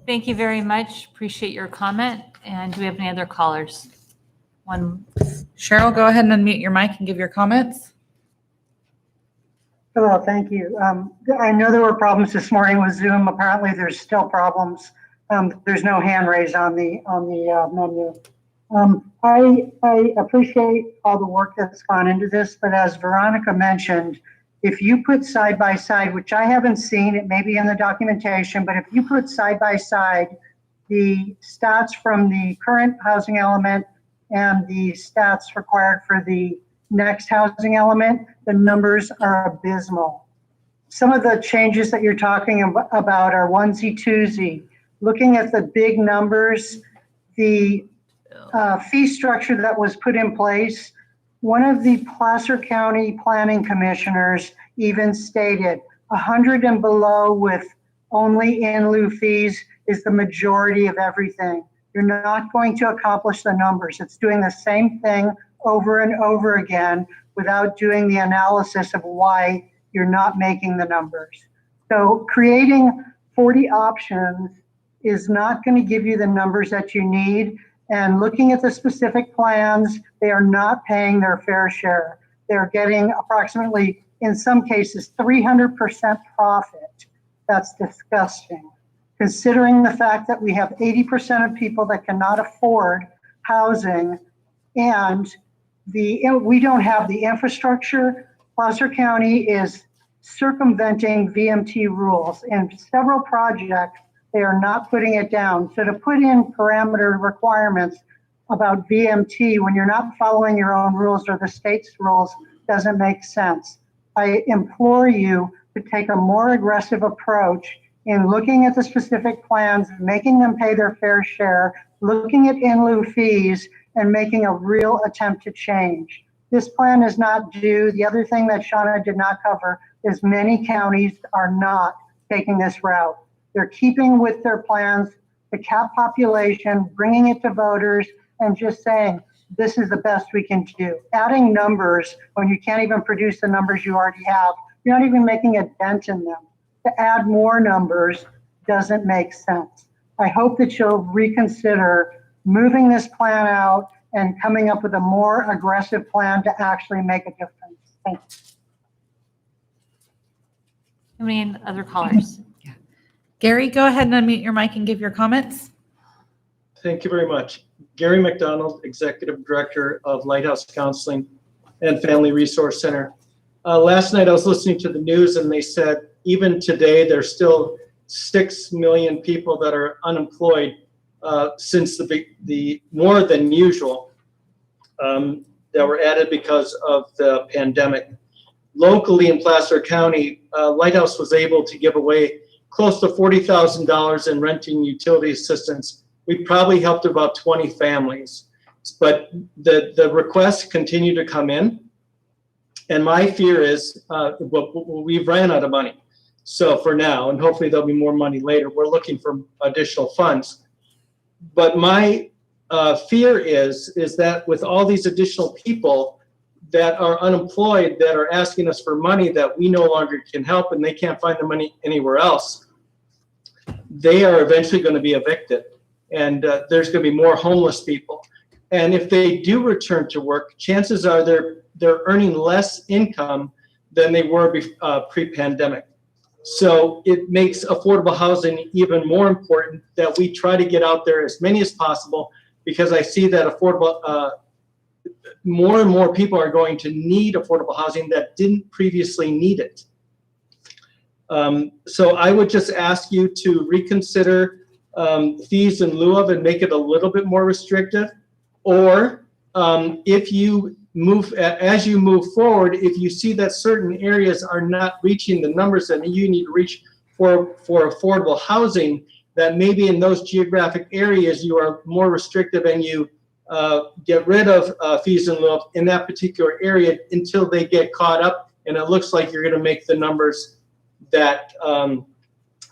Thank you very much. Appreciate your comment. And do we have any other callers? One. Cheryl, go ahead and unmute your mic and give your comments. Hello, thank you. I know there were problems this morning with Zoom. Apparently, there's still problems. There's no hand raised on the menu. I appreciate all the work that's gone into this, but as Veronica mentioned, if you put side by side, which I haven't seen, it may be in the documentation, but if you put side by side the stats from the current housing element and the stats required for the next housing element, the numbers are abysmal. Some of the changes that you're talking about are onesie twosie. Looking at the big numbers, the fee structure that was put in place, one of the Placer County planning commissioners even stated 100 and below with only in lieu fees is the majority of everything. You're not going to accomplish the numbers. It's doing the same thing over and over again without doing the analysis of why you're not making the numbers. So creating 40 options is not going to give you the numbers that you need. And looking at the specific plans, they are not paying their fair share. They're getting approximately, in some cases, 300% profit. That's disgusting. Considering the fact that we have 80% of people that cannot afford housing and we don't have the infrastructure, Placer County is circumventing VMT rules. In several projects, they are not putting it down. So to put in parameter requirements about VMT when you're not following your own rules or the state's rules doesn't make sense. I implore you to take a more aggressive approach in looking at the specific plans, making them pay their fair share, looking at in lieu fees, and making a real attempt to change. This plan is not due. The other thing that Shauna did not cover is many counties are not taking this route. They're keeping with their plans to cap population, bringing it to voters, and just saying, this is the best we can do. Adding numbers when you can't even produce the numbers you already have, you're not even making a dent in them. To add more numbers doesn't make sense. I hope that you'll reconsider moving this plan out and coming up with a more aggressive plan to actually make a difference. Thank you. Any other callers? Gary, go ahead and unmute your mic and give your comments. Thank you very much. Gary McDonald, Executive Director of Lighthouse Counseling and Family Resource Center. Last night I was listening to the news and they said even today there's still 6 million people that are unemployed since the more than usual that were added because of the pandemic. Locally in Placer County, Lighthouse was able to give away close to $40,000 in renting utility assistance. We probably helped about 20 families, but the requests continue to come in. And my fear is we've ran out of money. So for now, and hopefully there'll be more money later, we're looking for additional funds. But my fear is that with all these additional people that are unemployed, that are asking us for money that we no longer can help and they can't find the money anywhere else, they are eventually going to be evicted. And there's going to be more homeless people. And if they do return to work, chances are they're earning less income than they were pre-pandemic. So it makes affordable housing even more important that we try to get out there as many as possible, because I see that more and more people are going to need affordable housing that didn't previously need it. So I would just ask you to reconsider fees in lieu of and make it a little bit more restrictive. Or if you as you move forward, if you see that certain areas are not reaching the numbers that you need to reach for affordable housing, that maybe in those geographic areas you are more restrictive and you get rid of fees in lieu of in that particular area until they get caught up and it looks like you're going to make the numbers that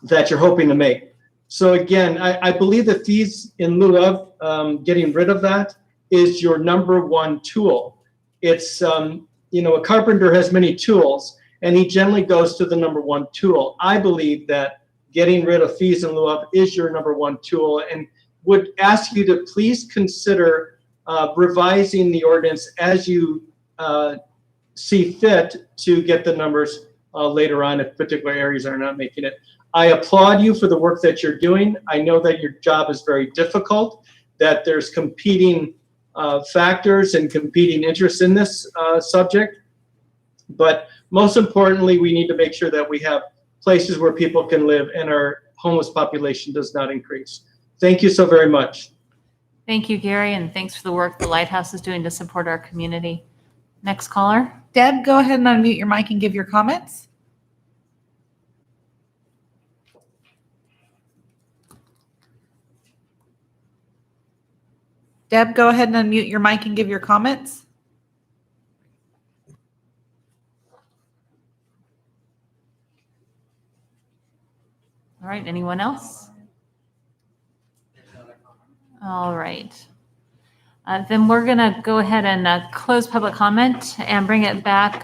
that you're hoping to make. So again, I believe the fees in lieu of getting rid of that is your number one tool. It's, a carpenter has many tools and he generally goes to the number one tool. I believe that getting rid of fees in lieu of is your number one tool, and would ask you to please consider revising the ordinance as you see fit to get the numbers later on if particular areas are not making it. I applaud you for the work that you're doing. I know that your job is very difficult, that there's competing factors and competing interests in this subject. But most importantly, we need to make sure that we have places where people can live and our homeless population does not increase. Thank you so very much. Thank you, Gary, and thanks for the work the Lighthouse is doing to support our community. Next caller. Deb, go ahead and unmute your mic and give your comments. Deb, go ahead and unmute your mic and give your comments. All right, anyone else? All right. Then we're going to go ahead and close public comment and bring it back.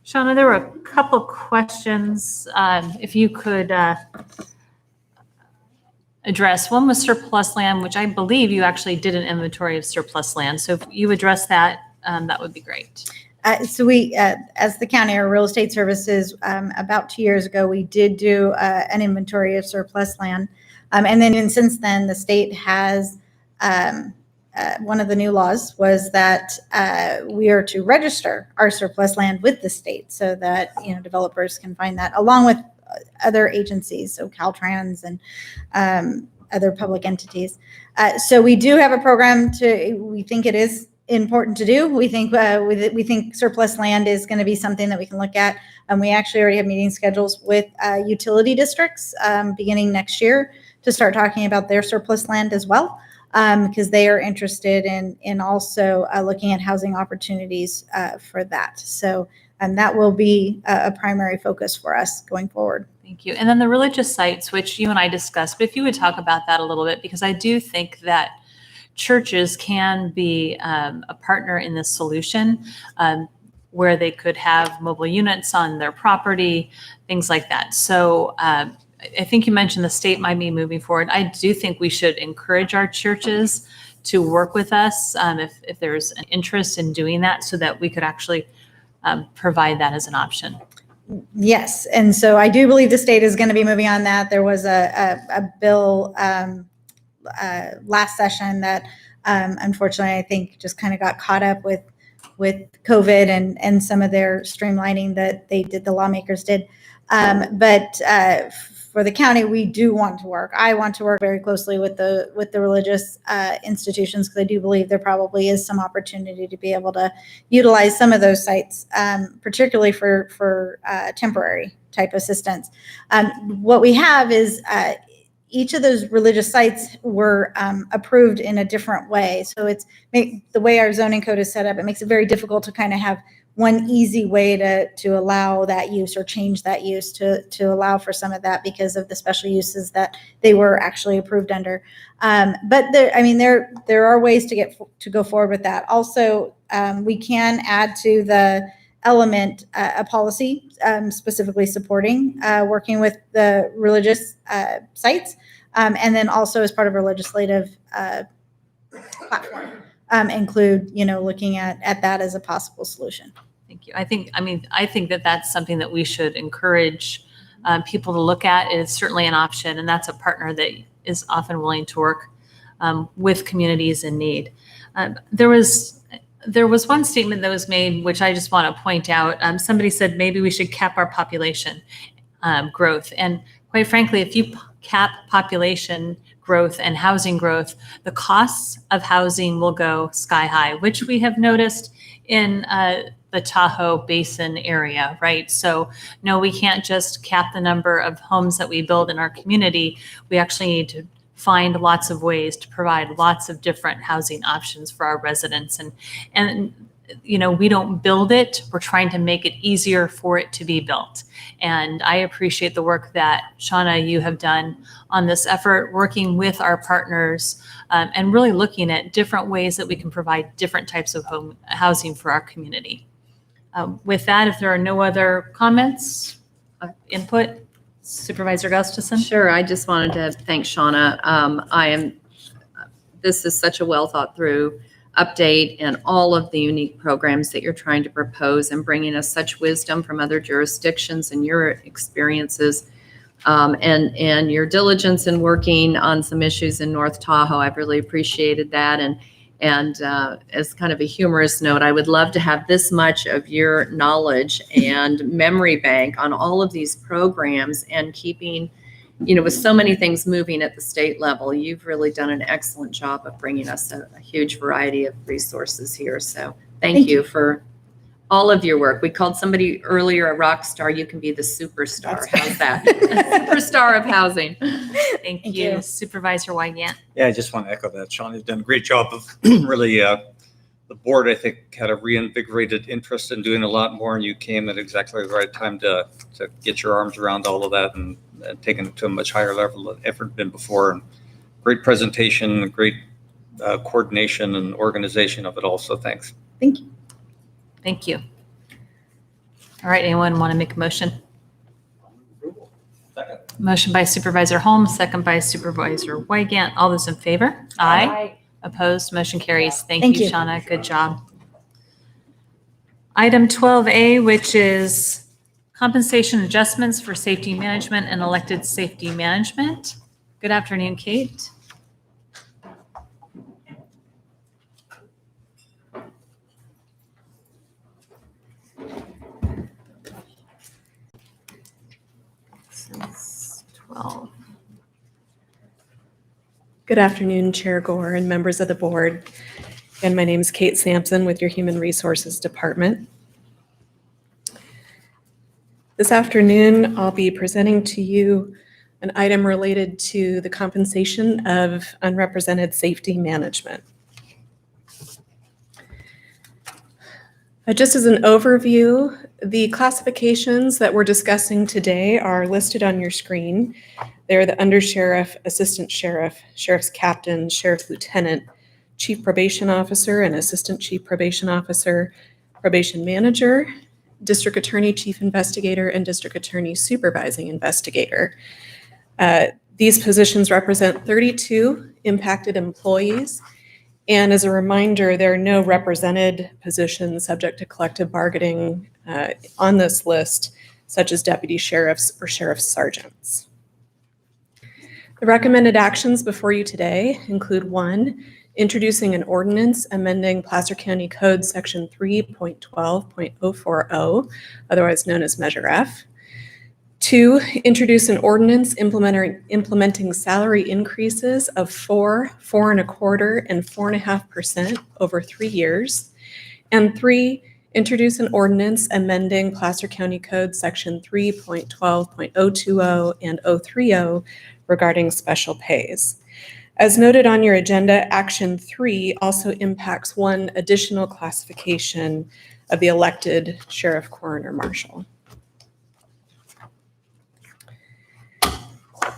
Shauna, there were a couple questions. If you could address. One was surplus land, which I believe you actually did an inventory of surplus land. So if you address that, that would be great. So we, as the county, our real estate services, about 2 years ago, we did do an inventory of surplus land. And then even since then, the state has, one of the new laws was that we are to register our surplus land with the state so that, developers can find that along with other agencies, so Caltrans and other public entities. So we do have a program we think it is important to do. We think surplus land is going to be something that we can look at. And we actually already have meeting schedules with utility districts beginning next year to start talking about their surplus land as well, because they are interested in also looking at housing opportunities for that. So that will be a primary focus for us going forward. Thank you. And then the religious sites, which you and I discussed, but if you would talk about that a little bit, because I do think that churches can be a partner in this solution, where they could have mobile units on their property, things like that. So I think you mentioned the state might be moving forward. I do think we should encourage our churches to work with us if there's an interest in doing that, so that we could actually provide that as an option. Yes, and so I do believe the state is going to be moving on that. There was a bill last session that unfortunately I think just kind of got caught up with COVID and some of their streamlining that the lawmakers did. But for the county, we do want to work. I want to work very closely with the religious institutions, because I do believe there probably is some opportunity to be able to utilize some of those sites, particularly for temporary type assistance. What we have is each of those religious sites were approved in a different way. So the way our zoning code is set up, it makes it very difficult to kind of have one easy way to allow that use or change that use to allow for some of that, because of the special uses that they were actually approved under. But there are ways to go forward with that. Also, we can add to the element a policy specifically supporting working with the religious sites, and then also as part of our legislative platform, include looking at that as a possible solution. Thank you. I think that that's something that we should encourage people to look at. It's certainly an option, and that's a partner that is often willing to work with communities in need. There was one statement that was made, which I just want to point out. Somebody said maybe we should cap our population growth. And quite frankly, if you cap population growth and housing growth, the costs of housing will go sky high, which we have noticed in the Tahoe Basin area, right? So no, we can't just cap the number of homes that we build in our community. We actually need to find lots of ways to provide lots of different housing options for our residents. And we don't build it, we're trying to make it easier for it to be built. And I appreciate the work that Shauna, you have done on this effort, working with our partners and really looking at different ways that we can provide different types of home housing for our community. With that, if there are no other comments, input, Supervisor Gustafson? Sure. I just wanted to thank Shauna. This is such a well thought through update, and all of the unique programs that you're trying to propose, and bringing us such wisdom from other jurisdictions and your experiences, and your diligence in working on some issues in North Tahoe. I've really appreciated that. And as kind of a humorous note, I would love to have this much of your knowledge and memory bank on all of these programs, and keeping, with so many things moving at the state level. You've really done an excellent job of bringing us a huge variety of resources here. So thank you for all of your work. We called somebody earlier a rock star. You can be the superstar. How's that? Superstar of housing. Thank you. Supervisor Wygant. Yeah, I just want to echo that. Sean, you've done a great job of really, the board, I think, had a reinvigorated interest in doing a lot more, and you came at exactly the right time to get your arms around all of that and taking it to a much higher level of effort than before. And great presentation, great coordination and organization of it all. So thanks. Thank you. Thank you. All right, anyone want to make a motion? Second. Motion by Supervisor Holmes, second by Supervisor Wygant. All those in favor? Aye. Opposed? Motion carries. Thank you, Shauna. Good job. Item 12A, which is compensation adjustments for safety management and elected safety management. Good afternoon, Kate. This is 12. Good afternoon, Chair Gore and members of the board. And my name is Kate Sampson with your Human Resources Department. This afternoon, I'll be presenting to you an item related to the compensation of unrepresented safety management. Just as an overview, the classifications that we're discussing today are listed on your screen. They're the undersheriff, assistant sheriff, sheriff's captain, sheriff's lieutenant, chief probation officer and assistant chief probation officer, probation manager, district attorney, chief investigator, and district attorney supervising investigator. These positions represent 32 impacted employees. And as a reminder, there are no represented positions subject to collective bargaining on this list, such as deputy sheriffs or sheriff's sergeants. The recommended actions before you today include 1, introducing an ordinance amending Placer County Code Section 3.12.040, otherwise known as Measure F. 2, introduce an ordinance implementing salary increases of 4, 4.25%, and 4.5% over 3 years. And 3, introduce an ordinance amending Placer County Code Section 3.12.020 and 030 regarding special pays. As noted on your agenda, Action 3 also impacts 1 additional classification of the elected sheriff, coroner, marshal.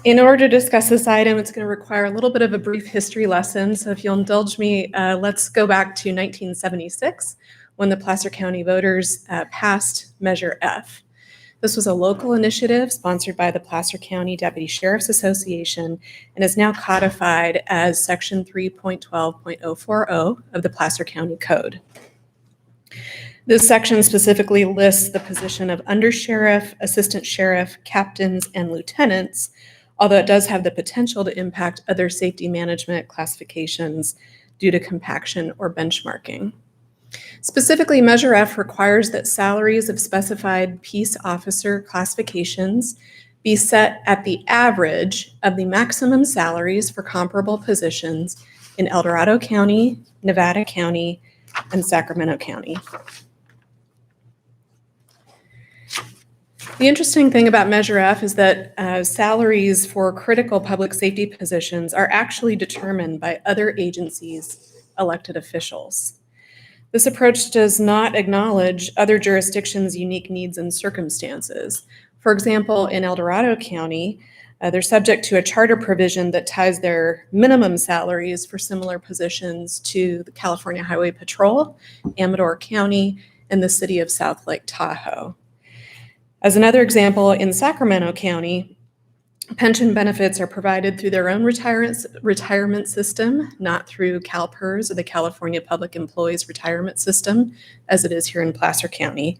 In order to discuss this item, it's going to require a little bit of a brief history lesson. So if you'll indulge me, let's go back to 1976 when the Placer County voters passed Measure F. This was a local initiative sponsored by the Placer County Deputy Sheriff's Association and is now codified as Section 3.12.040 of the Placer County Code. This section specifically lists the position of undersheriff, assistant sheriff, captains, and lieutenants, although it does have the potential to impact other safety management classifications due to compaction or benchmarking. Specifically, Measure F requires that salaries of specified peace officer classifications be set at the average of the maximum salaries for comparable positions in El Dorado County, Nevada County, and Sacramento County. The interesting thing about Measure F is that salaries for critical public safety positions are actually determined by other agencies' elected officials. This approach does not acknowledge other jurisdictions' unique needs and circumstances. For example, in El Dorado County, they're subject to a charter provision that ties their minimum salaries for similar positions to the California Highway Patrol, Amador County, and the city of South Lake Tahoe. As another example, in Sacramento County, pension benefits are provided through their own retirement system, not through CalPERS or the California Public Employees Retirement System, as it is here in Placer County.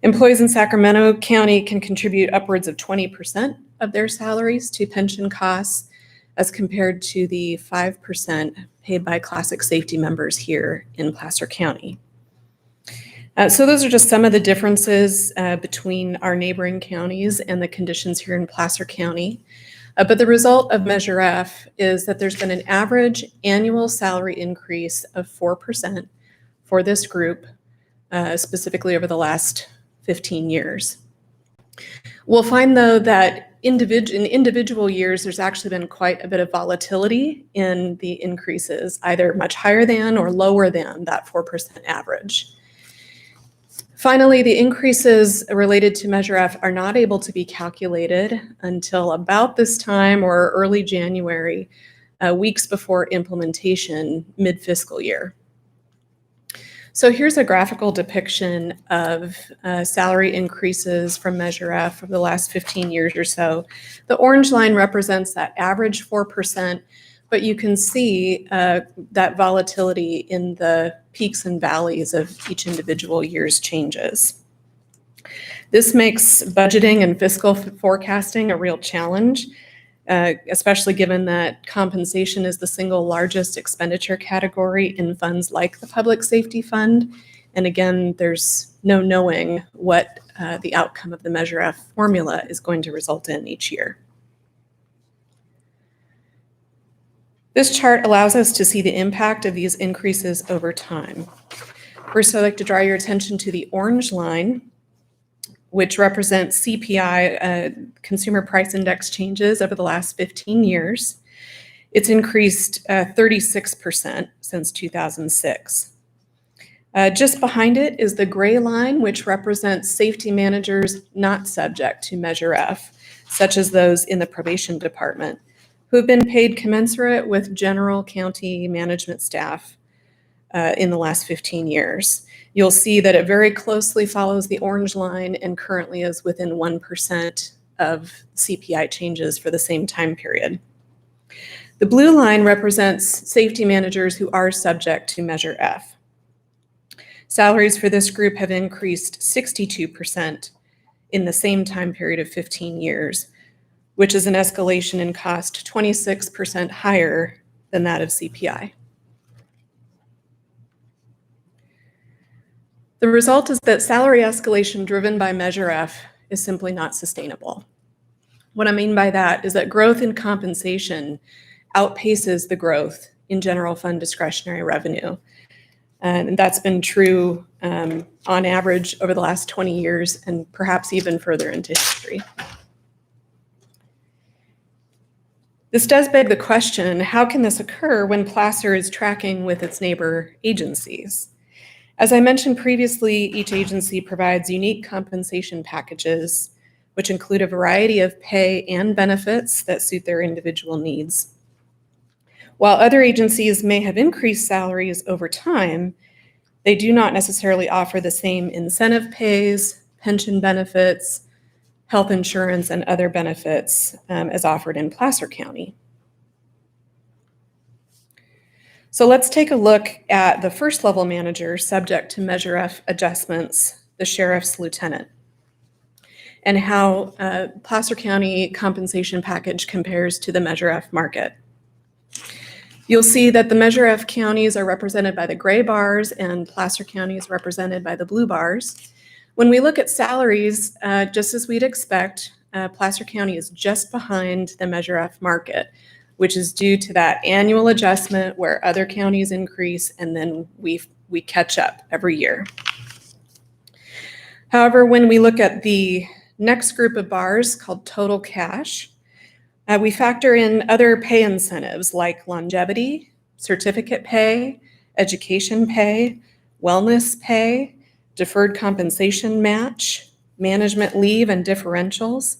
Employees in Sacramento County can contribute upwards of 20% of their salaries to pension costs, as compared to the 5% paid by classic safety members here in Placer County. So those are just some of the differences between our neighboring counties and the conditions here in Placer County. But the result of Measure F is that there's been an average annual salary increase of 4% for this group, specifically over the last 15 years. We'll find, though, that in individual years, there's actually been quite a bit of volatility in the increases, either much higher than or lower than that 4% average. Finally, the increases related to Measure F are not able to be calculated until about this time or early January, weeks before implementation mid-fiscal year. So here's a graphical depiction of salary increases from Measure F over the last 15 years or so. The orange line represents that average 4%, but you can see that volatility in the peaks and valleys of each individual year's changes. This makes budgeting and fiscal forecasting a real challenge, especially given that compensation is the single largest expenditure category in funds like the Public Safety Fund. And again, there's no knowing what the outcome of the Measure F formula is going to result in each year. This chart allows us to see the impact of these increases over time. First, I'd like to draw your attention to the orange line, which represents CPI, Consumer Price Index changes over the last 15 years. It's increased 36% since 2006. Just behind it is the gray line, which represents safety managers not subject to Measure F, such as those in the probation department, who have been paid commensurate with general county management staff in the last 15 years. You'll see that it very closely follows the orange line and currently is within 1% of CPI changes for the same time period. The blue line represents safety managers who are subject to Measure F. Salaries for this group have increased 62% in the same time period of 15 years, which is an escalation in cost 26% higher than that of CPI. The result is that salary escalation driven by Measure F is simply not sustainable. What I mean by that is that growth in compensation outpaces the growth in general fund discretionary revenue. And that's been true on average over the last 20 years and perhaps even further into history. This does beg the question, how can this occur when Placer is tracking with its neighbor agencies? As I mentioned previously, each agency provides unique compensation packages, which include a variety of pay and benefits that suit their individual needs. While other agencies may have increased salaries over time, they do not necessarily offer the same incentive pays, pension benefits, health insurance, and other benefits as offered in Placer County. So let's take a look at the first level manager subject to Measure F adjustments, the sheriff's lieutenant, and how Placer County compensation package compares to the Measure F market. You'll see that the Measure F counties are represented by the gray bars and Placer County is represented by the blue bars. When we look at salaries, just as we'd expect, Placer County is just behind the Measure F market, which is due to that annual adjustment where other counties increase and then we catch up every year. However, when we look at the next group of bars called total cash, we factor in other pay incentives like longevity, certificate pay, education pay, wellness pay, deferred compensation match, management leave and differentials.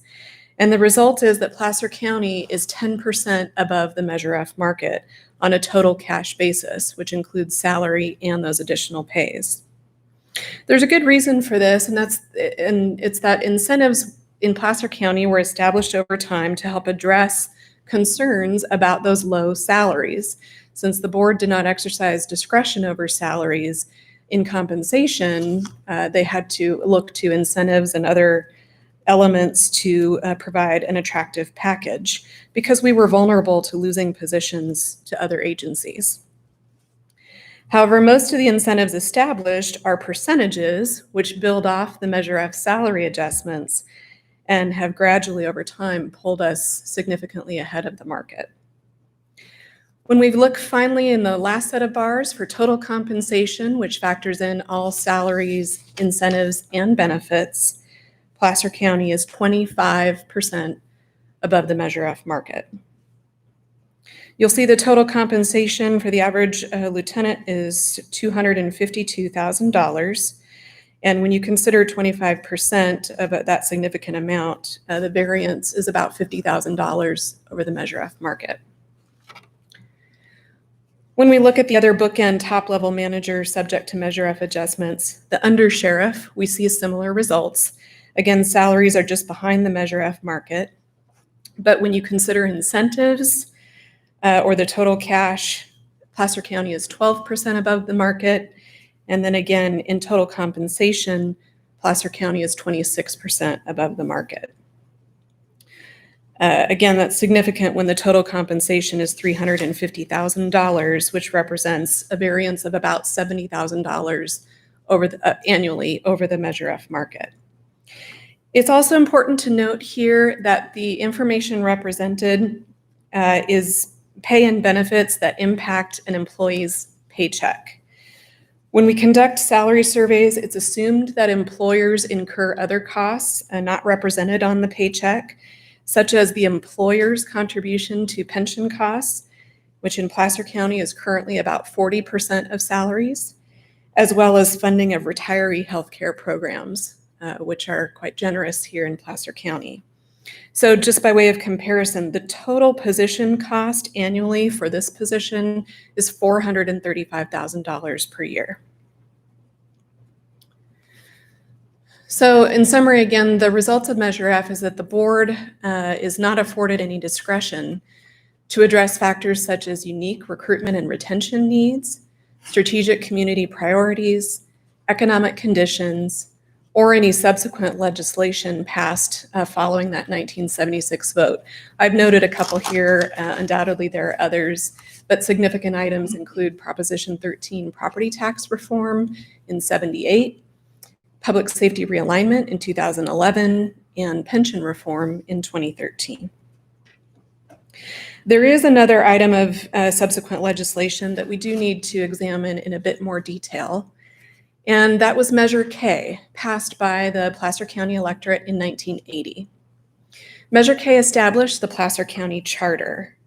And the result is that Placer County is 10% above the Measure F market on a total cash basis, which includes salary and those additional pays. There's a good reason for this, and it's that incentives in Placer County were established over time to help address concerns about those low salaries. Since the board did not exercise discretion over salaries in compensation, they had to look to incentives and other elements to provide an attractive package because we were vulnerable to losing positions to other agencies. However, most of the incentives established are percentages which build off the Measure F salary adjustments and have gradually over time pulled us significantly ahead of the market. When we look finally in the last set of bars for total compensation, which factors in all salaries, incentives, and benefits, Placer County is 25% above the Measure F market. You'll see the total compensation for the average lieutenant is $252,000. And when you consider 25% of that significant amount, the variance is about $50,000 over the Measure F market. When we look at the other bookend top-level manager subject to Measure F adjustments, the undersheriff, we see similar results. Again, salaries are just behind the Measure F market. But when you consider incentives or the total cash, Placer County is 12% above the market. And then again, in total compensation, Placer County is 26% above the market. Again, that's significant when the total compensation is $350,000, which represents a variance of about $70,000 annually over the Measure F market. It's also important to note here that the information represented is pay and benefits that impact an employee's paycheck. When we conduct salary surveys, it's assumed that employers incur other costs not represented on the paycheck, such as the employer's contribution to pension costs, which in Placer County is currently about 40% of salaries, as well as funding of retiree healthcare programs, which are quite generous here in Placer County. So just by way of comparison, the total position cost annually for this position is $435,000 per year. So in summary, again, the results of Measure F is that the board is not afforded any discretion to address factors such as unique recruitment and retention needs, strategic community priorities, economic conditions, or any subsequent legislation passed following that 1976 vote. I've noted a couple here. Undoubtedly, there are others, but significant items include Proposition 13 property tax reform in '78, public safety realignment in 2011, and pension reform in 2013. There is another item of subsequent legislation that we do need to examine in a bit more detail, and that was Measure K, passed by the Placer County electorate in 1980. Measure K established the Placer County Charter.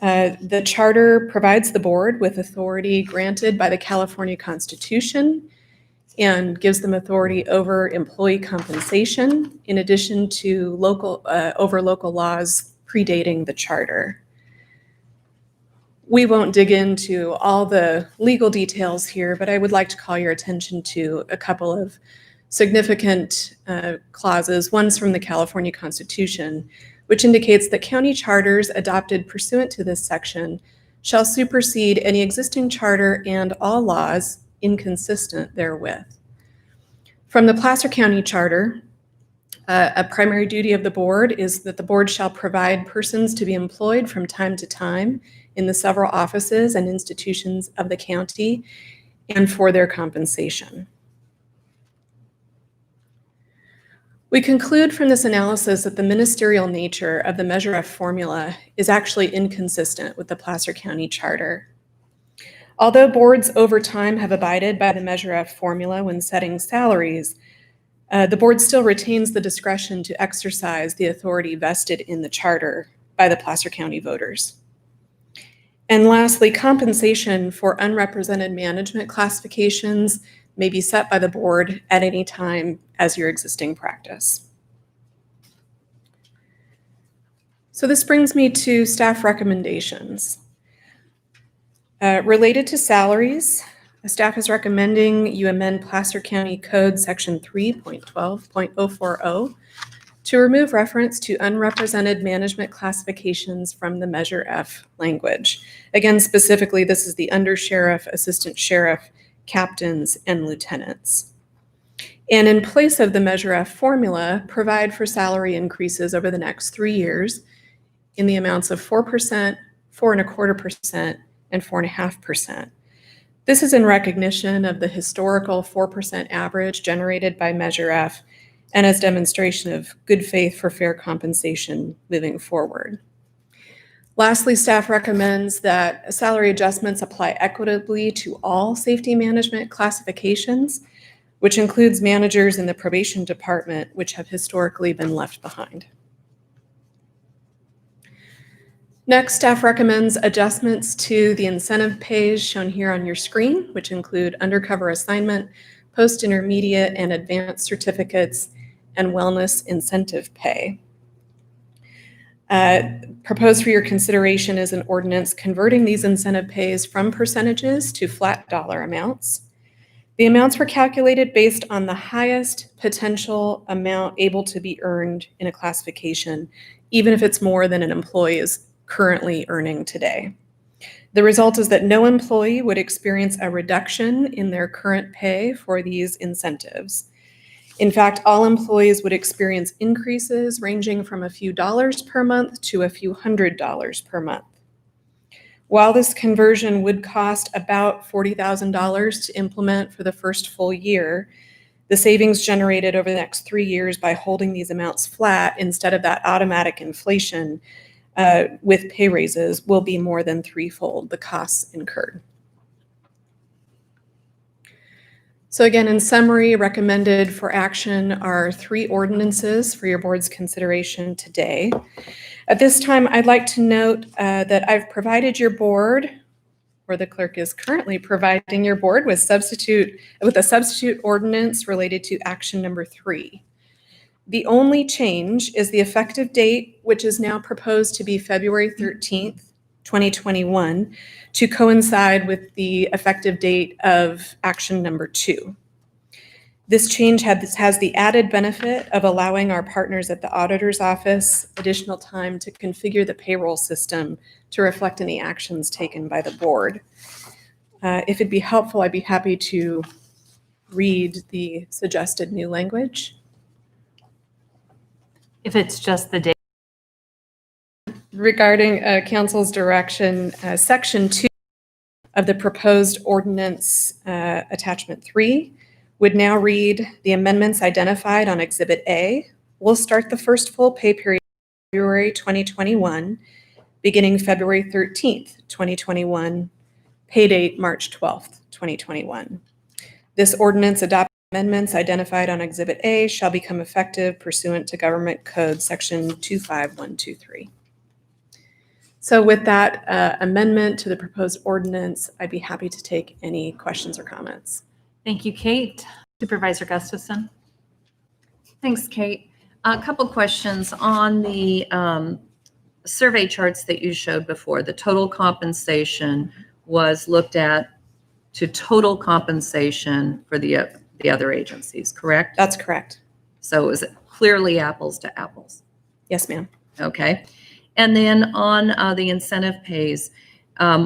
The charter provides the board with authority granted by the California Constitution and gives them authority over employee compensation, in addition to over local laws predating the charter. We won't dig into all the legal details here, but I would like to call your attention to a couple of significant clauses. One's from the California Constitution, which indicates that county charters adopted pursuant to this section shall supersede any existing charter and all laws inconsistent therewith. From the Placer County Charter, a primary duty of the board is that the board shall provide persons to be employed from time to time in the several offices and institutions of the county and for their compensation. We conclude from this analysis that the ministerial nature of the Measure F formula is actually inconsistent with the Placer County Charter. Although boards over time have abided by the Measure F formula when setting salaries, the board still retains the discretion to exercise the authority vested in the charter by the Placer County voters. And lastly, compensation for unrepresented management classifications may be set by the board at any time as your existing practice. So this brings me to staff recommendations. Related to salaries, staff is recommending you amend Placer County Code Section 3.12.040 to remove reference to unrepresented management classifications from the Measure F language. Again, specifically, this is the undersheriff, assistant sheriff, captains, and lieutenants. And in place of the Measure F formula, provide for salary increases over the next 3 years in the amounts of 4%, 4.25%, and 4.5%. This is in recognition of the historical 4% average generated by Measure F and as demonstration of good faith for fair compensation moving forward. Lastly, staff recommends that salary adjustments apply equitably to all safety management classifications, which includes managers in the probation department, which have historically been left behind. Next, staff recommends adjustments to the incentive pays shown here on your screen, which include undercover assignment, post-intermediate and advanced certificates, and wellness incentive pay. Proposed for your consideration is an ordinance converting these incentive pays from percentages to flat dollar amounts. The amounts were calculated based on the highest potential amount able to be earned in a classification, even if it's more than an employee is currently earning today. The result is that no employee would experience a reduction in their current pay for these incentives. In fact, all employees would experience increases ranging from a few dollars per month to a few $100s per month. While this conversion would cost about $40,000 to implement for the first full year, the savings generated over the next 3 years by holding these amounts flat instead of that automatic inflation with pay raises will be more than threefold the costs incurred. So again, in summary, recommended for action are 3 ordinances for your board's consideration today. At this time, I'd like to note that I've provided your board or the clerk is currently providing your board with a substitute ordinance related to action number 3. The only change is the effective date, which is now proposed to be February 13th, 2021, to coincide with the effective date of action number 2. This change has the added benefit of allowing our partners at the auditor's office additional time to configure the payroll system to reflect any actions taken by the board. If it'd be helpful, I'd be happy to read the suggested new language. If it's just the date. Regarding council's direction, section 2 of the proposed ordinance attachment 3 would now read, the amendments identified on Exhibit A will start the first full pay period February 2021, beginning February 13th, 2021, pay date March 12th, 2021. This ordinance adopting amendments identified on Exhibit A shall become effective pursuant to Government Code Section 25123. So with that amendment to the proposed ordinance, I'd be happy to take any questions or comments. Thank you, Kate. Supervisor Gustafson. Thanks, Kate. A couple questions on the survey charts that you showed before. The total compensation was looked at to total compensation for the other agencies, correct? That's correct. So is it clearly apples to apples? Yes, ma'am. Okay. And then on the incentive pays,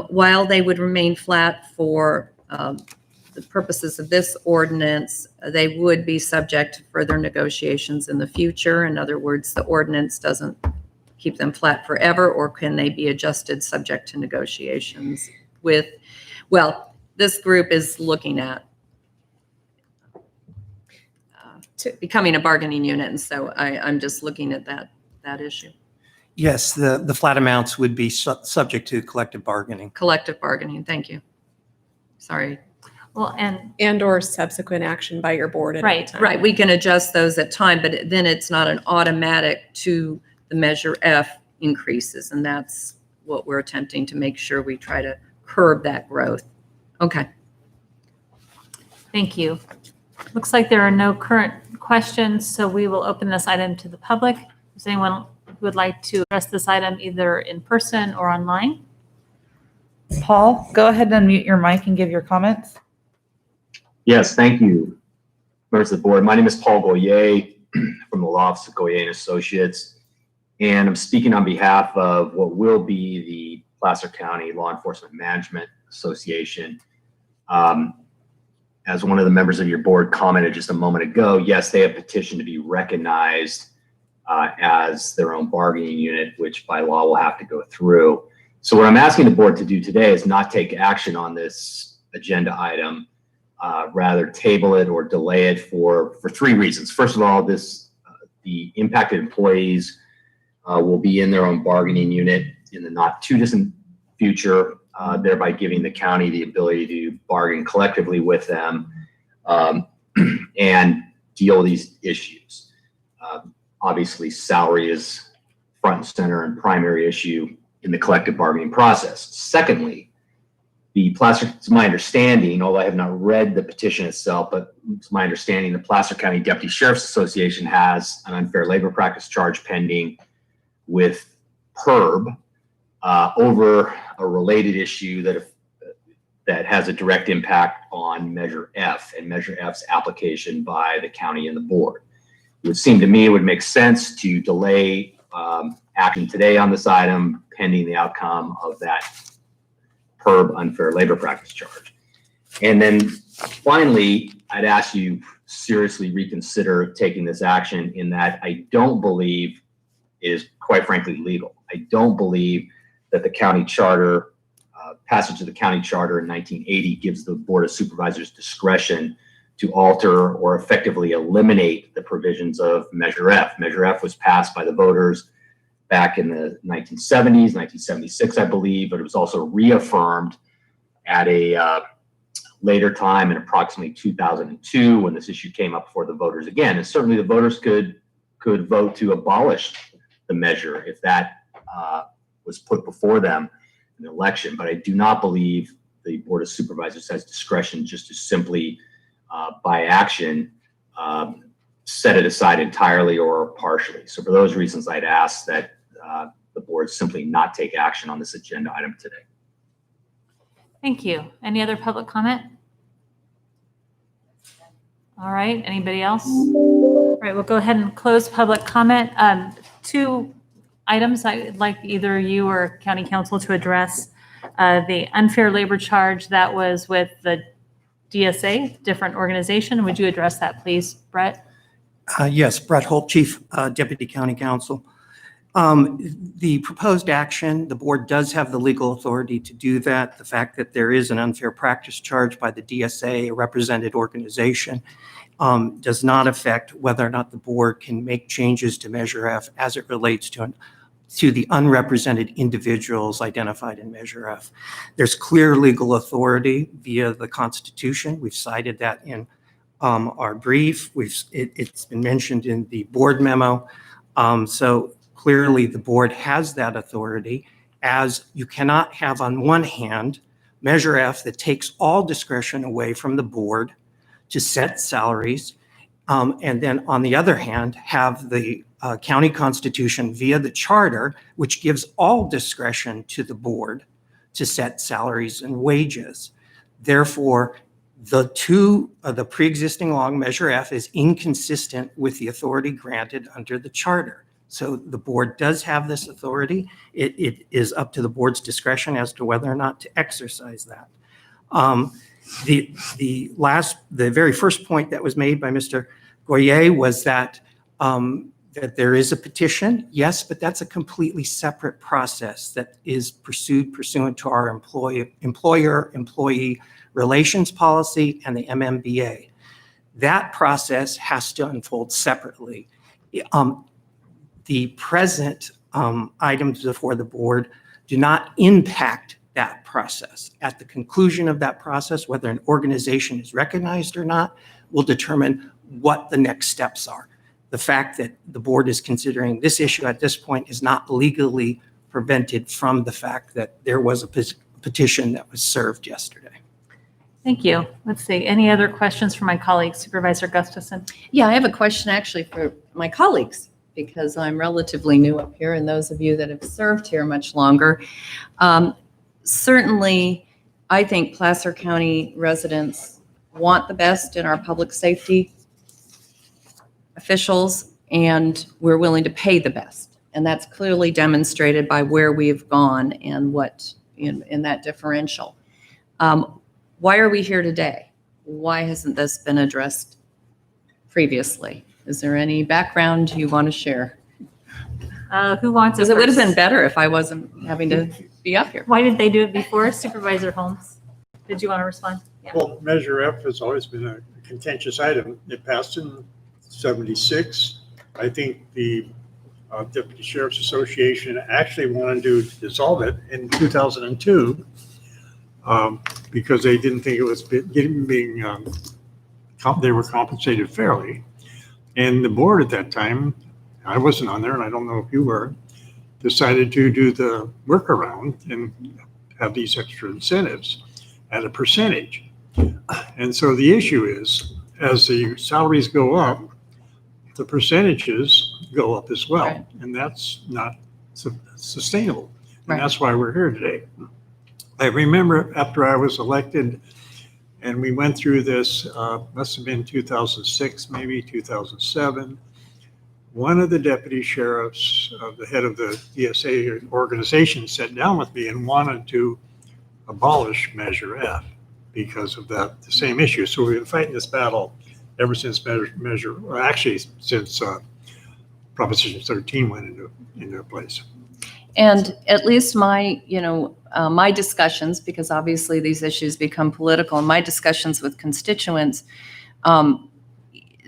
while they would remain flat for the purposes of this ordinance, they would be subject to further negotiations in the future. In other words, the ordinance doesn't keep them flat forever, or can they be adjusted subject to negotiations with, well, this group is looking at becoming a bargaining unit, and so I'm just looking at that issue. Yes, the flat amounts would be subject to collective bargaining. Collective bargaining, thank you. Sorry. Well, and or subsequent action by your board at any time. Right, we can adjust those at time, but then it's not an automatic to the Measure F increases, and that's what we're attempting to make sure we try to curb that growth. Okay. Thank you. Looks like there are no current questions, so we will open this item to the public. Is anyone who would like to address this item either in person or online? Paul, go ahead and unmute your mic and give your comments. Yes, thank you, members of the board. My name is Paul Goyer from the law office of Goyer and Associates, and I'm speaking on behalf of what will be the Placer County Law Enforcement Management Association. As one of the members of your board commented just a moment ago, yes, they have petitioned to be recognized as their own bargaining unit, which by law will have to go through. So what I'm asking the board to do today is not take action on this agenda item, rather table it or delay it for 3 reasons. First of all, the impacted employees will be in their own bargaining unit in the not too distant future, thereby giving the county the ability to bargain collectively with them and deal with these issues. Obviously, salary is front and center and primary issue in the collective bargaining process. Secondly, it's my understanding, although I have not read the petition itself, but it's my understanding the Placer County Deputy Sheriff's Association has an unfair labor practice charge pending with PERB over a related issue that has a direct impact on Measure F and Measure F's application by the county and the board. It would seem to me it would make sense to delay action today on this item pending the outcome of that PERB unfair labor practice charge. And then finally, I'd ask you seriously reconsider taking this action in that I don't believe it is, quite frankly, legal. I don't believe that the county charter, passage of the county charter in 1980 gives the Board of Supervisors discretion to alter or effectively eliminate the provisions of Measure F. Measure F was passed by the voters back in the 1970s, 1976, I believe, but it was also reaffirmed at a later time in approximately 2002 when this issue came up before the voters again. And certainly the voters could vote to abolish the measure if that was put before them in the election. But I do not believe the Board of Supervisors has discretion just to simply, by action, set it aside entirely or partially. So for those reasons, I'd ask that the board simply not take action on this agenda item today. Thank you. Any other public comment? All right, anybody else? All right, we'll go ahead and close public comment. Two items I'd like either you or County Council to address. The unfair labor charge that was with the DSA, different organization. Would you address that, please, Brett? Yes, Brett Holt, Chief Deputy County Counsel. The proposed action, the board does have the legal authority to do that. The fact that there is an unfair practice charge by the DSA, a represented organization, does not affect whether or not the board can make changes to Measure F as it relates to the unrepresented individuals identified in Measure F. There's clear legal authority via the Constitution. We've cited that in our brief. It's been mentioned in the board memo. So clearly the board has that authority, as you cannot have on one hand Measure F that takes all discretion away from the board to set salaries, and then on the other hand have the county constitution via the charter, which gives all discretion to the board to set salaries and wages. Therefore, the pre-existing law, Measure F, is inconsistent with the authority granted under the charter. So the board does have this authority. It is up to the board's discretion as to whether or not to exercise that. The very first point that was made by Mr. Goyer was that that there is a petition. Yes, but that's a completely separate process that is pursuant to our employer-employee relations policy and the MMBA. That process has to unfold separately. The present items before the board do not impact that process. At the conclusion of that process, whether an organization is recognized or not will determine what the next steps are. The fact that the board is considering this issue at this point is not legally prevented from the fact that there was a petition that was served yesterday. Thank you. Let's see. Any other questions from my colleagues? Supervisor Gustafson. Yeah, I have a question actually for my colleagues, because I'm relatively new up here, and those of you that have served here much longer. Certainly, I think Placer County residents want the best in our public safety officials, and we're willing to pay the best. And that's clearly demonstrated by where we've gone and what in that differential. Why are we here today? Why hasn't this been addressed previously? Is there any background you want to share? Who wants it? Because it would have been first? better if I wasn't having to be up here. Why did they do it before? Supervisor Holmes, did you want to respond? Yeah. Well, Measure F has always been a contentious item. It passed in '76. I think the Deputy Sheriff's Association actually wanted to dissolve it in 2002 because they didn't think it was they were compensated fairly. And the board at that time, I wasn't on there, and I don't know if you were, decided to do the workaround and have these extra incentives at a percentage. And so the issue is, as the salaries go up, the percentages go up as well. Right. And that's not sustainable. And Right. that's why we're here today. I remember after I was elected and we went through this, must have been 2006, maybe 2007. One of the deputy sheriffs, the head of the DSA organization, sat down with me and wanted to abolish Measure F because of the same issue. So we've been fighting this battle ever since since Proposition 13 went into place. And at least my, my discussions, because obviously these issues become political, my discussions with constituents,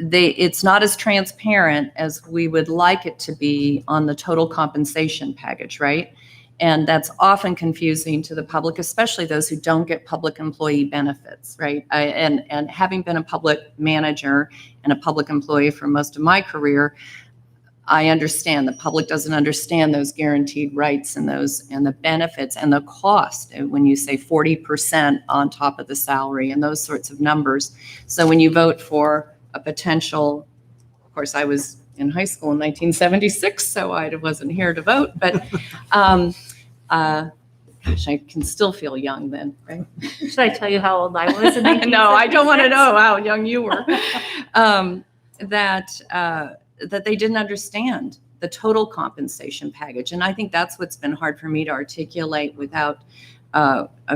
it's not as transparent as we would like it to be on the total compensation package, right? And that's often confusing to the public, especially those who don't get public employee benefits, right? And having been a public manager and a public employee for most of my career, I understand the public doesn't understand those guaranteed rights and the benefits and the cost. And when you say 40% on top of the salary and those sorts of numbers. So when you vote for a potential, of course, I was in high school in 1976, so I wasn't here to vote, but gosh, I can still feel young then, right? Should I tell you how old I was in 1976? No, I don't want to know how young you were. That they didn't understand the total compensation package. And I think that's what's been hard for me to articulate without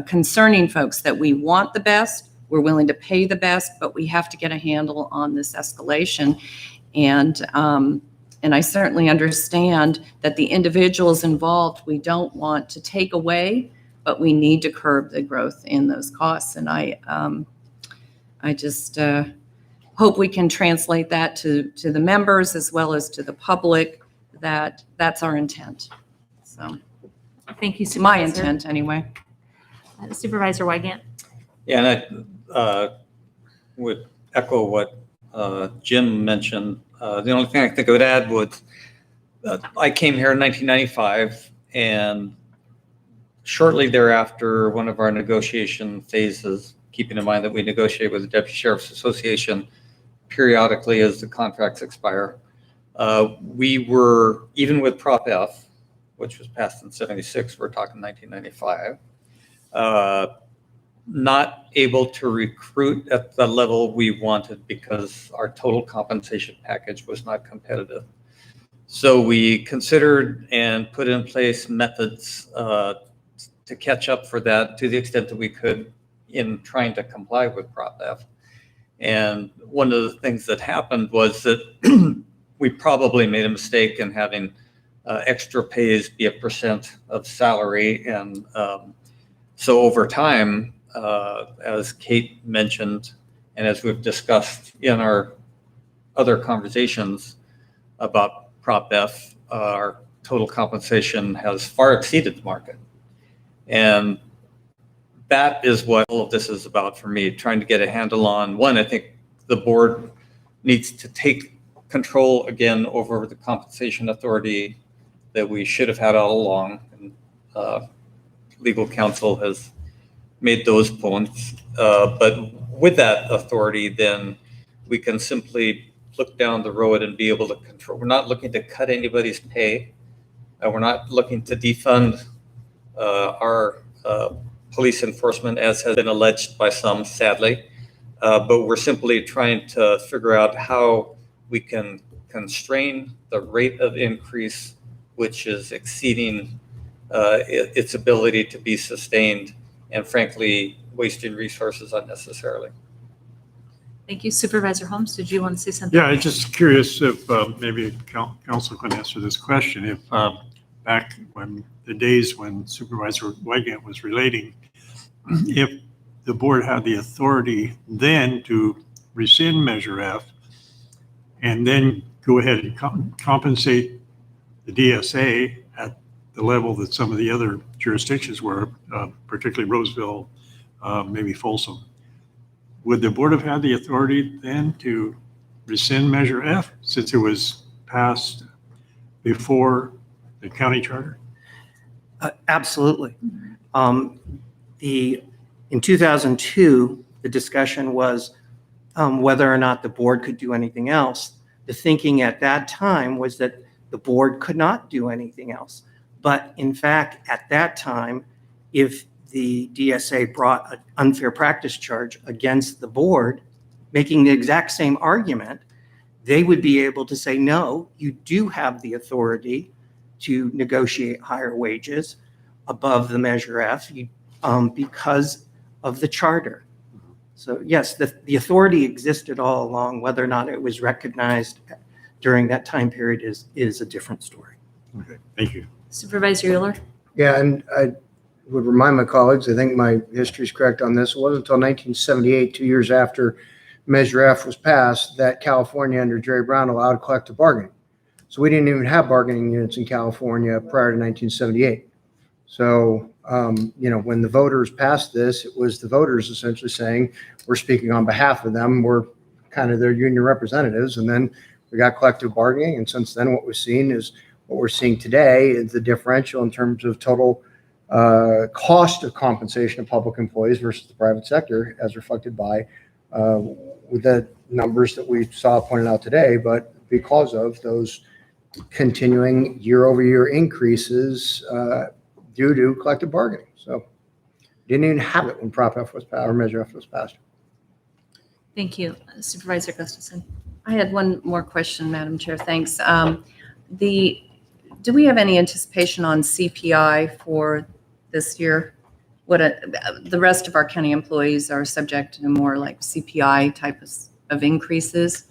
concerning folks, that we want the best, we're willing to pay the best, but we have to get a handle on this escalation. And I certainly understand that the individuals involved, we don't want to take away, but we need to curb the growth in those costs. And I just hope we can translate that to the members as well as to the public, that that's our intent. So thank you, Supervisor. My intent anyway. Supervisor Wygant. Yeah, and I would echo what Jim mentioned. The only thing I think I would add was I came here in 1995, and shortly thereafter, one of our negotiation phases, keeping in mind that we negotiate with the Deputy Sheriff's Association periodically as the contracts expire, we were, even with Prop F, which was passed in 76, we're talking 1995, not able to recruit at the level we wanted because our total compensation package was not competitive. So we considered and put in place methods to catch up for that to the extent that we could in trying to comply with Prop F. And one of the things that happened was that we probably made a mistake in having extra pays be a percent of salary. And so over time, as Kate mentioned, and as we've discussed in our other conversations about Prop F, our total compensation has far exceeded the market. And that is what all of this is about for me, trying to get a handle on. One, I think the board needs to take control again over the compensation authority that we should have had all along. And, legal counsel has made those points. But with that authority, then we can simply look down the road and be able to control. We're not looking to cut anybody's pay. We're not looking to defund our police enforcement, as has been alleged by some, sadly. But we're simply trying to figure out how we can constrain the rate of increase, which is exceeding its ability to be sustained, and frankly, wasting resources unnecessarily. Thank you. Supervisor Holmes, did you want to say something? Yeah, I'm just curious if maybe council can answer this question. If back when the days when Supervisor Wygant was relating, if the board had the authority then to rescind Measure F and then go ahead and compensate the DSA at the level that some of the other jurisdictions were, particularly Roseville, maybe Folsom, would the board have had the authority then to rescind Measure F since it was passed before the county charter? Absolutely. In 2002, the discussion was whether or not the board could do anything else. The thinking at that time was that the board could not do anything else. But in fact, at that time, if the DSA brought an unfair practice charge against the board, making the exact same argument, they would be able to say, no, you do have the authority to negotiate higher wages above the Measure F because of the charter. So yes, the authority existed all along. Whether or not it was recognized during that time period is a different story. Okay, thank you. Supervisor Euler? Yeah, and I would remind my colleagues, I think my history is correct on this. It wasn't until 1978, 2 years after Measure F was passed, that California under Jerry Brown allowed collective bargaining. So we didn't even have bargaining units in California prior to 1978. So, when the voters passed this, it was the voters essentially saying, we're speaking on behalf of them. We're kind of their union representatives. And then we got collective bargaining. And since then, what we've seen is what we're seeing today is the differential in terms of total cost of compensation of public employees versus the private sector, as reflected by with the numbers that we saw pointed out today, but because of those continuing year-over-year increases due to collective bargaining. So didn't even have it when Prop F was passed or Measure F was passed. Thank you. Supervisor Gustafson. I had one more question, Madam Chair. Thanks. Do we have any anticipation on CPI for this year? The rest of our county employees are subject to more like CPI type of increases.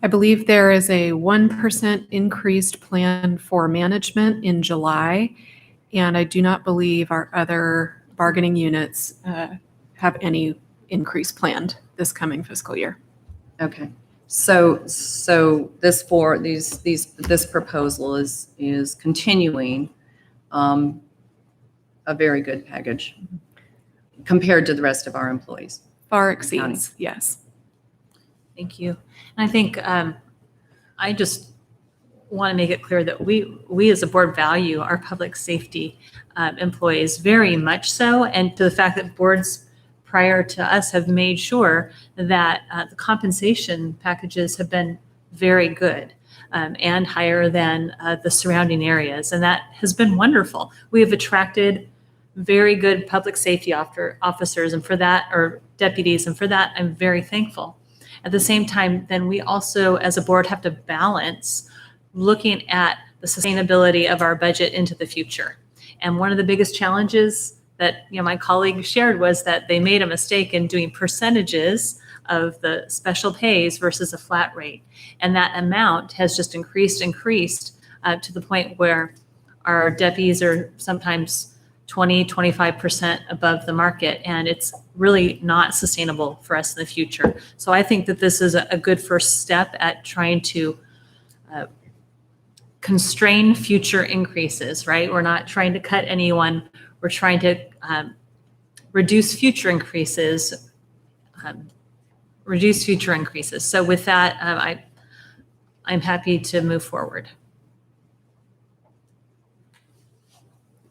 I believe there is a 1% increased plan for management in July, and I do not believe our other bargaining units have any increase planned this coming fiscal year. Okay. So this proposal is continuing a very good package compared to the rest of our employees. Far exceeds, yes. Thank you. And I think I just want to make it clear that we as a board value our public safety employees very much so, and to the fact that boards prior to us have made sure that the compensation packages have been very good and higher than the surrounding areas. And that has been wonderful. We have attracted very good public safety officers and for that, or deputies, and for that, I'm very thankful. At the same time, then we also, as a board, have to balance looking at the sustainability of our budget into the future. And one of the biggest challenges that my colleague shared was that they made a mistake in doing percentages of the special pays versus a flat rate. And that amount has just increased to the point where our deputies are sometimes 20, 25% above the market, and it's really not sustainable for us in the future. So I think that this is a good first step at trying to constrain future increases, right? We're not trying to cut anyone. We're trying to reduce future increases. So with that, I'm happy to move forward.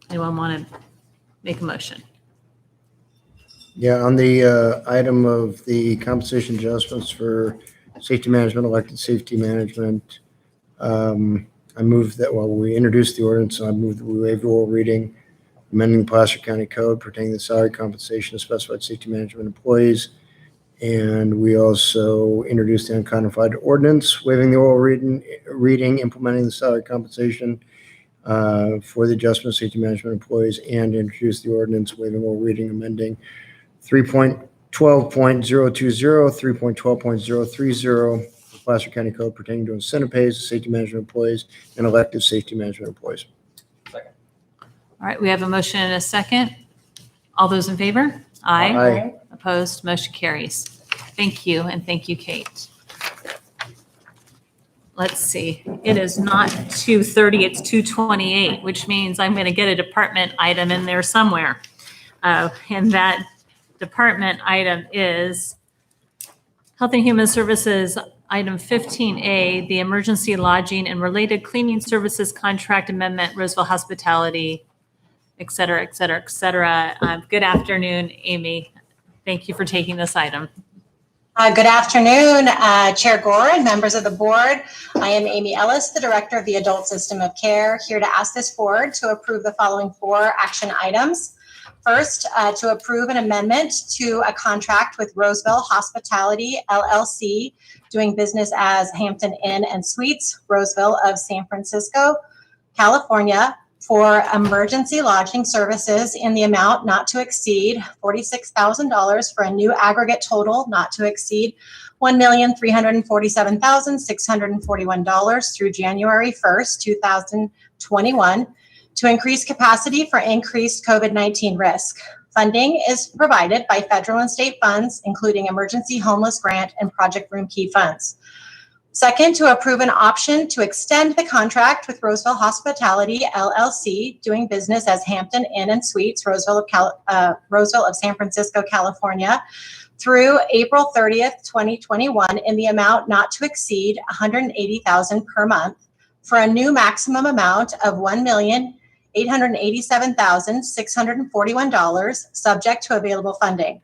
Anyone want to make a motion? Yeah, on the item of the compensation adjustments for safety management, elected safety management, I move that while we introduce the ordinance, I move that we waive oral reading, amending Placer County Code pertaining to salary compensation of specified safety management employees. And we also introduced the uncodified ordinance, waiving the oral reading, implementing the salary compensation for the adjustment of safety management employees, and introduce the ordinance, waiving oral reading, amending 3.12.020, 3.12.030 of Placer County Code pertaining to incentive pays of safety management employees and elective safety management employees. All right, we have a motion and a second. All those in favor? Aye. Opposed? Motion carries. Thank you, and thank you, Kate. Let's see. It is not 2:30, it's 2:28, which means I'm going to get a department item in there somewhere. And that department item is Health and Human Services, item 15A, the Emergency Lodging and Related Cleaning Services Contract Amendment, Roseville Hospitality, et cetera, et cetera, et cetera. Good afternoon, Amy. Thank you for taking this item. Good afternoon, Chair Gore and members of the board. I am Amy Ellis, the Director of the Adult System of Care, here to ask this board to approve the following 4 action items. First, to approve an amendment to a contract with Roseville Hospitality, LLC, doing business as Hampton Inn and Suites, Roseville of San Francisco, California, for emergency lodging services in the amount not to exceed $46,000 for a new aggregate total not to exceed $1,347,641 through January 1st, 2021, to increase capacity for increased COVID-19 risk. Funding is provided by federal and state funds, including Emergency Homeless Grant and Project Room Key funds. Second, to approve an option to extend the contract with Roseville Hospitality, LLC, doing business as Hampton Inn and Suites, Roseville of San Francisco, California, through April 30th, 2021 in the amount not to exceed $180,000 per month for a new maximum amount of $1,887,641 subject to available funding.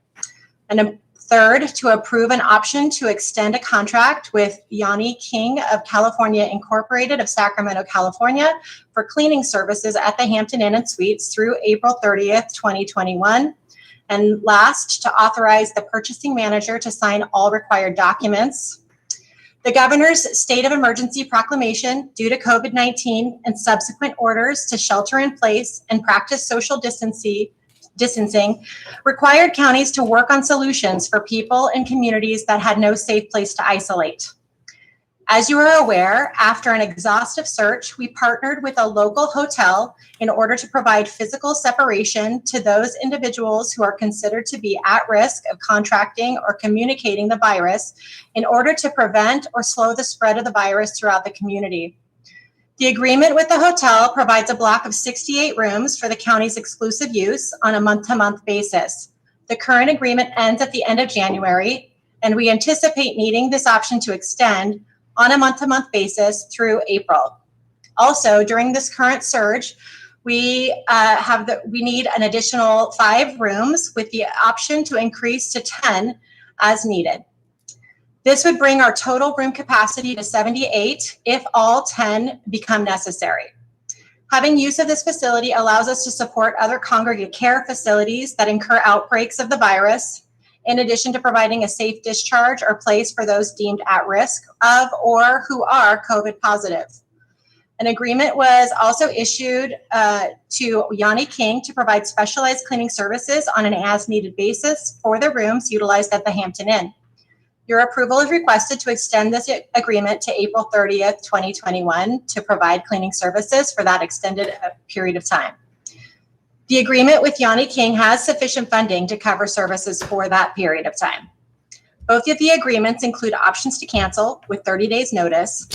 And third, to approve an option to extend a contract with Yanni King of California Incorporated of Sacramento, California for cleaning services at the Hampton Inn and Suites through April 30th, 2021. And last, to authorize the purchasing manager to sign all required documents. The governor's state of emergency proclamation due to COVID-19 and subsequent orders to shelter in place and practice social distancing required counties to work on solutions for people and communities that had no safe place to isolate. As you are aware, after an exhaustive search, we partnered with a local hotel in order to provide physical separation to those individuals who are considered to be at risk of contracting or communicating the virus in order to prevent or slow the spread of the virus throughout the community. The agreement with the hotel provides a block of 68 rooms for the county's exclusive use on a month-to-month basis. The current agreement ends at the end of January, and we anticipate needing this option to extend on a month-to-month basis through April. Also, during this current surge, we need an additional 5 rooms with the option to increase to 10 as needed. This would bring our total room capacity to 78 if all 10 become necessary. Having use of this facility allows us to support other congregate care facilities that incur outbreaks of the virus, in addition to providing a safe discharge or place for those deemed at risk of or who are COVID positive. An agreement was also issued to Yanni King to provide specialized cleaning services on an as-needed basis for the rooms utilized at the Hampton Inn. Your approval is requested to extend this agreement to April 30th, 2021 to provide cleaning services for that extended period of time. The agreement with Yanni King has sufficient funding to cover services for that period of time. Both of the agreements include options to cancel with 30 days notice.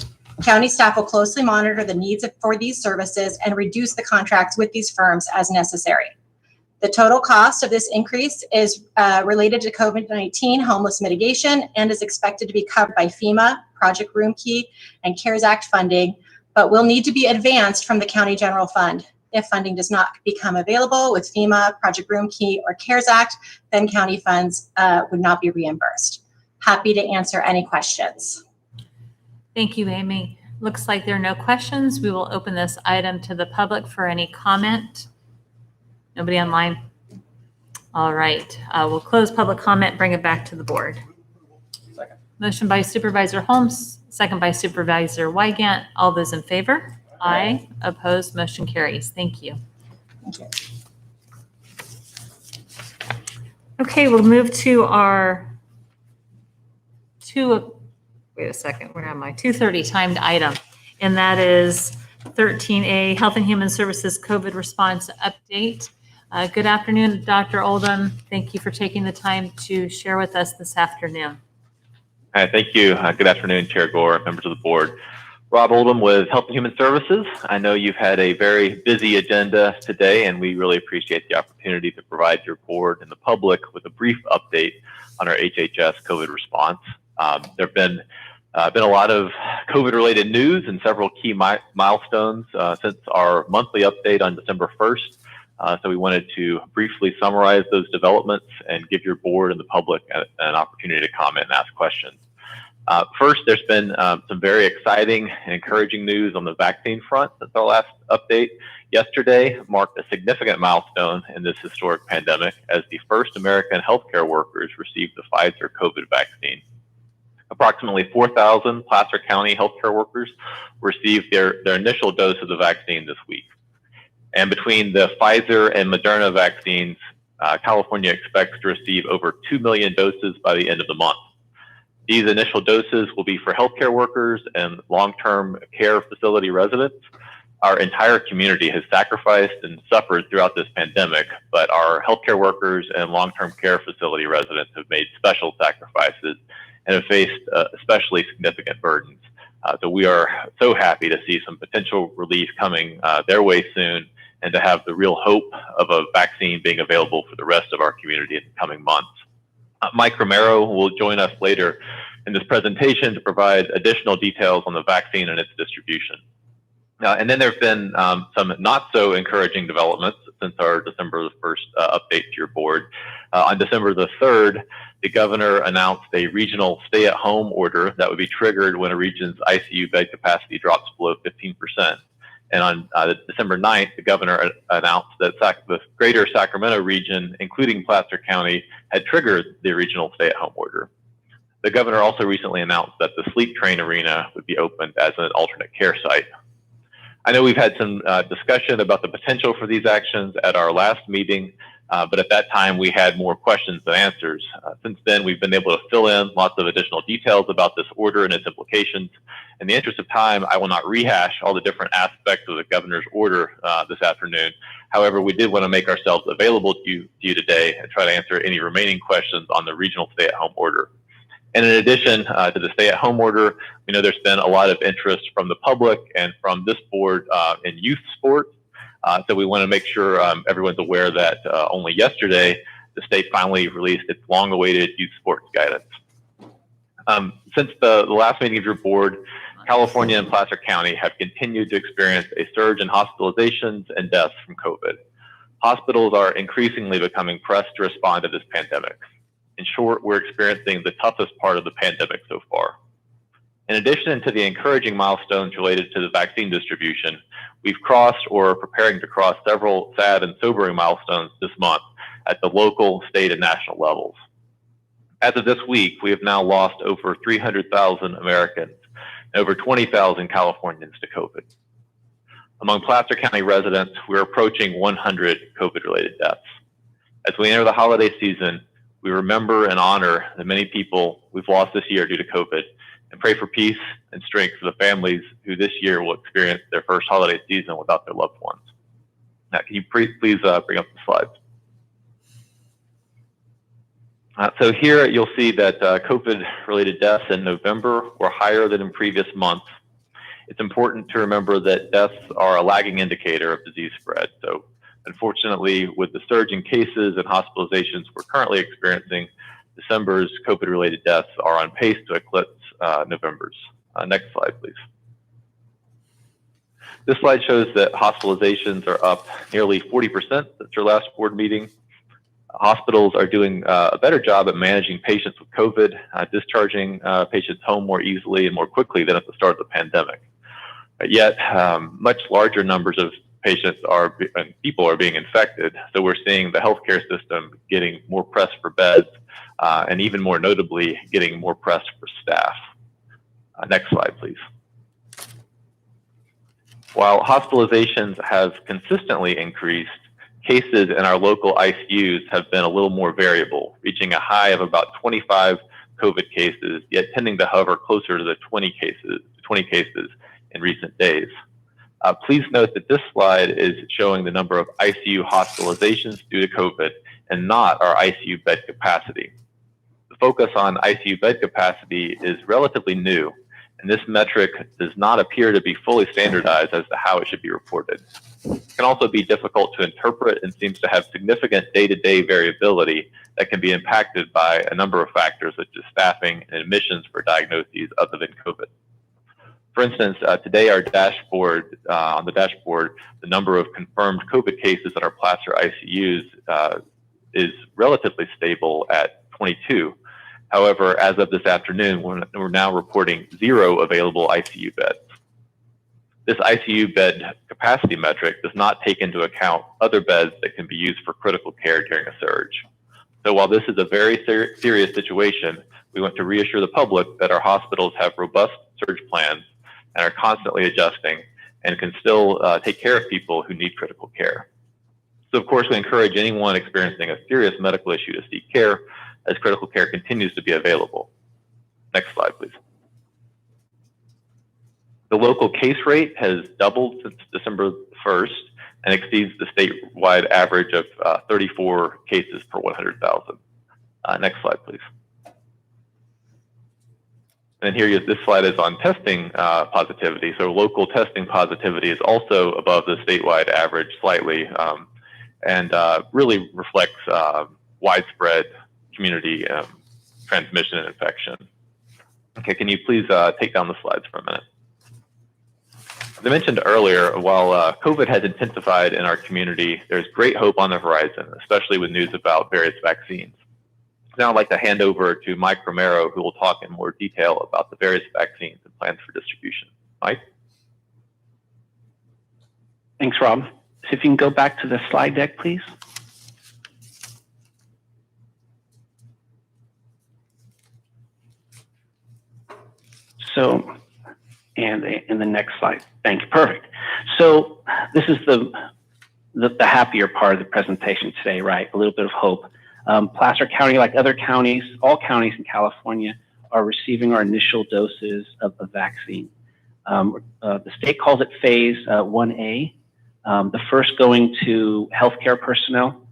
County staff will closely monitor the needs for these services and reduce the contracts with these firms as necessary. The total cost of this increase is related to COVID-19 homeless mitigation and is expected to be covered by FEMA, Project Room Key, and CARES Act funding, but will need to be advanced from the County General Fund. If funding does not become available with FEMA, Project Room Key, or CARES Act, then county funds would not be reimbursed. Happy to answer any questions. Thank you, Amy. Looks like there are no questions. We will open this item to the public for any comment. Nobody online? All right. We'll close public comment, bring it back to the board. Second. Motion by Supervisor Holmes, second by Supervisor Wygant. All those in favor? Aye. Opposed? Motion carries. Thank you. Okay, we'll move to our wait a second, where am I? 2:30 timed item, and that is 13A, Health and Human Services COVID Response Update. Good afternoon, Dr. Oldham. Thank you for taking the time to share with us this afternoon. Hi, thank you. Good afternoon, Chair Gore, members of the board. Rob Oldham with Health and Human Services. I know you've had a very busy agenda today, and we really appreciate the opportunity to provide your board and the public with a brief update on our HHS COVID response. There have been a lot of COVID-related news and several key milestones since our monthly update on December 1st. So we wanted to briefly summarize those developments and give your board and the public an opportunity to comment and ask questions. First, there's been some very exciting and encouraging news on the vaccine front since our last update. Yesterday marked a significant milestone in this historic pandemic as the first American healthcare workers received the Pfizer COVID vaccine. Approximately 4,000 Placer County healthcare workers received their initial dose of the vaccine this week. And between the Pfizer and Moderna vaccines, California expects to receive over 2 million doses by the end of the month. These initial doses will be for healthcare workers and long-term care facility residents. Our entire community has sacrificed and suffered throughout this pandemic, but our healthcare workers and long-term care facility residents have made special sacrifices and have faced especially significant burdens. So we are so happy to see some potential relief coming their way soon and to have the real hope of a vaccine being available for the rest of our community in the coming months. Mike Romero will join us later in this presentation to provide additional details on the vaccine and its distribution. And then there have been some not so encouraging developments since our December 1st update to your board. On December the 3rd, the governor announced a regional stay-at-home order that would be triggered when a region's ICU bed capacity drops below 15%. And on December 9th, the governor announced that the greater Sacramento region, including Placer County, had triggered the regional stay-at-home order. The governor also recently announced that the Sleep Train Arena would be opened as an alternate care site. I know we've had some discussion about the potential for these actions at our last meeting, but at that time we had more questions than answers. Since then, we've been able to fill in lots of additional details about this order and its implications. In the interest of time, I will not rehash all the different aspects of the governor's order this afternoon. However, we did want to make ourselves available to you today and try to answer any remaining questions on the regional stay-at-home order. And in addition to the stay-at-home order, we know there's been a lot of interest from the public and from this board in youth sports. So we want to make sure everyone's aware that only yesterday, the state finally released its long-awaited youth sports guidance. Since the last meeting of your board, California and Placer County have continued to experience a surge in hospitalizations and deaths from COVID. Hospitals are increasingly becoming pressed to respond to this pandemic. In short, we're experiencing the toughest part of the pandemic so far. In addition to the encouraging milestones related to the vaccine distribution, we've crossed or are preparing to cross several sad and sobering milestones this month at the local, state, and national levels. As of this week, we have now lost over 300,000 Americans and over 20,000 Californians to COVID. Among Placer County residents, we're approaching 100 COVID-related deaths. As we enter the holiday season, we remember and honor the many people we've lost this year due to COVID and pray for peace and strength for the families who this year will experience their first holiday season without their loved ones. Now, can you please bring up the slides? So here you'll see that COVID-related deaths in November were higher than in previous months. It's important to remember that deaths are a lagging indicator of disease spread. So unfortunately, with the surge in cases and hospitalizations we're currently experiencing, December's COVID-related deaths are on pace to eclipse November's. Next slide, please. This slide shows that hospitalizations are up nearly 40% since our last board meeting. Hospitals are doing a better job at managing patients with COVID, discharging patients home more easily and more quickly than at the start of the pandemic. But yet, much larger numbers of patients and people are being infected. So we're seeing the healthcare system getting more pressed for beds, and even more notably, getting more pressed for staff. Next slide, please. While hospitalizations have consistently increased, cases in our local ICUs have been a little more variable, reaching a high of about 25 COVID cases, yet tending to hover closer to the 20 cases in recent days. Please note that this slide is showing the number of ICU hospitalizations due to COVID and not our ICU bed capacity. The focus on ICU bed capacity is relatively new, and this metric does not appear to be fully standardized as to how it should be reported. It can also be difficult to interpret and seems to have significant day-to-day variability that can be impacted by a number of factors such as staffing and admissions for diagnoses other than COVID. For instance, today on the dashboard, the number of confirmed COVID cases at our Placer ICUs is relatively stable at 22. However, as of this afternoon, we're now reporting 0 available ICU beds. This ICU bed capacity metric does not take into account other beds that can be used for critical care during a surge. So while this is a very serious situation, we want to reassure the public that our hospitals have robust surge plans and are constantly adjusting and can still take care of people who need critical care. So of course, we encourage anyone experiencing a serious medical issue to seek care as critical care continues to be available. Next slide, please. The local case rate has doubled since December 1st and exceeds the statewide average of 34 cases per 100,000. Next slide, please. And here, this slide is on testing positivity. So local testing positivity is also above the statewide average slightly, and really reflects widespread community transmission and infection. Okay, can you please take down the slides for a minute? As I mentioned earlier, while COVID has intensified in our community, there's great hope on the horizon, especially with news about various vaccines. Now I'd like to hand over to Mike Romero, who will talk in more detail about the various vaccines and plans for distribution. Mike? Thanks, Rob. So if you can go back to the slide deck, please. So, and in the next slide. Thank you. Perfect. So this is the happier part of the presentation today, right? A little bit of hope. Placer County, like other counties, all counties in California, are receiving our initial doses of the vaccine. The state calls it phase 1A. The first going to healthcare personnel,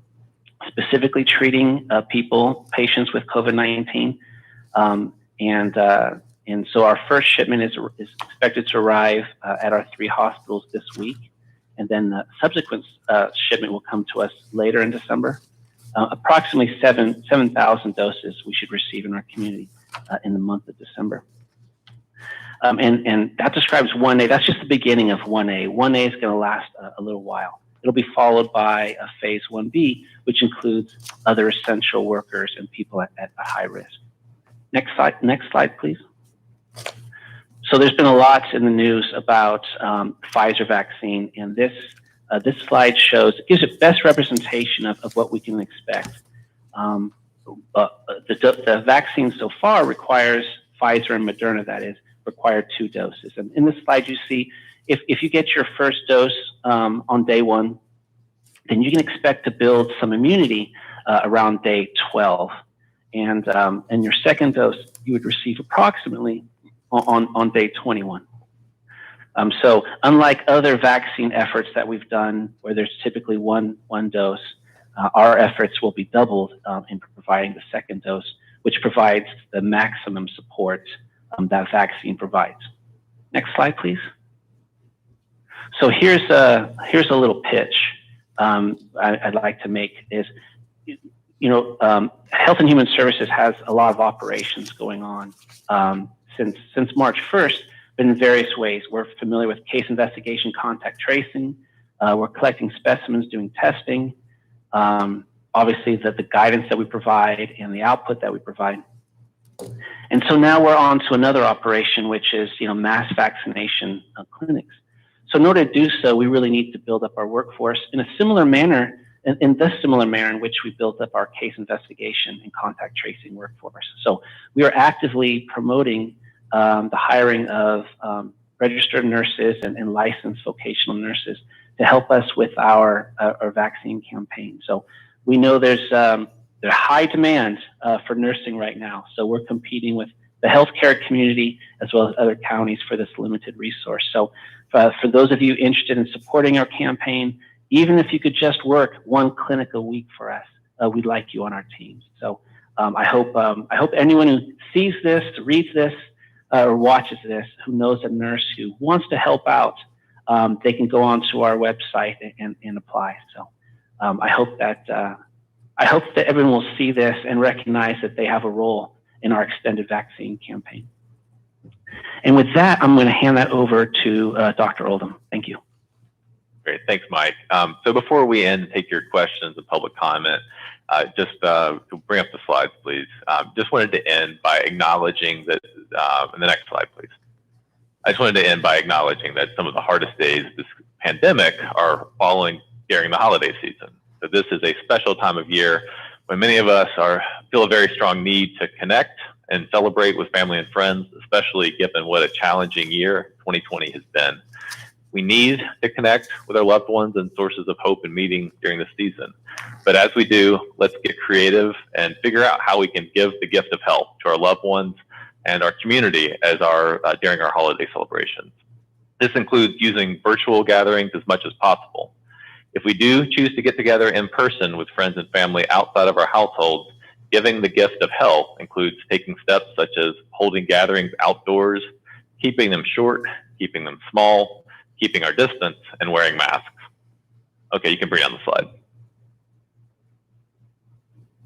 specifically treating patients with COVID-19. And so our first shipment is expected to arrive at our 3 hospitals this week. And then the subsequent shipment will come to us later in December. Approximately 7,000 doses we should receive in our community in the month of December. And that describes 1A. That's just the beginning of 1A. 1A is going to last a little while. It'll be followed by a phase 1B, which includes other essential workers and people at a high risk. Next slide, please. So there's been a lot in the news about Pfizer vaccine, and this slide gives a best representation of what we can expect. The vaccine so far requires, Pfizer and Moderna that is, require 2 doses. And in this slide you see, if you get your first dose on day 1, then you can expect to build some immunity around day 12. And your second dose you would receive approximately on day 21. So unlike other vaccine efforts that we've done where there's typically one dose, our efforts will be doubled in providing the second dose, which provides the maximum support that vaccine provides. Next slide, please. So here's a little pitch I'd like to make is, Health and Human Services has a lot of operations going on. Since March 1st, but in various ways. We're familiar with case investigation, contact tracing. We're collecting specimens, doing testing. Obviously, the guidance that we provide and the output that we provide. And so now we're on to another operation, which is mass vaccination clinics. So in order to do so, we really need to build up our workforce in a similar manner, in which we built up our case investigation and contact tracing workforce. So we are actively promoting the hiring of registered nurses and licensed vocational nurses to help us with our vaccine campaign. So we know there's high demand for nursing right now. So we're competing with the healthcare community as well as other counties for this limited resource. So for those of you interested in supporting our campaign, even if you could just work 1 clinic a week for us, we'd like you on our team. So I hope anyone who sees this, reads this, or watches this, who knows a nurse who wants to help out, they can go onto our website and apply. So I hope that everyone will see this and recognize that they have a role in our extended vaccine campaign. And with that, I'm going to hand that over to Dr. Oldham. Thank you. Great, thanks, Mike. So before we end and take your questions and public comment, just to bring up the slides, please. Just wanted to end by acknowledging that, and the next slide, please. I just wanted to end by acknowledging that some of the hardest days of this pandemic are falling during the holiday season. So this is a special time of year when many of us feel a very strong need to connect and celebrate with family and friends, especially given what a challenging year 2020 has been. We need to connect with our loved ones and sources of hope and meeting during this season. But as we do, let's get creative and figure out how we can give the gift of health to our loved ones and our community during our holiday celebrations. This includes using virtual gatherings as much as possible. If we do choose to get together in person with friends and family outside of our households, giving the gift of health includes taking steps such as holding gatherings outdoors, keeping them short, keeping them small, keeping our distance, and wearing masks. Okay, you can bring on the slide.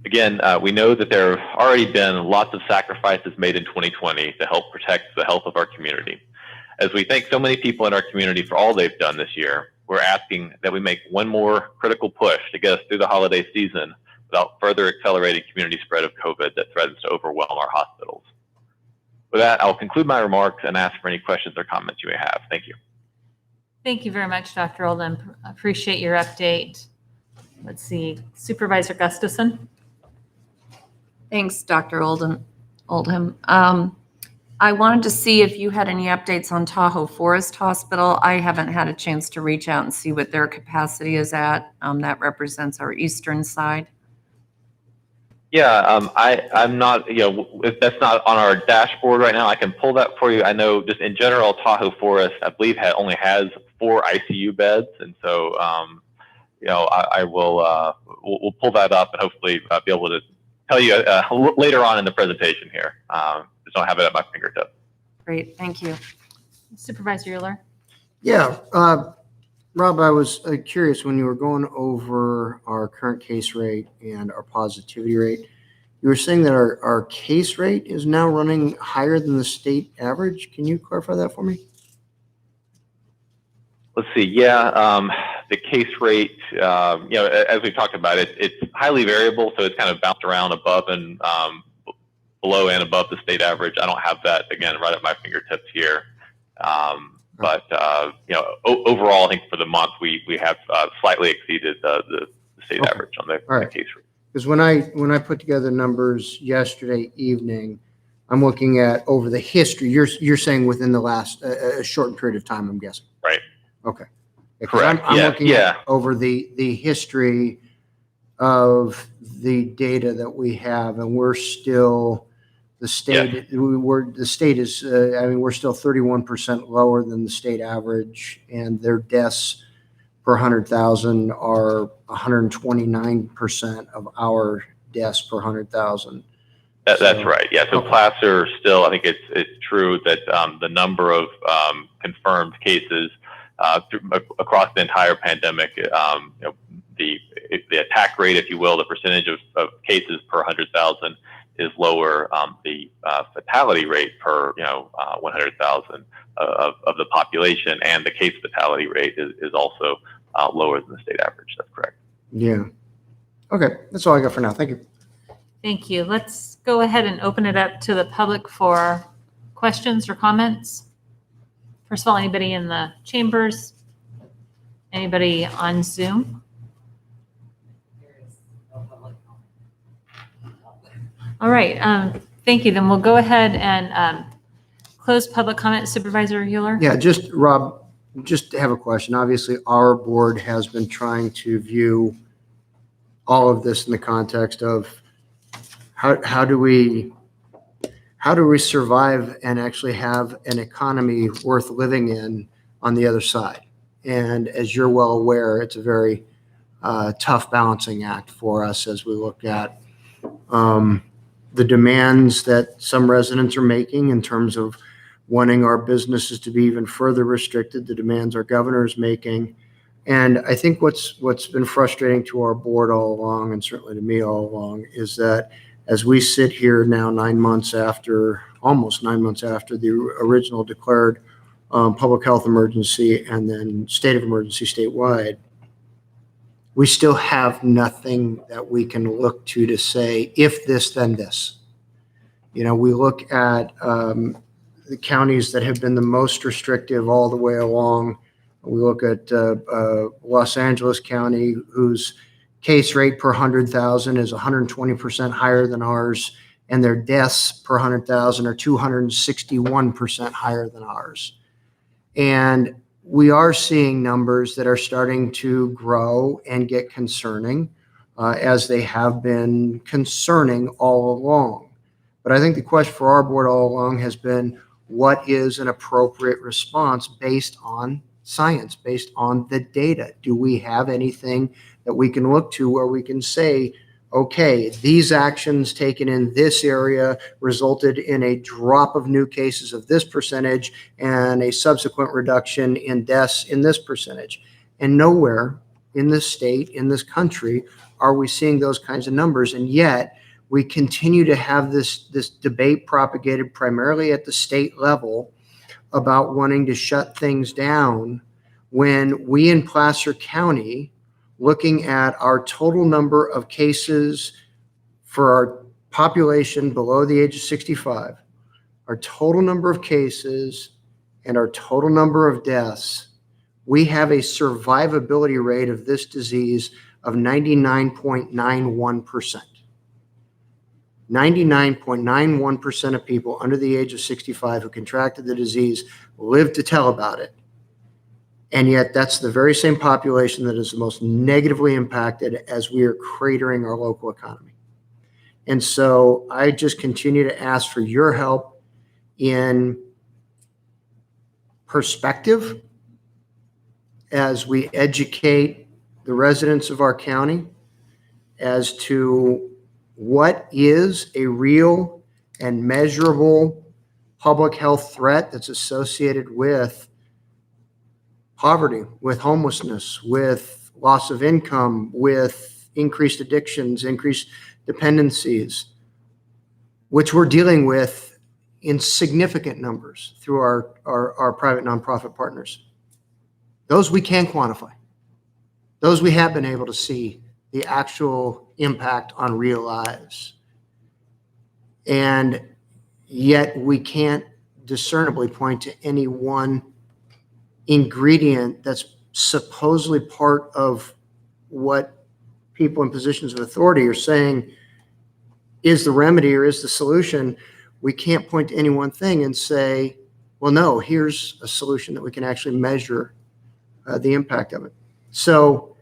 Again, we know that there have already been lots of sacrifices made in 2020 to help protect the health of our community. As we thank so many people in our community for all they've done this year, we're asking that we make one more critical push to get us through the holiday season without further accelerating community spread of COVID that threatens to overwhelm our hospitals. With that, I'll conclude my remarks and ask for any questions or comments you may have. Thank you. Thank you very much, Dr. Oldham. Appreciate your update. Let's see, Supervisor Gustafson. Thanks, Dr. Oldham. I wanted to see if you had any updates on Tahoe Forest Hospital. I haven't had a chance to reach out and see what their capacity is at. That represents our eastern side. Yeah, I'm not, if that's not on our dashboard right now, I can pull that for you. I know just in general, Tahoe Forest, I believe only has 4 ICU beds. And so, I will, we'll pull that up and hopefully be able to tell you later on in the presentation here. Just don't have it at my fingertips. Great, thank you. Supervisor Euler. Yeah, Rob, I was curious when you were going over our current case rate and our positivity rate, you were saying that our case rate is now running higher than the state average. Can you clarify that for me? Let's see. Yeah, the case rate, as we talked about, it's highly variable, so it's kind of bounced around above and below and above the state average. I don't have that, again, right at my fingertips here. But overall, I think for the month, we have slightly exceeded the state average on the case rate. Because when I put together numbers yesterday evening, I'm looking at over the history. You're saying within the last a short period of time, I'm guessing. Right. Okay. Correct. I'm looking at over the history of the data that we have, and we're still the state. The state is. We're still 31% lower than the state average, and their deaths per 100,000 are 129% of our deaths per 100,000. That's right. Yeah. So Placer still, I think it's true that the number of confirmed cases across the entire pandemic, the attack rate, if you will, the percentage of cases per 100,000 is lower. The fatality rate per 100,000 of the population, and the case fatality rate is also lower than the state average. That's correct. Yeah. Okay. That's all I got for now. Thank you. Thank you. Let's go ahead and open it up to the public for questions or comments. First of all, anybody in the chambers? Anybody on Zoom? All right. Thank you. Then we'll go ahead and close public comment. Supervisor Euler? Yeah, Rob, just have a question. Obviously, our board has been trying to view all of this in the context of how do we survive and actually have an economy worth living in on the other side? And as you're well aware, it's a very tough balancing act for us as we look at the demands that some residents are making in terms of wanting our businesses to be even further restricted, the demands our governor is making. And I think what's been frustrating to our board all along, and certainly to me all along, is that as we sit here now almost 9 months after the original declared public health emergency and then state of emergency statewide, we still have nothing that we can look to say, if this, then this. We look at the counties that have been the most restrictive all the way along. We look at Los Angeles County, whose case rate per 100,000 is 120% higher than ours, and their deaths per 100,000 are 261% higher than ours. And we are seeing numbers that are starting to grow and get concerning, as they have been concerning all along. But I think the question for our board all along has been, what is an appropriate response based on science, based on the data? Do we have anything that we can look to where we can say, okay, these actions taken in this area resulted in a drop of new cases of this percentage and a subsequent reduction in deaths in this percentage? And nowhere in this state, in this country, are we seeing those kinds of numbers? And yet we continue to have this debate propagated primarily at the state level about wanting to shut things down, when we in Placer County, looking at our total number of cases for our population below the age of 65, our total number of cases and our total number of deaths, we have a survivability rate of this disease of 99.91%. 99.91% of people under the age of 65 who contracted the disease live to tell about it. And yet that's the very same population that is the most negatively impacted as we are cratering our local economy. And so I just continue to ask for your help in perspective as we educate the residents of our county as to what is a real and measurable public health threat that's associated with poverty, with homelessness, with loss of income, with increased addictions, increased dependencies, which we're dealing with in significant numbers through our private nonprofit partners. Those we can quantify. Those we have been able to see the actual impact on real lives. And yet we can't discernibly point to any one ingredient that's supposedly part of what people in positions of authority are saying is the remedy or is the solution. We can't point to any one thing and say, well, no, here's a solution that we can actually measure the impact of it. So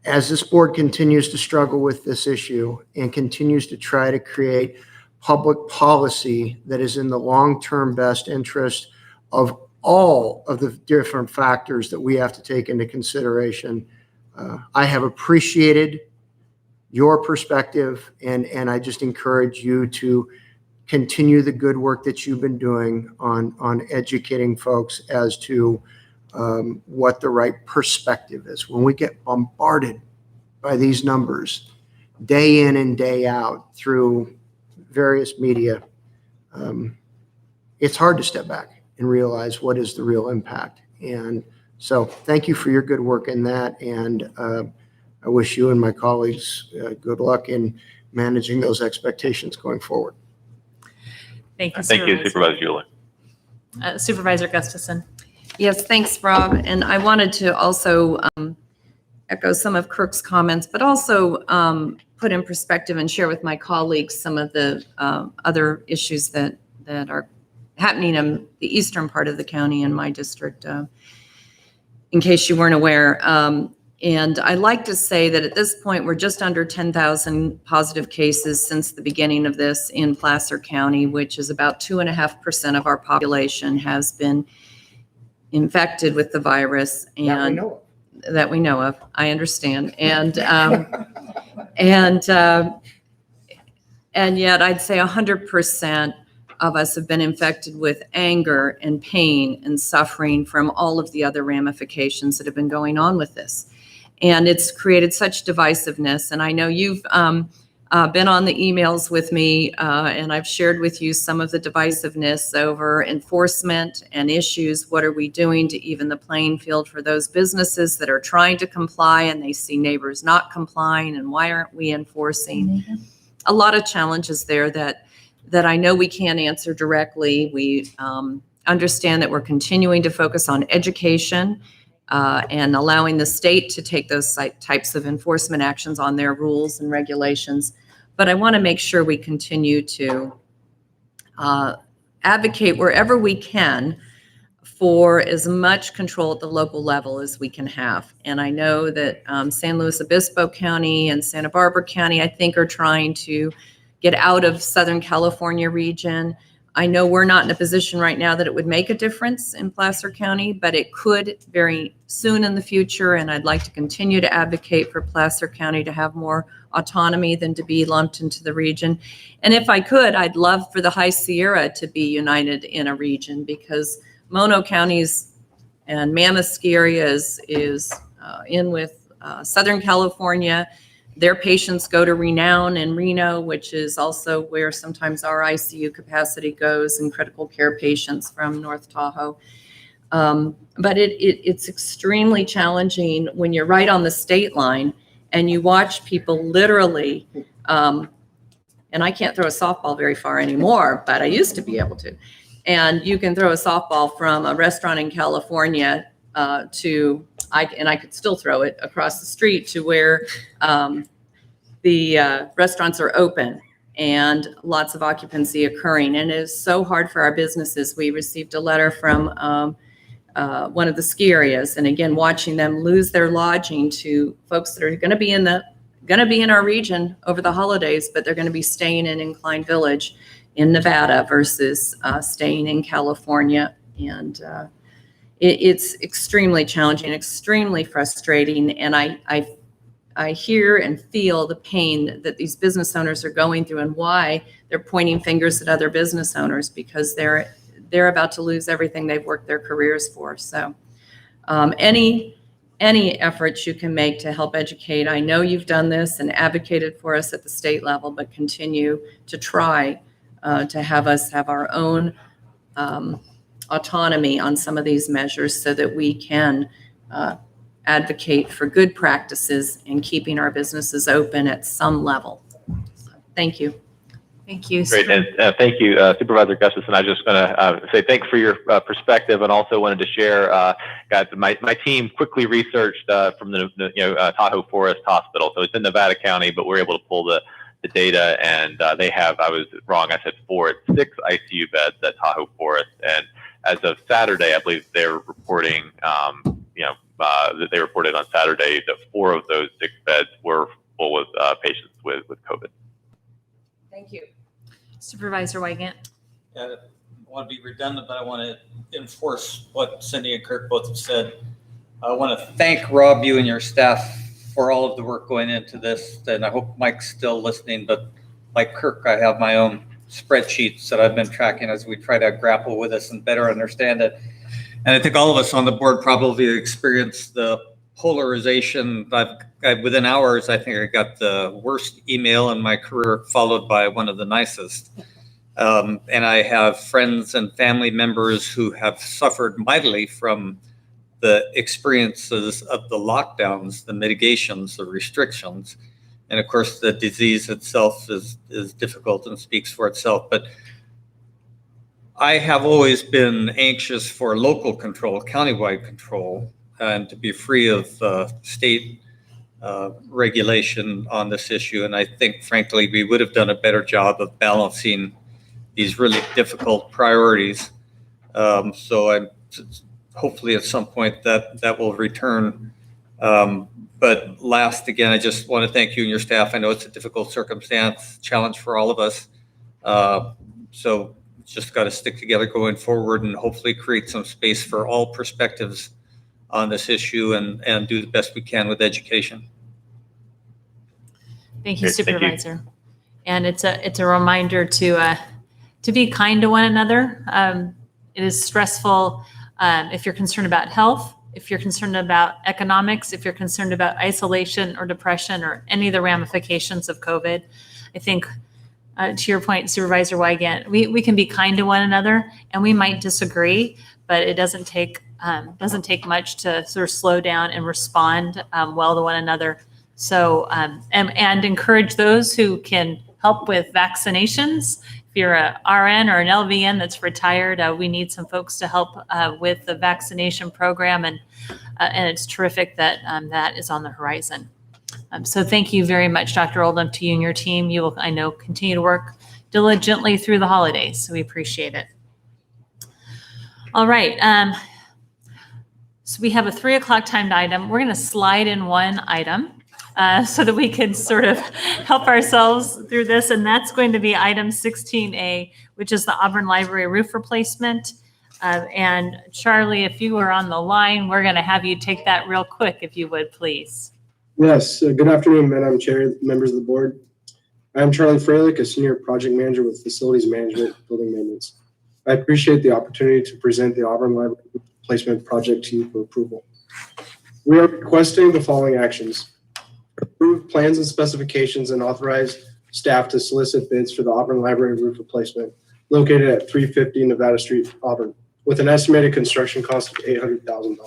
as this board continues to struggle with this issue and continues to try to create public policy that is in the long-term best interest of all of the different factors that we have to take into consideration, I have appreciated your perspective, and I just encourage you to continue the good work that you've been doing on educating folks as to what the right perspective is. When we get bombarded by these numbers day in and day out through various media, it's hard to step back and realize what is the real impact. And so thank you for your good work in that. And I wish you and my colleagues good luck in managing those expectations going forward. Thank you, Thank you, Supervisor Euler. Supervisor Gustafson. Yes, thanks, Rob. And I wanted to also echo some of Kirk's comments, but also put in perspective and share with my colleagues some of the other issues that are happening in the eastern part of the county in my district, in case you weren't aware. And I like to say that at this point, we're just under 10,000 positive cases since the beginning of this in Placer County, which is about 2.5% of our population has been infected with the virus. And that we know of. I understand. And and yet I'd say 100% of us have been infected with anger and pain and suffering from all of the other ramifications that have been going on with this. And it's created such divisiveness. And I know you've been on the emails with me, and I've shared with you some of the divisiveness over enforcement and issues. What are we doing to even the playing field for those businesses that are trying to comply and they see neighbors not complying, and why aren't we enforcing? A lot of challenges there that I know we can't answer directly. We understand that we're continuing to focus on education and allowing the state to take those types of enforcement actions on their rules and regulations. But I want to make sure we continue to advocate wherever we can for as much control at the local level as we can have. And I know that San Luis Obispo County and Santa Barbara County, I think, are trying to get out of Southern California region. I know we're not in a position right now that it would make a difference in Placer County, but it could very soon in the future. And I'd like to continue to advocate for Placer County to have more autonomy than to be lumped into the region. And if I could, I'd love for the High Sierra to be united in a region, because Mono counties and Mammoth Ski area is in with Southern California. Their patients go to Renown in Reno, which is also where sometimes our ICU capacity goes, and critical care patients from North Tahoe. But it's extremely challenging when you're right on the state line and you watch people literally, and I can't throw a softball very far anymore, but I used to be able to. And you can throw a softball from a restaurant in California and I could still throw it across the street to where the restaurants are open and lots of occupancy occurring. And it is so hard for our businesses. We received a letter from one of the ski areas, and again, watching them lose their lodging to folks that are going to be in our region over the holidays, but they're going to be staying in Incline Village in Nevada versus staying in California. And it's extremely challenging, extremely frustrating. And I hear and feel the pain that these business owners are going through and why they're pointing fingers at other business owners, because they're about to lose everything they've worked their careers for. So any efforts you can make to help educate. I know you've done this and advocated for us at the state level, but continue to try to have us have our own autonomy on some of these measures so that we can advocate for good practices and keeping our businesses open at some level. So, thank you. Thank you. Great, and thank you, Supervisor Gustafson. I was just going to say thanks for your perspective, and also wanted to share, guys, my team quickly researched from the Tahoe Forest Hospital. So it's in Nevada County, but we're able to pull the data, and they have, I was wrong, I said 4, it's 6 ICU beds at Tahoe Forest, and as of Saturday, I believe they're reporting, that they reported on Saturday that 4 of those 6 beds were full with patients with COVID. Thank you. Supervisor Wygant. Yeah, I want to be redundant, but I want to enforce what Cindy and Kirk both have said. I want to thank Rob, you and your staff for all of the work going into this. And I hope Mike's still listening, but like Kirk, I have my own spreadsheets that I've been tracking as we try to grapple with this and better understand it. And I think all of us on the board probably experienced the polarization. Within hours, I think I got the worst email in my career, followed by one of the nicest. And I have friends and family members who have suffered mightily from the experiences of the lockdowns, the mitigations, the restrictions. And of course, the disease itself is difficult and speaks for itself. But I have always been anxious for local control, countywide control, and to be free of state regulation on this issue. And I think, frankly, we would have done a better job of balancing these really difficult priorities. So I'm hopefully at some point that will return. But last, again, I just want to thank you and your staff. I know it's a difficult circumstance, challenge for all of us. So just got to stick together going forward and hopefully create some space for all perspectives on this issue and do the best we can with education. Thank you, Great, thank you. Supervisor. And it's a reminder to be kind to one another. It is stressful if you're concerned about health, if you're concerned about economics, if you're concerned about isolation or depression or any of the ramifications of COVID. I think to your point, Supervisor Wygant, we can be kind to one another, and we might disagree, but it doesn't take much to sort of slow down and respond well to one another. So and encourage those who can help with vaccinations. If you're a RN or an LVN that's retired, we need some folks to help with the vaccination program, and it's terrific that that is on the horizon. So thank you very much, Dr. Oldham, to you and your team. You will, I know, continue to work diligently through the holidays, so we appreciate it. All right. So we have a 3 o'clock timed item. We're going to slide in one item so that we can sort of help ourselves through this, and that's going to be item 16A, which is the Auburn Library roof replacement. And Charlie, if you were on the line, we're going to have you take that real quick, if you would, please. Yes, good afternoon, Madam Chair, members of the board. I'm Charlie Freilich, a Senior Project Manager with Facilities Management, Building Maintenance. I appreciate the opportunity to present the Auburn Library Replacement Project to you for approval. We are requesting the following actions. Approve plans and specifications and authorize staff to solicit bids for the Auburn Library roof replacement located at 350 Nevada Street, Auburn, with an estimated construction cost of $800,000.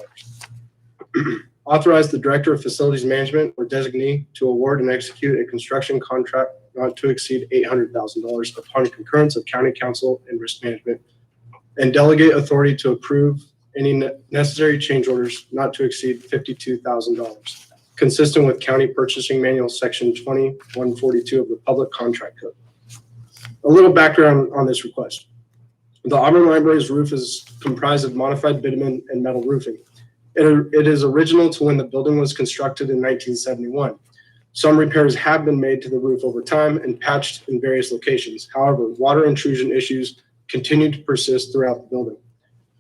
Authorize the Director of Facilities Management or designee to award and execute a construction contract not to exceed $800,000 upon concurrence of County Council and Risk Management, and delegate authority to approve any necessary change orders not to exceed $52,000, consistent with County Purchasing Manual Section 2142 of the Public Contract Code. A little background on this request. The Auburn Library's roof is comprised of modified bitumen and metal roofing. It is original to when the building was constructed in 1971. Some repairs have been made to the roof over time and patched in various locations. However, water intrusion issues continue to persist throughout the building.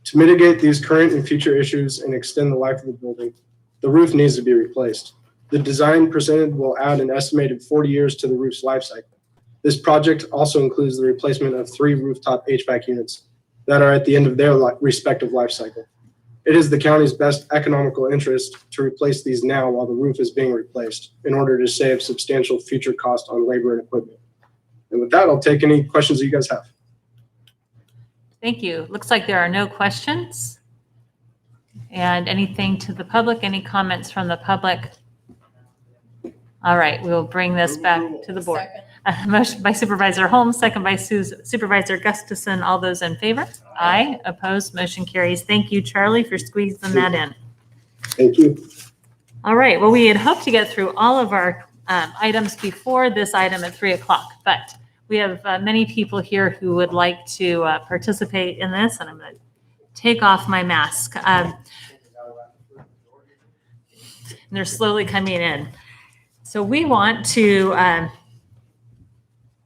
To mitigate these current and future issues and extend the life of the building, the roof needs to be replaced. The design presented will add an estimated 40 years to the roof's life cycle. This project also includes the replacement of 3 rooftop HVAC units that are at the end of their respective life cycle. It is the county's best economical interest to replace these now while the roof is being replaced in order to save substantial future cost on labor and equipment. And with that, I'll take any questions that you guys have. Thank you. Looks like there are no questions. And anything to the public? Any comments from the public? All right, we'll bring this back to the board. Motion by Supervisor Holmes, second by Supervisor Gustafson. All those in favor? Aye. Opposed? Motion carries. Thank you, Charlie, for squeezing that in. Thank you. All right. Well, we had hoped to get through all of our items before this item at 3 o'clock, but we have many people here who would like to participate in this, and I'm going to take off my mask. And they're slowly coming in. So we want to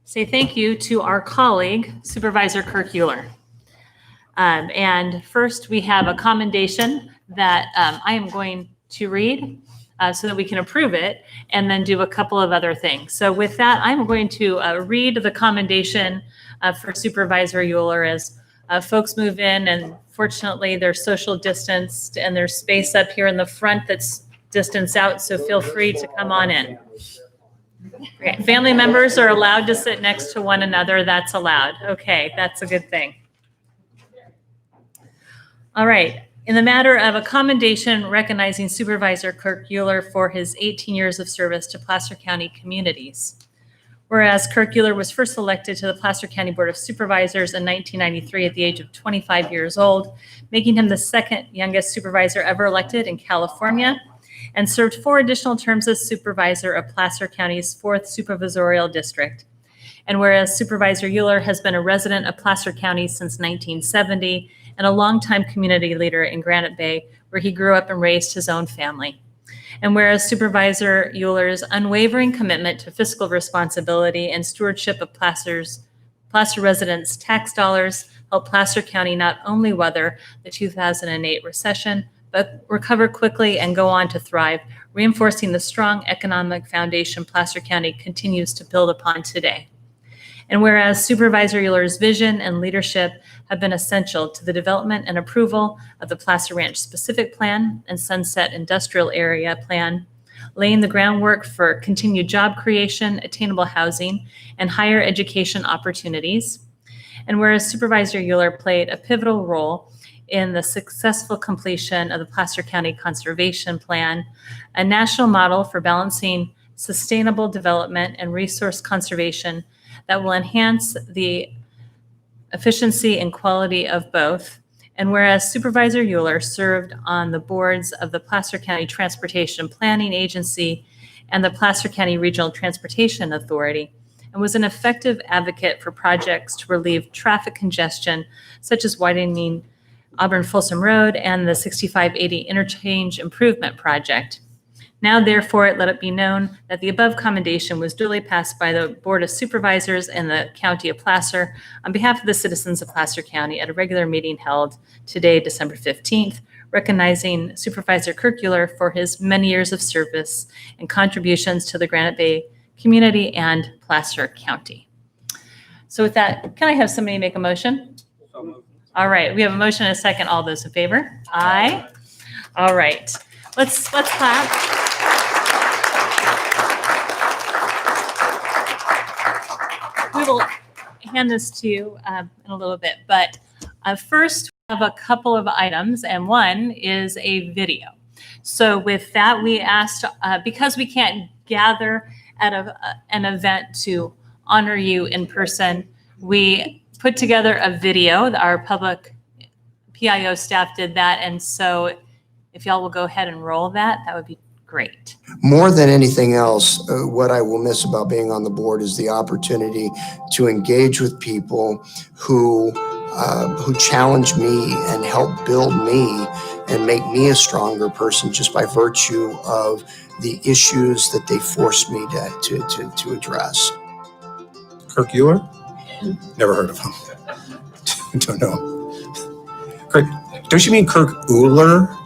say thank you to our colleague, Supervisor Kirk Euler. And first, we have a commendation that I am going to read so that we can approve it, and then do a couple of other things. So with that, I'm going to read the commendation for Supervisor Euler as folks move in, and fortunately, they're social distanced, and there's space up here in the front that's distanced out, so feel free to come on in. Okay. Family members are allowed to sit next to one another. That's allowed. Okay, that's a good thing. All right. In the matter of a commendation recognizing Supervisor Kirk Euler for his 18 years of service to Placer County communities. Whereas Kirk Euler was first elected to the Placer County Board of Supervisors in 1993 at the age of 25 years old, making him the second youngest supervisor ever elected in California, and served 4 additional terms as supervisor of Placer County's 4th supervisorial district. And whereas Supervisor Euler has been a resident of Placer County since 1970 and a longtime community leader in Granite Bay, where he grew up and raised his own family. And whereas Supervisor Euler's unwavering commitment to fiscal responsibility and stewardship of Placer residents' tax dollars helped Placer County not only weather the 2008 recession, but recover quickly and go on to thrive, reinforcing the strong economic foundation Placer County continues to build upon today. And whereas Supervisor Euler's vision and leadership have been essential to the development and approval of the Placer Ranch Specific Plan and Sunset Industrial Area Plan, laying the groundwork for continued job creation, attainable housing, and higher education opportunities. And whereas Supervisor Euler played a pivotal role in the successful completion of the Placer County Conservation Plan, a national model for balancing sustainable development and resource conservation that will enhance the efficiency and quality of both. And whereas Supervisor Euler served on the boards of the Placer County Transportation Planning Agency and the Placer County Regional Transportation Authority, and was an effective advocate for projects to relieve traffic congestion, such as widening Auburn Folsom Road and the 6580 Interchange Improvement Project. Now, therefore, let it be known that the above commendation was duly passed by the Board of Supervisors in the County of Placer on behalf of the citizens of Placer County at a regular meeting held today, December 15th, recognizing Supervisor Kirk Euler for his many years of service and contributions to the Granite Bay community and Placer County. So with that, can I have somebody make a motion? All right, we have a motion and a second. All those in favor? Aye. All right. Let's clap. We will hand this to you in a little bit, but first we have a couple of items, and one is a video. So with that, we asked, because we can't gather at an event to honor you in person, we put together a video. Our public PIO staff did that, and so if y'all will go ahead and roll that, that would be great. More than anything else, what I will miss about being on the board is the opportunity to engage with people who challenge me and help build me and make me a stronger person just by virtue of the issues that they force me to address. Kirk Euler? Never heard of him. Don't know. Kirk, don't you mean Kirk Euler?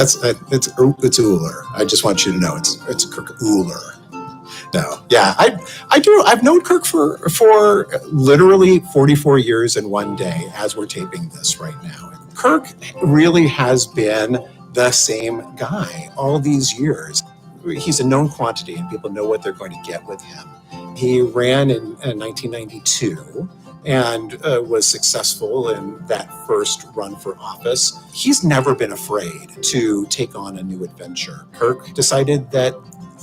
It's Euler. I just want you to know it's Kirk Euler. No, yeah, I do. I've known Kirk for literally 44 years and one day as we're taping this right now. Kirk really has been the same guy all these years. He's a known quantity and people know what they're going to get with him. He ran in 1992 and was successful in that first run for office. He's never been afraid to take on a new adventure. Kirk decided that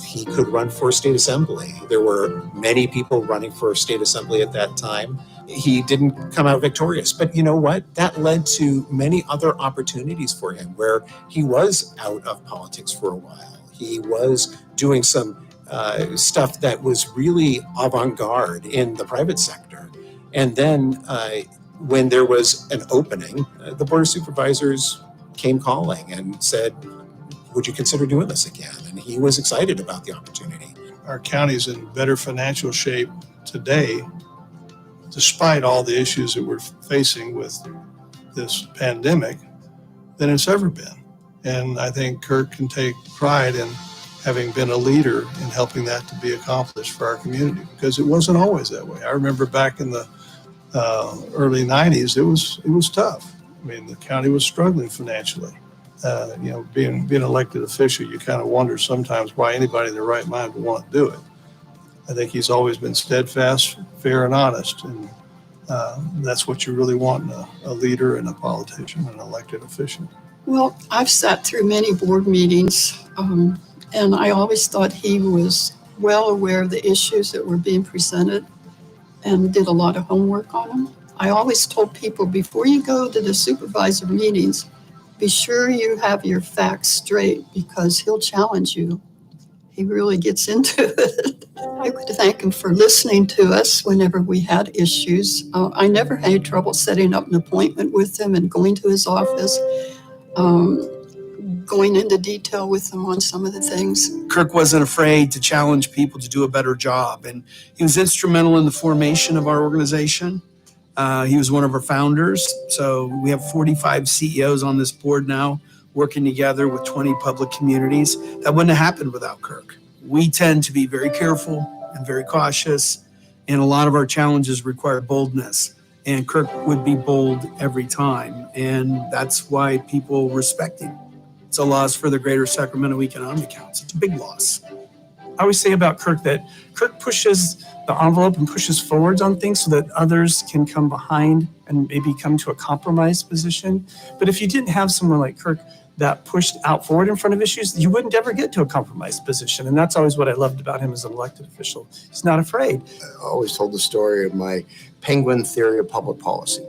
he could run for state assembly. There were many people running for state assembly at that time. He didn't come out victorious, but you know what? That led to many other opportunities for him where he was out of politics for a while. He was doing some stuff that was really avant-garde in the private sector. And then when there was an opening, the Board of Supervisors came calling and said, would you consider doing this again? And he was excited about the opportunity. Our county's in better financial shape today, despite all the issues that we're facing with this pandemic, than it's ever been. And I think Kirk can take pride in having been a leader in helping that to be accomplished for our community, because it wasn't always that way. I remember back in the early 90s, it was tough. I mean, the county was struggling financially. Being an elected official, you kind of wonder sometimes why anybody in their right mind would want to do it. I think he's always been steadfast, fair, and honest, and that's what you really want in a leader and a politician, an elected official. Well, I've sat through many board meetings, and I always thought he was well aware of the issues that were being presented and did a lot of homework on them. I always told people, before you go to the supervisor meetings, be sure you have your facts straight, because he'll challenge you. He really gets into it. I would thank him for listening to us whenever we had issues. I never had trouble setting up an appointment with him and going to his office, going into detail with him on some of the things. Kirk wasn't afraid to challenge people to do a better job, and he was instrumental in the formation of our organization. He was one of our founders. So we have 45 CEOs on this board now, working together with 20 public communities. That wouldn't have happened without Kirk. We tend to be very careful and very cautious, and a lot of our challenges require boldness. And Kirk would be bold every time, and that's why people respect him. It's a loss for the greater Sacramento Economic Council. It's a big loss. I always say about Kirk that Kirk pushes the envelope and pushes forwards on things so that others can come behind and maybe come to a compromised position. But if you didn't have someone like Kirk that pushed out forward in front of issues, you wouldn't ever get to a compromised position. And that's always what I loved about him as an elected official. He's not afraid. I always told the story of my penguin theory of public policy.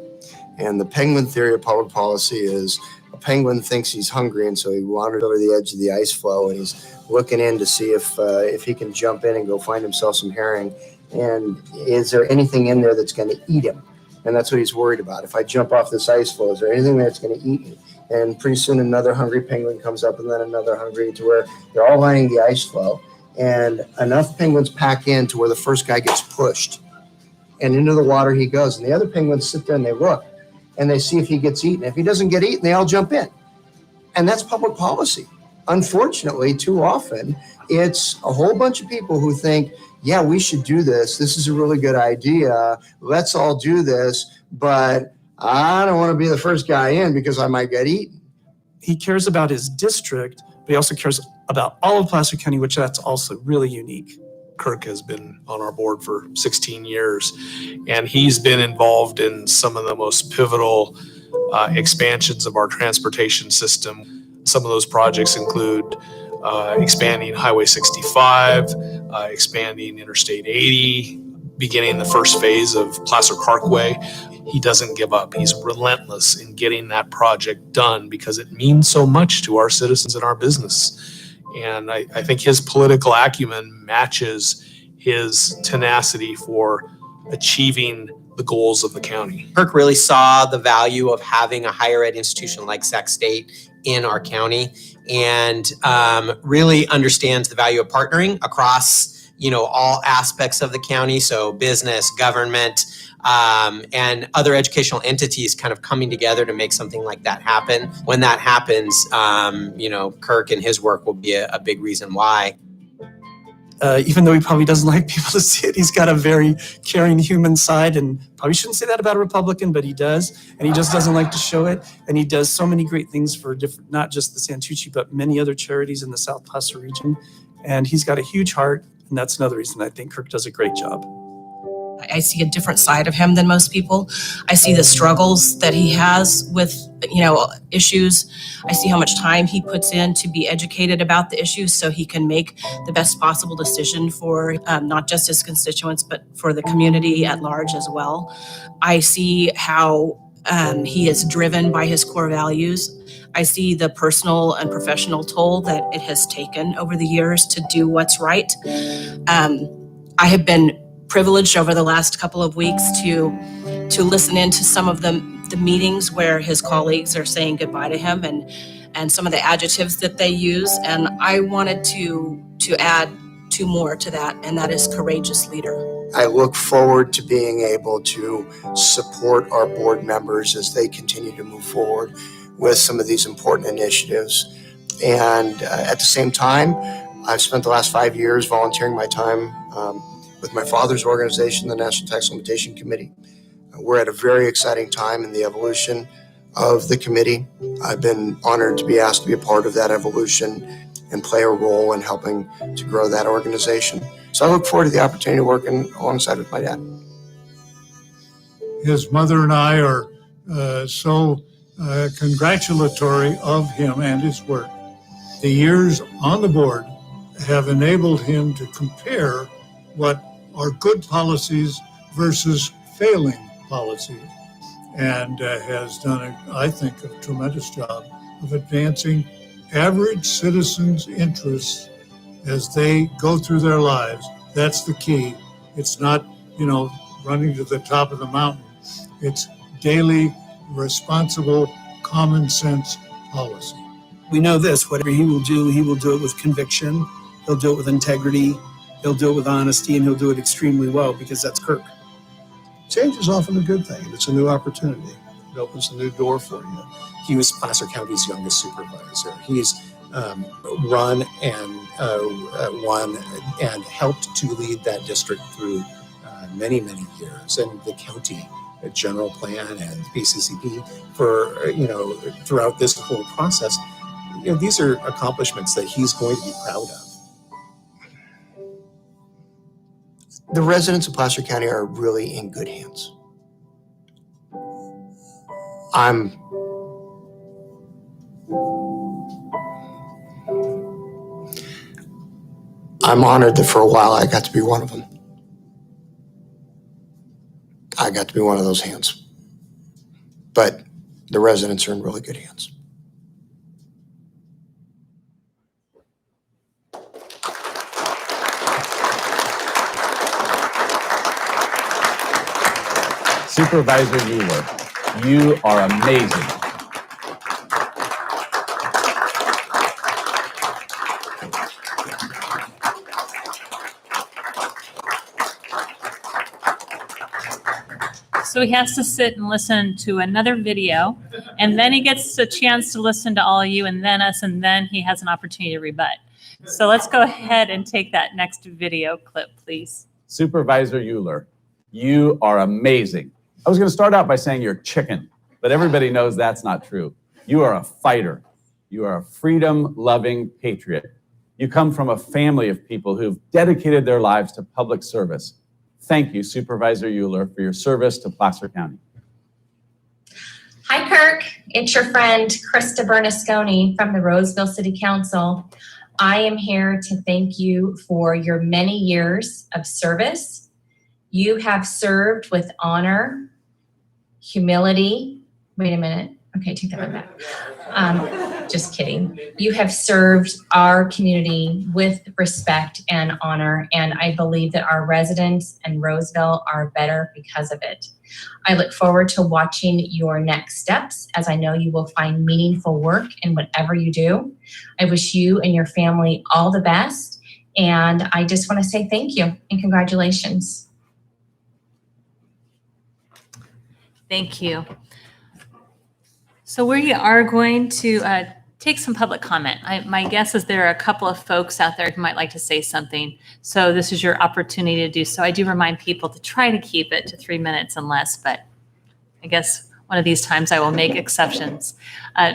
And the penguin theory of public policy is a penguin thinks he's hungry, and so he wanders over the edge of the ice floe, and he's looking in to see if he can jump in and go find himself some herring. And is there anything in there that's going to eat him? And that's what he's worried about. If I jump off this ice floe, is there anything that's going to eat me? And pretty soon another hungry penguin comes up, and then another hungry, to where they're all lining the ice floe. And enough penguins pack in to where the first guy gets pushed. And into the water he goes. And the other penguins sit there and they look. And they see if he gets eaten. If he doesn't get eaten, they all jump in. And that's public policy. Unfortunately, too often, it's a whole bunch of people who think, yeah, we should do this. This is a really good idea. Let's all do this. But I don't want to be the first guy in because I might get eaten. he cares about his district, but he also cares about all of Placer County, which that's also really unique. Kirk has been on our board for 16 years, and he's been involved in some of the most pivotal expansions of our transportation system. Some of those projects include expanding Highway 65, expanding Interstate 80, beginning the first phase of Placer Parkway. He doesn't give up. He's relentless in getting that project done because it means so much to our citizens and our business. And I think his political acumen matches his tenacity for achieving the goals of the county. Kirk really saw the value of having a higher ed institution like Sac State in our county, and really understands the value of partnering across, all aspects of the county. So business, government, and other educational entities kind of coming together to make something like that happen. When that happens, Kirk and his work will be a big reason why. Even though he probably doesn't like people to see it, he's got a very caring human side, and probably shouldn't say that about a Republican, but he does, and he just doesn't like to show it. And he does so many great things for different, not just the Santucci, but many other charities in the South Placer region. And he's got a huge heart, and that's another reason I think Kirk does a great job. I see a different side of him than most people. I see the struggles that he has with, issues. I see how much time he puts in to be educated about the issues so he can make the best possible decision for not just his constituents, but for the community at large as well. I see how he is driven by his core values. I see the personal and professional toll that it has taken over the years to do what's right. I have been privileged over the last couple of weeks to listen into some of the meetings where his colleagues are saying goodbye to him and some of the adjectives that they use. And I wanted to add two more to that, and that is courageous leader. I look forward to being able to support our board members as they continue to move forward with some of these important initiatives. And at the same time, I've spent the last 5 years volunteering my time with my father's organization, the National Tax Limitation Committee. We're at a very exciting time in the evolution of the committee. I've been honored to be asked to be a part of that evolution and play a role in helping to grow that organization. So I look forward to the opportunity of working alongside with my dad. His mother and I are so congratulatory of him and his work. The years on the board have enabled him to compare what are good policies versus failing policies, and has done, I think, a tremendous job of advancing average citizens' interests as they go through their lives. That's the key. It's not, running to the top of the mountain. It's daily, responsible, common sense policy. We know this, whatever he will do it with conviction. He'll do it with integrity. He'll do it with honesty, and he'll do it extremely well because that's Kirk. Change is often a good thing. It's a new opportunity. It opens a new door for you. He was Placer County's youngest supervisor. He's run and won and helped to lead that district through many, many years. And the county general plan and PCCP for, throughout this whole process, these are accomplishments that he's going to be proud of. The residents of Placer County are really in good hands. I'm honored that for a while I got to be one of them. I got to be one of those hands. But the residents are in really good hands. Supervisor Euler, you are amazing. So he has to sit and listen to another video, and then he gets a chance to listen to all of you and then us, and then he has an opportunity to rebut. So let's go ahead and take that next video clip, please. Supervisor Euler, you are amazing. I was going to start out by saying you're chicken, but everybody knows that's not true. You are a fighter. You are a freedom-loving patriot. You come from a family of people who've dedicated their lives to public service. Thank you, Supervisor Euler, for your service to Placer County. Hi, Kirk. It's your friend, Krista Bernasconi from the Roseville City Council. I am here to thank you for your many years of service. You have served with honor, humility. Wait a minute. Okay, take that back. Just kidding. You have served our community with respect and honor, and I believe that our residents in Roseville are better because of it. I look forward to watching your next steps, as I know you will find meaningful work in whatever you do. I wish you and your family all the best, and I just want to say thank you and congratulations. Thank you. So we are going to take some public comment. My guess is there are a couple of folks out there who might like to say something. So this is your opportunity to do so. I do remind people to try to keep it to 3 minutes and less, but I guess one of these times I will make exceptions.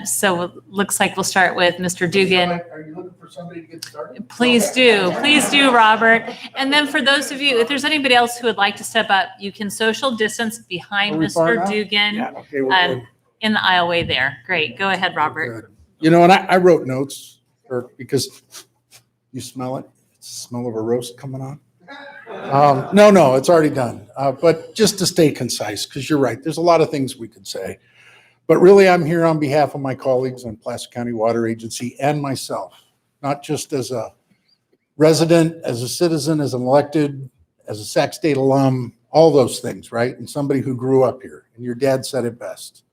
So it looks like we'll start with Mr. Dugan. Are you looking for somebody to get started? Please do, Robert. And then for those of you, if there's anybody else who would like to step up, you can social distance behind Mr. Dugan. Yeah, okay, we're good. In the aisleway there. Great. Go ahead, Robert. You know, and I wrote notes because you smell it. It's the smell of a roast coming on. No, it's already done. But just to stay concise, because you're right, there's a lot of things we could say. But really, I'm here on behalf of my colleagues on Placer County Water Agency and myself, not just as a resident, as a citizen, as an elected, as a Sac State alum, all those things, right? And somebody who grew up here. And your dad said it best.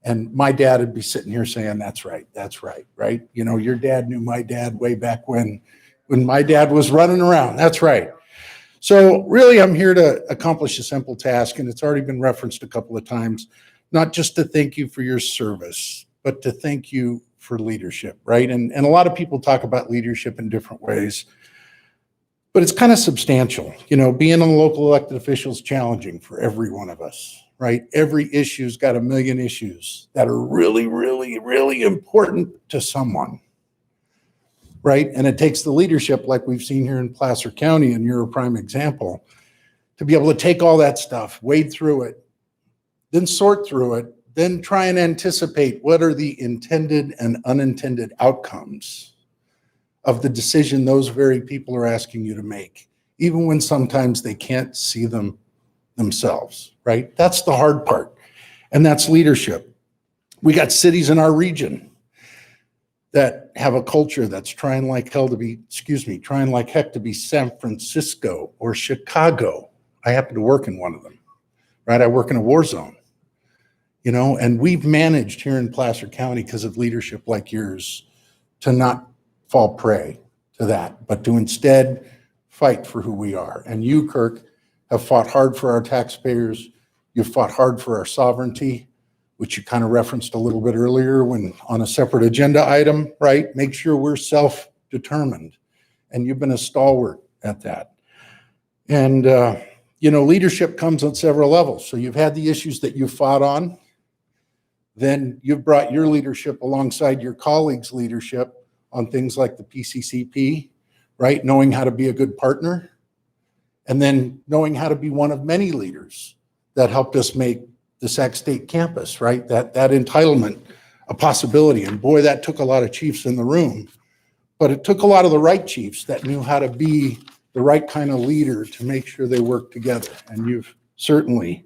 And my dad would be sitting here saying, that's right, right? You know, your dad knew my dad way back when my dad was running around. That's right. So really, I'm here to accomplish a simple task, and it's already been referenced a couple of times, not just to thank you for your service, but to thank you for leadership, right? And a lot of people talk about leadership in different ways, but it's kind of substantial. You know, being a local elected official is challenging for every one of us. Right? Every issue's got a million issues that are really, really, really important to someone. Right? And it takes the leadership, like we've seen here in Placer County, and you're a prime example, to be able to take all that stuff, wade through it, then sort through it, then try and anticipate what are the intended and unintended outcomes of the decision those very people are asking you to make, even when sometimes they can't see them themselves, right? That's the hard part. And that's leadership. We got cities in our region that have a culture that's trying like heck to be San Francisco or Chicago. I happen to work in one of them, right? I work in a war zone, you know, and we've managed here in Placer County because of leadership like yours to not fall prey to that, but to instead fight for who we are. And you, Kirk, have fought hard for our taxpayers. You've fought hard for our sovereignty, which you kind of referenced a little bit earlier when on a separate agenda item, right? Make sure we're self-determined. And you've been a stalwart at that. And, you know, leadership comes on several levels. So you've had the issues that you fought on. Then you've brought your leadership alongside your colleagues' leadership on things like the PCCP, right? Knowing how to be a good partner. And then knowing how to be one of many leaders that helped us make the Sac State campus, right? That entitlement a possibility. And boy, that took a lot of chiefs in the room, but it took a lot of the right chiefs that knew how to be the right kind of leader to make sure they work together. And you've certainly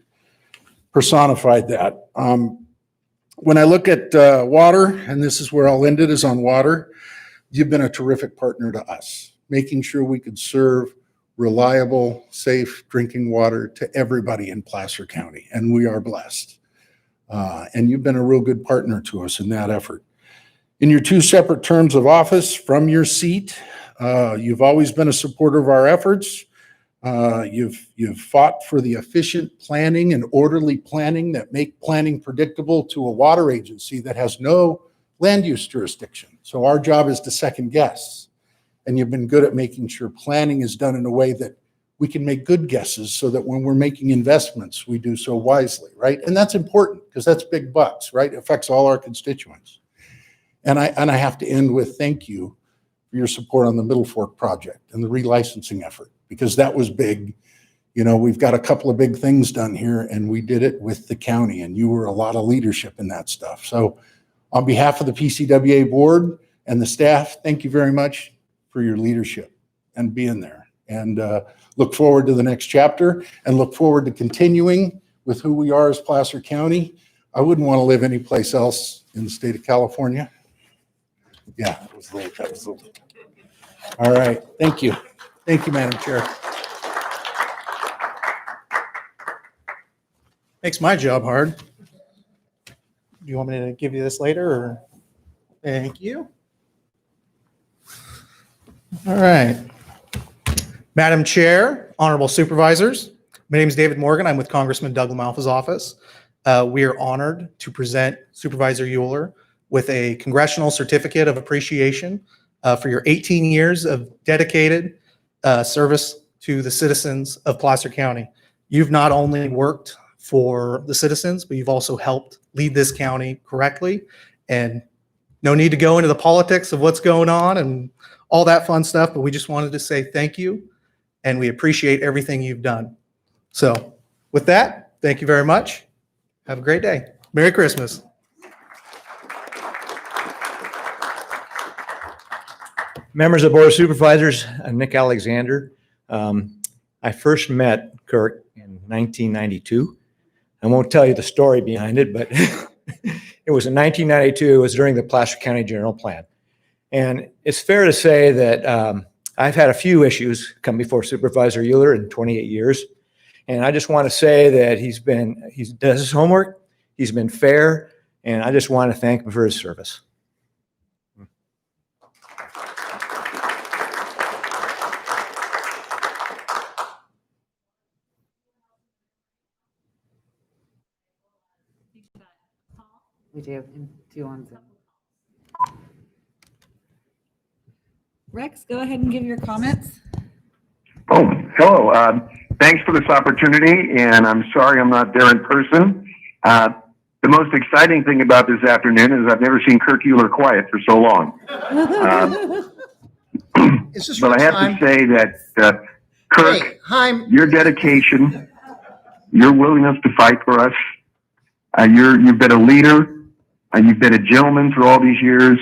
personified that. When I look at water, and this is where I'll end it, is on water, you've been a terrific partner to us, making sure we could serve reliable, safe drinking water to everybody in Placer County, and we are blessed. And you've been a real good partner to us in that effort. In your 2 separate terms of office from your seat, you've always been a supporter of our efforts. You've fought for the efficient planning and orderly planning that make planning predictable to a water agency that has no land use jurisdiction. So our job is to second guess. And you've been good at making sure planning is done in a way that we can make good guesses so that when we're making investments, we do so wisely, right? And that's important because that's big bucks, right? It affects all our constituents. And I have to end with thank you for your support on the Middle Fork project and the relicensing effort, because that was big. You know, we've got a couple of big things done here, and we did it with the county, and you were a lot of leadership in that stuff. So on behalf of the PCWA board and the staff, thank you very much for your leadership and being there. And look forward to the next chapter, and look forward to continuing with who we are as Placer County. I wouldn't want to live anyplace else in the state of California. Yeah, that was late. All right. Thank you. Thank you, Madam Chair. Makes my job hard. Do you want me to give you this later, or? Thank you. All right. Madam Chair, honorable supervisors, my name is David Morgan. I'm with Congressman Doug LaMalfa's office. We are honored to present Supervisor Euler with a Congressional Certificate of Appreciation for your 18 years of dedicated service to the citizens of Placer County. You've not only worked for the citizens, but you've also helped lead this county correctly. And no need to go into the politics of what's going on and all that fun stuff, but we just wanted to say thank you, and we appreciate everything you've done. So with that, thank you very much. Have a great day. Merry Christmas. Members of the Board of Supervisors, I'm Nick Alexander. I first met Kirk in 1992. I won't tell you the story behind it, but it was in 1992. It was during the Placer County General Plan. And it's fair to say that I've had a few issues come before Supervisor Euler in 28 years. And I just want to say that he does his homework, he's been fair, and I just want to thank him for his service. We do. Do on Zoom. Rex, go ahead and give your comments. Oh, hello. Thanks for this opportunity, and I'm sorry I'm not there in person. The most exciting thing about this afternoon is I've never seen Kirk Euler quiet for so long. But I have to say that, Kirk, your dedication, your willingness to fight for us, you've been a leader. You've been a gentleman for all these years,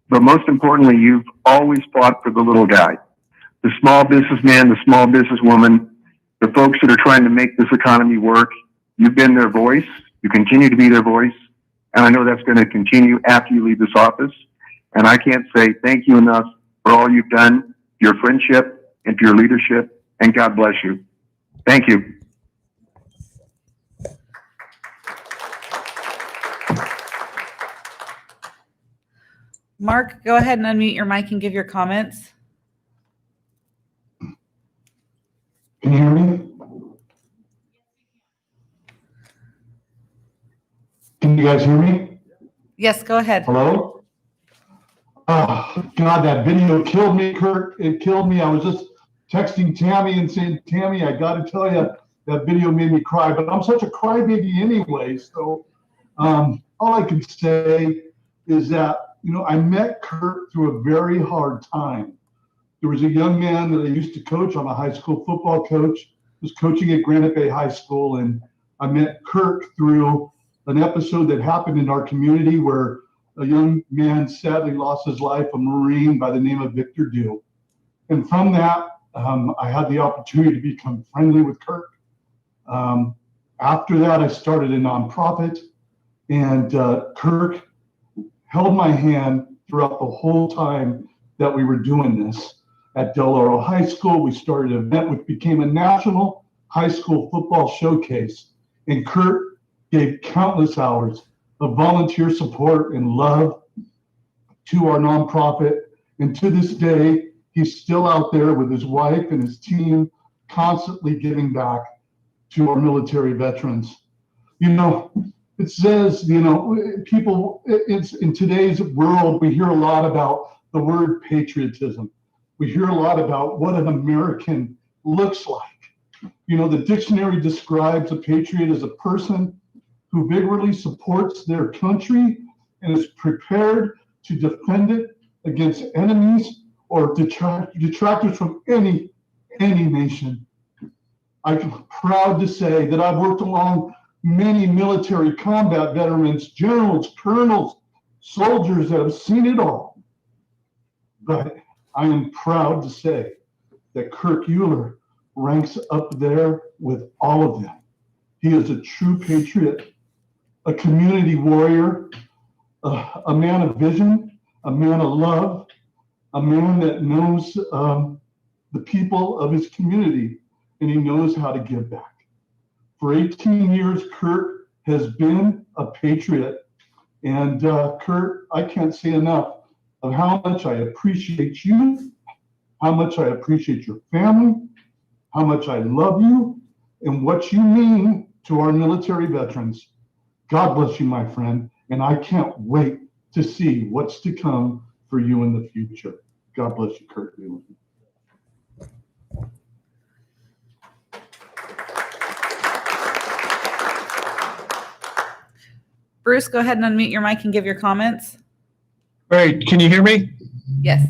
but most importantly, you've always fought for the little guy, the small businessman, the small businesswoman, the folks that are trying to make this economy work. You've been their voice. You continue to be their voice, and I know that's going to continue after you leave this office. And I can't say thank you enough for all you've done, for your friendship, and for your leadership, and God bless you. Thank you. Mark, go ahead and unmute your mic and give your comments. Can you hear me? Can you guys hear me? Yes, go ahead. Hello? Oh, God, that video killed me, Kurt. It killed me. I was just texting Tammy and saying, Tammy, I got to tell you, that video made me cry. But I'm such a crybaby anyway. So all I can say is that, you know, I met Kurt through a very hard time. There was a young man that I used to coach. I'm a high school football coach. Was coaching at Granite Bay High School, and I met Kurt through an episode that happened in our community where a young man sadly lost his life, a Marine by the name of Victor Dew. And from that, I had the opportunity to become friendly with Kurt. After that, I started a nonprofit, and Kirk held my hand throughout the whole time that we were doing this. At Del Oro High School, we started an event which became a national high school football showcase. And Kurt gave countless hours of volunteer support and love to our nonprofit. And to this day, he's still out there with his wife and his team, constantly giving back to our military veterans. You know, it says, you know, people, it's in today's world, we hear a lot about the word patriotism. We hear a lot about what an American looks like. You know, the dictionary describes a patriot as a person who vigorously supports their country and is prepared to defend it against enemies or detractors from any nation. I'm proud to say that I've worked along many military combat veterans, generals, colonels, soldiers that have seen it all. But I am proud to say that Kirk Euler ranks up there with all of them. He is a true patriot, a community warrior, a man of vision, a man of love, a man that knows the people of his community, and he knows how to give back. For 18 years, Kurt has been a patriot. And Kurt, I can't say enough of how much I appreciate you, how much I appreciate your family, how much I love you, and what you mean to our military veterans. God bless you, my friend, and I can't wait to see what's to come for you in the future. God bless you, Kurt. Bruce, go ahead and unmute your mic and give your comments. Great. Can you hear me? Yes.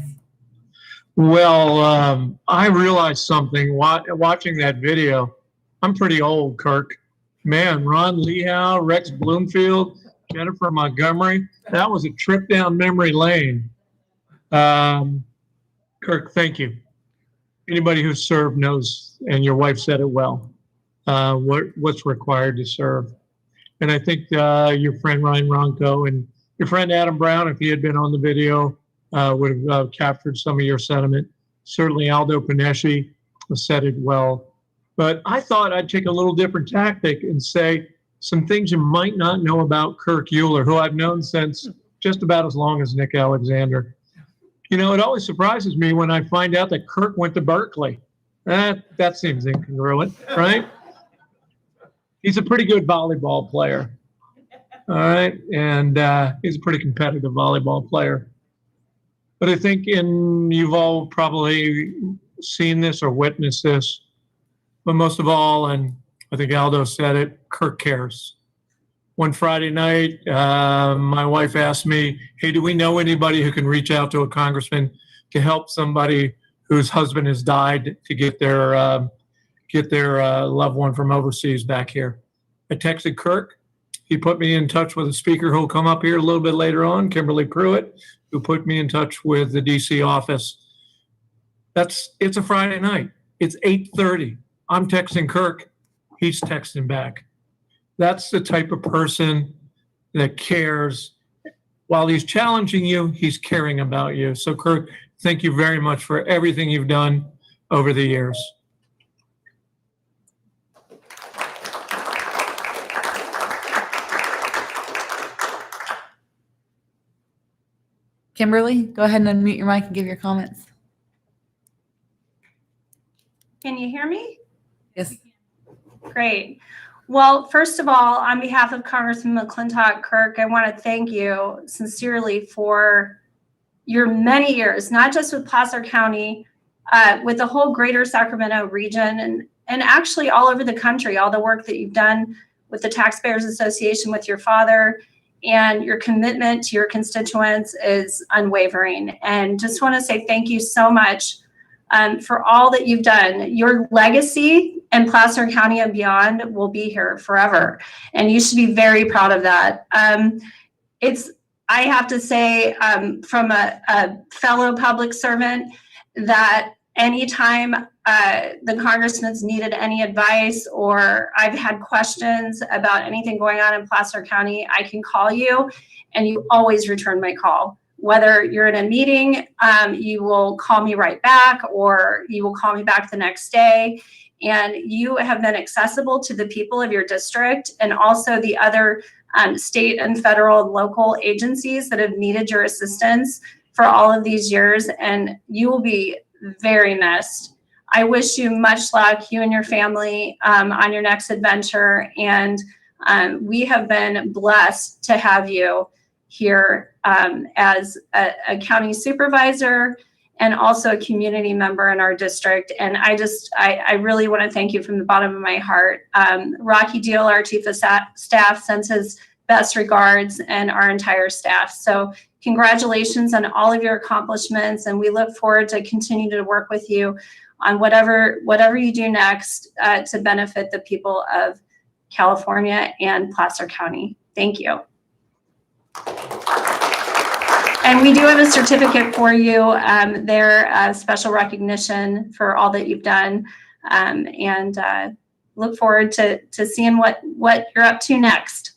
Well, I realized something watching that video. I'm pretty old, Kirk. Man, Ron Lehow, Rex Bloomfield, Jennifer Montgomery. That was a trip down memory lane. Kirk, thank you. Anybody who served knows, and your wife said it well, what's required to serve. And I think your friend Ryan Ronco and your friend Adam Brown, if he had been on the video, would have captured some of your sentiment. Certainly Aldo Panesci said it well. But I thought I'd take a little different tactic and say some things you might not know about Kirk Euler, who I've known since just about as long as Nick Alexander. You know, it always surprises me when I find out that Kirk went to Berkeley. That seems incongruent, right? He's a pretty good volleyball player, all right? And he's a pretty competitive volleyball player. But I think you've all probably seen this or witnessed this, but most of all, and I think Aldo said it, Kirk cares. One Friday night, my wife asked me, hey, do we know anybody who can reach out to a congressman to help somebody whose husband has died to get their loved one from overseas back here? I texted Kirk. He put me in touch with a speaker who'll come up here a little bit later on, Kimberly Pruitt, who put me in touch with the DC office. It's a Friday night. It's 8:30. I'm texting Kirk. He's texting back. That's the type of person that cares. While he's challenging you, he's caring about you. So Kirk, thank you very much for everything you've done over the years. Kimberly, go ahead and unmute your mic and give your comments. Can you hear me? Yes. Great. Well, first of all, on behalf of Congressman McClintock, Kirk, I want to thank you sincerely for your many years, not just with Placer County, with the whole greater Sacramento region and actually all over the country, all the work that you've done with the Taxpayers Association with your father, and your commitment to your constituents is unwavering. And just want to say thank you so much for all that you've done. Your legacy in Placer County and beyond will be here forever. And you should be very proud of that. I have to say, from a fellow public servant, that anytime the congressman's needed any advice or I've had questions about anything going on in Placer County, I can call you and you always return my call. Whether you're in a meeting, you will call me right back or you will call me back the next day. And you have been accessible to the people of your district and also the other state and federal and local agencies that have needed your assistance for all of these years. And you will be very missed. I wish you much luck, you and your family, on your next adventure. And we have been blessed to have you here as a county supervisor and also a community member in our district. And I really want to thank you from the bottom of my heart. Rocky Deal, our chief of staff, sends his Best regards, and our entire staff. So congratulations on all of your accomplishments, and we look forward to continuing to work with you on whatever you do next to benefit the people of California and Placer County. Thank you. And we do have a certificate for you. They're special recognition for all that you've done, and look forward to seeing what you're up to next.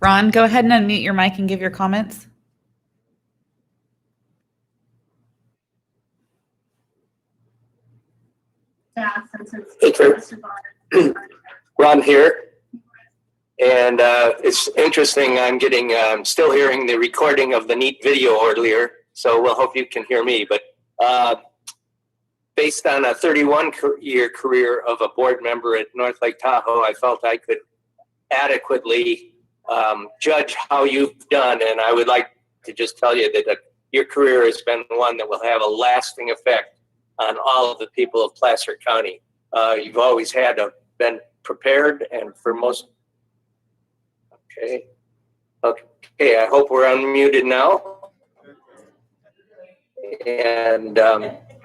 Ron, go ahead and unmute your mic and give your comments. Ron here. And it's interesting, I'm still hearing the recording of the neat video earlier, so we'll hope you can hear me. But based on a 31-year career of a board member at North Lake Tahoe, I felt I could adequately judge how you've done. And I would like to just tell you that your career has been one that will have a lasting effect on all of the people of Placer County. You've always been prepared, and for most. Okay, I hope we're unmuted now. And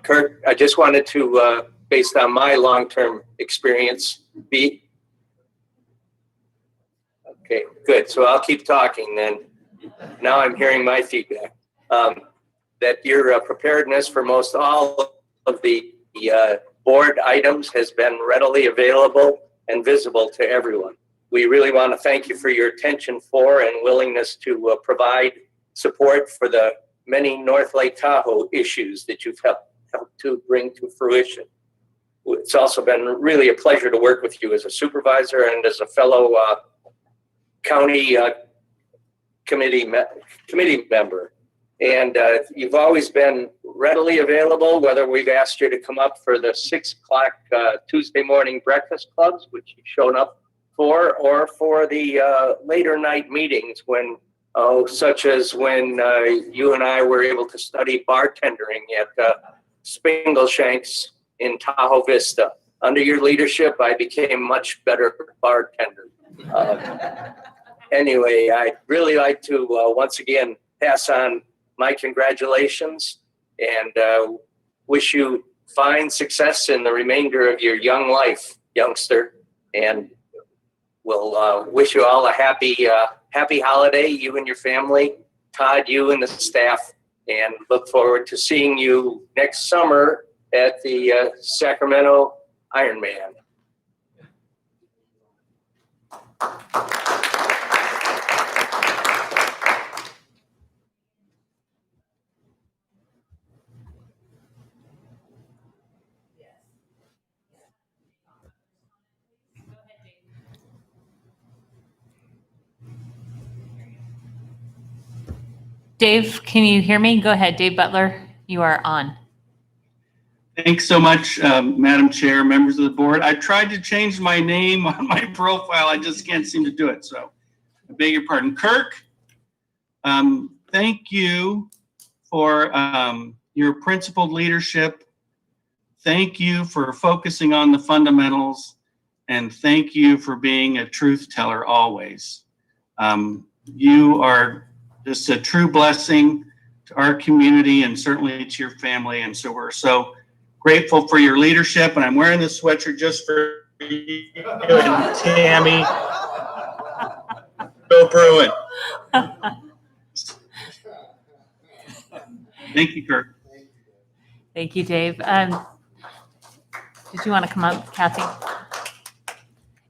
Kurt, I just wanted to, based on my long-term experience, okay, good. So I'll keep talking then. Now I'm hearing my feedback. That your preparedness for most all of the board items has been readily available and visible to everyone. We really want to thank you for your attention for and willingness to provide support for the many North Lake Tahoe issues that you've helped to bring to fruition. It's also been really a pleasure to work with you as a supervisor and as a fellow county committee member. And you've always been readily available, whether we've asked you to come up for the 6 o'clock Tuesday morning breakfast clubs, which you've shown up for, or for the later night meetings when, such as when you and I were able to study bartendering at Spingleshanks in Tahoe Vista. Under your leadership, I became much better bartender. Anyway, I'd really like to once again pass on my congratulations and wish you fine success in the remainder of your young life, youngster. And we'll wish you all a happy holiday, you and your family, Todd, you and the staff, and look forward to seeing you next summer at the Sacramento Ironman. Dave, can you hear me? Go ahead, Dave Butler, you are on. Thanks so much, Madam Chair, members of the board. I tried to change my name on my profile. I just can't seem to do it. So I beg your pardon. Kirk, thank you for your principled leadership. Thank you for focusing on the fundamentals. And thank you for being a truth teller always. You are just a true blessing to our community and certainly to your family. And so we're so grateful for your leadership. And I'm wearing this sweatshirt just for you and Tammy. Go Bruin. Thank you, Kirk. Thank you, Dave. Did you want to come up, Kathy?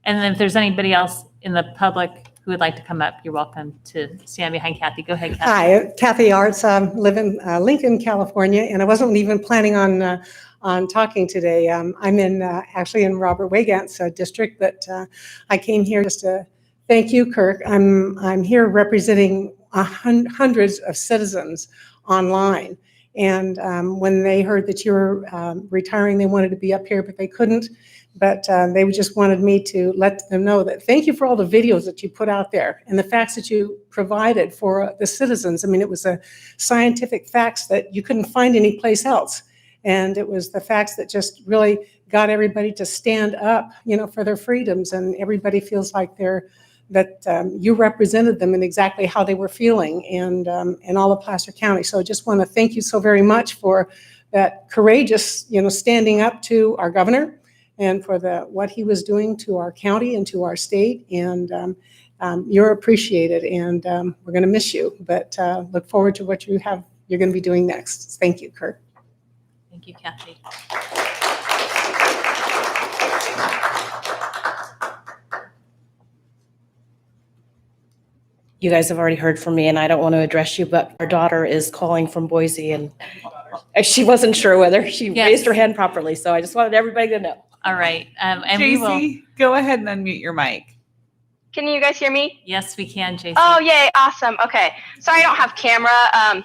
And then if there's anybody else in the public who would like to come up, you're welcome to stand behind Kathy. Go ahead, Kathy. Hi, Kathy Arts. Live in Lincoln, California, and I wasn't even planning on talking today. I'm actually in Robert Wagant's district, but I came here just to thank you, Kirk. I'm here representing hundreds of citizens online, and when they heard that you were retiring, they wanted to be up here, but they couldn't. But they just wanted me to let them know that thank you for all the videos that you put out there and the facts that you provided for the citizens. I mean, it was a scientific facts that you couldn't find anyplace else. And it was the facts that just really got everybody to stand up, for their freedoms, and everybody feels like you represented them in exactly how they were feeling, and all of Placer County. So I just want to thank you so very much for that courageous, standing up to our governor and for what he was doing to our county and to our state. And you're appreciated, and we're going to miss you, but look forward to what you're going to be doing next. Thank you, Kurt. Thank you, Kathy. You guys have already heard from me, and I don't want to address you, but our daughter is calling from Boise, and she wasn't sure whether she raised her hand properly, so I just wanted everybody to know. All right. And JC, we will. go ahead and unmute your mic. Can you guys hear me? Yes, we can, Jason. Oh, yay. Awesome. Okay. Sorry I don't have camera.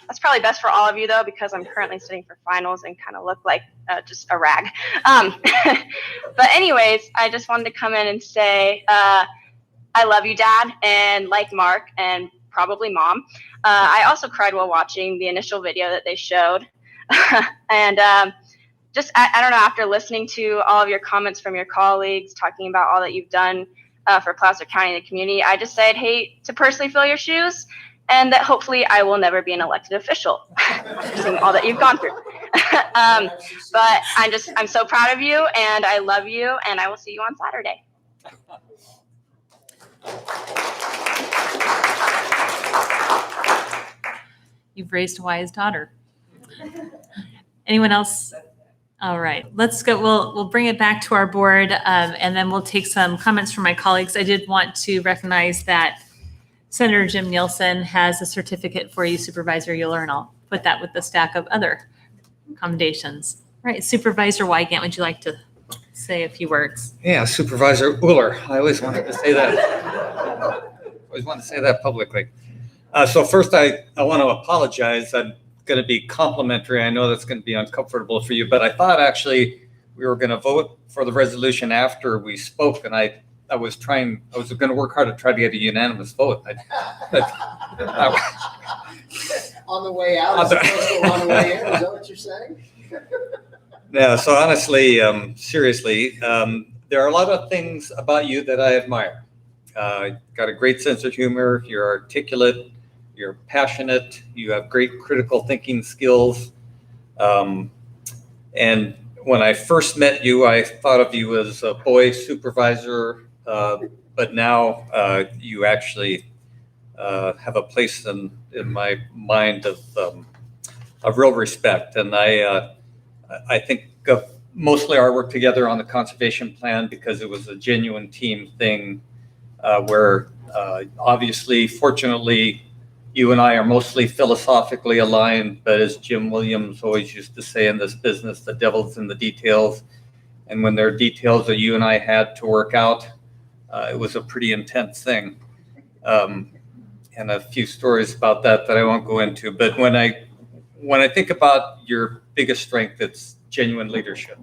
That's probably best for all of you, though, because I'm currently studying for finals and kind of look like just a rag. But anyways, I just wanted to come in and say I love you, Dad, and like Mark and probably Mom. I also cried while watching the initial video that they showed. And just, I don't know, after listening to all of your comments from your colleagues, talking about all that you've done for Placer County and the community, I just said, hate to personally fill your shoes, and that hopefully I will never be an elected official, seeing all that you've gone through. But I'm so proud of you, and I love you, and I will see you on Saturday. You've raised a wise daughter. Anyone else? All right, let's go. We'll bring it back to our board, and then we'll take some comments from my colleagues. I did want to recognize that Senator Jim Nielsen has a certificate for you, Supervisor Euler, and I'll put that with the stack of other commendations. All right, Supervisor Wygant, would you like to say a few words? Yeah, Supervisor Euler. I always wanted to say that. Always want to say that publicly. So first, I want to apologize. I'm going to be complimentary. I know that's going to be uncomfortable for you, but I thought actually we were going to vote for the resolution after we spoke, and I was going to work hard to try to get a unanimous vote. On the way out, as opposed to on the way in, is that what you're saying? Yeah, so honestly, seriously, there are a lot of things about you that I admire. Got a great sense of humor, you're articulate, you're passionate, you have great critical thinking skills. And when I first met you, I thought of you as a boy supervisor, but now you actually have a place in my mind of real respect. And I think of mostly our work together on the conservation plan because it was a genuine team thing where obviously, fortunately, you and I are mostly philosophically aligned, but as Jim Williams always used to say in this business, the devil's in the details. And when there are details that you and I had to work out, it was a pretty intense thing. And a few stories about that I won't go into. But when I think about your biggest strength, it's genuine leadership.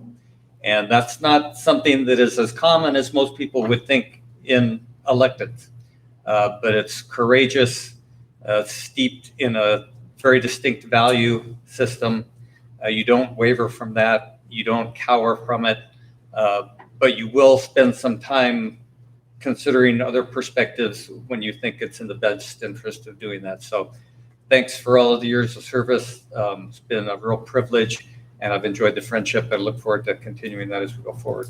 And that's not something that is as common as most people would think in electeds. But it's courageous, steeped in a very distinct value system. You don't waver from that. You don't cower from it. But you will spend some time considering other perspectives when you think it's in the best interest of doing that. So thanks for all of the years of service. It's been a real privilege, and I've enjoyed the friendship. I look forward to continuing that as we go forward.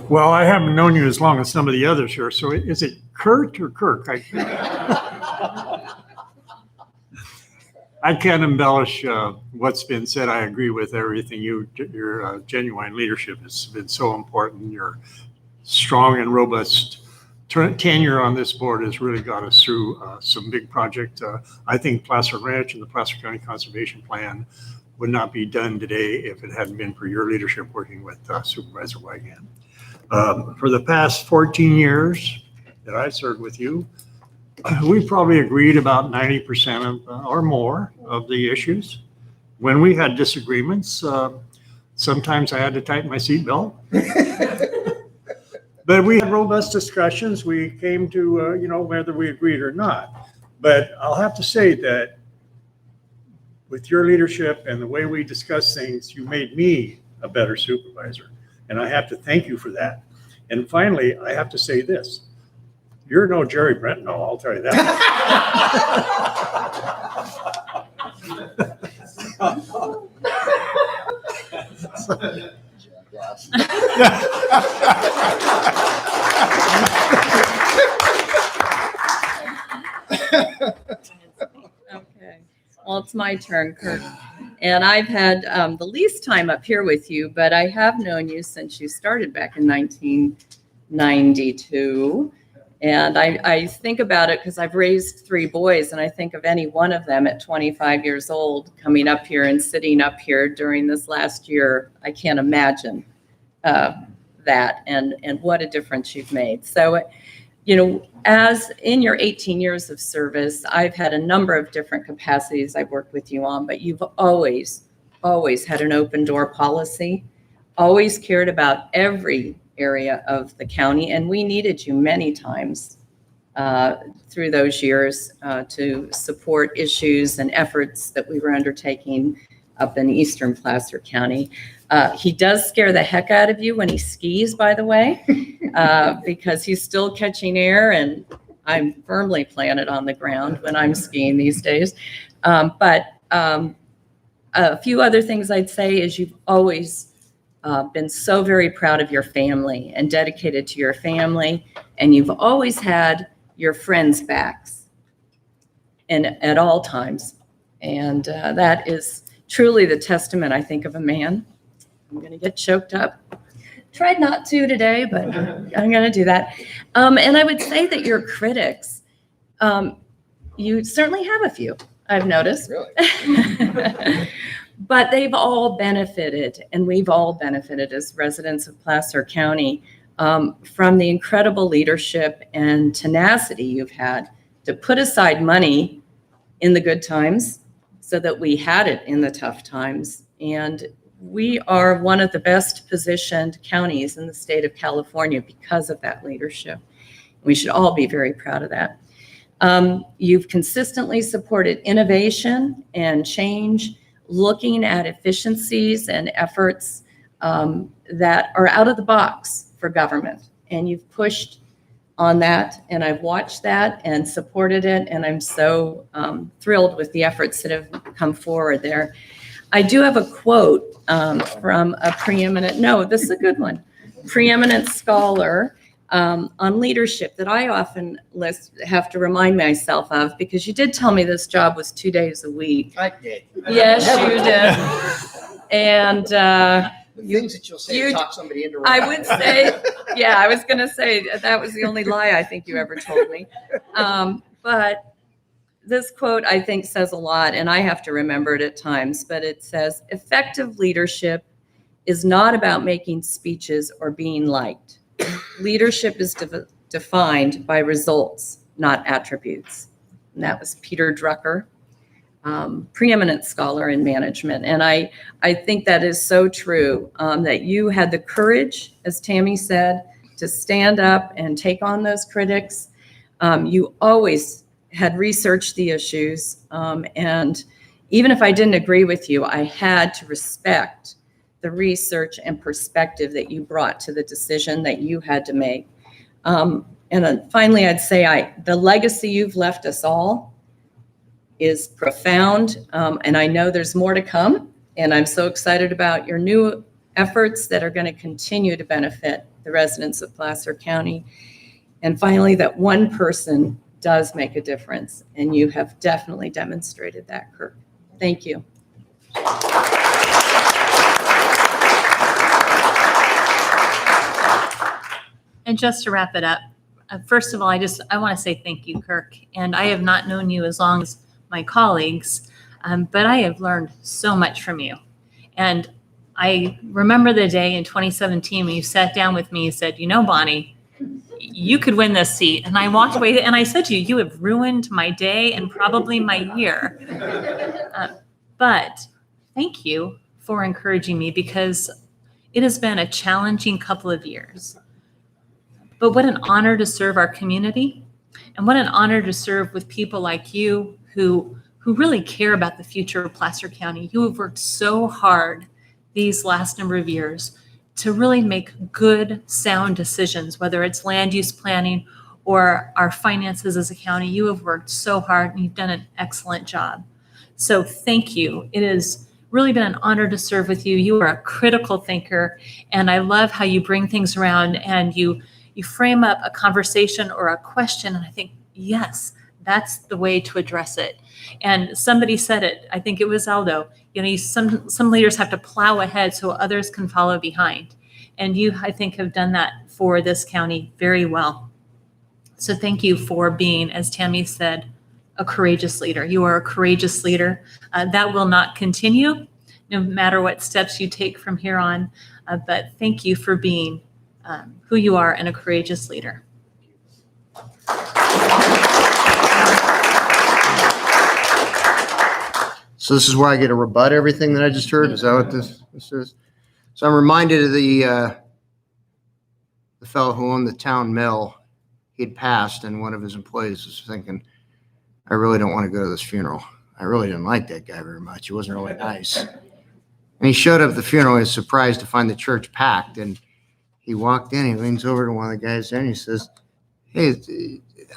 Well, I haven't known you as long as some of the others here, so is it Kurt or Kirk? I can't embellish what's been said. I agree with everything. Your genuine leadership has been so important. Your strong and robust tenure on this board has really got us through some big projects. I think Placer Ranch and the Placer County Conservation Plan would not be done today if it hadn't been for your leadership working with Supervisor Wygant. For the past 14 years that I served with you, we probably agreed about 90% of, or more of the issues. When we had disagreements, sometimes I had to tighten my seatbelt. But we had robust discussions. We came to, whether we agreed or not. But I'll have to say that with your leadership and the way we discuss things, you made me a better supervisor. And I have to thank you for that. And finally, I have to say this. You're no Jerry Brentno, I'll tell you that. Okay, well, it's my turn, Kurt. And I've had the least time up here with you, but I have known you since you started back in 1992. And I think about it because I've raised 3 boys, and I think of any one of them at 25 years old coming up here and sitting up here during this last year. I can't imagine that and what a difference you've made. So, you know, as in your 18 years of service, I've had a number of different capacities I've worked with you on, but you've always had an open door policy, always cared about every area of the county, and we needed you many times through those years to support issues and efforts that we were undertaking up in eastern Placer County. He does scare the heck out of you when he skis, by the way, because he's still catching air, and I'm firmly planted on the ground when I'm skiing these days. But a few other things I'd say is you've always been so very proud of your family and dedicated to your family, and you've always had your friends' backs and at all times. And that is truly the testament, I think, of a man. I'm going to get choked up. Tried not to today, but I'm going to do that. And I would say that your critics, you certainly have a few, I've noticed. Really? But they've all benefited, and we've all benefited as residents of Placer County from the incredible leadership and tenacity you've had to put aside money in the good times so that we had it in the tough times. And we are one of the best positioned counties in the state of California because of that leadership. We should all be very proud of that. You've consistently supported innovation and change, looking at efficiencies and efforts that are out of the box for government. And you've pushed on that, and I've watched that and supported it, and I'm so thrilled with the efforts that have come forward there. I do have a quote from a preeminent scholar on leadership that I often have to remind myself of, because you did tell me this job was 2 days a week. I did. Yes, you did. And the things that you'll say to talk somebody into I would say, yeah, I was going to say that was the only lie I think you ever told me. But this quote, I think, says a lot, and I have to remember it at times, but it says, effective leadership is not about making speeches or being liked. Leadership is defined by results, not attributes. And that was Peter Drucker, preeminent scholar in management. And I think that is so true, that you had the courage, as Tammy said, to stand up and take on those critics. You always had researched the issues. And even if I didn't agree with you, I had to respect the research and perspective that you brought to the decision that you had to make. And then finally, I'd say the legacy you've left us all is profound. And I know there's more to come. And I'm so excited about your new efforts that are going to continue to benefit the residents of Placer County. And finally, that one person does make a difference. And you have definitely demonstrated that, Kirk. Thank you. And just to wrap it up, first of all, I want to say thank you, Kirk. And I have not known you as long as my colleagues, but I have learned so much from you. And I remember the day in 2017 when you sat down with me and said, you know, Bonnie, you could win this seat. And I walked away and I said to you, you have ruined my day and probably my year. But thank you for encouraging me, because it has been a challenging couple of years. But what an honor to serve our community, and what an honor to serve with people like you who who really care about the future of Placer County. You have worked so hard these last number of years to really make good, sound decisions, whether it's land use planning or our finances as a county. You have worked so hard and you've done an excellent job. So thank you. It has really been an honor to serve with you. You are a critical thinker, and I love how you bring things around and you frame up a conversation or a question, and I think, yes, that's the way to address it. And somebody said it, I think it was Aldo, some leaders have to plow ahead so others can follow behind. And you, I think, have done that for this county very well. So thank you for being, as Tammy said, a courageous leader. You are a courageous leader. That will not continue no matter what steps you take from here on. But thank you for being who you are and a courageous leader. So this is where I get to rebut everything that I just heard? Is that what this is? So I'm reminded of the fellow who owned the town mill. He'd passed, and one of his employees was thinking, I really don't want to go to this funeral. I really didn't like that guy very much. He wasn't really nice. And he showed up at the funeral. He was surprised to find the church packed. And he walked in, he leans over to one of the guys there and he says, hey,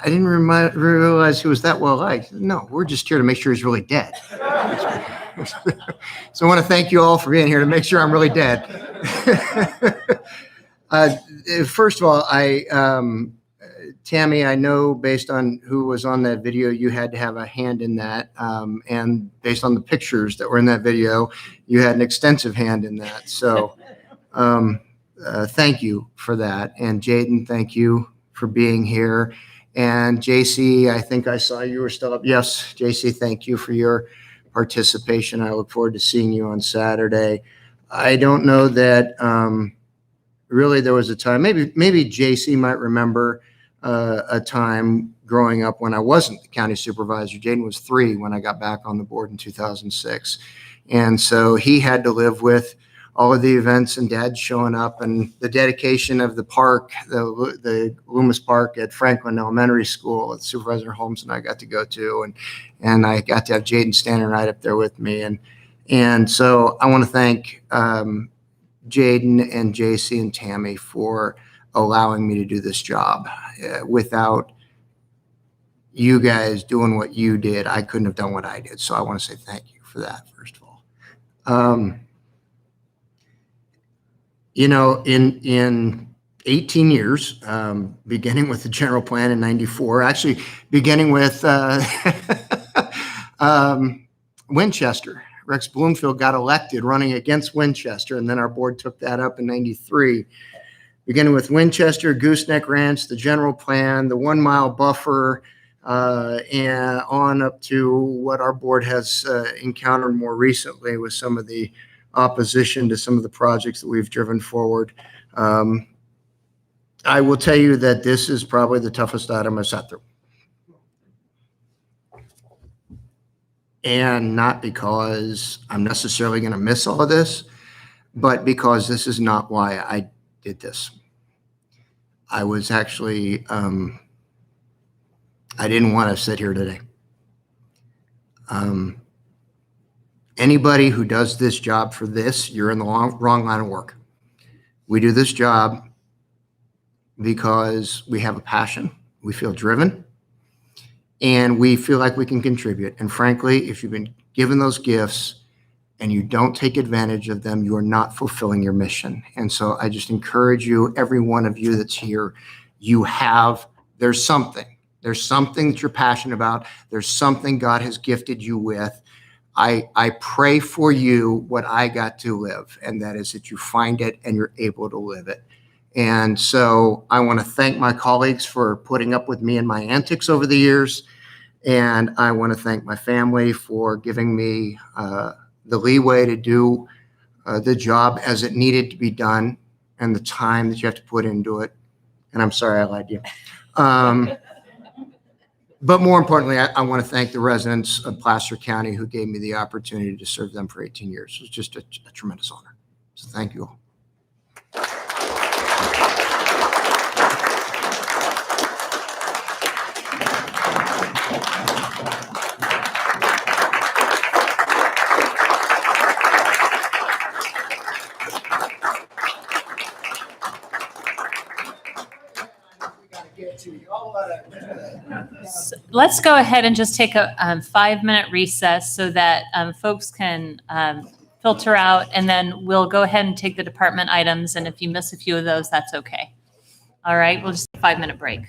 I didn't realize he was that well liked. No, we're just here to make sure he's really dead. So I want to thank you all for being here to make sure I'm really dead. First of all, Tammy, I know based on who was on that video, you had to have a hand in that. And based on the pictures that were in that video, you had an extensive hand in that. So thank you for that. And Jaden, thank you for being here. And JC, I think I saw you were still up. Yes, JC, thank you for your participation. I look forward to seeing you on Saturday. I don't know that really there was a time, maybe JC might remember a time growing up when I wasn't the county supervisor. Jaden was 3 when I got back on the board in 2006. And so he had to live with all of the events and Dad showing up and the dedication of the park, the Loomis Park at Franklin Elementary School that Supervisor Holmes and I got to go to. And I got to have Jaden standing right up there with me. And so I want to thank Jaden and JC and Tammy for allowing me to do this job. Without you guys doing what you did, I couldn't have done what I did. So I want to say thank you for that, first of all. In 18 years, beginning with the general plan in 94, actually beginning with Winchester. Rex Bloomfield got elected running against Winchester, and then our board took that up in 93. Beginning with Winchester, Gooseneck Ranch, the general plan, the 1 mile buffer, and on up to what our board has encountered more recently with some of the opposition to some of the projects that we've driven forward. I will tell you that this is probably the toughest item I've sat through. And not because I'm necessarily going to miss all of this, but because this is not why I did this. I was actually, I didn't want to sit here today. Anybody who does this job for this, you're in the wrong line of work. We do this job because we have a passion, we feel driven, and we feel like we can contribute. And frankly, if you've been given those gifts and you don't take advantage of them, you are not fulfilling your mission. And so I just encourage you, every one of you that's here, there's something that you're passionate about. There's something God has gifted you with. I pray for you what I got to live, and that is that you find it and you're able to live it. And so I want to thank my colleagues for putting up with me and my antics over the years. And I want to thank my family for giving me the leeway to do the job as it needed to be done and the time that you have to put into it. And I'm sorry I lied to you. But more importantly, I want to thank the residents of Placer County who gave me the opportunity to serve them for 18 years. It was just a tremendous honor. So thank you all. Let's go ahead and just take a 5-minute recess so that folks can filter out, and then we'll go ahead and take the department items. And if you miss a few of those, that's okay. All right, we'll just 5-minute break.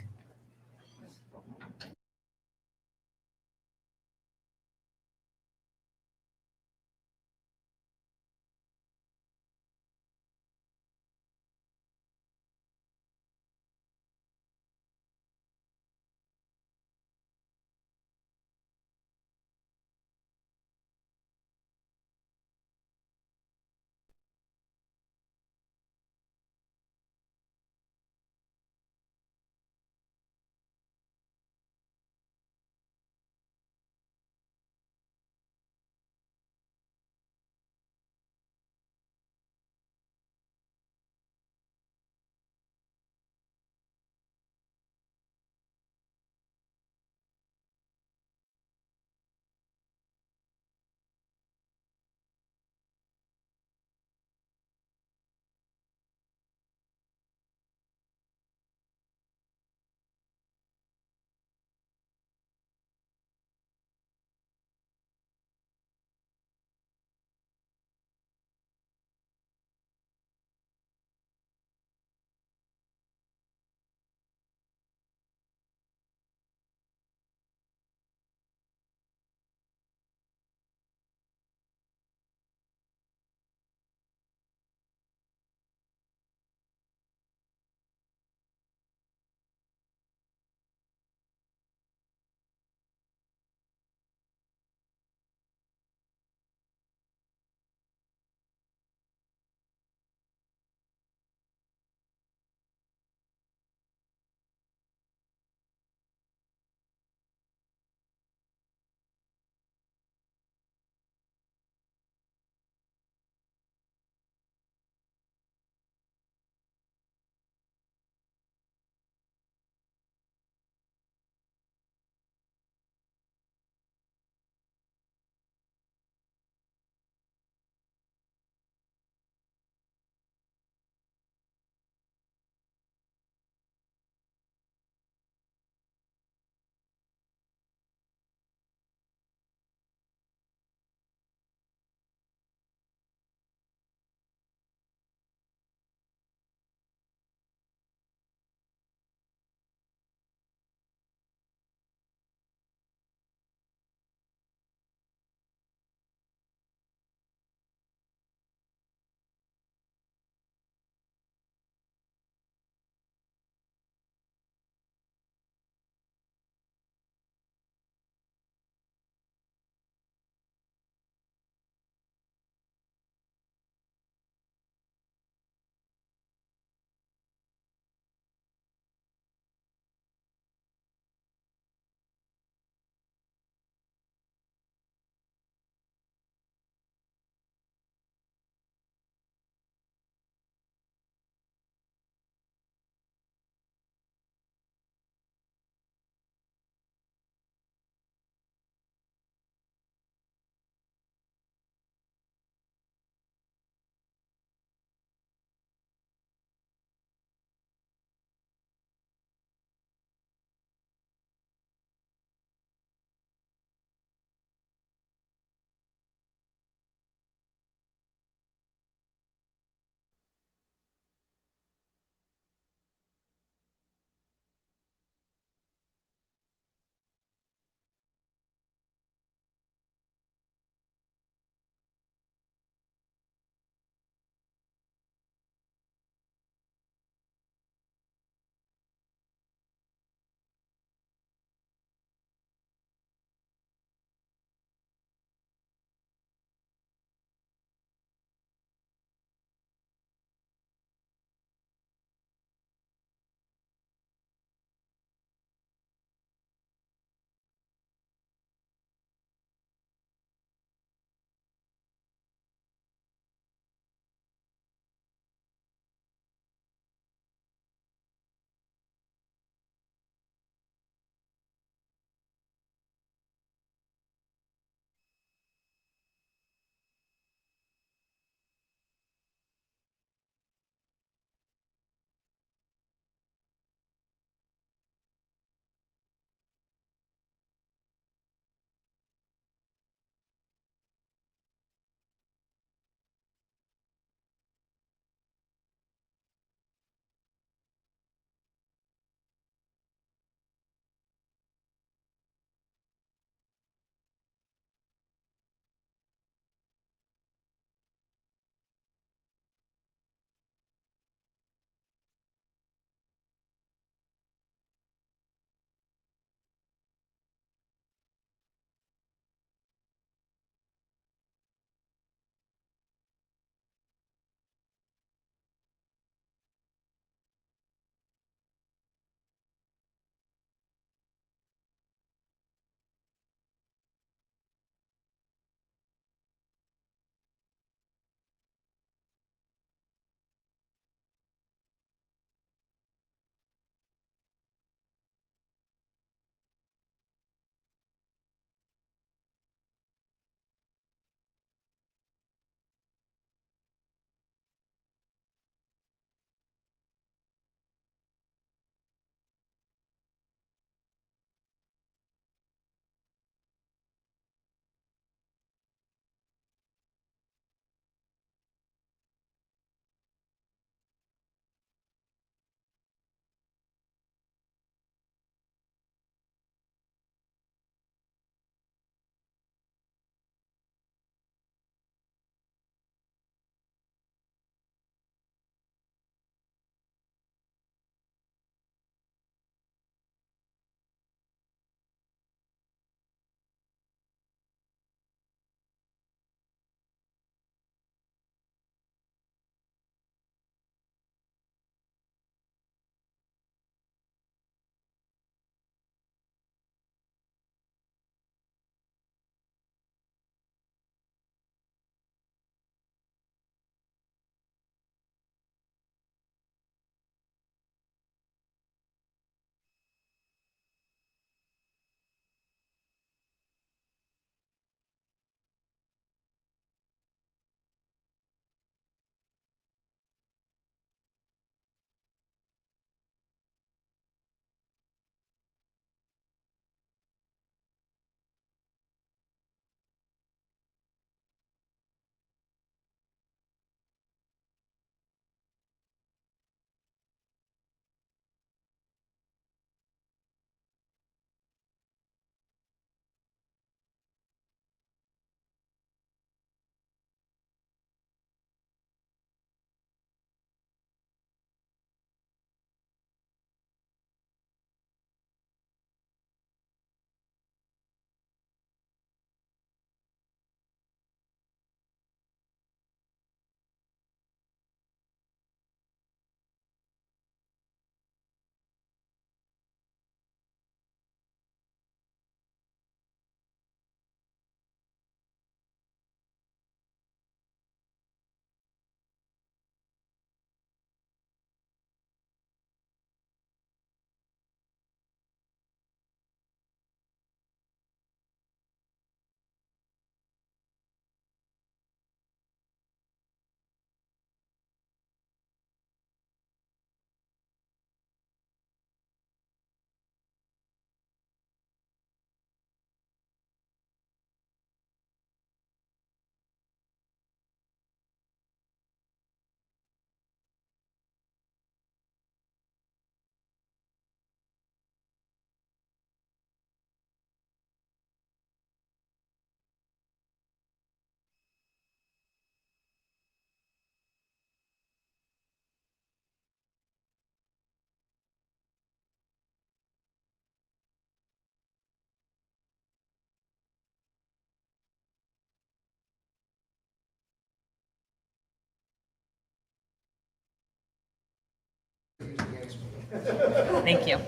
Thank you.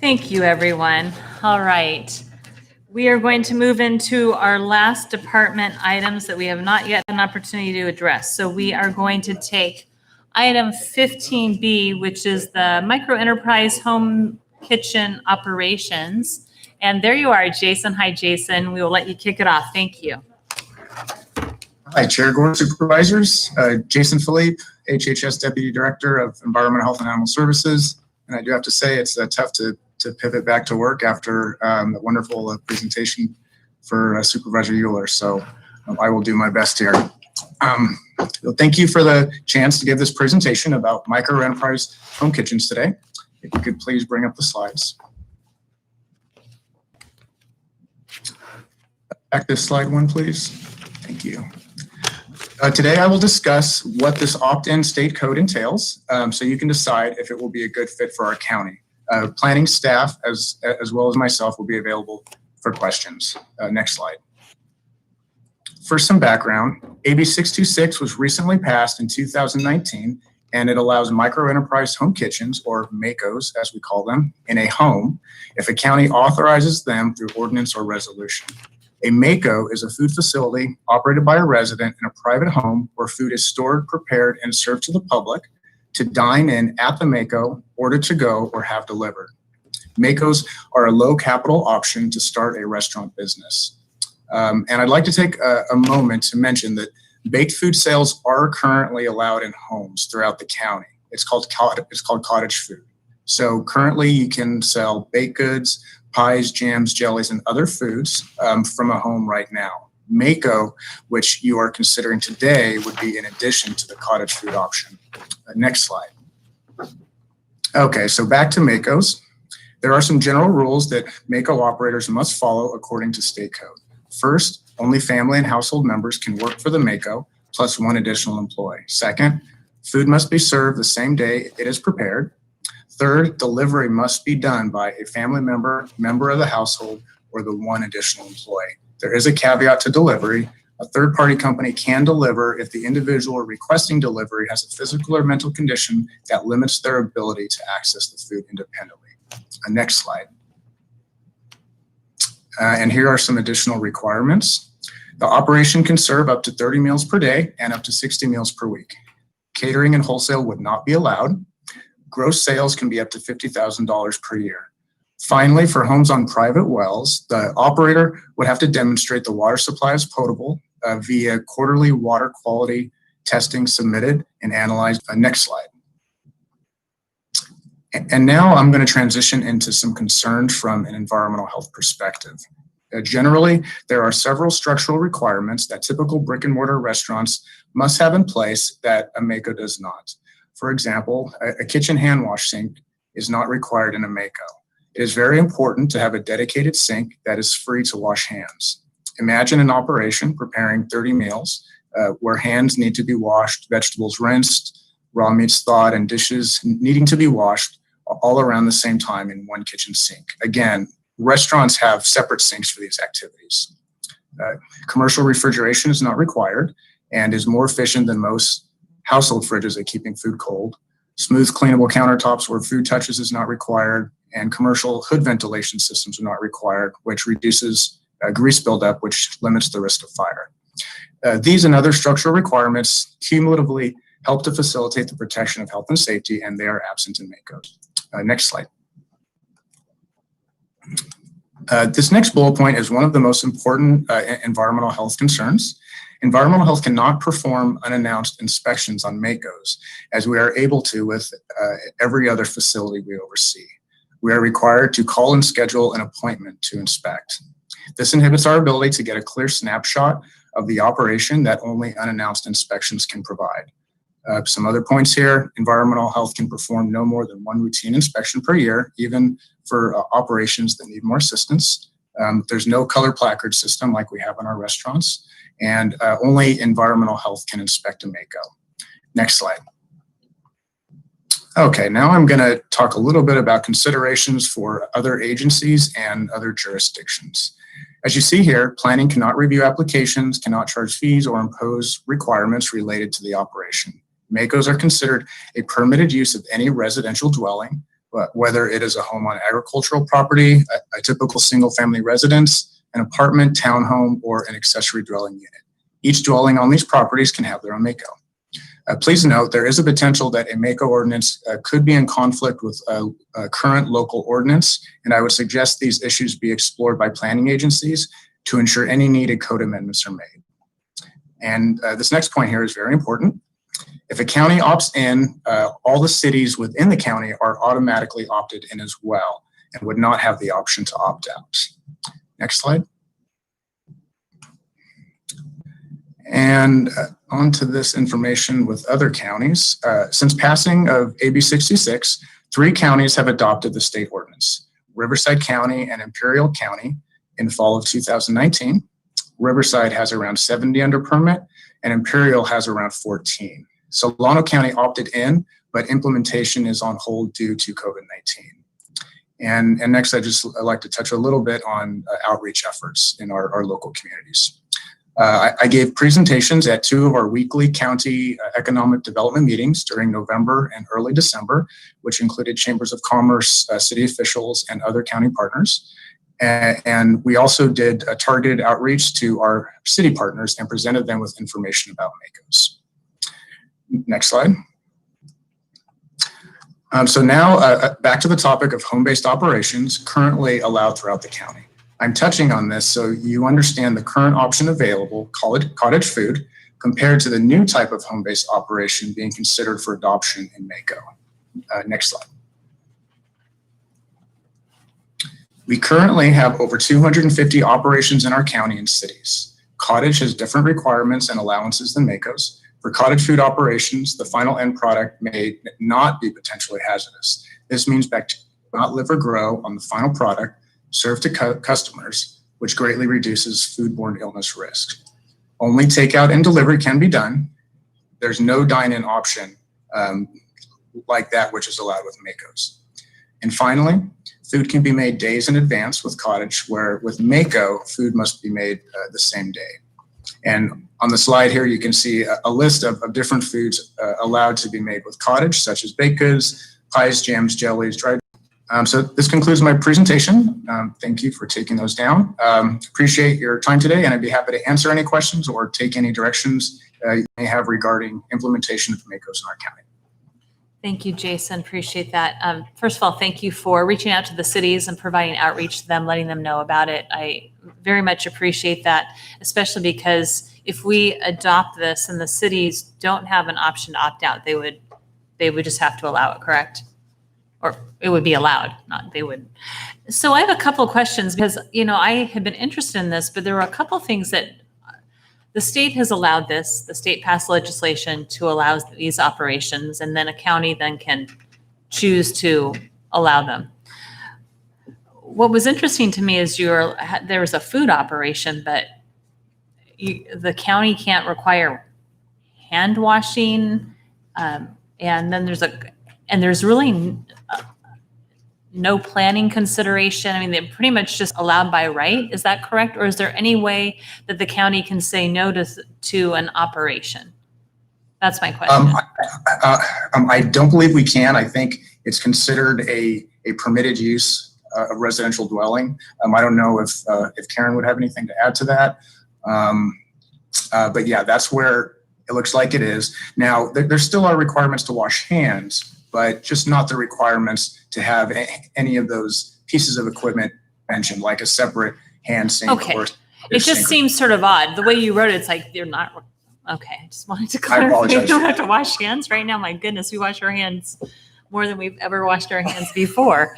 Thank you, everyone. All right. We are going to move into our last department items that we have not yet had an opportunity to address. So we are going to take item 15B, which is the micro enterprise home kitchen operations. And there you are, Jason. Hi, Jason. We will let you kick it off. Thank you. Hi, Chair, Board of Supervisors. Jason Philippe, HHS Deputy Director of Environmental Health and Animal Services. And I do have to say it's tough to pivot back to work after the wonderful presentation for Supervisor Euler. So I will do my best here. Thank you for the chance to give this presentation about micro enterprise home kitchens today. If you could please bring up the slides. Back this slide one, please. Thank you. Today I will discuss what this opt-in state code entails, so you can decide if it will be a good fit for our county. Planning staff, as well as myself, will be available for questions. Next slide. For some background, AB 626 was recently passed in 2019, and it allows micro-enterprise home kitchens, or MACOs as we call them, in a home if a county authorizes them through ordinance or resolution. A MACO is a food facility operated by a resident in a private home where food is stored, prepared, and served to the public to dine in at the MACO, order to go, or have delivered. MACOs are a low capital option to start a restaurant business. And I'd like to take a moment to mention that baked food sales are currently allowed in homes throughout the county. It's called cottage food. So currently you can sell baked goods, pies, jams, jellies, and other foods from a home right now. MACO, which you are considering today, would be in addition to the cottage food option. Next slide. Okay, so back to MACOs. There are some general rules that MACO operators must follow according to state code. First, only family and household members can work for the MACO, plus one additional employee. Second, food must be served the same day it is prepared. Third, delivery must be done by a family member, member of the household, or the one additional employee. There is a caveat to delivery. A third-party company can deliver if the individual requesting delivery has a physical or mental condition that limits their ability to access the food independently. Next slide. And here are some additional requirements. The operation can serve up to 30 meals per day and up to 60 meals per week. Catering and wholesale would not be allowed. Gross sales can be up to $50,000 per year. Finally, for homes on private wells, the operator would have to demonstrate the water supply is potable via quarterly water quality testing submitted and analyzed. Next slide. And now I'm going to transition into some concerns from an environmental health perspective. Generally, there are several structural requirements that typical brick and mortar restaurants must have in place that a MACO does not. For example, a kitchen hand wash sink is not required in a MACO. It is very important to have a dedicated sink that is free to wash hands. Imagine an operation preparing 30 meals where hands need to be washed, vegetables rinsed, raw meats thawed, and dishes needing to be washed all around the same time in one kitchen sink. Again, restaurants have separate sinks for these activities. Commercial refrigeration is not required and is more efficient than most household fridges at keeping food cold. Smooth, cleanable countertops where food touches is not required, and commercial hood ventilation systems are not required, which reduces grease buildup, which limits the risk of fire. These and other structural requirements cumulatively help to facilitate the protection of health and safety, and they are absent in MACOs. Next slide. This next bullet point is one of the most important environmental health concerns. Environmental health cannot perform unannounced inspections on MACOs, as we are able to with every other facility we oversee. We are required to call and schedule an appointment to inspect. This inhibits our ability to get a clear snapshot of the operation that only unannounced inspections can provide. Some other points here: environmental health can perform no more than one routine inspection per year, even for operations that need more assistance. There's no color placard system like we have in our restaurants, and only environmental health can inspect a MACO. Next slide. Okay, now I'm going to talk a little bit about considerations for other agencies and other jurisdictions. As you see here, planning cannot review applications, cannot charge fees, or impose requirements related to the operation. MACOs are considered a permitted use of any residential dwelling, whether it is a home on agricultural property, a typical single-family residence, an apartment, townhome, or an accessory dwelling unit. Each dwelling on these properties can have their own MACO. Please note, there is a potential that a MACO ordinance could be in conflict with a current local ordinance, and I would suggest these issues be explored by planning agencies to ensure any needed code amendments are made. And this next point here is very important. If a county opts in, all the cities within the county are automatically opted in as well and would not have the option to opt out. Next slide. And onto this information with other counties. Since passing of AB 66, 3 counties have adopted the state ordinance: Riverside County and Imperial County in fall of 2019. Riverside has around 70 under permit and Imperial has around 14. Solano County opted in, but implementation is on hold due to COVID-19. And next, I'd like to touch a little bit on outreach efforts in our local communities. I gave presentations at 2 of our weekly county economic development meetings during November and early December, which included chambers of commerce, city officials, and other county partners. And we also did a targeted outreach to our city partners and presented them with information about MACOs. Next slide. So now back to the topic of home-based operations currently allowed throughout the county. I'm touching on this so you understand the current option available, cottage food, compared to the new type of home-based operation being considered for adoption in MACO. Next slide. We currently have over 250 operations in our county and cities. Cottage has different requirements and allowances than MACOs. For cottage food operations, the final end product may not be potentially hazardous. This means bacteria will not live or grow on the final product served to customers, which greatly reduces foodborne illness risk. Only takeout and delivery can be done. There's no dine-in option like that which is allowed with MACOs. And finally, food can be made days in advance with cottage, where with MACO, food must be made the same day. And on the slide here, you can see a list of different foods allowed to be made with cottage, such as baked goods, pies, jams, jellies, dried. So this concludes my presentation. Thank you for taking those down. Appreciate your time today, and I'd be happy to answer any questions or take any directions you may have regarding implementation of MACOs in our county. Thank you, Jason. Appreciate that. First of all, thank you for reaching out to the cities and providing outreach to them, letting them know about it. I very much appreciate that, especially because if we adopt this and the cities don't have an option to opt out, they would just have to allow it, correct? Or it would be allowed, not they would. So I have a couple of questions because, I had been interested in this, but there were a couple of things that the state has allowed this. The state passed legislation to allow these operations, and then a county then can choose to allow them. What was interesting to me is there was a food operation, but the county can't require hand washing, and then there's really no planning consideration. I mean, they're pretty much just allowed by right. Is that correct? Or is there any way that the county can say no to an operation? That's my question. I don't believe we can. I think it's considered a permitted use of residential dwelling. I don't know if Karen would have anything to add to that. But yeah, that's where it looks like it is. Now, there still are requirements to wash hands, but just not the requirements to have any of those pieces of equipment mentioned, like a separate hand sink. Okay. It just seems sort of odd. The way you wrote it, it's like they're not. Okay, I just wanted to clarify. You don't have to wash hands right now. My goodness, we wash our hands more than we've ever washed our hands before.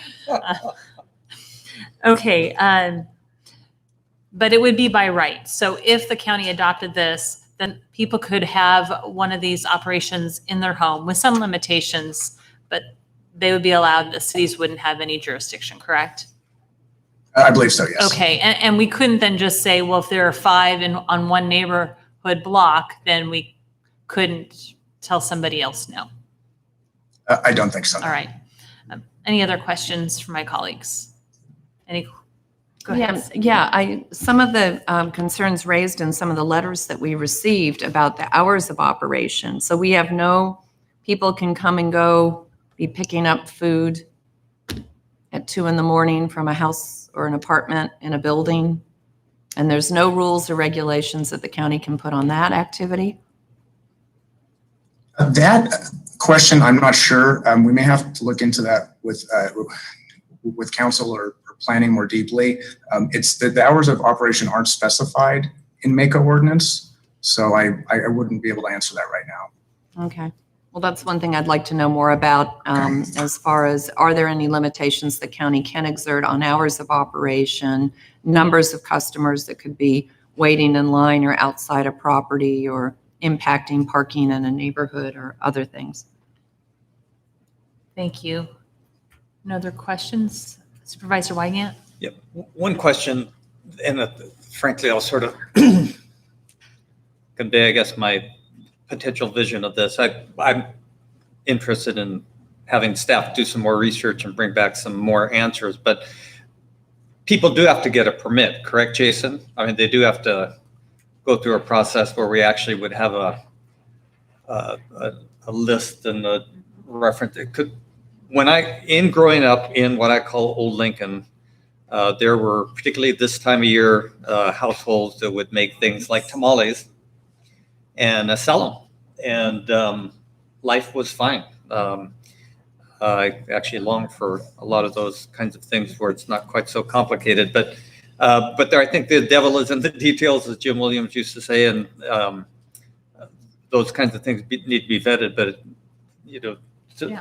Okay, but it would be by right. So if the county adopted this, then people could have one of these operations in their home with some limitations, but they would be allowed. The cities wouldn't have any jurisdiction, correct? I believe so, yes. Okay, and we couldn't then just say, well, if there are 5 on one neighborhood block, then we couldn't tell somebody else no. I don't think so. All right. Any other questions from my colleagues? Go ahead. Some of the concerns raised in some of the letters that we received about the hours of operation. So we have people can come and go, be picking up food at 2 a.m. from a house or an apartment in a building. And there's no rules or regulations that the county can put on that activity. That question, I'm not sure. We may have to look into that with council or planning more deeply. It's the hours of operation aren't specified in MACO ordinance, so I wouldn't be able to answer that right now. Okay. Well, that's one thing I'd like to know more about as far as, are there any limitations the county can exert on hours of operation, numbers of customers that could be waiting in line or outside a property or impacting parking in a neighborhood or other things? Thank you. No other questions? Supervisor Wygant? Yep. One question, and frankly, I'll sort of convey, I guess, my potential vision of this. I'm interested in having staff do some more research and bring back some more answers, but people do have to get a permit, correct, Jason? I mean, they do have to go through a process where we actually would have a list and a reference. It could, growing up in what I call Old Lincoln, there were, particularly this time of year, households that would make things like tamales and sell them. And life was fine. I actually long for a lot of those kinds of things where it's not quite so complicated. But there, I think the devil is in the details, as Jim Williams used to say, and those kinds of things need to be vetted. But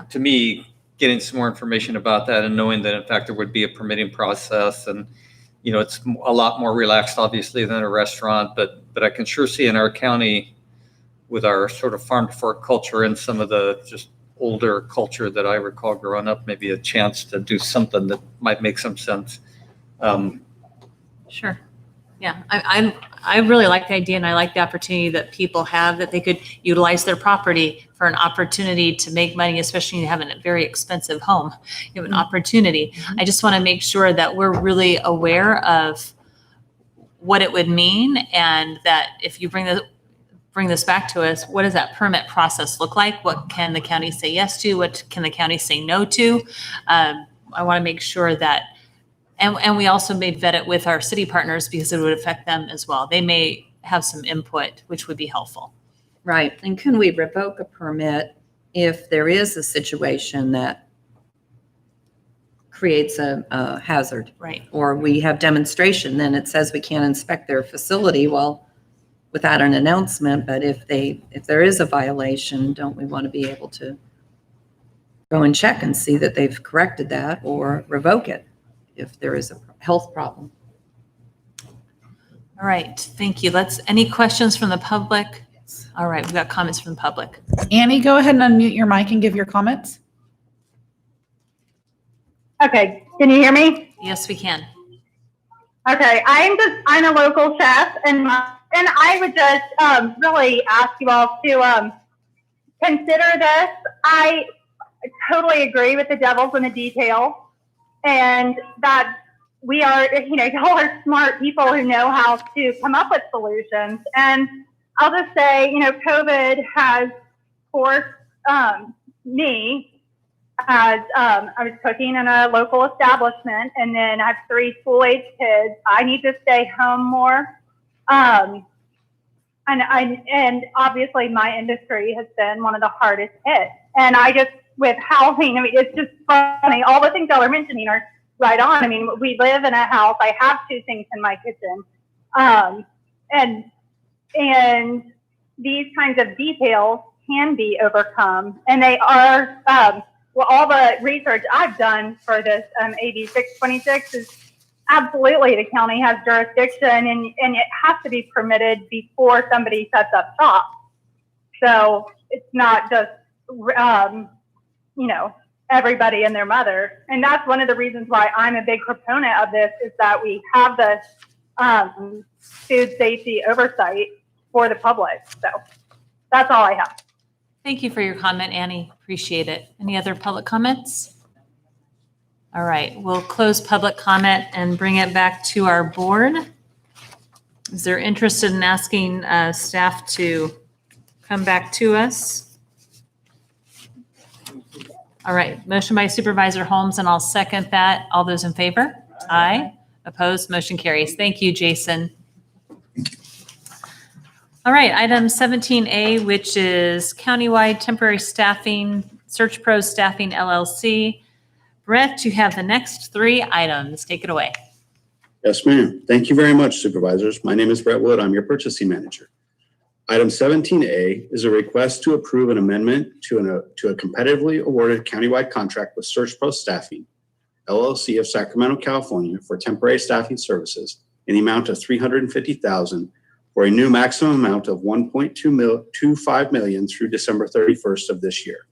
to me, getting some more information about that and knowing that in fact there would be a permitting process, and it's a lot more relaxed, obviously, than a restaurant. But I can sure see in our county, with our sort of farm to fork culture and some of the just older culture that I recall growing up, maybe a chance to do something that might make some sense. Sure. Yeah, I really like the idea, and I like the opportunity that people have, that they could utilize their property for an opportunity to make money, especially when you have a very expensive home. You have an opportunity. I just want to make sure that we're really aware of what it would mean, and that if you bring this back to us, what does that permit process look like? What can the county say yes to? What can the county say no to? I want to make sure that, and we also may vet it with our city partners, because it would affect them as well. They may have some input, which would be helpful. Right. And can we revoke a permit if there is a situation that creates a hazard? Right. Or we have demonstration, then it says we can't inspect their facility. Well, without an announcement, but if there is a violation, don't we want to be able to go and check and see that they've corrected that, or revoke it if there is a health problem? All right, thank you. Any questions from the public? All right, we've got comments from the public. Annie, go ahead and unmute your mic and give your comments. Okay, can you hear me? Yes, we can. Okay, I'm a local chef, and I would just really ask you all to consider this. I totally agree with the devil's in the detail, and that we are, y'all are smart people who know how to come up with solutions. And I'll just say, COVID has forced me, as I was cooking in a local establishment, and then I have 3 school-age kids. I need to stay home more. And obviously my industry has been one of the hardest hit. And with housing, it's just funny. All the things y'all are mentioning are right on. We live in a house. I have 2 sinks in my kitchen. And these kinds of details can be overcome. And they are, all the research I've done for this AB 626 is absolutely the county has jurisdiction, and it has to be permitted before somebody sets up shop. So it's not just, everybody and their mother. And that's one of the reasons why I'm a big proponent of this, is that we have this food safety oversight for the public. So that's all I have. Thank you for your comment, Annie. Appreciate it. Any other public comments? All right, we'll close public comment and bring it back to our board. Is there interest in asking staff to come back to us? All right, motion by Supervisor Holmes, and I'll second that. All those in favor? Aye. Opposed? Motion carries. Thank you, Jason. All right, item 17A, which is countywide temporary staffing, Search Pros Staffing LLC. Brett, you have the next 3 items. Take it away. Yes, ma'am. Thank you very much, supervisors. My name is Brett Wood. I'm your purchasing manager. Item 17A is a request to approve an amendment to a competitively awarded countywide contract with Search Pro Staffing, LLC of Sacramento, California for temporary staffing services in the amount of $350,000 for a new maximum amount of $1.25 million through December 31st of this year.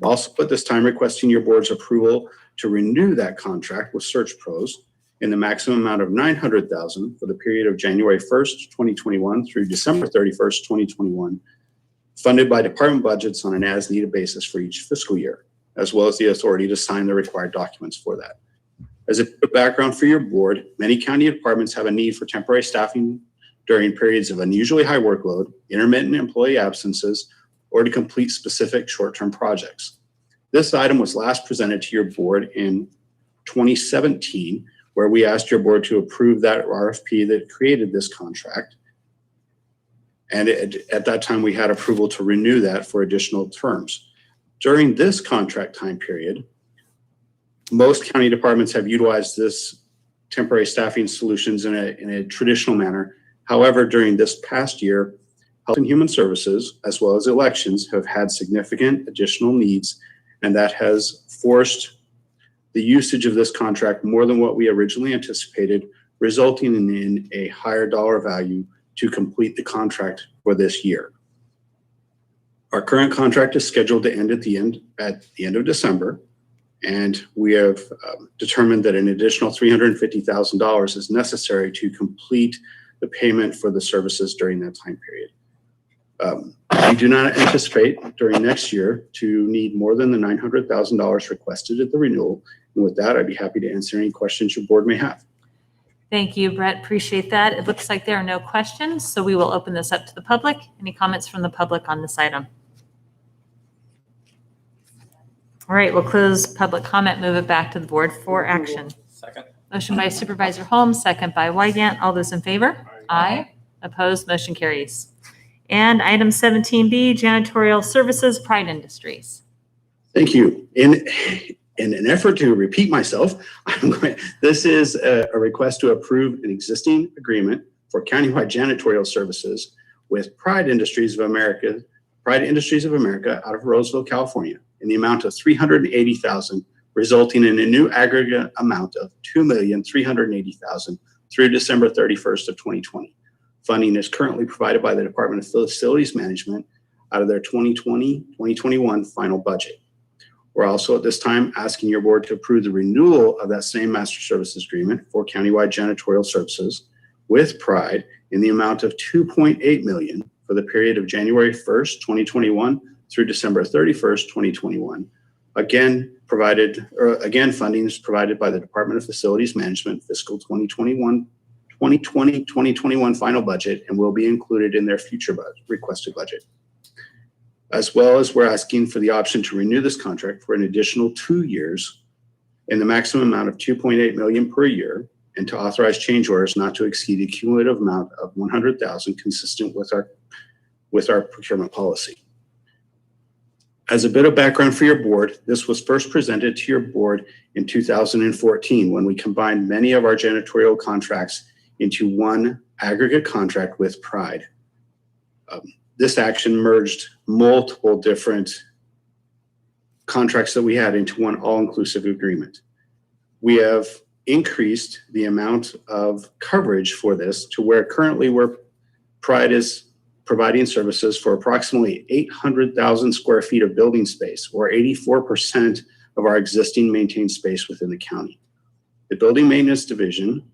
Also, at this time, requesting your board's approval to renew that contract with Search Pros in the maximum amount of $900,000 for the period of January 1st, 2021 through December 31st, 2021, funded by department budgets on an as-needed basis for each fiscal year, as well as the authority to sign the required documents for that. As a bit of background for your board, many county departments have a need for temporary staffing during periods of unusually high workload, intermittent employee absences, or to complete specific short-term projects. This item was last presented to your board in 2017, where we asked your board to approve that RFP that created this contract. And at that time, we had approval to renew that for additional terms. During this contract time period, most county departments have utilized this temporary staffing solutions in a traditional manner. However, during this past year, Health and Human Services, as well as elections, have had significant additional needs, and that has forced the usage of this contract more than what we originally anticipated, resulting in a higher dollar value to complete the contract for this year. Our current contract is scheduled to end at the end of December, and we have determined that an additional $350,000 is necessary to complete the payment for the services during that time period. We do not anticipate during next year to need more than the $900,000 requested at the renewal. And with that, I'd be happy to answer any questions your board may have. Thank you, Brett. Appreciate that. It looks like there are no questions, so we will open this up to the public. Any comments from the public on this item? All right, we'll close public comment, move it back to the board for action. Second. Motion by Supervisor Holmes, second by Wygant. All those in favor? Aye. Opposed? Motion carries. And item 17B, janitorial services, Pride Industries. Thank you. In an effort to repeat myself, this is a request to approve an existing agreement for countywide janitorial services with Pride Industries of America out of Roseville, California, in the amount of $380,000, resulting in a new aggregate amount of $2,380,000 through December 31st of 2020. Funding is currently provided by the Department of Facilities Management out of their 2020-2021 final budget. We're also at this time asking your board to approve the renewal of that same master services agreement for countywide janitorial services with Pride in the amount of $2.8 million for the period of January 1st, 2021 through December 31st, 2021. Again, funding is provided by the Department of Facilities Management fiscal 2020-2021 final budget and will be included in their future requested budget. As well as we're asking for the option to renew this contract for an additional 2 years in the maximum amount of $2.8 million per year, and to authorize change orders not to exceed a cumulative amount of $100,000 consistent with our procurement policy. As a bit of background for your board, this was first presented to your board in 2014 when we combined many of our janitorial contracts into one aggregate contract with Pride. This action merged multiple different contracts that we had into one all-inclusive agreement. We have increased the amount of coverage for this to where currently Pride is providing services for approximately 800,000 square feet of building space, or 84% of our existing maintained space within the county. The Building Maintenance Division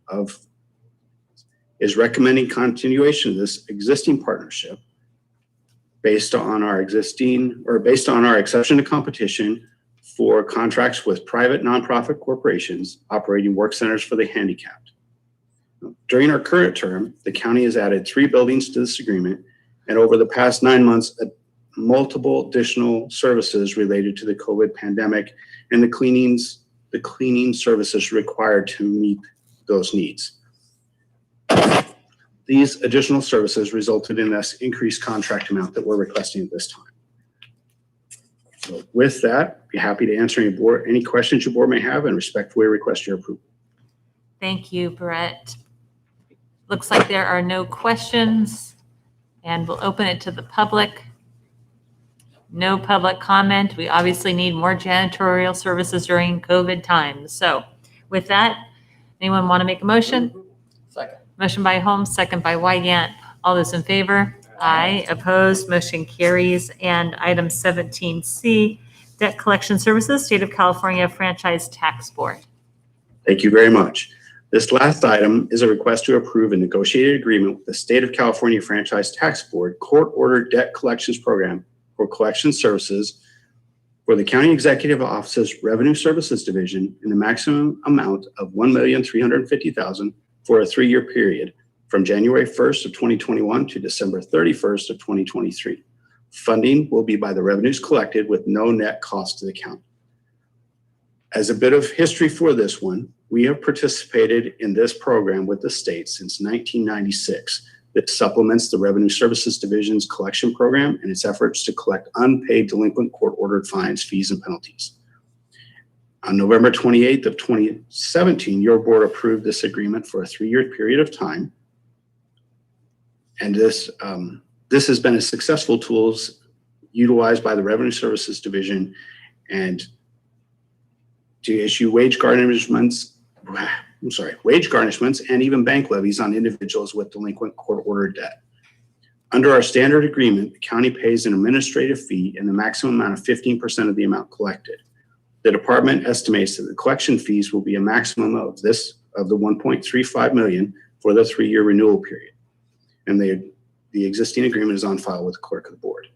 is recommending continuation of this existing partnership based on our exception to competition for contracts with private nonprofit corporations operating work centers for the handicapped. During our current term, the county has added 3 buildings to this agreement, and over the past 9 months, multiple additional services related to the COVID pandemic and the cleaning services required to meet those needs. These additional services resulted in this increased contract amount that we're requesting at this time. So with that, I'd be happy to answer any questions your board may have and respectfully request your approval. Thank you, Brett. Looks like there are no questions, and we'll open it to the public. No public comment. We obviously need more janitorial services during COVID times. So with that, anyone want to make a motion? Second. Motion by Holmes, second by Wygant. All those in favor? Aye. Opposed? Motion carries. And item 17C, Debt Collection Services, State of California Franchise Tax Board. Thank you very much. This last item is a request to approve a negotiated agreement with the State of California Franchise Tax Board Court-Ordered Debt Collections Program for collection services for the County Executive Office's Revenue Services Division in the maximum amount of $1,350,000 for a 3-year period from January 1st of 2021 to December 31st of 2023. Funding will be by the revenues collected with no net cost to the county. As a bit of history for this one, we have participated in this program with the state since 1996 that supplements the Revenue Services Division's collection program and its efforts to collect unpaid delinquent court-ordered fines, fees, and penalties. On November 28th of 2017, your board approved this agreement for a 3-year period of time. And this has been a successful tool utilized by the Revenue Services Division and to issue wage garnishments and even bank levies on individuals with delinquent court-ordered debt. Under our standard agreement, the county pays an administrative fee in the maximum amount of 15% of the amount collected. The department estimates that the collection fees will be a maximum of the $1.35 million for the 3-year renewal period. And the existing agreement is on file with the clerk of the board.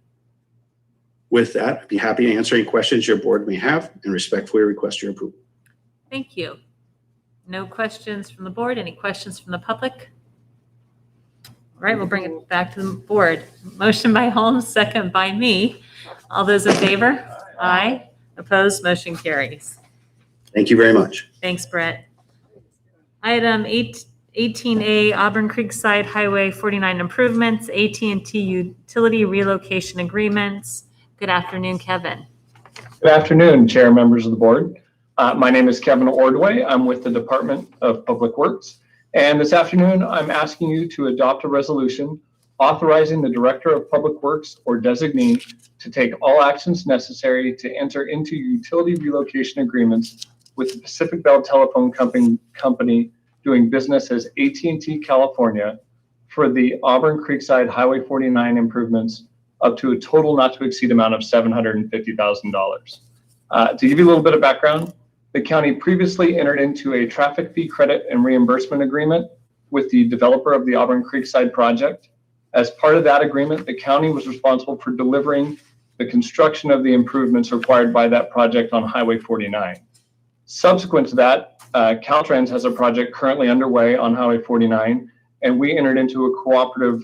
With that, I'd be happy to answer any questions your board may have and respectfully request your approval. Thank you. No questions from the board. Any questions from the public? All right, we'll bring it back to the board. Motion by Holmes, second by me. All those in favor? Aye. Opposed? Motion carries. Thank you very much. Thanks, Brett. Item 18A, Auburn Creekside Highway 49 improvements, AT&T utility relocation agreements. Good afternoon, Kevin. Good afternoon, Chair, members of the board. My name is Kevin Ordway. I'm with the Department of Public Works. And this afternoon, I'm asking you to adopt a resolution authorizing the Director of Public Works or designee to take all actions necessary to enter into utility relocation agreements with the Pacific Bell Telephone Company doing business as AT&T California for the Auburn Creekside Highway 49 improvements up to a total not to exceed amount of $750,000. To give you a little bit of background, the county previously entered into a traffic fee credit and reimbursement agreement with the developer of the Auburn Creekside project. As part of that agreement, the county was responsible for delivering the construction of the improvements required by that project on Highway 49. Subsequent to that, Caltrans has a project currently underway on Highway 49, and we entered into a cooperative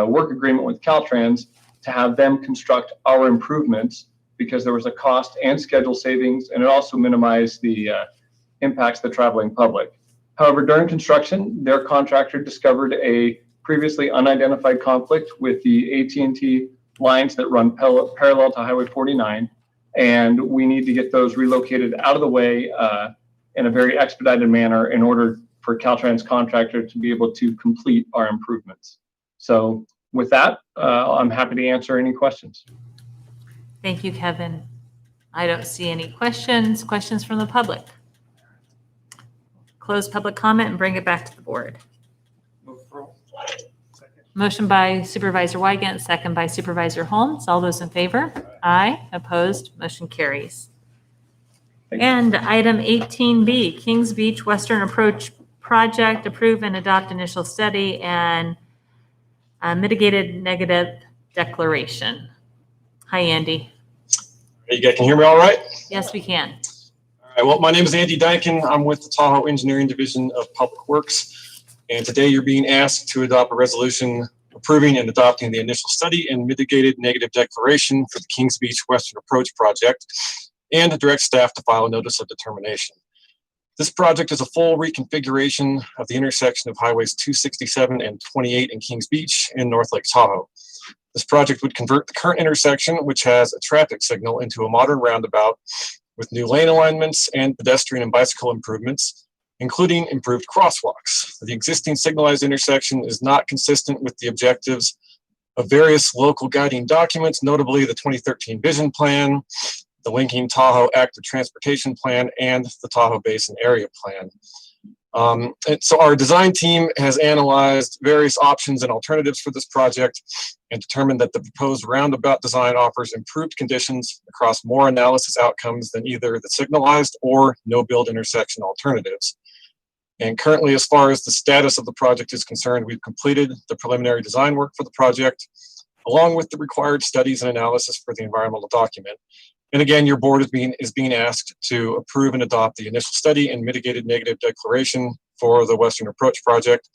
work agreement with Caltrans to have them construct our improvements because there was a cost and schedule savings, and it also minimized the impacts to the traveling public. However, during construction, their contractor discovered a previously unidentified conflict with the AT&T lines that run parallel to Highway 49, and we need to get those relocated out of the way in a very expedited manner in order for Caltrans contractor to be able to complete our improvements. So with that, I'm happy to answer any questions. Thank you, Kevin. I don't see any questions. Questions from the public? Close public comment and bring it back to the board. Motion by Supervisor Wygant, second by Supervisor Holmes. All those in favor? Aye. Opposed? Motion carries. And item 18B, Kings Beach Western Approach Project, approve and adopt initial study and mitigated negative declaration. Hi, Andy. You guys can hear me all right? Yes, we can. All right, well, my name is Andy Dyken. I'm with the Tahoe Engineering Division of Public Works. And today you're being asked to adopt a resolution approving and adopting the initial study and mitigated negative declaration for the Kings Beach Western Approach project and to direct staff to file a notice of determination. This project is a full reconfiguration of the intersection of highways 267 and 28 in Kings Beach in North Lake Tahoe. This project would convert the current intersection, which has a traffic signal, into a modern roundabout with new lane alignments and pedestrian and bicycle improvements, including improved crosswalks. The existing signalized intersection is not consistent with the objectives of various local guiding documents, notably the 2013 Vision Plan, the Linking Tahoe Active Transportation Plan, and the Tahoe Basin Area Plan. And so our design team has analyzed various options and alternatives for this project and determined that the proposed roundabout design offers improved conditions across more analysis outcomes than either the signalized or no-build intersection alternatives. And currently, as far as the status of the project is concerned, we've completed the preliminary design work for the project, along with the required studies and analysis for the environmental document. And again, your board is being asked to approve and adopt the initial study and mitigated negative declaration for the Western Approach project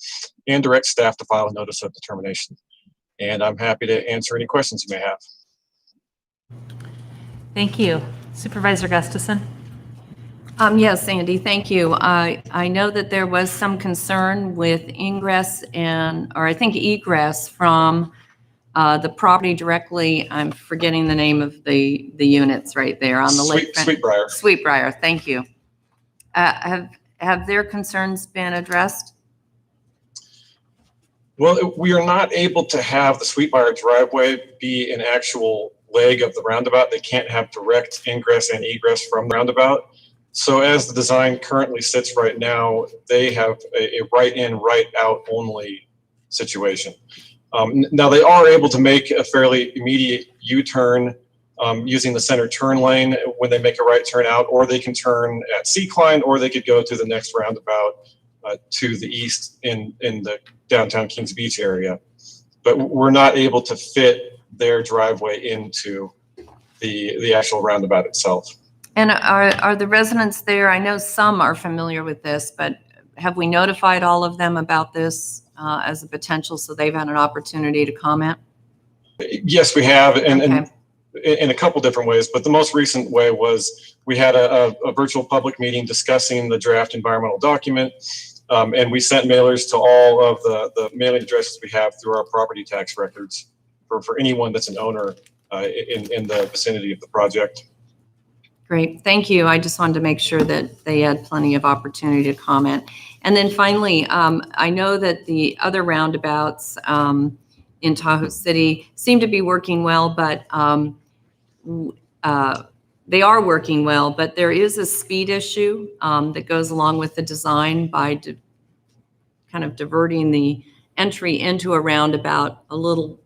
and direct staff to file a notice of determination. And I'm happy to answer any questions you may have. Thank you. Supervisor Gustafson. Yes, Andy, thank you. I know that there was some concern with ingress or I think egress from the property directly. I'm forgetting the name of the units right there on the lake. Sweetbriar. Sweetbriar, thank you. Have their concerns been addressed? Well, we are not able to have the Sweetbriar driveway be an actual leg of the roundabout. They can't have direct ingress and egress from the roundabout. So as the design currently sits right now, they have a right in, right out only situation. Now they are able to make a fairly immediate U-turn using the center turn lane when they make a right turn out, or they can turn at Seacline, or they could go to the next roundabout to the east in the downtown Kings Beach area. But we're not able to fit their driveway into the actual roundabout itself. And are the residents there, I know some are familiar with this, but have we notified all of them about this as a potential so they've had an opportunity to comment? Yes, we have, and Okay. in a couple different ways, but the most recent way was we had a virtual public meeting discussing the draft environmental document, and we sent mailers to all of the mailing addresses we have through our property tax records for anyone that's an owner in the vicinity of the project. Great, thank you. I just wanted to make sure that they had plenty of opportunity to comment. And then finally, I know that the other roundabouts in Tahoe City seem to be working well, but they are working well, but there is a speed issue that goes along with the design by kind of diverting the entry into a roundabout a little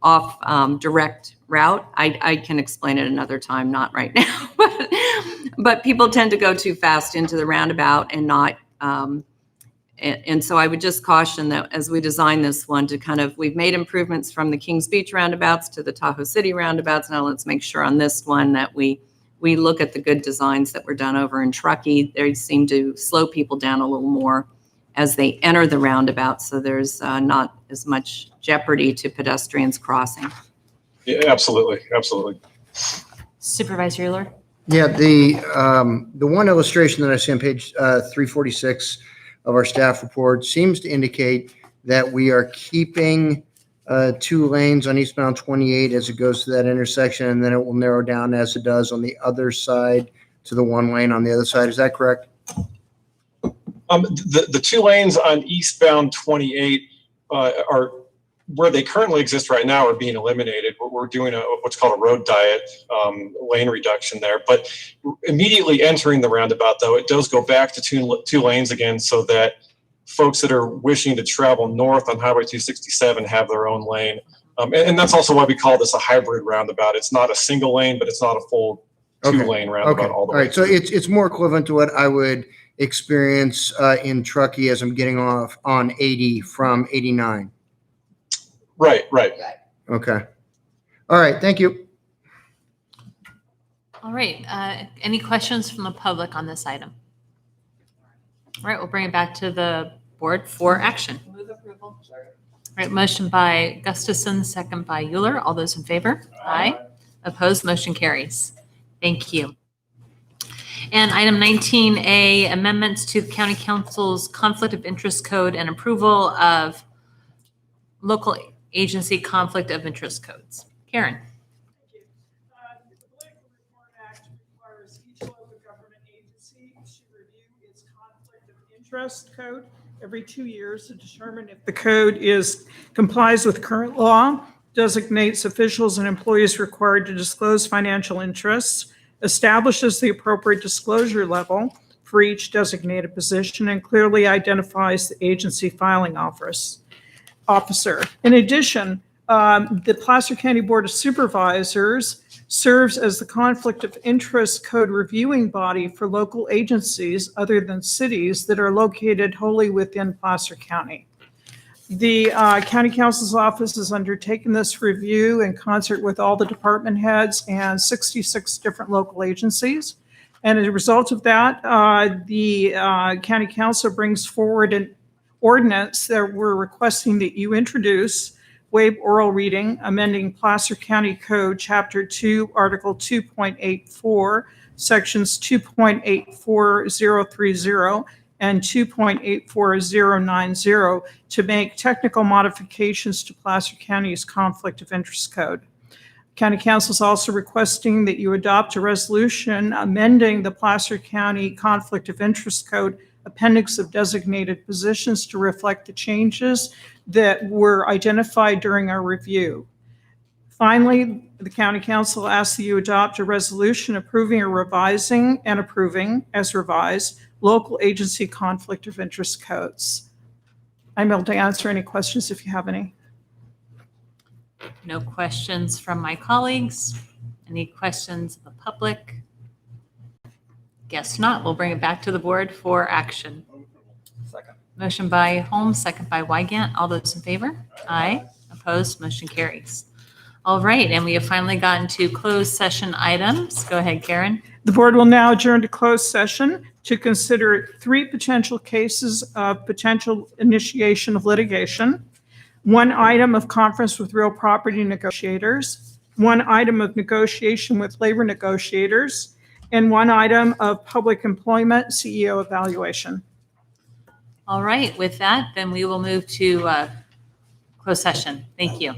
off direct route. I can explain it another time, not right now, but people tend to go too fast into the roundabout and not, and so I would just caution that as we design this one to we've made improvements from the Kings Beach roundabouts to the Tahoe City roundabouts. Now let's make sure on this one that we look at the good designs that were done over in Truckee. They seem to slow people down a little more as they enter the roundabout, so there's not as much jeopardy to pedestrians crossing. Yeah, absolutely, absolutely. Supervisor Euler. Yeah, the one illustration that I see on page 346 of our staff report seems to indicate that we are keeping 2 lanes on eastbound 28 as it goes to that intersection, and then it will narrow down as it does on the other side to the 1 lane on the other side. Is that correct? The 2 lanes on eastbound 28 are where they currently exist right now are being eliminated. We're doing what's called a road diet lane reduction there. But immediately entering the roundabout, though, it does go back to 2 lanes again so that folks that are wishing to travel north on Highway 267 have their own lane. And that's also why we call this a hybrid roundabout. It's not a single lane, but it's not a full 2-lane roundabout all the way. All right, so it's more equivalent to what I would experience in Truckee as I'm getting off on 80 from 89. Right. Okay. All right, thank you. All right, any questions from the public on this item? All right, we'll bring it back to the board for action. Move approval. All right, motion by Gustafson, second by Euler. All those in favor? Aye. Opposed, motion carries. Thank you. And item 19A, amendments to the County Council's Conflict of Interest Code and approval of local agency conflict of interest codes. Karen. The Political Reform Act requires each local government agency to review its conflict of interest code every 2 years to determine if the code complies with current law, designates officials and employees required to disclose financial interests, establishes the appropriate disclosure level for each designated position, and clearly identifies the agency filing officer. In addition, the Placer County Board of Supervisors serves as the conflict of interest code reviewing body for local agencies other than cities that are located wholly within Placer County. The County Council's office has undertaken this review in concert with all the department heads and 66 different local agencies. And as a result of that, the County Council brings forward an ordinance that we're requesting that you introduce, waive oral reading, amending Placer County Code, Chapter 2, Article 2.84, Sections 2.84030 and 2.84090 to make technical modifications to Placer County's Conflict of Interest Code. County Council is also requesting that you adopt a resolution amending the Placer County Conflict of Interest Code appendix of designated positions to reflect the changes that were identified during our review. Finally, the County Council asks that you adopt a resolution approving or revising and approving, as revised, local agency conflict of interest codes. I'm able to answer any questions if you have any. No questions from my colleagues. Any questions of the public? Guess not. We'll bring it back to the board for action. Second. Motion by Holmes, second by Wygant. All those in favor? Aye. Opposed? Motion carries. All right, and we have finally gotten to closed session items. Go ahead, Karen. The board will now adjourn to closed session to consider 3 potential cases of potential initiation of litigation, 1 item of conference with real property negotiators, 1 item of negotiation with labor negotiators, and 1 item of public employment CEO evaluation. All right, with that, then we will move to closed session. Thank you.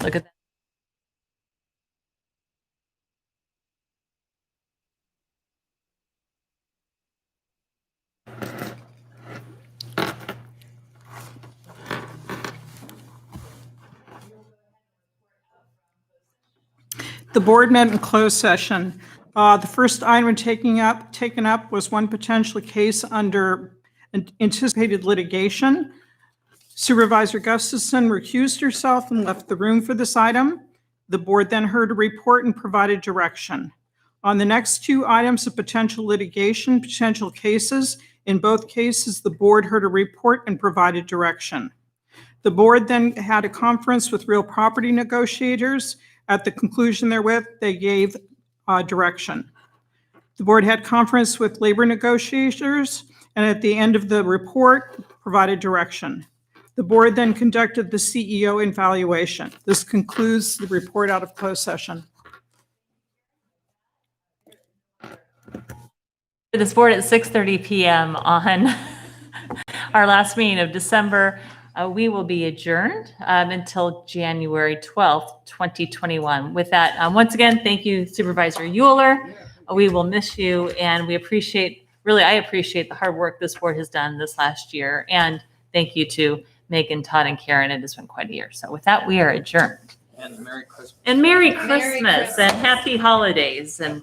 Look at that. The board met in closed session. The first item taken up was one potential case under anticipated litigation. Supervisor Gustafson recused herself and left the room for this item. The board then heard a report and provided direction. On the next two items of potential litigation, potential cases, in both cases, the board heard a report and provided direction. The board then had a conference with real property negotiators. At the conclusion therewith, they gave direction. The board had conference with labor negotiators, and at the end of the report, provided direction. The board then conducted the CEO evaluation. This concludes the report out of closed session. This board at 6:30 p.m. on our last meeting of December. We will be adjourned until January 12th, 2021. With that, once again, thank you, Supervisor Euler. We will miss you, and we appreciate, really, I appreciate the hard work this board has done this last year. And thank you to Megan, Todd, and Karen. It has been quite a year. So with that, we are adjourned. And Merry Christmas. And Merry Christmas and happy holidays. And